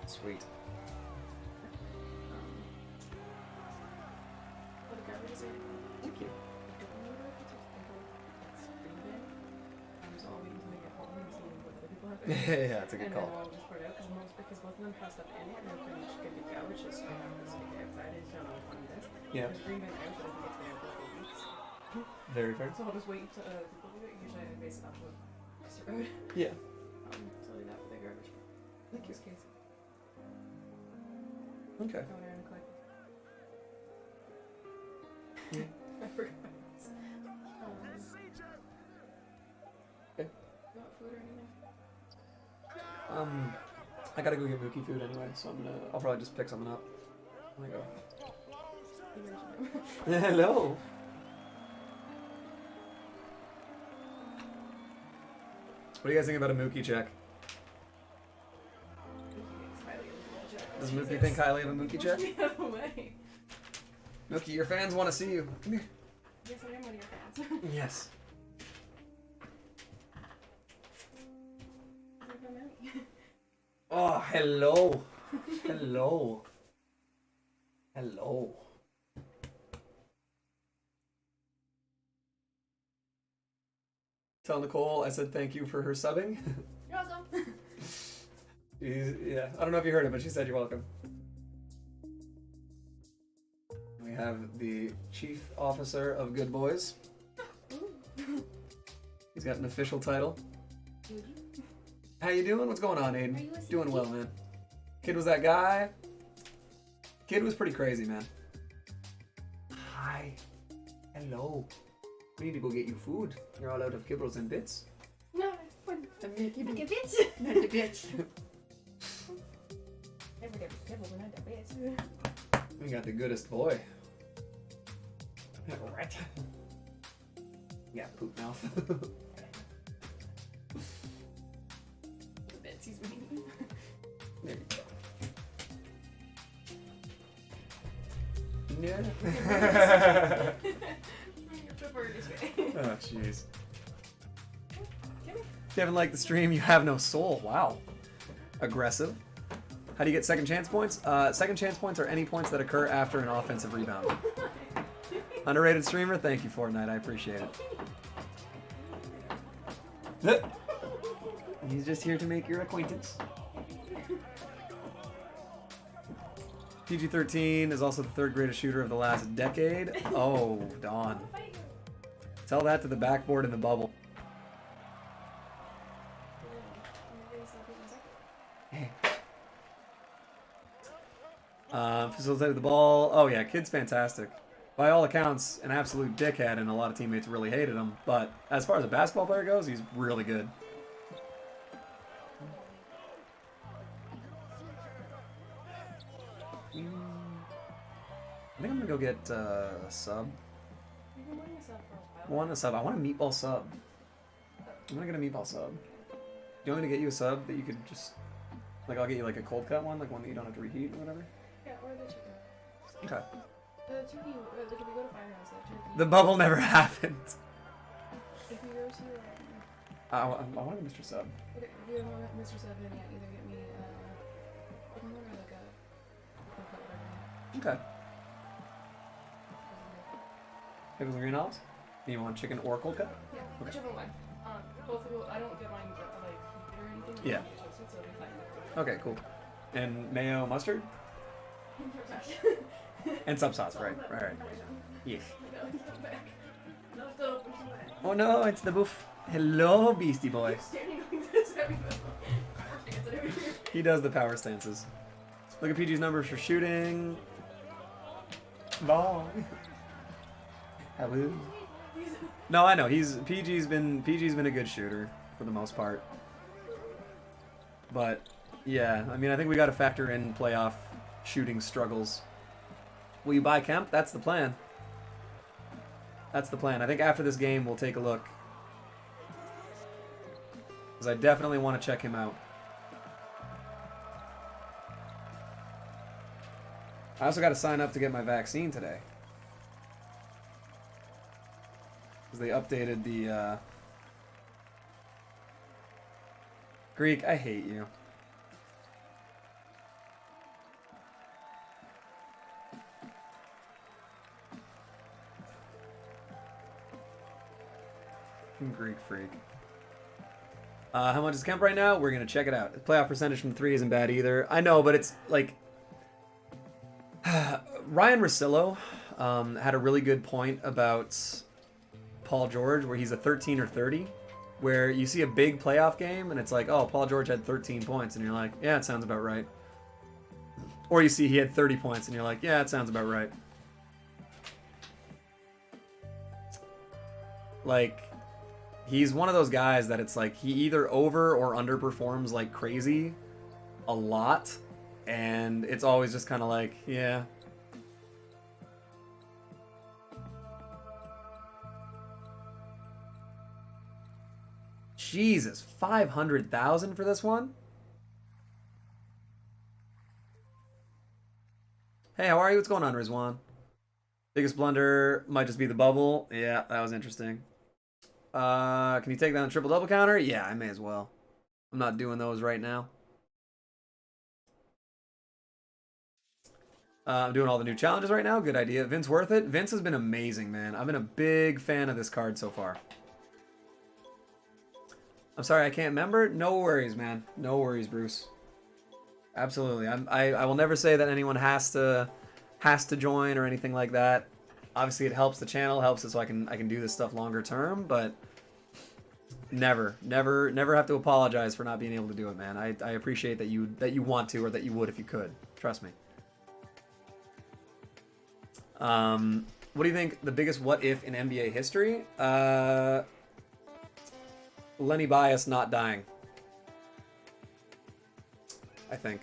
Sweet. Thank you. Yeah, it's a good call. Yeah. Very fair. So I'll just wait to usually I base it off of Mr. Road. Yeah. So leave that for the garbage. Thank you. This case. Okay. Go there and collect. I forgot. Okay. You want food or anything? I gotta go get Mookie food anyway, so I'll probably just pick something up. Let me go. Hello. What do you guys think about a Mookie check? Does Mookie think highly of a Mookie check? No way. Mookie, your fans want to see you. Come here. Yes, I am one of your fans. Yes. Oh, hello. Hello. Hello. Tell Nicole I said thank you for her subbing. You're welcome. Yeah, I don't know if you heard it, but she said you're welcome. We have the Chief Officer of Good Boys. He's got an official title. How you doing? What's going on, Aiden? Doing well, man. Kid was that guy. Kid was pretty crazy, man. Hi. Hello. We need to go get you food. You're all out of kibbles and bits. No, the Mickey bits. Not the bits. Never get kibble, but not the bits. We got the goodest boy. Right. Yeah, poop mouth. The bits he's mean. There you go. Yeah. Oh, jeez. If you haven't liked the stream, you have no soul. Wow. Aggressive. How do you get second chance points? Second chance points are any points that occur after an offensive rebound. Underrated streamer, thank you, Fortnite. I appreciate it. He's just here to make your acquaintance. PG-13 is also the third greatest shooter of the last decade. Oh, Dawn. Tell that to the backboard in the bubble. Hey. Facilitated the ball. Oh yeah, kid's fantastic. By all accounts, an absolute dickhead, and a lot of teammates really hated him. But as far as a basketball player goes, he's really good. I think I'm gonna go get a sub. I want a sub. I want a meatball sub. I'm gonna get a meatball sub. Do you want me to get you a sub that you could just, like, I'll get you like a cold cut one, like one that you don't have to reheat or whatever? Yeah, or the chicken. Okay. The turkey, like if you go to Firehouse, that turkey. The bubble never happened. If you go to, I want a Mr. Sub. okay, if you want Mr. Sub, then yeah, either get me, one more or like a, whatever. Okay. Pickles and green olives? Do you want chicken or cold cut? Yeah, whichever one. Both will, I don't get mine like heated or anything. Yeah. I get toasted, so it'll be fine. Okay, cool. And mayo, mustard? And sub sauce, right. Yes. Oh no, it's the boof. Hello, Beastie Boy. He does the power stances. Look at PG's numbers for shooting. Ball. Hello. No, I know. PG's been a good shooter for the most part. But yeah, I mean, I think we got to factor in playoff shooting struggles. Will you buy Kemp? That's the plan. That's the plan. I think after this game we'll take a look. Because I definitely want to check him out. I also got to sign up to get my vaccine today. Because they updated the... Greek, I hate you. Greek freak. How much is Kemp right now? We're going to check it out. Playoff percentage from 3 isn't bad either. I know, but it's like... Ryan Russillo had a really good point about Paul George, where he's a 13 or 30, where you see a big playoff game, and it's like, oh, Paul George had 13 points, and you're like, yeah, it sounds about right. Or you see he had 30 points, and you're like, yeah, it sounds about right. Like... He's one of those guys that it's like he either over or underperforms like crazy a lot, and it's always just kind of like, yeah. Jesus, 500,000 for this one? Hey, how are you? What's going on, Rizwan? Biggest blunder might just be the bubble. Yeah, that was interesting. Can you take down the triple double counter? Yeah, I may as well. I'm not doing those right now. I'm doing all the new challenges right now. Good idea. Vince worth it? Vince has been amazing, man. I've been a big fan of this card so far. I'm sorry I can't remember. No worries, man. No worries, Bruce. Absolutely. I will never say that anyone has to join or anything like that. Obviously, it helps the channel, helps it so I can do this stuff longer term, but never have to apologize for not being able to do it, man. I appreciate that you want to, or that you would if you could. Trust me. What do you think the biggest what if in NBA history? Lenny Bias not dying, I think.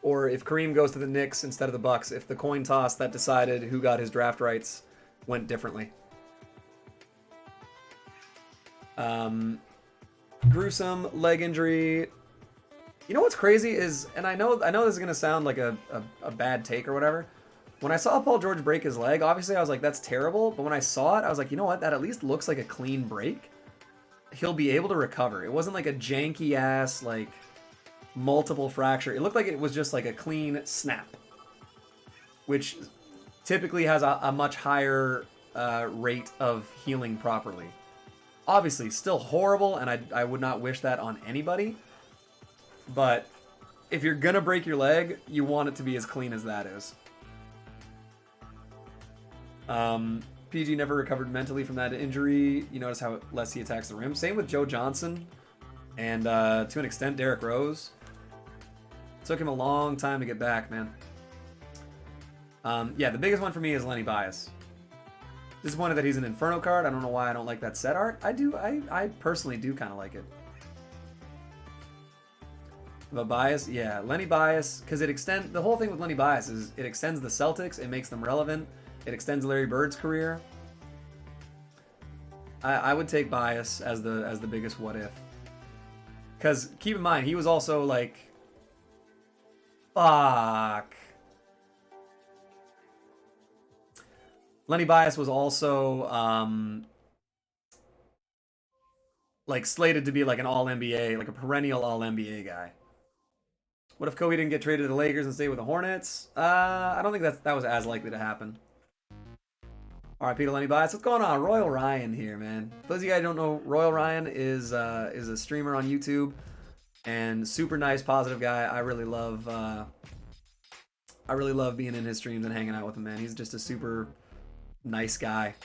Or if Kareem goes to the Knicks instead of the Bucks, if the coin toss that decided who got his draft rights went differently. Gruesome leg injury. You know what's crazy is, and I know this is gonna sound like a bad take or whatever. When I saw Paul George break his leg, obviously I was like, that's terrible. But when I saw it, I was like, you know what? That at least looks like a clean break. He'll be able to recover. It wasn't like a janky ass like multiple fracture. It looked like it was just like a clean snap, which typically has a much higher rate of healing properly. Obviously, still horrible, and I would not wish that on anybody. But if you're gonna break your leg, you want it to be as clean as that is. PG never recovered mentally from that injury. You notice how less he attacks the rim. Same with Joe Johnson, and to an extent, Derrick Rose. Took him a long time to get back, man. Yeah, the biggest one for me is Lenny Bias. Disappointed that he's an Inferno card. I don't know why I don't like that set art. I personally do kind of like it. But Bias, yeah, Lenny Bias, because the whole thing with Lenny Bias is it extends the Celtics, it makes them relevant, it extends Larry Bird's career. I would take Bias as the biggest what if. Because keep in mind, he was also like, fuck. Lenny Bias was also like slated to be like an All NBA, like a perennial All NBA guy. What if Kobe didn't get traded to the Lakers and stayed with the Hornets? I don't think that was as likely to happen. All right, Peter Lenny Bias. What's going on? Royal Ryan here, man. For those of you guys who don't know, Royal Ryan is a streamer on YouTube and super nice, positive guy. I really love being in his streams and hanging out with him, man. He's just a super nice guy.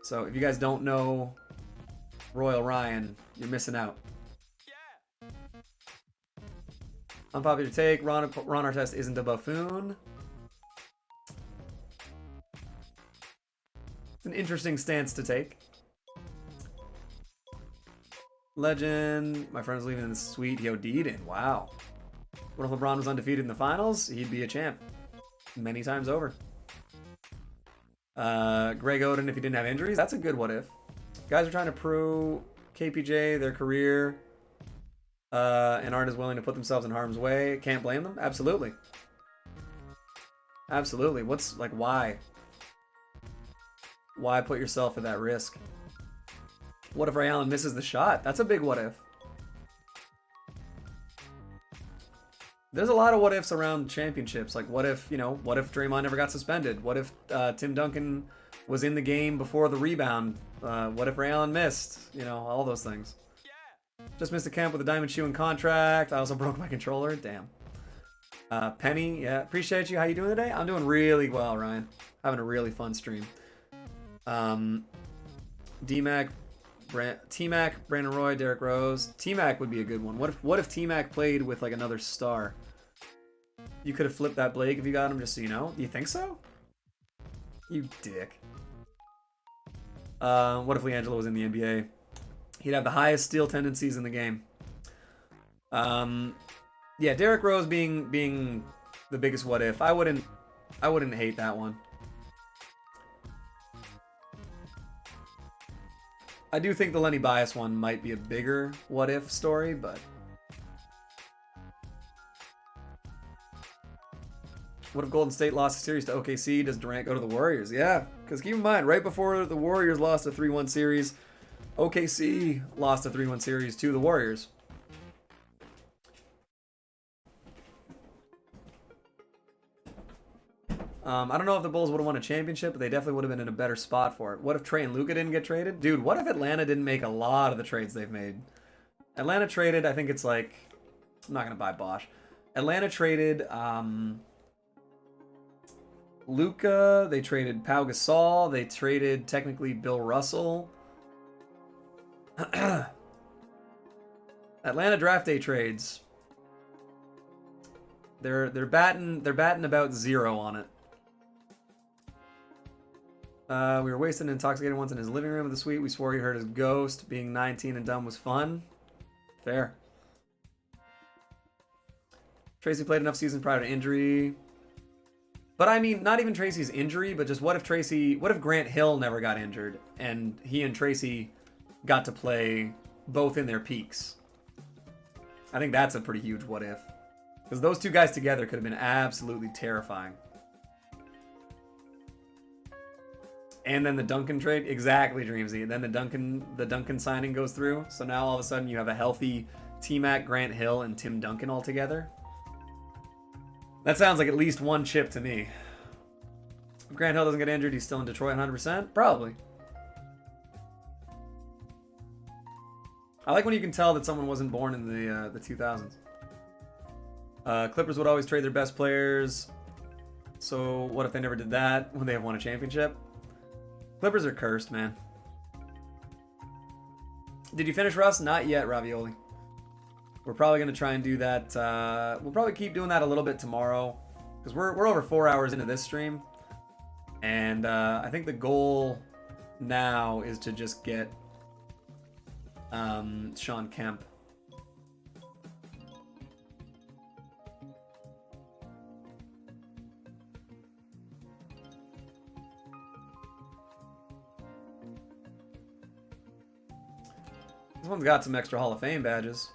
So if you guys don't know Royal Ryan, you're missing out. Unpopular take, Ron Artest isn't a buffoon. It's an interesting stance to take. Legend, my friend's leaving in the suite. He OD'd in. Wow. What if LeBron was undefeated in the finals? He'd be a champ. Many times over. Greg Oden if he didn't have injuries. That's a good what if. Guys are trying to prove KPJ, their career, and aren't as willing to put themselves in harm's way. Can't blame them. Absolutely. Absolutely. What's, like, why? Why put yourself at that risk? What if Ray Allen misses the shot? That's a big what if. There's a lot of what ifs around championships. Like, what if, what if Draymond never got suspended? What if Tim Duncan was in the game before the rebound? What if Ray Allen missed? All those things. Just missed a Kemp with a diamond shoe and contract. I also broke my controller. Damn. Penny, yeah, appreciate you. How you doing today? I'm doing really well, Ryan. Having a really fun stream. D-Mac, T-Mac, Brandon Roy, Derrick Rose. T-Mac would be a good one. What if T-Mac played with like another star? You could have flipped that Blake if you got him, just so you know. Do you think so? You dick. What if LiAngelo was in the NBA? He'd have the highest steal tendencies in the game. Yeah, Derrick Rose being the biggest what if. I wouldn't hate that one. I do think the Lenny Bias one might be a bigger what if story, but what if Golden State lost a series to OKC? Does Durant go to the Warriors? Yeah, because keep in mind, right before the Warriors lost a 3-1 series, OKC lost a 3-1 series to the Warriors. I don't know if the Bulls would have won a championship, but they definitely would have been in a better spot for it. What if Trey and Luka didn't get traded? Dude, what if Atlanta didn't make a lot of the trades they've made? Atlanta traded, I think it's like, I'm not going to buy Bosch. Atlanta traded Luka, they traded Pau Gasol, they traded technically Bill Russell. Atlanta draft day trades. They're batting about 0 on it. We were wasted and intoxicated once in his living room of the suite. We swore he heard his ghost. Being 19 and dumb was fun. Fair. Tracy played enough seasons prior to injury. But I mean, not even Tracy's injury, but just what if Grant Hill never got injured and he and Tracy got to play both in their peaks? I think that's a pretty huge what if. Because those two guys together could have been absolutely terrifying. And then the Duncan trade, exactly, Dreamsy. And then the Duncan signing goes through. So now all of a sudden you have a healthy T-Mac, Grant Hill, and Tim Duncan all together. That sounds like at least one chip to me. If Grant Hill doesn't get injured, he's still in Detroit 100%? Probably. I like when you can tell that someone wasn't born in the 2000s. Clippers would always trade their best players. So what if they never did that when they have won a championship? Clippers are cursed, man. Did you finish Rust? Not yet, Ravioli. We're probably going to try and do that. We'll probably keep doing that a little bit tomorrow. Because we're over 4 hours into this stream. And I think the goal now is to just get Sean Kemp. one's got some extra Hall of Fame badges.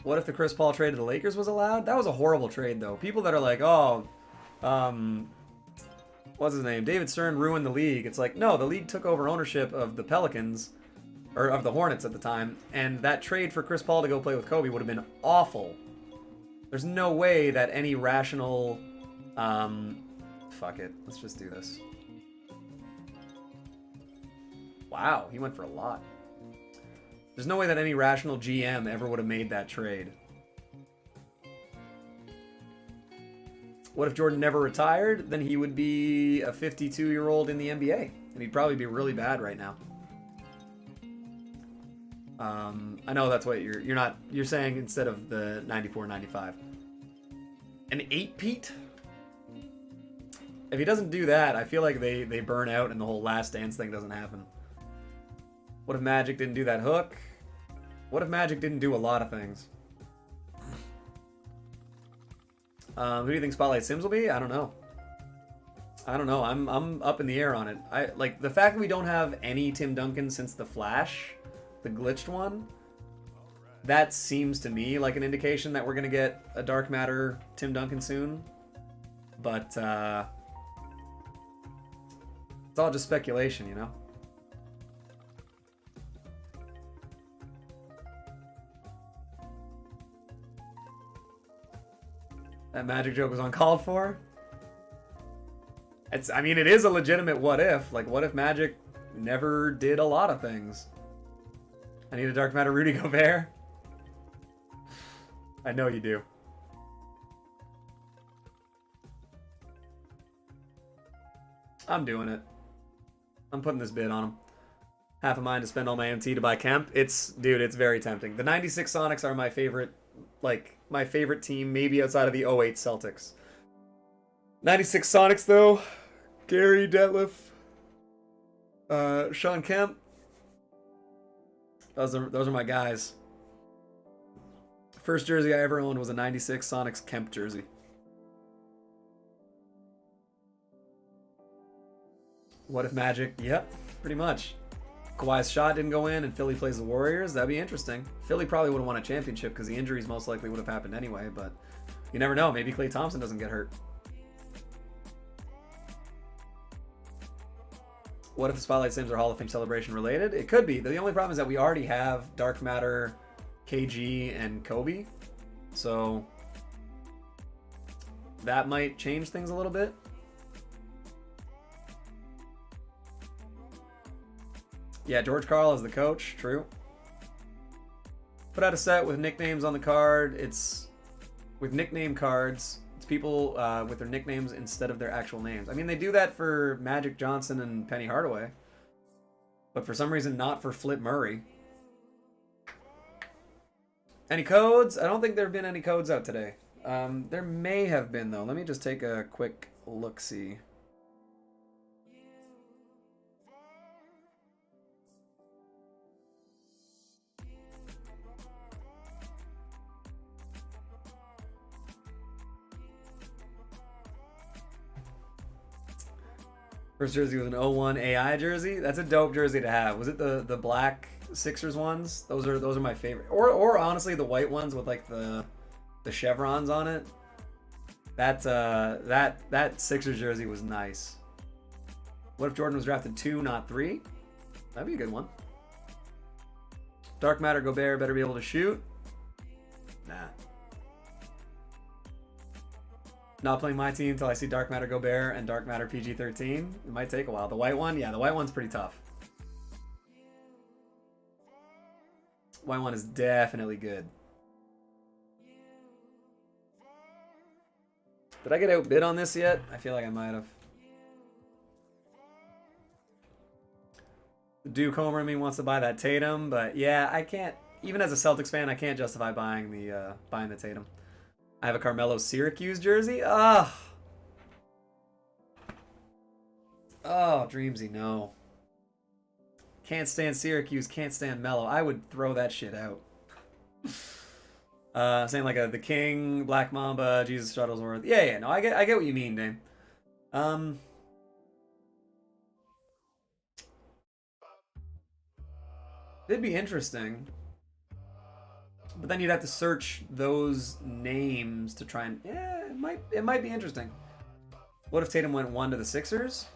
What if the Chris Paul trade to the Lakers was allowed? That was a horrible trade, though. People that are like, oh, what's his name? David Stern ruined the league. It's like, no, the league took over ownership of the Pelicans, or of the Hornets at the time, and that trade for Chris Paul to go play with Kobe would have been awful. There's no way that any rational, fuck it, let's just do this. Wow, he went for a lot. There's no way that any rational GM ever would have made that trade. What if Jordan never retired? Then he would be a 52-year-old in the NBA, and he'd probably be really bad right now. I know that's what you're saying instead of the 94-95. An 8-peat? If he doesn't do that, I feel like they burn out and the whole Last Dance thing doesn't happen. What if Magic didn't do that hook? What if Magic didn't do a lot of things? Who do you think Spotlight Sims will be? I don't know. I'm up in the air on it. I like the fact that we don't have any Tim Duncan since the Flash, the glitched one. That seems to me like an indication that we're gonna get a Dark Matter Tim Duncan soon. But it's all just speculation, you know? That Magic joke was uncalled for. I mean, it is a legitimate what if. Like, what if Magic never did a lot of things? I need a Dark Matter Rudy Gobert. I know you do. I'm doing it. I'm putting this bid on him. Half a mind to spend all my MT to buy Kemp. Dude, it's very tempting. The 96 Sonics are my favorite, like, my favorite team, maybe outside of the 08 Celtics. 96 Sonics, though. Gary, Detlef, Sean Kemp. Those are my guys. First jersey I ever owned was a 96 Sonics Kemp jersey. What if Magic? Yep, pretty much. Kawhi's shot didn't go in and Philly plays the Warriors. That'd be interesting. Philly probably would have won a championship because the injuries most likely would have happened anyway, but you never know. Maybe Klay Thompson doesn't get hurt. What if the Spotlight Sims are Hall of Fame celebration related? It could be. The only problem is that we already have Dark Matter, KG, and Kobe. So that might change things a little bit. Yeah, George Karl is the coach. True. Put out a set with nicknames on the card. It's with nickname cards. It's people with their nicknames instead of their actual names. I mean, they do that for Magic Johnson and Penny Hardaway, but for some reason not for Flip Murray. Any codes? I don't think there have been any codes out today. There may have been, though. Let me just take a quick look-see. First jersey was an 01 AI jersey. That's a dope jersey to have. Was it the black Sixers ones? Those are my favorite. Or honestly the white ones with like the chevrons on it. That Sixers jersey was nice. What if Jordan was drafted 2, not 3? That'd be a good one. Dark Matter Gobert better be able to shoot. Nah. Not playing my team until I see Dark Matter Gobert and Dark Matter PG-13. It might take a while. The white one? Yeah, the white one's pretty tough. White one is definitely good. Did I get outbid on this yet? I feel like I might have. Duke Homer in me wants to buy that Tatum, but yeah, I can't. Even as a Celtics fan, I can't justify buying the Tatum. I have a Carmelo Syracuse jersey. Oh, Dreamsy, no. Can't stand Syracuse, can't stand Melo. I would throw that shit out. Saying like the King, Black Mamba, Jesus Shuttlesworth. Yeah, no, I get what you mean, Dame. It'd be interesting. But then you'd have to search those names to try and... Yeah, it might be interesting. What if Tatum went 1 to the Sixers?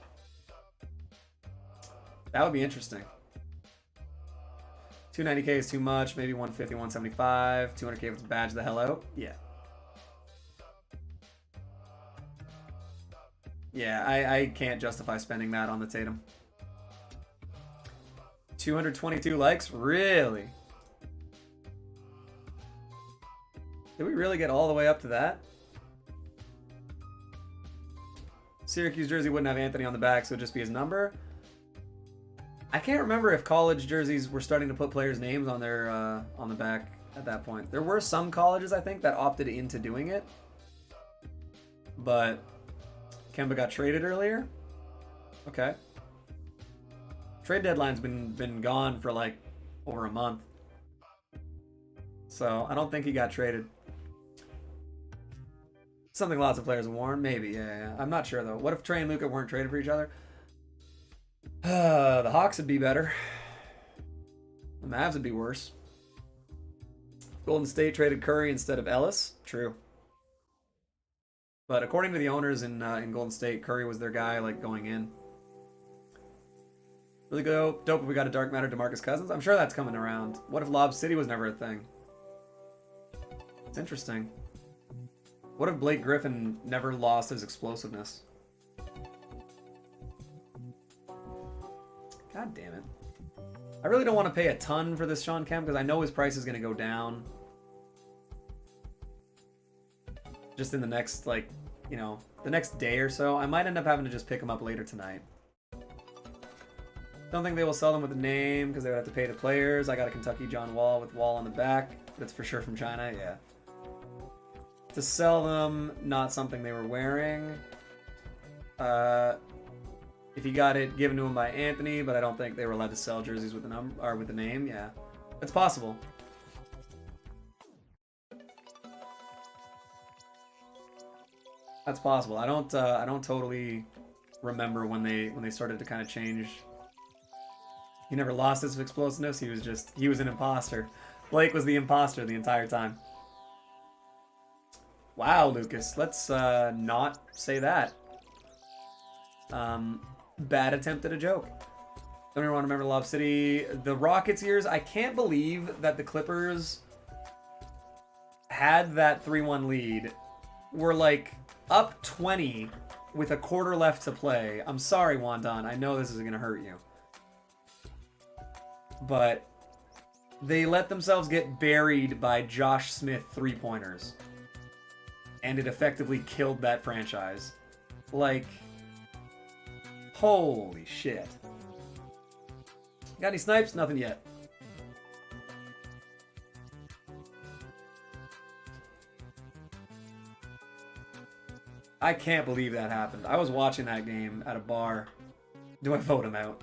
That would be interesting. 290K is too much. Maybe 150, 175. 200K with the badge the hell out. Yeah. Yeah, I can't justify spending that on the Tatum. 222 likes? Really? Did we really get all the way up to that? Syracuse jersey wouldn't have Anthony on the back, so it would just be his number. I can't remember if college jerseys were starting to put players' names on their on the back at that point. There were some colleges, I think, that opted into doing it. But Kemba got traded earlier. Okay. Trade deadline's been gone for like over a month. So I don't think he got traded. Something lots of players have worn, maybe. Yeah. I'm not sure though. What if Trey and Luka weren't traded for each other? The Hawks would be better. The Mavs would be worse. Golden State traded Curry instead of Ellis. True. But according to the owners in Golden State, Curry was their guy like going in. Really dope if we got a Dark Matter DeMarcus Cousins. I'm sure that's coming around. What if Lob City was never a thing? It's interesting. What if Blake Griffin never lost his explosiveness? God damn it. I really don't want to pay a ton for this Sean Kemp because I know his price is going to go down. Just in the next, like, you know, the next day or so. I might end up having to just pick him up later tonight. Don't think they will sell them with a name because they would have to pay the players. I got a Kentucky John Wall with Wall on the back. That's for sure from China, yeah. To sell them, not something they were wearing. If he got it given to him by Anthony, but I don't think they were allowed to sell jerseys with the number or with the name. Yeah, it's possible. That's possible. I don't totally remember when they started to kind of change. He never lost his explosiveness. He was an imposter. Blake was the imposter the entire time. Wow, Lucas. Let's not say that. Bad attempt at a joke. Don't even want to remember Lob City. The Rockets years, I can't believe that the Clippers had that 3-1 lead. Were like up 20 with a quarter left to play. I'm sorry, Wandon. I know this is going to hurt you. But they let themselves get buried by Josh Smith three-pointers. And it effectively killed that franchise. Like, holy shit. Got any snipes? Nothing yet. I can't believe that happened. I was watching that game at a bar. Do I vote him out?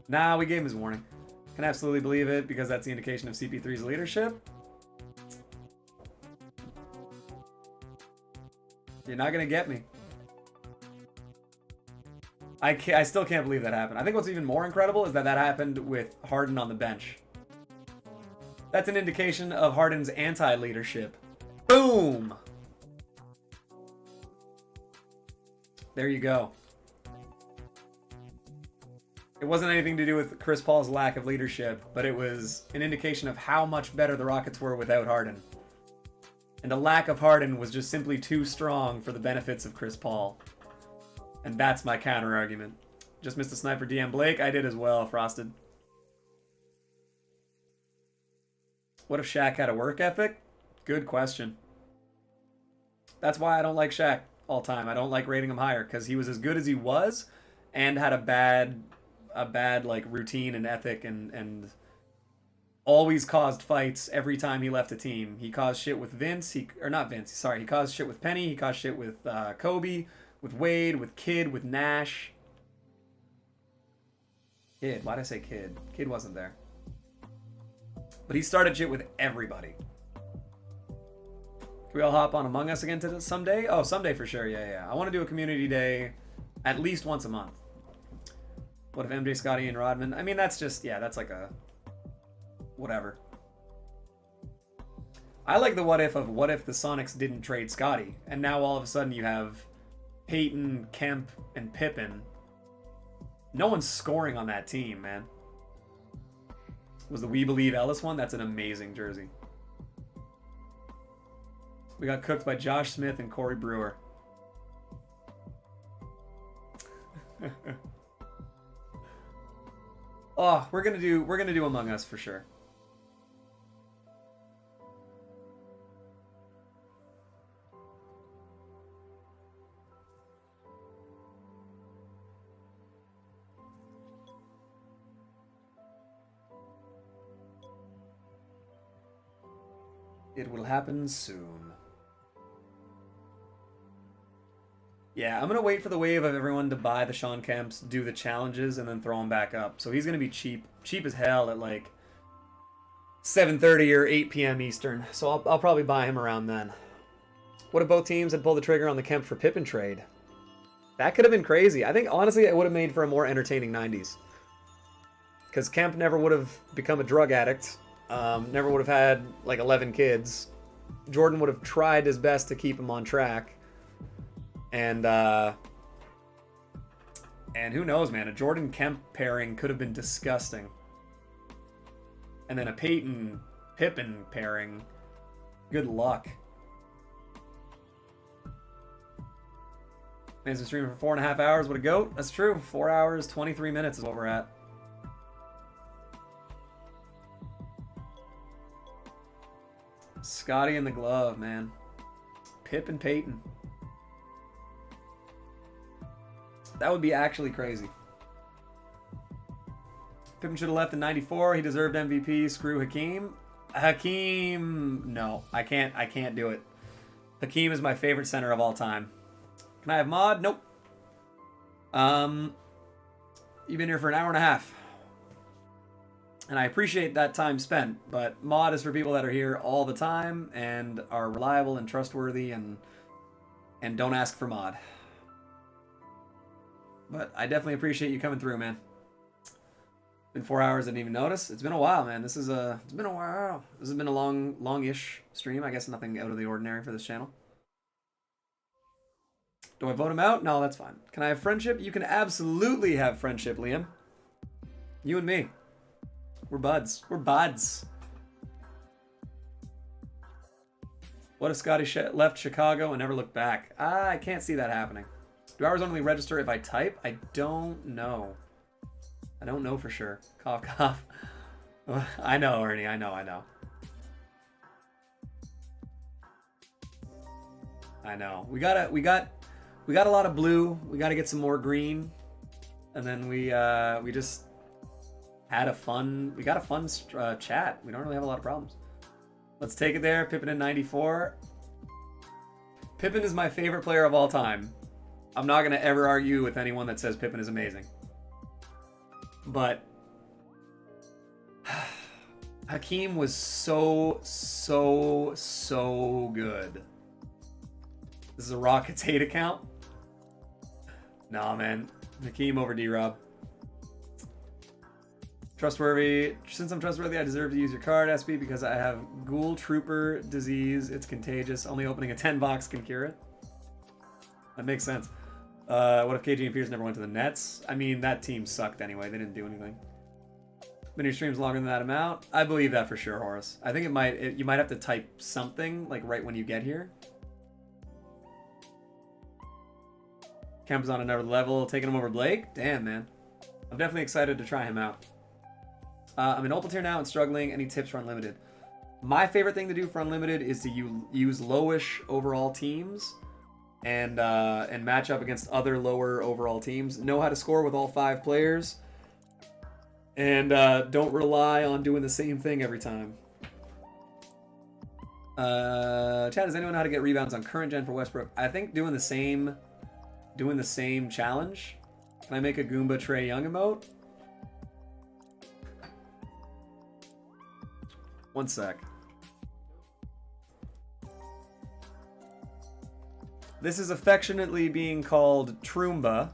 Nah, we gave him his warning. Can absolutely believe it because that's the indication of CP3's leadership. You're not going to get me. I still can't believe that happened. I think what's even more incredible is that happened with Harden on the bench. That's an indication of Harden's anti-leadership. Boom! There you go. It wasn't anything to do with Chris Paul's lack of leadership, but it was an indication of how much better the Rockets were without Harden. And the lack of Harden was just simply too strong for the benefits of Chris Paul. And that's my counter argument. Just missed a sniper DM Blake. I did as well, Frosted. What if Shaq had a work ethic? Good question. That's why I don't like Shaq all time. I don't like rating him higher because he was as good as he was and had a bad like routine and ethic and always caused fights every time he left a team. He caused shit with Vince. He caused shit with Penny. He caused shit with Kobe, with Wade, with Kidd, with Nash. Kidd. Why'd I say Kidd? Kidd wasn't there. But he started shit with everybody. Can we all hop on Among Us again someday? Oh, someday for sure. Yeah. I want to do a community day at least once a month. What if MJ, Scotty, and Rodman? I mean, that's just, yeah, that's like a whatever. I like the what if of what if the Sonics didn't trade Scotty, and now all of a sudden you have Peyton, Kemp, and Pippen. No one's scoring on that team, man. Was the We Believe Ellis one? That's an amazing jersey. We got cooked by Josh Smith and Corey Brewer. Oh, we're gonna do Among Us for sure. It will happen soon. Yeah, I'm going to wait for the wave of everyone to buy the Sean Kemps, do the challenges, and then throw them back up. So he's going to be cheap as hell at like 7:30 or 8 p.m. Eastern. So I'll probably buy him around then. What if both teams had pulled the trigger on the Kemp for Pippen trade? That could have been crazy. I think, honestly, it would have made for a more entertaining 90s. Because Kemp never would have become a drug addict. Never would have had like 11 kids. Jordan would have tried his best to keep him on track. And who knows, man? A Jordan Kemp pairing could have been disgusting. And then a Peyton Pippen pairing. Good luck. Man's been streaming for 4.5 hours. What a goat. That's true. 4 hours, 23 minutes is what we're at. Scotty in the glove, man. Pip and Peyton. That would be actually crazy. Pippen should have left in 94. He deserved MVP. Screw Hakeem. Hakeem, no. I can't do it. Hakeem is my favorite center of all time. Can I have mod? Nope. You've been here for an hour and a half. And I appreciate that time spent, but mod is for people that are here all the time and are reliable and trustworthy and don't ask for mod. But I definitely appreciate you coming through, man. Been 4 hours, didn't even notice. It's been a while, man. It's been a while. This has been a long-ish stream. I guess nothing out of the ordinary for this channel. Do I vote him out? No, that's fine. Can I have friendship? You can absolutely have friendship, Liam. You and me. We're buds. We're buds. What if Scotty left Chicago and never looked back? I can't see that happening. Do hours only register if I type? I don't know. I don't know for sure. Cough, cough. I know, Ernie. I know. I know. We got a lot of blue. We got to get some more green, and then we just had a fun. We got a fun chat. We don't really have a lot of problems. Let's take it there. Pippen in 94. Pippen is my favorite player of all time. I'm not gonna ever argue with anyone that says Pippen is amazing. But Hakeem was so good. This is a Rockets hate account? Nah, man. Hakeem over D-Rob. Trustworthy. Since I'm trustworthy, I deserve to use your card, SB, because I have Ghoul Trooper disease. It's contagious. Only opening a 10 box can cure it. That makes sense. What if KG and Pierce never went to the Nets? I mean, that team sucked anyway. They didn't do anything. Been your streams longer than that amount? I believe that for sure, Horace. I think you might have to type something like right when you get here. Kemp is on another level, taking him over Blake. Damn, man. I'm definitely excited to try him out. I'm in Opal tier now and struggling. Any tips for Unlimited? My favorite thing to do for Unlimited is to use lowish overall teams and match up against other lower overall teams. Know how to score with all 5 players. And don't rely on doing the same thing every time. Chad, does anyone know how to get rebounds on current gen for Westbrook? I think doing the same challenge. Can I make a Goomba Trae Young emote? One sec. This is affectionately being called Troomba.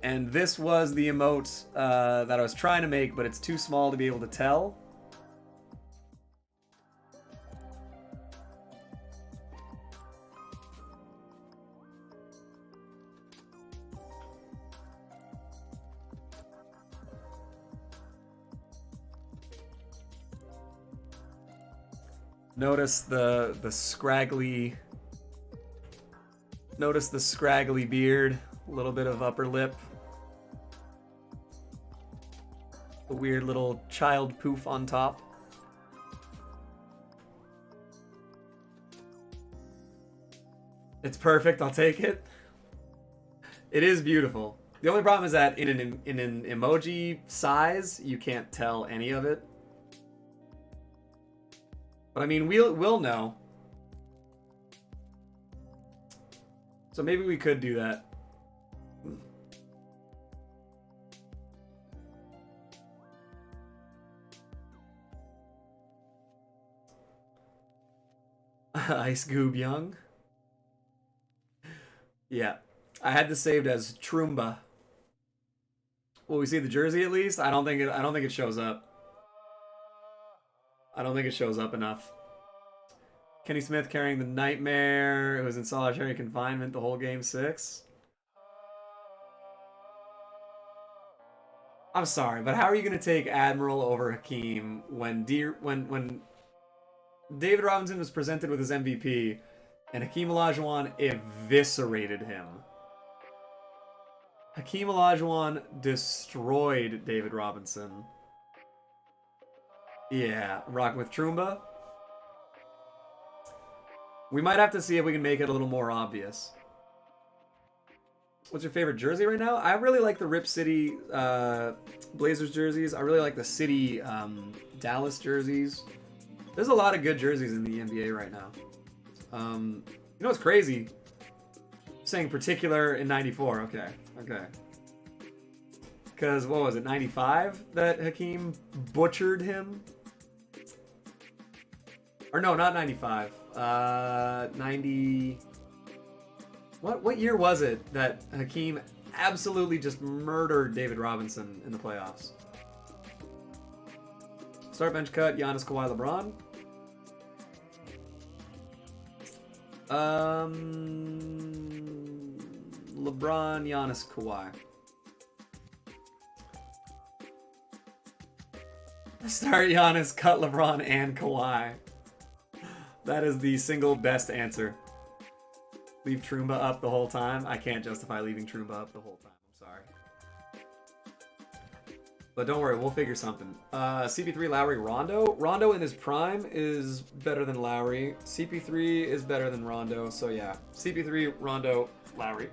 And this was the emote that I was trying to make, but it's too small to be able to tell. Notice the scraggly. Notice the scraggly beard, a little bit of upper lip. A weird little child poof on top. It's perfect, I'll take it. It is beautiful. The only problem is that in an emoji size, you can't tell any of it. But I mean, we'll know. So maybe we could do that. Ice Goob Young. Yeah, I had this saved as Trumba. Will we see the jersey at least? I don't think it shows up. I don't think it shows up enough. Kenny Smith carrying the Nightmare, who was in solitary confinement the whole game 6. I'm sorry, but how are you going to take Admiral over Hakeem when David Robinson was presented with his MVP and Hakeem Olajuwon eviscerated him? Hakeem Olajuwon destroyed David Robinson. Yeah, I'm rocking with Trumba. We might have to see if we can make it a little more obvious. What's your favorite jersey right now? I really like the Rip City Blazers jerseys. I really like the City Dallas jerseys. There's a lot of good jerseys in the NBA right now. You know what's crazy? I'm saying particular in 94. Okay. Because, what was it, 95 that Hakeem butchered him? Or no, not 95. 90... What year was it that Hakeem absolutely just murdered David Robinson in the playoffs? Start bench cut, Giannis, Kawhi, LeBron. LeBron, Giannis, Kawhi. Start Giannis, cut LeBron, and Kawhi. That is the single best answer. Leave Trumba up the whole time. I can't justify leaving Trumba up the whole time. I'm sorry. But don't worry, we'll figure something. CP3, Lowry, Rondo. Rondo in his prime is better than Lowry. CP3 is better than Rondo. So yeah, CP3, Rondo, Lowry.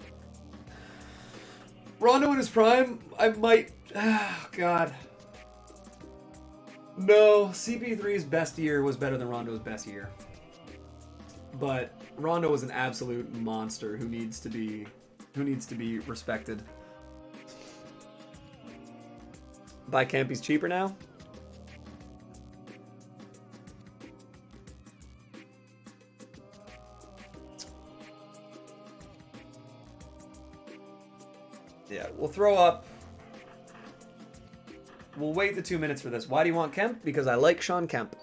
Rondo in his prime, I might... Oh, God. No, CP3's best year was better than Rondo's best year. But Rondo was an absolute monster who needs to be respected. Buy Kemp, he's cheaper now. Yeah, we'll throw up. We'll wait the 2 minutes for this. Why do you want Kemp? Because I like Sean Kemp.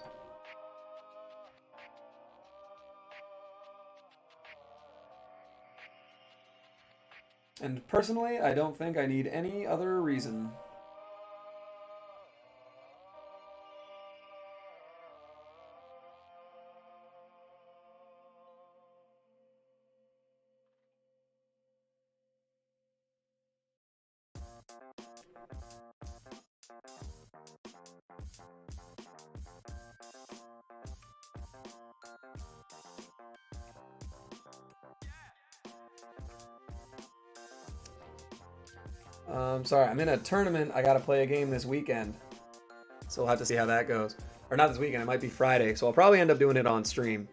And personally, I don't think I need any other reason. Sorry, I'm in a tournament. I gotta play a game this weekend. So we'll have to see how that goes. Or not this weekend, it might be Friday. So I'll probably end up doing it on stream.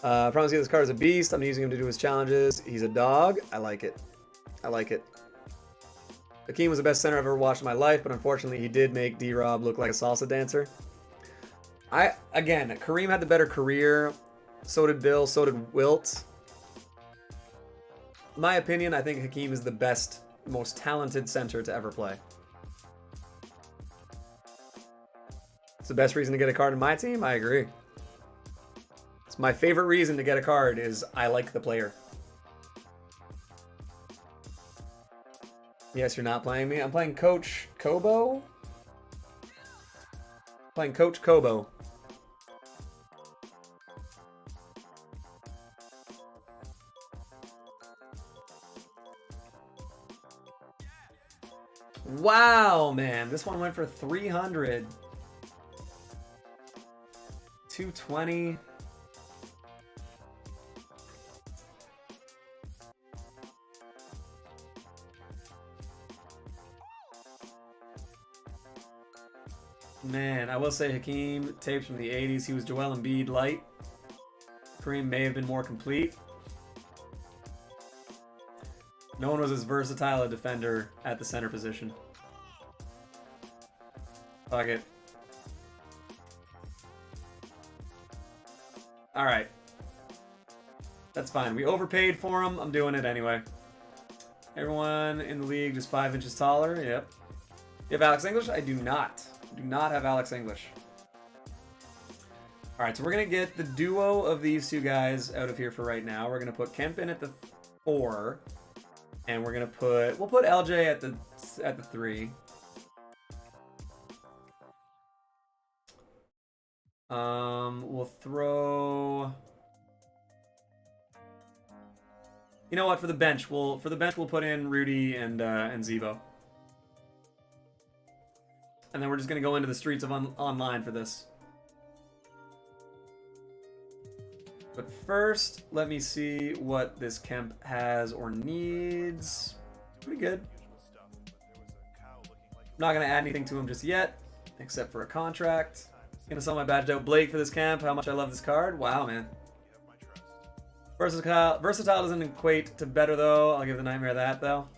I promise you this card is a beast. I'm using him to do his challenges. He's a dog. I like it. I like it. Hakeem was the best center I've ever watched in my life, but unfortunately he did make D-Rob look like a salsa dancer. Again, Kareem had the better career. So did Bill. So did Wilt. My opinion, I think Hakeem is the best most talented center to ever play. It's the best reason to get a card in my team. I agree. It's my favorite reason to get a card is I like the player. Yes, you're not playing me. I'm playing Coach Kobo. Playing Coach Kobo. Wow, man. This one went for 300. 220. Man, I will say Hakeem, tapes from the 80s. He was Joel Embiid light. Kareem may have been more complete. No one was as versatile a defender at the center position. Fuck it. Alright. That's fine. We overpaid for him. I'm doing it anyway. Everyone in the league is 5 inches taller. Yep. You have Alex English? I do not. Do not have Alex English. Alright, so we're going to get the duo of these two guys out of here for right now. We're going to put Kemp in at the 4. And we're going to put... We'll put LJ at the 3. We'll throw... You know what? For the bench, we'll put in Rudy and Zevo. And then we're just gonna go into the streets of online for this. But first, let me see what this Kemp has or needs. Pretty good. I'm not gonna add anything to him just yet, except for a contract. Gonna sell my badged out Blake for this Kemp. How much I love this card. Wow, man. Versatile doesn't equate to better, though. I'll give the Nightmare that, though.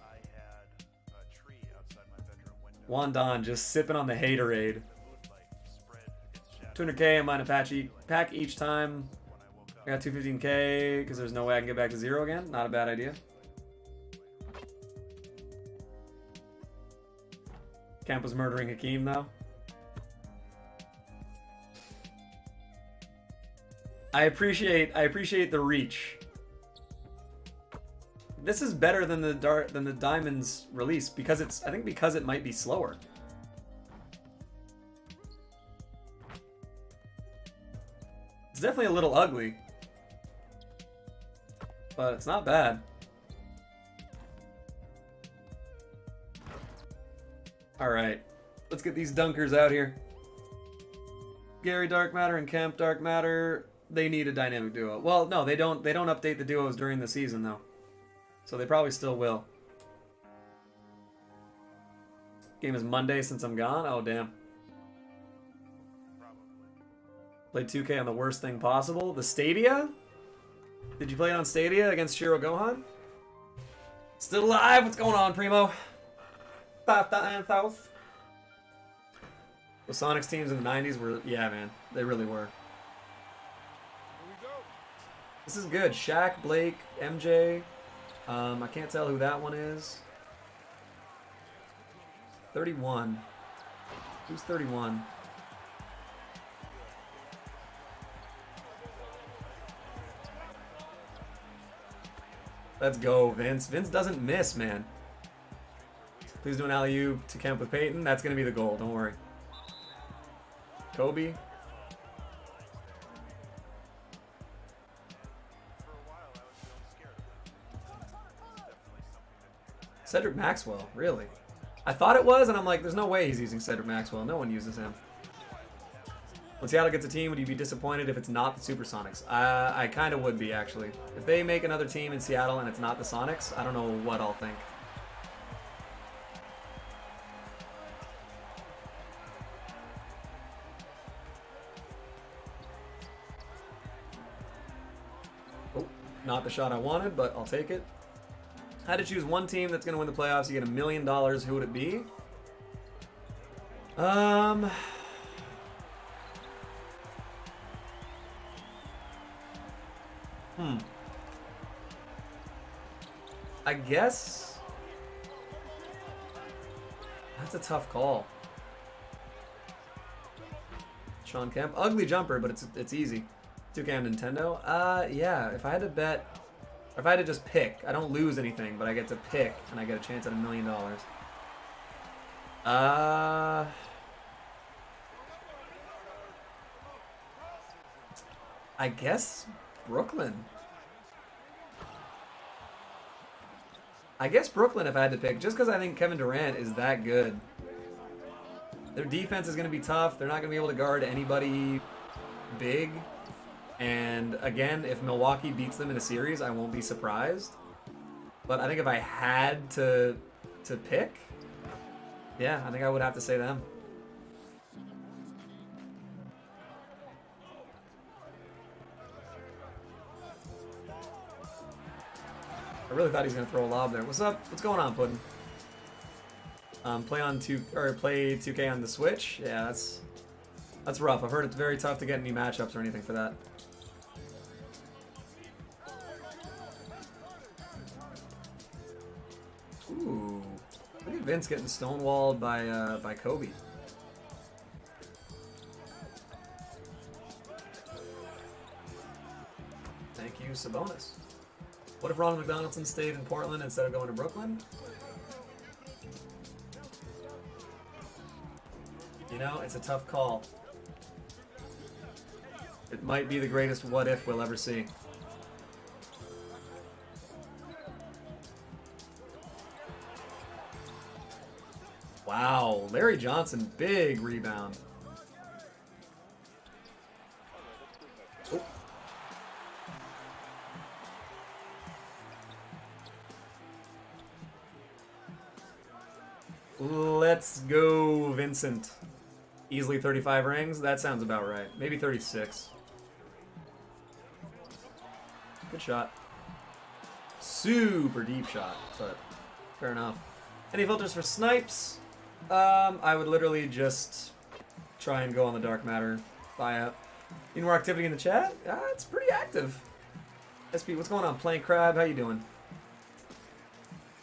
Wandon just sipping on the haterade. 200k in mine Apache pack each time. I got 215k because there's no way I can get back to 0 again. Not a bad idea. Kemp was murdering Hakeem, though. I appreciate the reach. This is better than the Diamonds release because I think because it might be slower. It's definitely a little ugly, but it's not bad. All right, let's get these dunkers out here. Gary Dark Matter and Kemp Dark Matter. They need a dynamic duo. Well, no, they don't. They don't update the duos during the season though, so they probably still will. Game is Monday since I'm gone. Oh damn. Played 2K on the worst thing possible. The Stadia? Did you play it on Stadia against Shiro Gohan? Still alive? What's going on, Primo? 5,000. The Sonics teams in the 90s were, yeah, man, they really were. This is good. Shaq, Blake, MJ. I can't tell who that one is. 31. Who's 31? Let's go, Vince. Vince doesn't miss, man. Please do an alley-oop to Kemp with Peyton. That's going to be the goal. Don't worry. Kobe. Cedric Maxwell, really? I thought it was, and I'm like, there's no way he's using Cedric Maxwell. No one uses him. When Seattle gets a team, would you be disappointed if it's not the Supersonics? I kind of would be, actually. If they make another team in Seattle and it's not the Sonics, I don't know what I'll think. Oh, not the shot I wanted, but I'll take it. I had to choose one team that's going to win the playoffs. You get $1 million. Who would it be? I guess That's a tough call. Sean Kemp, ugly jumper, but it's easy. 2K on Nintendo. Yeah. If I had to bet, or if I had to just pick, I don't lose anything, but I get to pick, and I get a chance at $1 million. I guess Brooklyn. I guess Brooklyn if I had to pick, just because I think Kevin Durant is that good. Their defense is going to be tough. They're not going to be able to guard anybody big. And again, if Milwaukee beats them in a series, I won't be surprised. But I think if I had to pick, yeah, I think I would have to say them. I really thought he was gonna throw a lob there. What's up? What's going on, Puddin'? Play 2K on the Switch. Yeah, that's rough. I've heard it's very tough to get any matchups or anything for that. Ooh, look at Vince getting stonewalled by Kobe. Thank you, Sabonis. What if Ronald McDonaldson stayed in Portland instead of going to Brooklyn? You know, it's a tough call. It might be the greatest what if we'll ever see. Wow, Larry Johnson, big rebound. Oh. Let's go, Vincent. Easily 35 rings? That sounds about right. Maybe 36. Good shot. Super deep shot, but fair enough. Any filters for snipes? I would literally just try and go on the dark matter buyout. Need more activity in the chat? It's pretty active. SP, what's going on? Playing Crab, how you doing?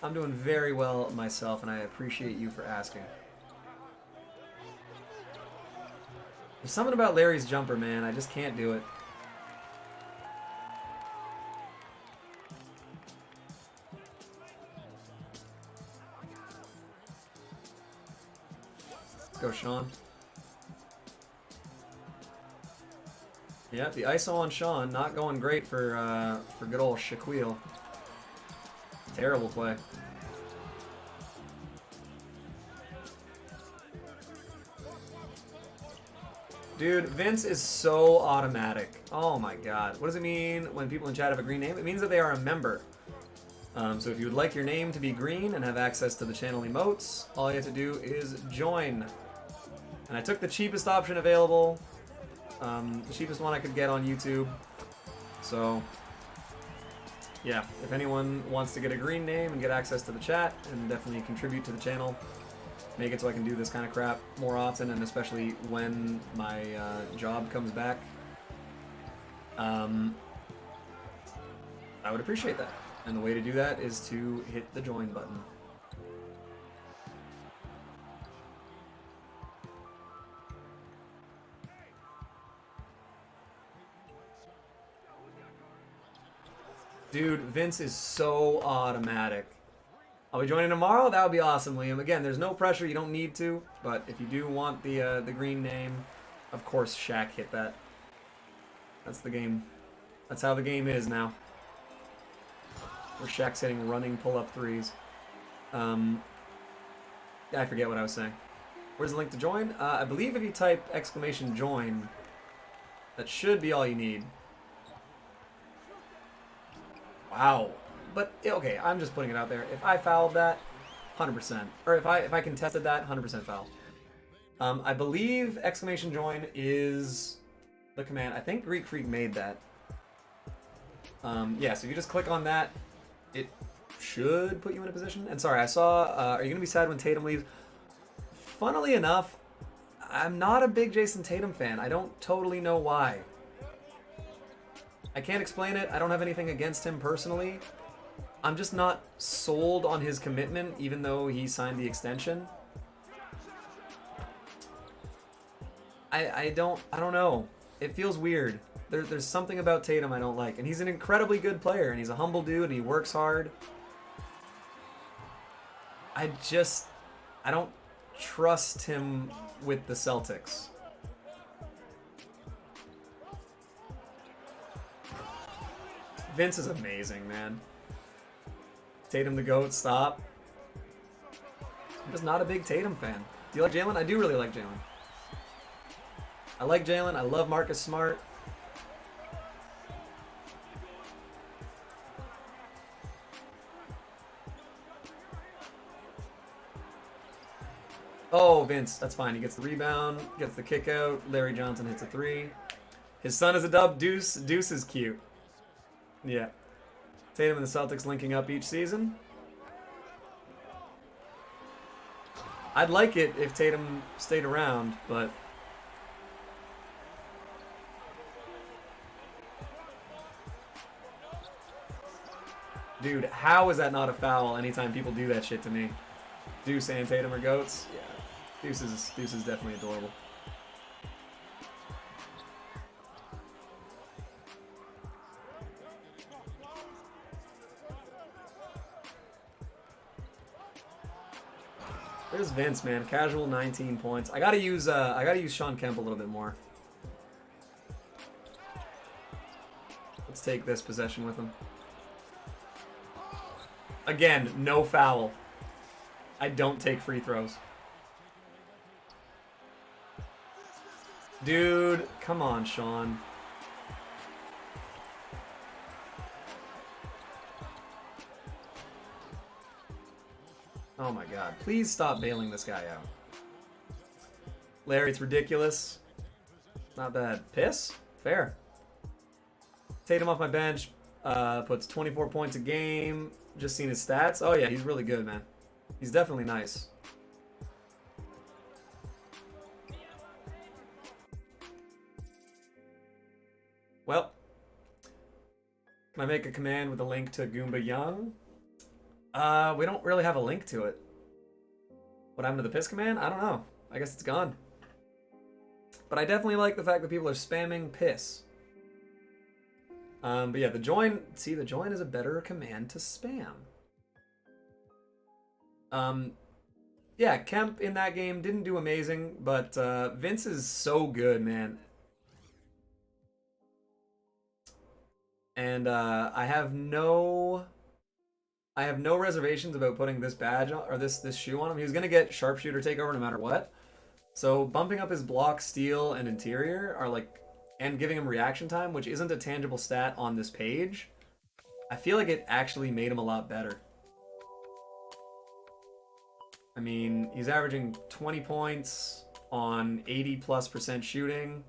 I'm doing very well myself, and I appreciate you for asking. There's something about Larry's jumper, man. I just can't do it. Let's go, Sean. Yeah, the ISO on Sean, not going great for good old Shaquille. Terrible play. Dude, Vince is so automatic. Oh my god. What does it mean when people in chat have a green name? It means that they are a member. So if you would like your name to be green and have access to the channel emotes, all you have to do is join. And I took the cheapest option available. The cheapest one I could get on YouTube. So, yeah, if anyone wants to get a green name and get access to the chat and definitely contribute to the channel, make it so I can do this kind of crap more often, and especially when my job comes back, I would appreciate that. And the way to do that is to hit the join button. Dude, Vince is so automatic. I'll be joining tomorrow. That would be awesome, Liam. Again, there's no pressure. You don't need to. But if you do want the green name, of course, Shaq hit that. That's the game. That's how the game is now. Where Shaq's hitting running pull-up threes. I forget what I was saying. Where's the link to join? I believe if you type !join, that should be all you need. Wow. But, okay, I'm just putting it out there. If I fouled that, 100%. Or if I contested that, 100% foul. I believe !join is the command. I think Greek Freak made that. Yeah, so if you just click on that, it should put you in a position. And sorry, I saw, are you going to be sad when Tatum leaves? Funnily enough, I'm not a big Jason Tatum fan. I don't totally know why. I can't explain it. I don't have anything against him personally. I'm just not sold on his commitment, even though he signed the extension. I don't know. It feels weird. There's something about Tatum I don't like. And he's an incredibly good player, and he's a humble dude, and he works hard. I don't trust him with the Celtics. Vince is amazing, man. Tatum the GOAT, stop. I'm just not a big Tatum fan. Do you like Jalen? I do really like Jalen. I like Jalen. I love Marcus Smart. Oh, Vince, that's fine. He gets the rebound, gets the kick out. Larry Johnson hits a three. His son is a dub. Deuce is cute. Yeah. Tatum and the Celtics linking up each season. I'd like it if Tatum stayed around, but... Dude, how is that not a foul anytime people do that shit to me? Deuce and Tatum are GOATs? Yeah. Deuce is definitely adorable. There's Vince, man. Casual 19 points. I gotta use Sean Kemp a little bit more. Let's take this possession with him. Again, no foul. I don't take free throws. Dude, come on, Sean. Oh my god. Please stop bailing this guy out. Larry, it's ridiculous. Not bad. Piss? Fair. Tatum off my bench. Puts 24 points a game. Just seen his stats. Oh yeah, he's really good, man. He's definitely nice. Well, can I make a command with a link to Goomba Young? We don't really have a link to it. What happened to the piss command? I don't know. I guess it's gone. But I definitely like the fact that people are spamming piss. But yeah, the join is a better command to spam. Yeah, Kemp in that game didn't do amazing, but Vince is so good, man. And I have no reservations about putting this badge on, or this shoe on him. He was gonna get sharpshooter takeover no matter what. So bumping up his block, steal, and interior are like, and giving him reaction time, which isn't a tangible stat on this page, I feel like it actually made him a lot better. I mean, he's averaging 20 points on 80+% shooting.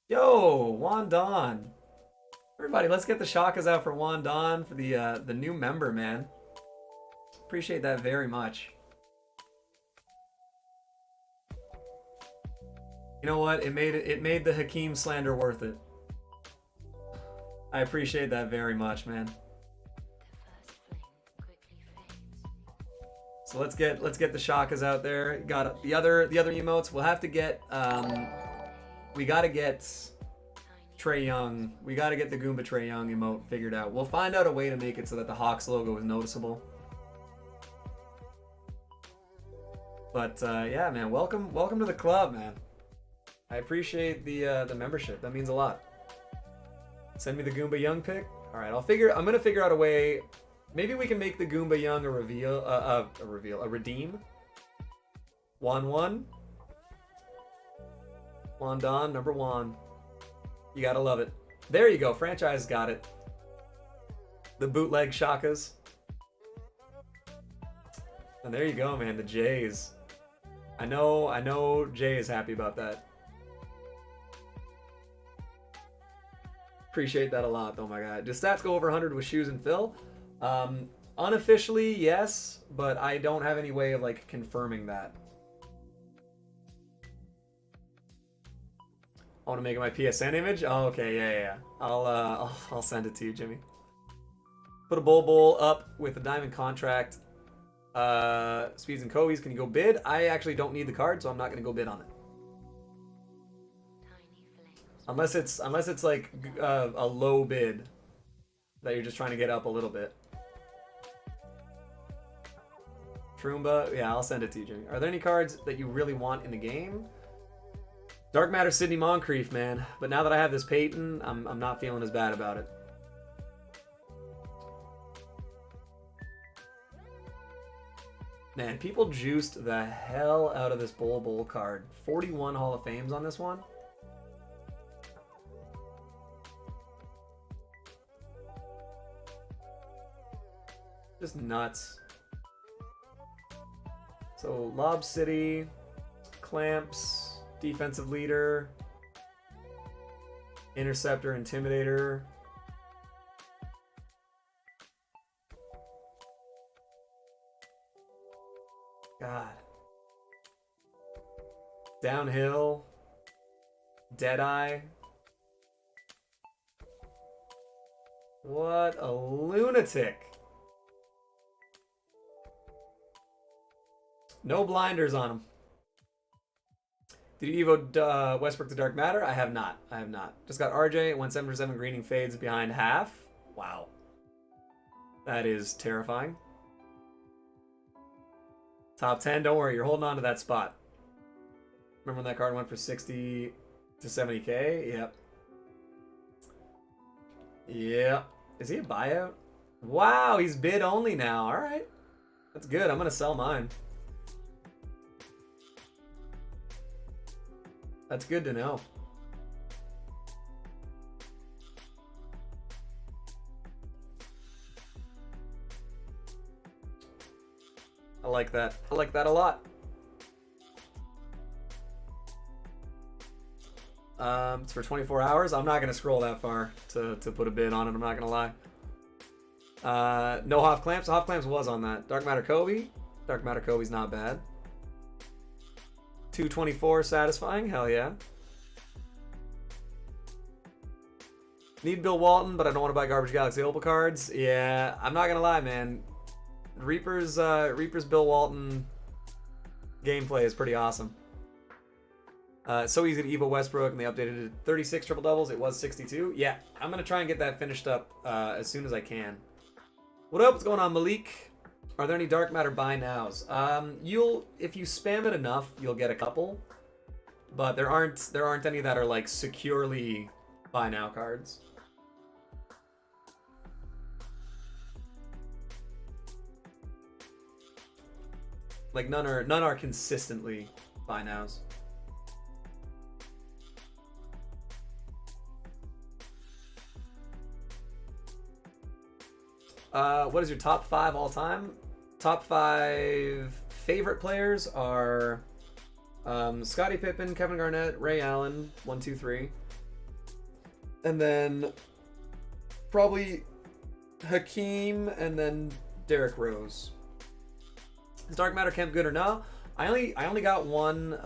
Yo, Juan Don. Everybody, let's get the shakas out for Juan Don for the new member, man. Appreciate that very much. You know what? It made the Hakeem slander worth it. I appreciate that very much, man. So let's get the shakas out there. Got the other emotes. We'll have to get we gotta get Trae Young. We gotta get the Goomba Trae Young emote figured out. We'll find out a way to make it so that the Hawks logo is noticeable. But yeah, man, welcome to the club, man. I appreciate the membership. That means a lot. Send me the Goomba Young pick. All right, I'm gonna figure out a way. Maybe we can make the Goomba Young a redeem. Juan Don, number 1. You gotta love it. There you go. Franchise got it. The bootleg shakas. And there you go, man. The Jays. I know Jay is happy about that. Appreciate that a lot. Oh my god. Do stats go over 100 with shoes and fill? Unofficially, yes, but I don't have any way of like confirming that. I want to make it my PSN image. Oh, okay, yeah. I'll send it to you, Jimmy. Put a bowl up with a diamond contract. Speeds and Kobe's. Can you go bid? I actually don't need the card, so I'm not gonna go bid on it. Unless it's like a low bid that you're just trying to get up a little bit. Troomba, yeah, I'll send it to you, Jimmy. Are there any cards that you really want in the game? Dark Matter Sidney Moncrief, man. But now that I have this Peyton, I'm not feeling as bad about it. Man, people juiced the hell out of this Bull card. 41 Hall of Fames on this one. Just nuts. So, Lob City, Clamps, Defensive Leader, Interceptor, Intimidator. God. Downhill. Deadeye. What a lunatic. No blinders on him. Did you evo Westbrook to Dark Matter? I have not. I have not. Just got RJ. It went 7 for 7 greening fades behind half. Wow. That is terrifying. Top 10. Don't worry. You're holding on to that spot. Remember when that card went for 60 to 70K? Yep. Yep. Is he a buyout? Wow. He's bid only now. All right. That's good. I'm going to sell mine. That's good to know. I like that. I like that a lot. It's for 24 hours. I'm not going to scroll that far to put a bid on it. I'm not going to lie. No Hoff Clamps. Hoff Clamps was on that. Dark Matter Kobe. Dark Matter Kobe's not bad. 224 satisfying. Hell yeah. Need Bill Walton, but I don't want to buy Garbage Galaxy Opal cards. Yeah, I'm not going to lie, man. Reaper's Bill Walton gameplay is pretty awesome. So easy to Evo Westbrook, and they updated it to 36 triple doubles. It was 62. Yeah, I'm gonna try and get that finished up as soon as I can. What up? What's going on, Malik? Are there any Dark Matter buy nows? If you spam it enough, you'll get a couple, but there aren't any that are like securely buy now cards. Like none are consistently buy nows. What is your top 5 all time? Top 5 favorite players are Scottie Pippen, Kevin Garnett, Ray Allen, 1, 2, 3, and then probably Hakeem, and then Derrick Rose. Is Dark Matter Kemp good or no? I only got one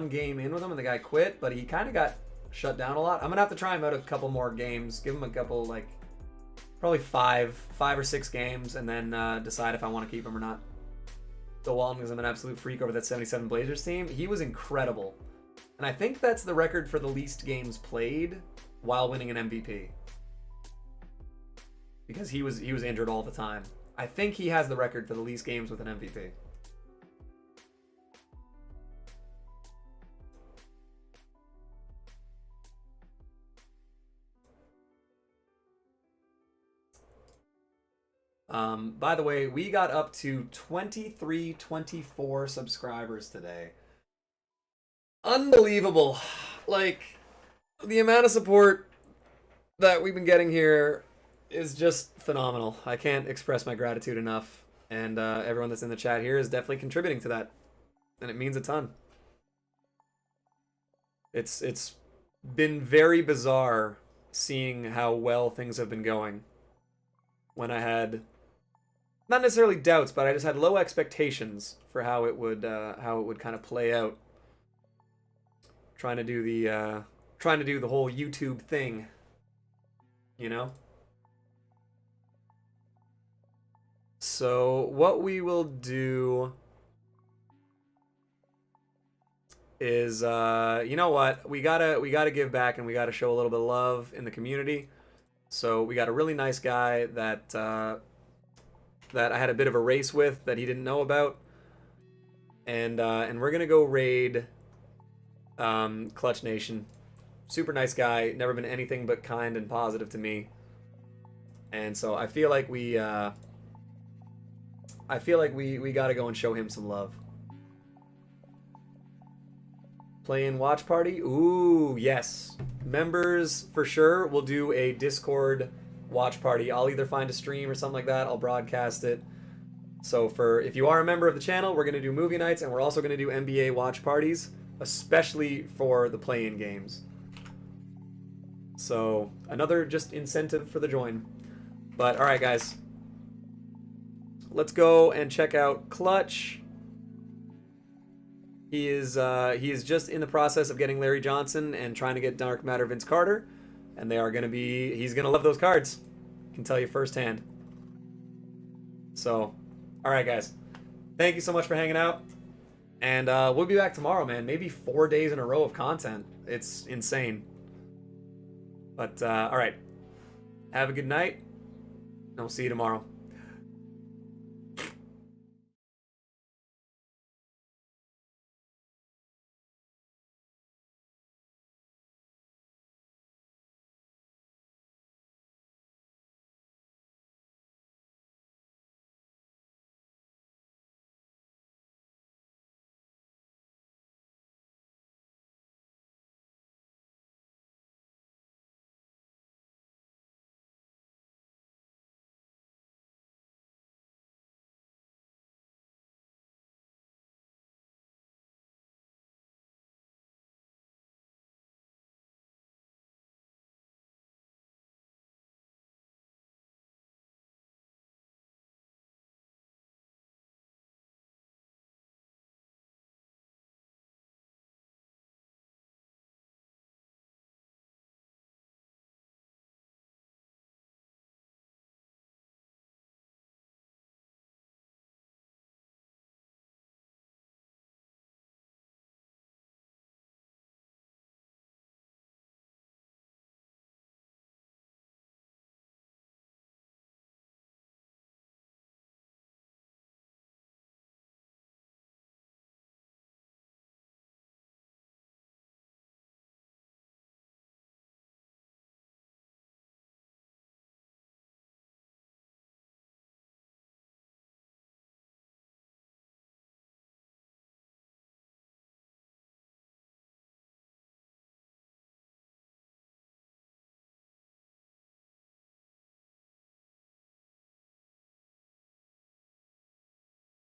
game in with him, and the guy quit, but he kind of got shut down a lot. I'm gonna have to try him out a couple more games, give him a couple, like probably five or 6 games, and then decide if I want to keep him or not. Bill Walton, because I'm an absolute freak over that 77 Blazers team. He was incredible, and I think that's the record for the least games played while winning an MVP, because he was injured all the time. I think he has the record for the least games with an MVP. By the way, we got up to 2324 subscribers today. Unbelievable. Like, the amount of support that we've been getting here is just phenomenal. I can't express my gratitude enough, and everyone that's in the chat here is definitely contributing to that, and it means a ton. It's been very bizarre seeing how well things have been going when I had not necessarily doubts, but I just had low expectations for how it would kind of play out. Trying to do the whole YouTube thing, you know? So what we will do is you know what? We gotta give back, and we gotta show a little bit of love in the community. So we got a really nice guy that that I had a bit of a race with that he didn't know about, and we're gonna go raid Clutch Nation. Super nice guy, never been anything but kind and positive to me, and so I feel like we gotta go and show him some love. Play-in watch party? Ooh, yes. Members, for sure, will do a Discord watch party. I'll either find a stream or something like that. I'll broadcast it. So if you are a member of the channel, we're going to do movie nights, and we're also going to do NBA watch parties, especially for the play-in games. So another just incentive for the join. But all right, guys. Let's go and check out Clutch. He is just in the process of getting Larry Johnson and trying to get Dark Matter Vince Carter, and he's gonna love those cards. I can tell you firsthand. So, all right, guys, thank you so much for hanging out, and we'll be back tomorrow, man. Maybe 4 days in a row of content. It's insane. But all right, have a good night, and we'll see you tomorrow.